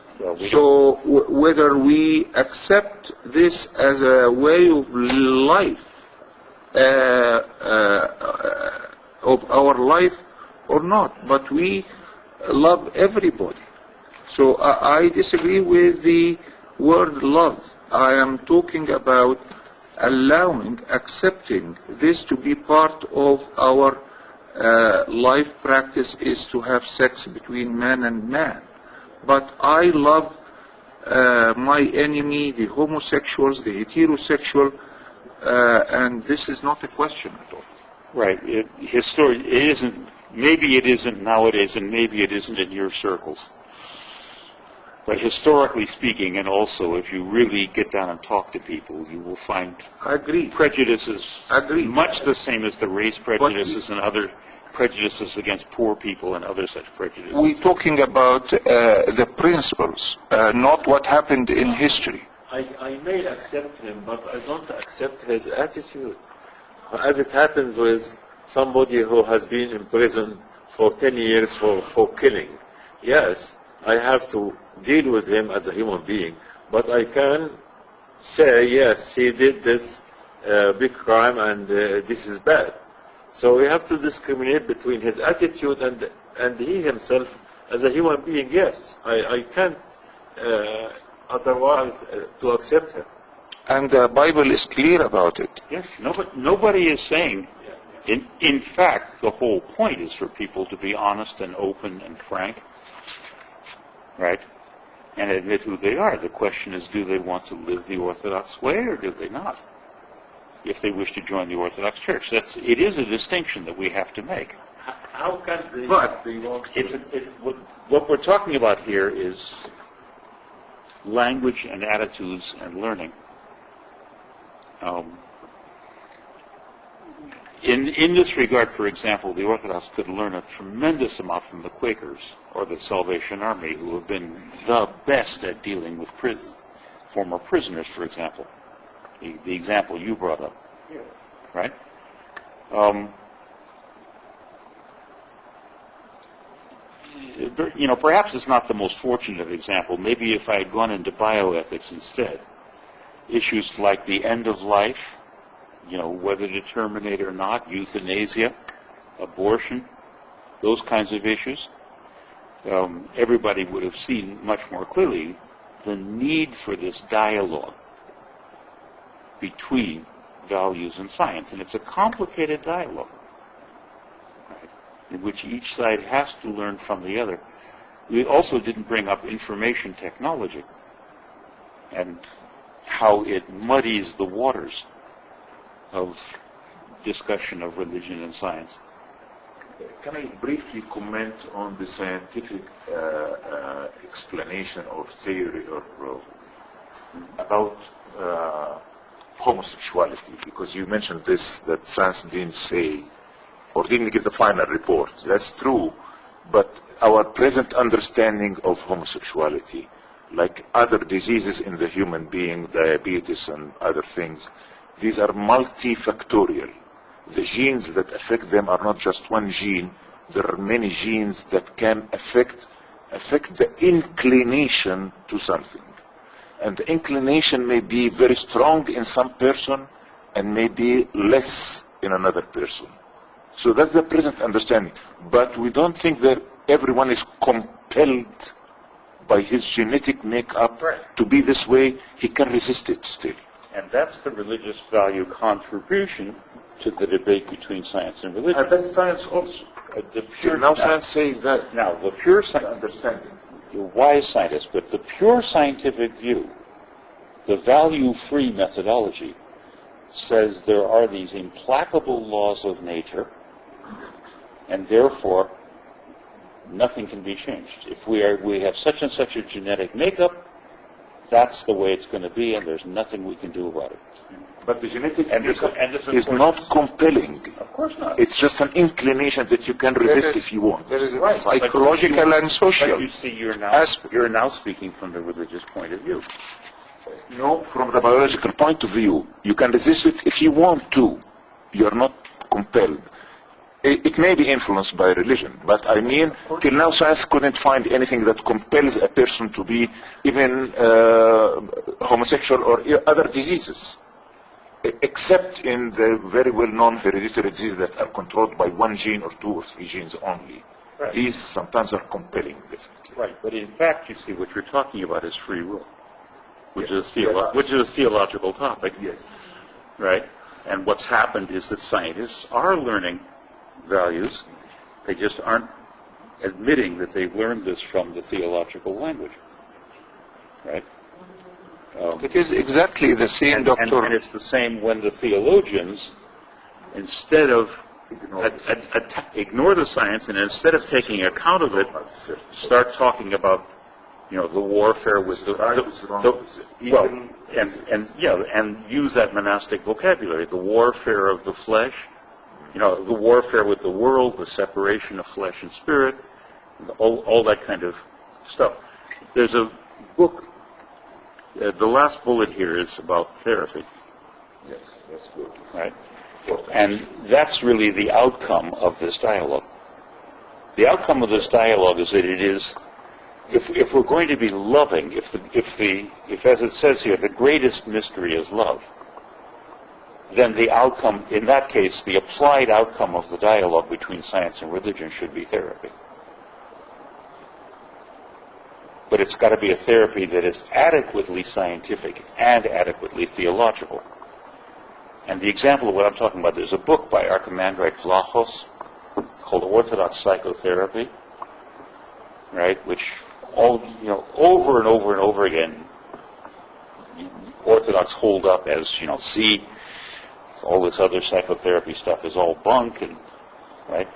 Speaker 13: So whether we accept this as a way of life, of our life or not, but we love everybody. So I disagree with the word love. I am talking about allowing, accepting this to be part of our life practice, is to have sex between man and man. But I love my enemy, the homosexuals, the heterosexual, and this is not a question at all.
Speaker 3: Right. It isn't. Maybe it isn't nowadays, and maybe it isn't in your circles. But historically speaking, and also if you really get down and talk to people, you will find prejudices much the same as the race prejudices and other prejudices against poor people and other such prejudices.
Speaker 13: We're talking about the principles, not what happened in history.
Speaker 14: I may accept him, but I don't accept his attitude. As it happens with somebody who has been in prison for 10 years for killing. Yes, I have to deal with him as a human being, but I can say, yes, he did this big crime and this is bad. So we have to discriminate between his attitude and he himself as a human being. Yes, I can't otherwise to accept him.
Speaker 13: And the Bible is clear about it.
Speaker 3: Yes, nobody is saying. In fact, the whole point is for people to be honest and open and frank, right? And admit who they are. The question is, do they want to live the Orthodox way or do they not? If they wish to join the Orthodox Church, it is a distinction that we have to make.
Speaker 14: How can they?
Speaker 3: But what we're talking about here is language and attitudes and learning. In this regard, for example, the Orthodox could learn a tremendous amount from the Quakers or the Salvation Army, who have been the best at dealing with former prisoners, for example. The example you brought up, right? Perhaps it's not the most fortunate example. Maybe if I had gone into bioethics instead, issues like the end of life, whether to terminate or not, euthanasia, abortion, those kinds of issues, everybody would have seen much more clearly the need for this dialogue between values and science. And it's a complicated dialogue, right, in which each side has to learn from the other. We also didn't bring up information technology and how it muddies the waters of discussion of religion and science.
Speaker 6: Can I briefly comment on the scientific explanation or theory or about homosexuality? Because you mentioned this, that science didn't say or didn't give the final report. That's true, but our present understanding of homosexuality, like other diseases in the human being, diabetes and other things, these are multifactorial. The genes that affect them are not just one gene. There are many genes that can affect the inclination to something. And the inclination may be very strong in some person and may be less in another person. So that's the present understanding. But we don't think that everyone is compelled by his genetic makeup to be this way. He can resist it still.
Speaker 3: And that's the religious value contribution to the debate between science and religion.
Speaker 6: And that's science also. Science says that.
Speaker 3: Now, the pure understanding, you're wise scientists, but the pure scientific view, the value-free methodology, says there are these implacable laws of nature, and therefore nothing can be changed. If we have such and such a genetic makeup, that's the way it's going to be, and there's nothing we can do about it.
Speaker 6: But the genetic is not compelling.
Speaker 3: Of course not.
Speaker 6: It's just an inclination that you can resist if you want.
Speaker 13: There is psychological and social.
Speaker 3: But you see, you're now speaking from the religious point of view.
Speaker 6: No, from the biological point of view, you can resist it if you want to. You're not compelled. It may be influenced by religion, but I mean, till now science couldn't find anything that compels a person to be even homosexual or other diseases, except in the very well-known hereditary diseases that are controlled by one gene or 2 or 3 genes only.
Speaker 15: Right.
Speaker 6: These sometimes are compelling, definitely.
Speaker 15: Right, but in fact, you see, what you're talking about is free will, which is a theological topic.
Speaker 6: Yes.
Speaker 15: Right? And what's happened is that scientists are learning values. They just aren't admitting that they've learned this from the theological language. Right?
Speaker 2: It is exactly the same, Doctor.
Speaker 15: And it's the same when the theologians, instead of ignore the science, and instead of taking account of it, start talking about, the warfare with and use that monastic vocabulary, the warfare of the flesh, the warfare with the world, the separation of flesh and spirit, all that kind of stuff. There's a book. The last bullet here is about therapy.
Speaker 6: Yes, that's good.
Speaker 15: Right? And that's really the outcome of this dialogue. The outcome of this dialogue is that it is, if we're going to be loving, if as it says here, the greatest mystery is love, then the outcome, in that case, the applied outcome of the dialogue between science and religion should be therapy. But it's got to be a therapy that is adequately scientific and adequately theological. And the example of what I'm talking about, there's a book by Archimandrite Vlachos called Orthodox Psychotherapy, right, which over and over and over again, Orthodox hold up as, see, all this other psychotherapy stuff is all bunk, and right?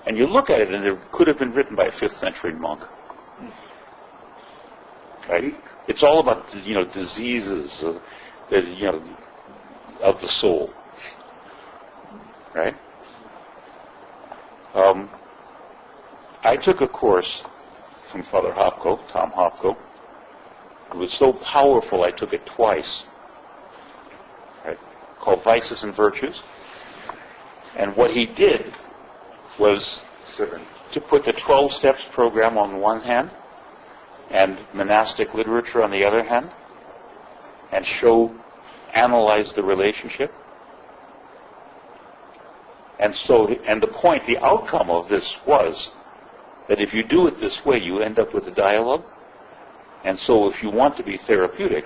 Speaker 15: And you look at it, and it could have been written by a 5th century monk. Right? It's all about, diseases, of the soul. Right? I took a course from Father Hopko, Tom Hopko. It was so powerful I took it twice. Right? Called Vices and Virtues. And what he did was to put the 12 Steps program on one hand and monastic literature on the other hand, and analyze the relationship. And the outcome of this was that if you do it this way, you end up with a dialogue. And so if you want to be therapeutic,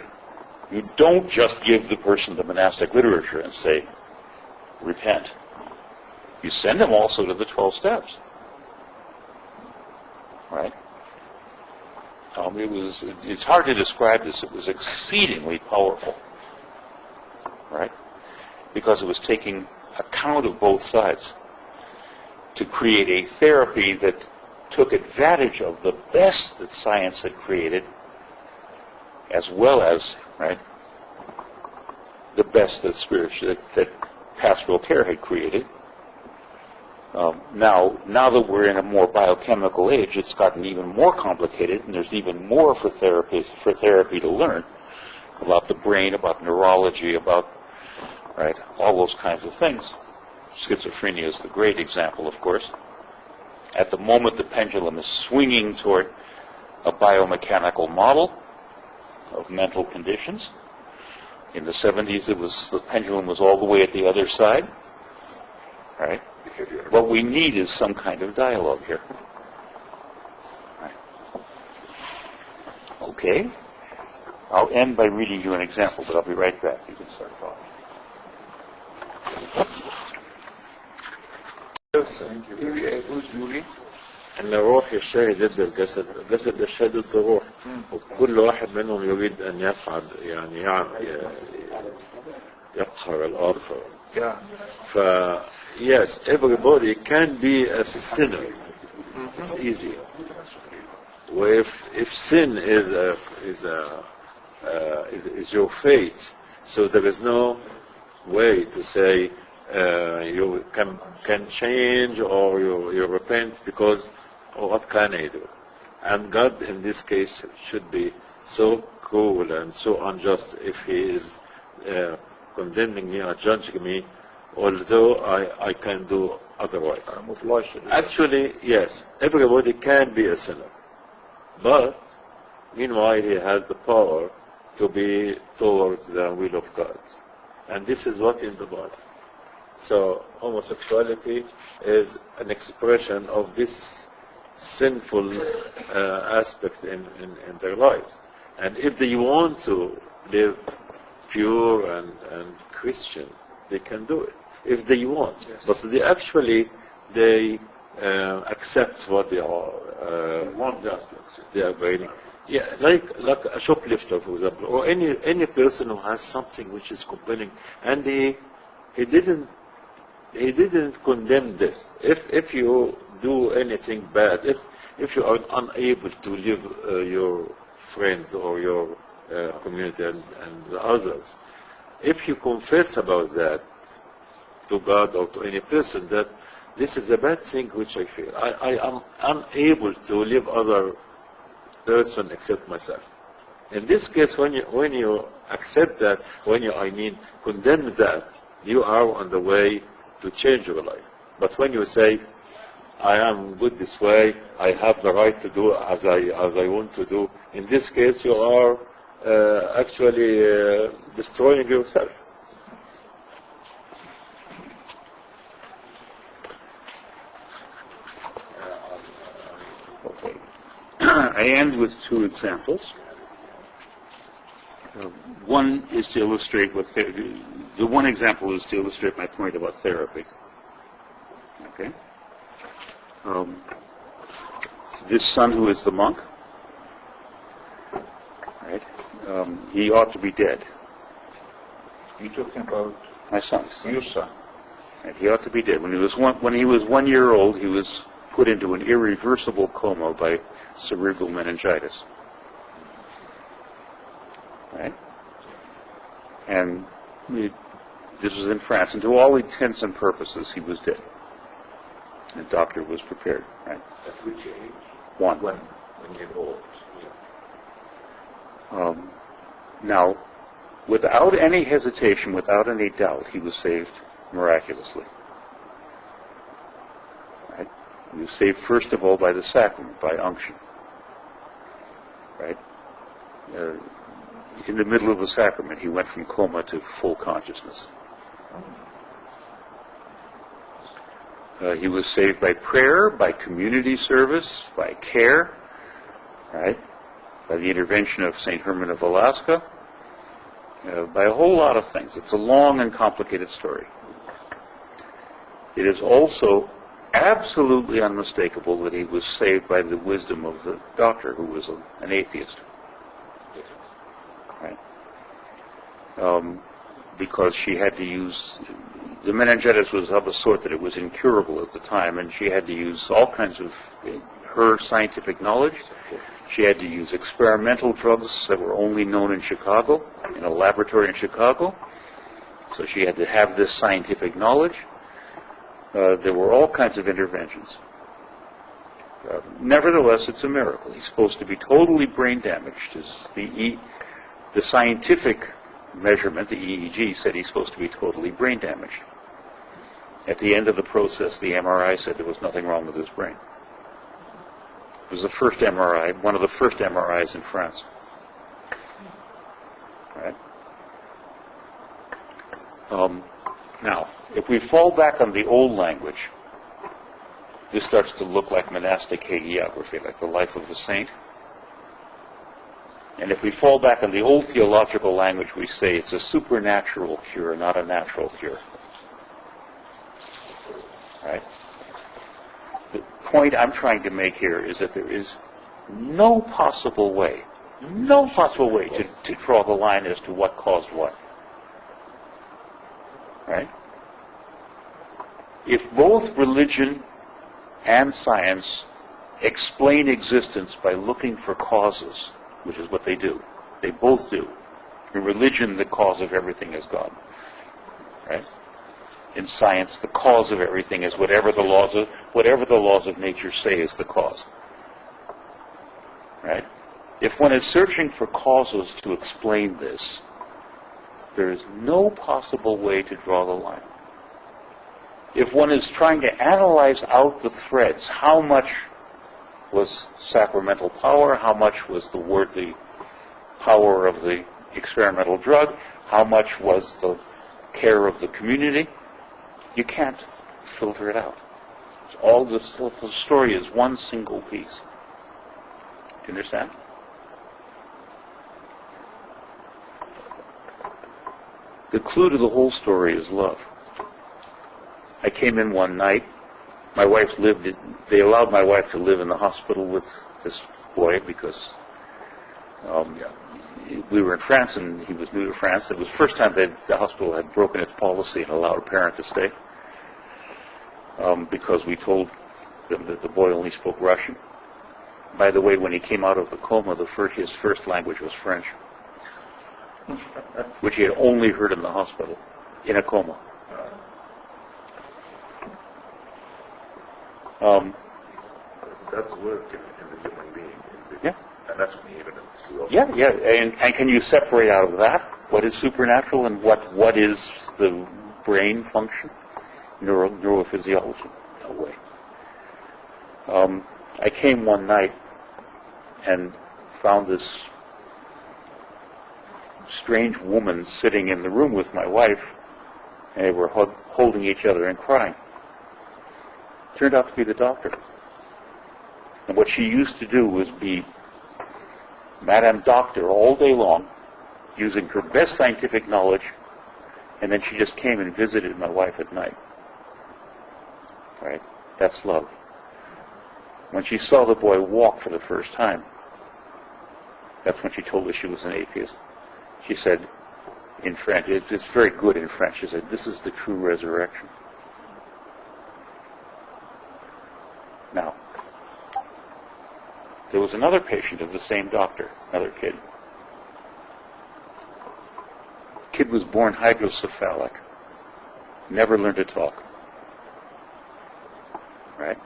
Speaker 15: you don't just give the person the monastic literature and say, repent. You send them also to the 12 steps. Right? It's hard to describe this. It was exceedingly powerful. Right? Because it was taking account of both sides to create a therapy that took advantage of the best that science had created, as well as, right, the best that pastoral care had created. Now that we're in a more biochemical age, it's gotten even more complicated, and there's even more for therapy to learn about the brain, about neurology, about all those kinds of things. Schizophrenia is the great example, of course. At the moment, the pendulum is swinging toward a biomechanical model of mental conditions. In the 70s, the pendulum was all the way at the other side. Right? What we need is some kind of dialogue here. Right. Okay. I'll end by reading you an example, but I'll be right back. You can start talking.
Speaker 14: Thank you. Who's Julie? ان الروح يشتهي ضد الجسد، الجسد يشتهي ضد الروح، وكل واحد منهم يريد ان يفعل يقهر الاخر. Yes, everybody can be a sinner. It's easy. If sin is your fate, so there is no way to say you can change or you repent because what can I do? And God in this case should be so cruel and so unjust if he is condemning me or judging me, although I can do otherwise. Actually, yes, everybody can be a sinner. But, meanwhile, he has the power to be towards the will of God. And this is what in the Bible. So, homosexuality is an expression of this sinful aspect in their lives. And if they want to live pure and Christian, they can do it. If they want. Yes. But they actually, they accept what they are. Want that. They are very, yeah, like a shoplifter, for example, or any person who has something which is compelling, and he didn't condemn this. If you do anything bad, if you are unable to live your friends or your community and others, if you confess about that to God or to any person, that this is a bad thing which I feel. I am unable to live other person except myself. In this case, when you accept that, condemn that, you are on the way to change your life. But when you say, I am good this way, I have the right to do as I want to do, in this case you are actually destroying yourself.
Speaker 11: Okay. I end with two examples. One is to illustrate what the one example is to illustrate my point about therapy. Okay. This son who is the monk, right? He ought to be dead.
Speaker 6: You're talking about
Speaker 11: my son.
Speaker 6: Your son.
Speaker 11: Right? He ought to be dead. When he was 1 year old, he was put into an irreversible coma by cerebral meningitis. Right? And this was in France, and to all intents and purposes, he was dead. The doctor was prepared. Right?
Speaker 6: At which age?
Speaker 11: 1.
Speaker 6: 1 year old.
Speaker 11: Yeah. Now, without any hesitation, without any doubt, he was saved miraculously. Right? He was saved first of all by the sacrament, by unction. Right? In the middle of the sacrament, he went from coma to full consciousness. He was saved by prayer, by community service, by care, right? By the intervention of St. Herman of Alaska, by a whole lot of things. It's a long and complicated story. It is also absolutely unmistakable that he was saved by the wisdom of the doctor, who was an atheist. Right? Because she had to use, the meningitis was of a sort that it was incurable at the time, and she had to use all kinds of her scientific knowledge. She had to use experimental drugs that were only known in Chicago, in a laboratory in Chicago. So she had to have this scientific knowledge. There were all kinds of interventions. Nevertheless, it's a miracle. He's supposed to be totally brain damaged. The scientific measurement, the EEG, said he's supposed to be totally brain damaged. At the end of the process, the MRI said there was nothing wrong with his brain. It was the first MRI, one of the first MRIs in France. Right? Now, if we fall back on the old language, this starts to look like monastic hagiography, like the life of a saint. And if we fall back on the old theological language, we say it's a supernatural cure, not a natural cure. Right? The point I'm trying to make here is that there is no possible way to draw the line as to what caused what. Right? If both religion and science explain existence by looking for causes, which is what they do. They both do. In religion, the cause of everything is God. Right? In science, the cause of everything is whatever the laws of nature say is the cause. Right?
Speaker 15: If one is searching for causes to explain this, there is no possible way to draw the line. If one is trying to analyze out the threads, how much was sacramental power, how much was the power of the experimental drug, how much was the care of the community, you can't filter it out. All the story is one single piece. Do you understand? The clue to the whole story is love. I came in one night. My wife they allowed my wife to live in the hospital with this boy because we were in France and he was new to France. It was the first time that the hospital had broken its policy and allowed a parent to stay because we told them that the boy only spoke Russian. By the way, when he came out of the coma, his first language was French, which he had only heard in the hospital, in a coma.
Speaker 6: That's work in the human being.
Speaker 15: Yeah.
Speaker 6: And that's when you even see all
Speaker 15: Yeah. And can you separate out of that what is supernatural and what is the brain function? Neurophysiology? No way. I came one night and found this strange woman sitting in the room with my wife, and they were holding each other and crying. Turned out to be the doctor. And what she used to do was be Madame Doctor all day long, using her best scientific knowledge, and then she just came and visited my wife at night. Right? That's love. When she saw the boy walk for the first time, that's when she told us she was an atheist. She said, in French, it's very good in French, she said, "This is the true resurrection." Now, there was another patient of the same doctor, another kid. Kid was born hydrocephalic, never learned to talk. Right?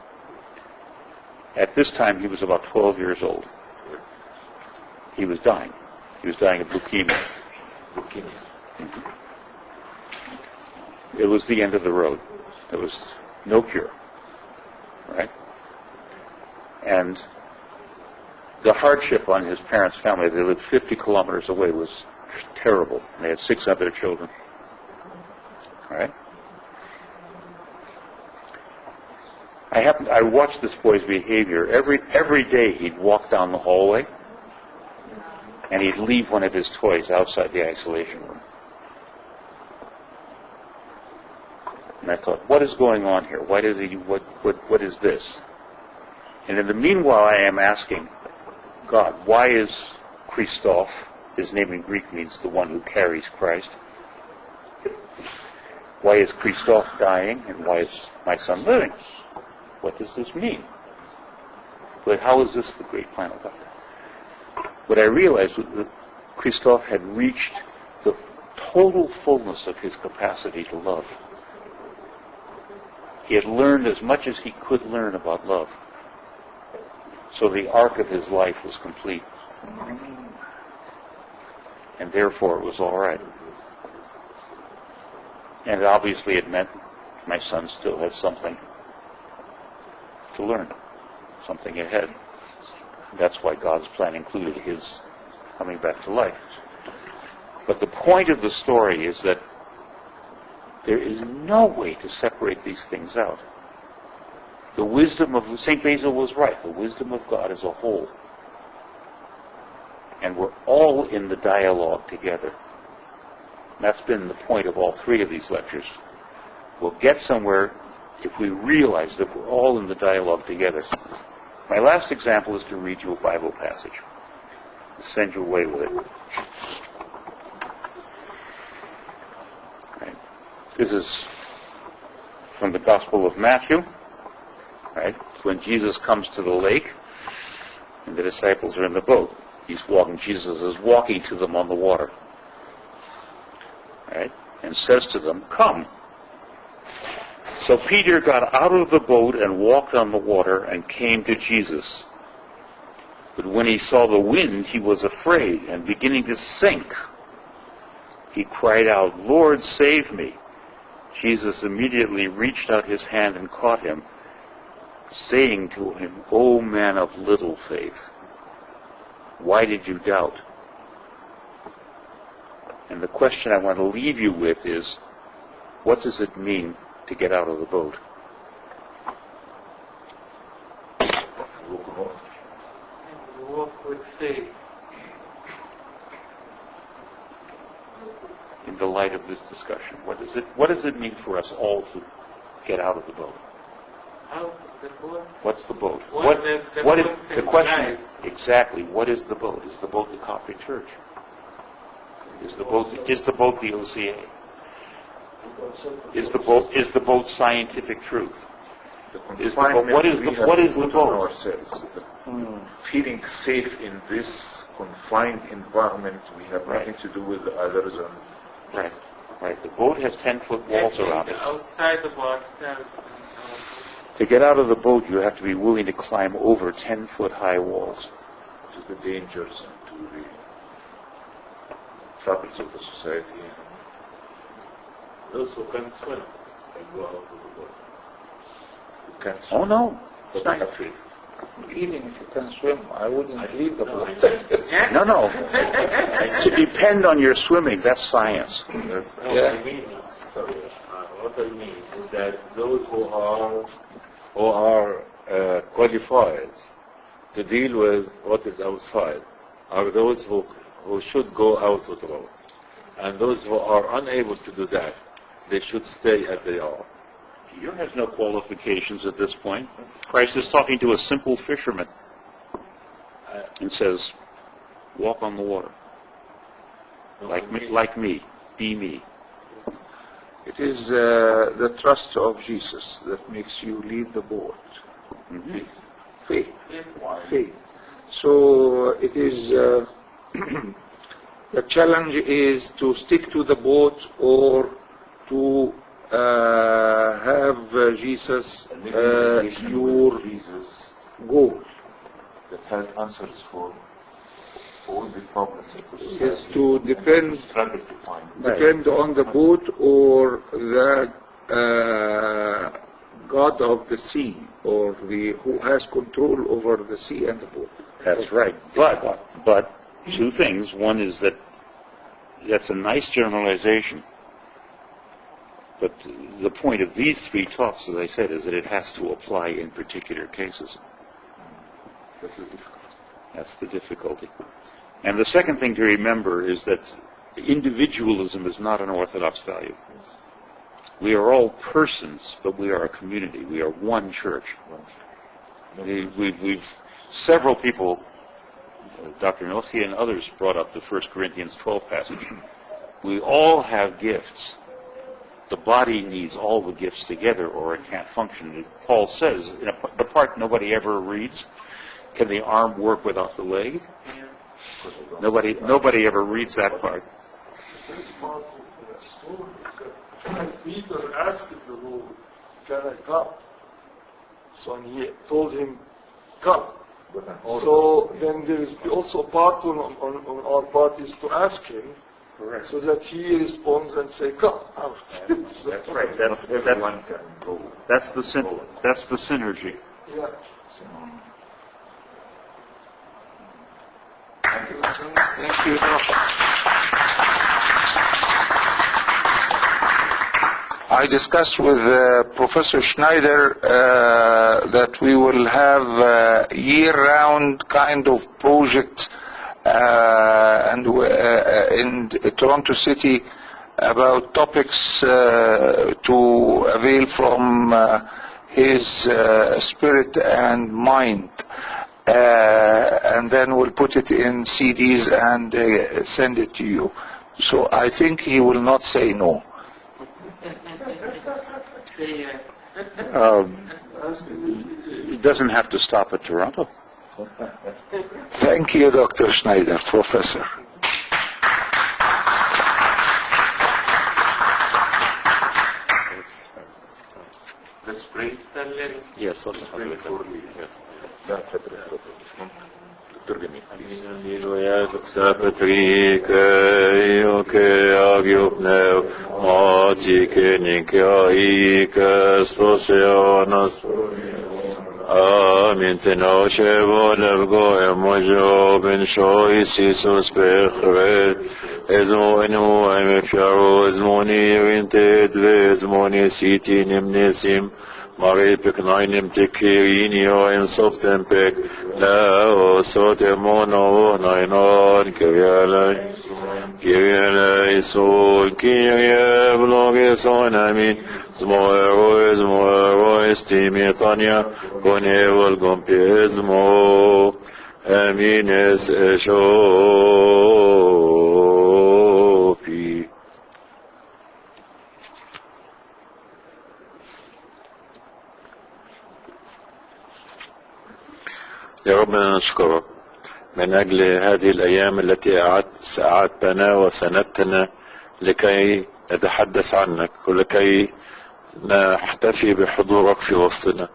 Speaker 15: At this time, he was about 12 years old. He was dying. He was dying of leukemia. Mm-hmm. It was the end of the road. There was no cure. Right? And the hardship on his parents' family, they lived 50 kilometers away, was terrible. They had 6 other children. All right? I watched this boy's behavior. Every day he'd walk down the hallway and he'd leave one of his toys outside the isolation room. And I thought, what is going on here? Why does he, what is this? And in the meanwhile, I am asking God, why is Christoph, his name in Greek means the one who carries Christ, why is Christoph dying and why is my son living? What does this mean? But how is this the great plan of God? What I realized was that Christoph had reached the total fullness of his capacity to love. He had learned as much as he could learn about love. So the arc of his life was complete. And therefore it was all right. And obviously it meant my son still had something to learn, something ahead. That's why God's plan included his coming back to life. But the point of the story is that there is no way to separate these things out. The wisdom of St. Basil was right. The wisdom of God is a whole. And we're all in the dialogue together. That's been the point of all 3 of these lectures. We'll get somewhere if we realize that we're all in the dialogue together. My last example is to read you a Bible passage. I'll send you away with it. Right. This is from the Gospel of Matthew. Right? When Jesus comes to the lake and the disciples are in the boat. Jesus is walking to them on the water. Right? And says to them, "Come." So Peter got out of the boat and walked on the water and came to Jesus. But when he saw the wind, he was afraid, and beginning to sink, he cried out, "Lord, save me." Jesus immediately reached out his hand and caught him, saying to him, "O man of little faith, why did you doubt?" And the question I want to leave you with is, what does it mean to get out of the boat?
Speaker 5: Walk with faith.
Speaker 15: In the light of this discussion, what does it mean for us all to get out of the boat?
Speaker 5: Out of the boat.
Speaker 15: What's the boat?
Speaker 5: What
Speaker 15: What is
Speaker 5: boat
Speaker 15: the question?
Speaker 5: symbolize?
Speaker 15: Exactly. What is the boat? Is the boat the Coptic Church? Is the boat the OCA? Is the boat scientific truth? What is the boat?
Speaker 6: Ourselves. Feeling safe in this confined environment, we have nothing to do with the others.
Speaker 15: Right. Right. The boat has 10-foot walls around it.
Speaker 5: Outside of ourselves.
Speaker 15: To get out of the boat, you have to be willing to climb over 10-foot high walls.
Speaker 6: To the dangers and to the troubles of the society.
Speaker 14: Those who can swim can go out of the boat.
Speaker 6: You can't swim.
Speaker 15: Oh no.
Speaker 6: But they have faith.
Speaker 13: Even if you can swim, I wouldn't leave the boat.
Speaker 15: No. To depend on your swimming, that's science.
Speaker 14: What I mean is that those who are qualified to deal with what is outside are those who should go out with the boat. And those who are unable to do that, they should stay as they are.
Speaker 15: Peter has no qualifications at this point. Christ is talking to a simple fisherman and says, walk on the water. Like me. Be me.
Speaker 13: It is the trust of Jesus that makes you leave the boat.
Speaker 15: Mm-hmm.
Speaker 13: Faith. So it is, the challenge is to stick to the boat or to have Jesus your goal.
Speaker 6: That has answers for all the problems of the society.
Speaker 13: Is to depend on the boat or the God of the sea, or who has control over the sea and the boat.
Speaker 15: That's right. But two things. One is that's a nice generalization. But the point of these three talks, as I said, is that it has to apply in particular cases. That's the difficulty. And the second thing to remember is that individualism is not an Orthodox value. We are all persons, but we are a community. We are one church. Several people, Dr. Nothi and others, brought up the 1 Corinthians 12 passage. We all have gifts. The body needs all the gifts together or it can't function. Paul says, in the part nobody ever reads, can the arm work without the leg? Nobody ever reads that part.
Speaker 16: Peter asked the Lord, can I come? So he told him, come. So then there is also a part on our part is to ask him,
Speaker 15: correct,
Speaker 16: so that he responds and say, come out.
Speaker 15: That's right. Everyone can go. That's the synergy.
Speaker 16: Yeah.
Speaker 13: Thank you. I discussed with Professor Schneider that we will have year-round kind of project and in Toronto City about topics to avail from his spirit and mind. And then we'll put it in CDs and send it to you. So I think he will not say no.
Speaker 15: It doesn't have to stop at Toronto.
Speaker 13: Thank you, Dr. Schneider, Professor.
Speaker 6: Let's pray.
Speaker 15: Yes,
Speaker 6: let's pray for
Speaker 14: ترجمي. Amin tenoshe volev goem mojo ben shoy sisus bechret ezmo enu em efsharo ezmoni vinted ve ezmoni siti nimnesim mare peknainim tekirini o ensof tempek la o sotemono nainon kevyalai Kyrie Isu, Kyrie Vlogeson, Amin, Zmo Estimitania, Coneval Gompiesmo, Amines Eshopi. يا ربنا نشكرك من أجل هذه الأيام التي أعدتنا وسندتنا لكي نتحدث عنك ولكي نحتفي بحضورك في وسطنا،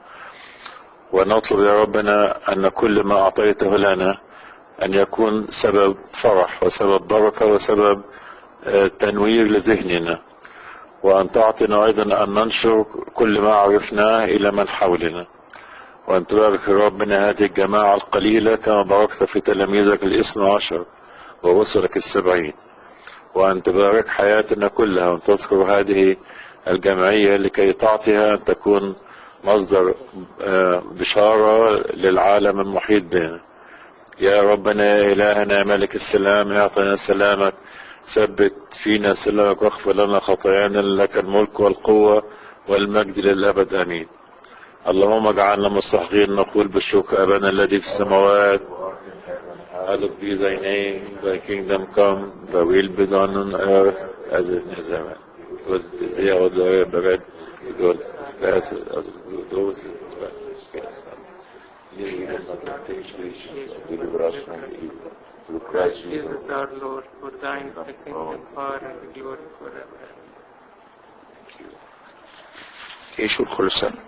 Speaker 14: ونطلب يا ربنا أن كل ما أعطيته لنا أن يكون سبب فرح وسبب بركة وسبب تنوير لذهننا، وأن تعطينا أيضا أن ننشر كل ما عرفناه إلى من حولنا، وأن تبارك ربنا هذه الجماعة القليلة كما باركت في تلاميذك ال12 ورسلك ال70، وأن تبارك حياتنا كلها، وأن تذكر هذه الجمعية لكي تعطيها أن تكون مصدر بشارة للعالم المحيط بنا. يا ربنا إلهنا ملك السلام، اعطنا سلامك، ثبت فينا سلامك، واغفر لنا خطايانا، لك الملك والقوة والمجد للأبد آمين. اللهم اجعلنا مستحقين نقول بالشكر أبانا الذي في السماوات. Hallowed be thy name, thy kingdom come, thy will be done on earth as it is in heaven. Because the day of the bread, God bless us with those who lead us not into temptation, but deliver us from evil. Through Christ Jesus
Speaker 9: our Lord, for thine is the kingdom, power, and the glory forever.
Speaker 13: يعيشوا كل سنة.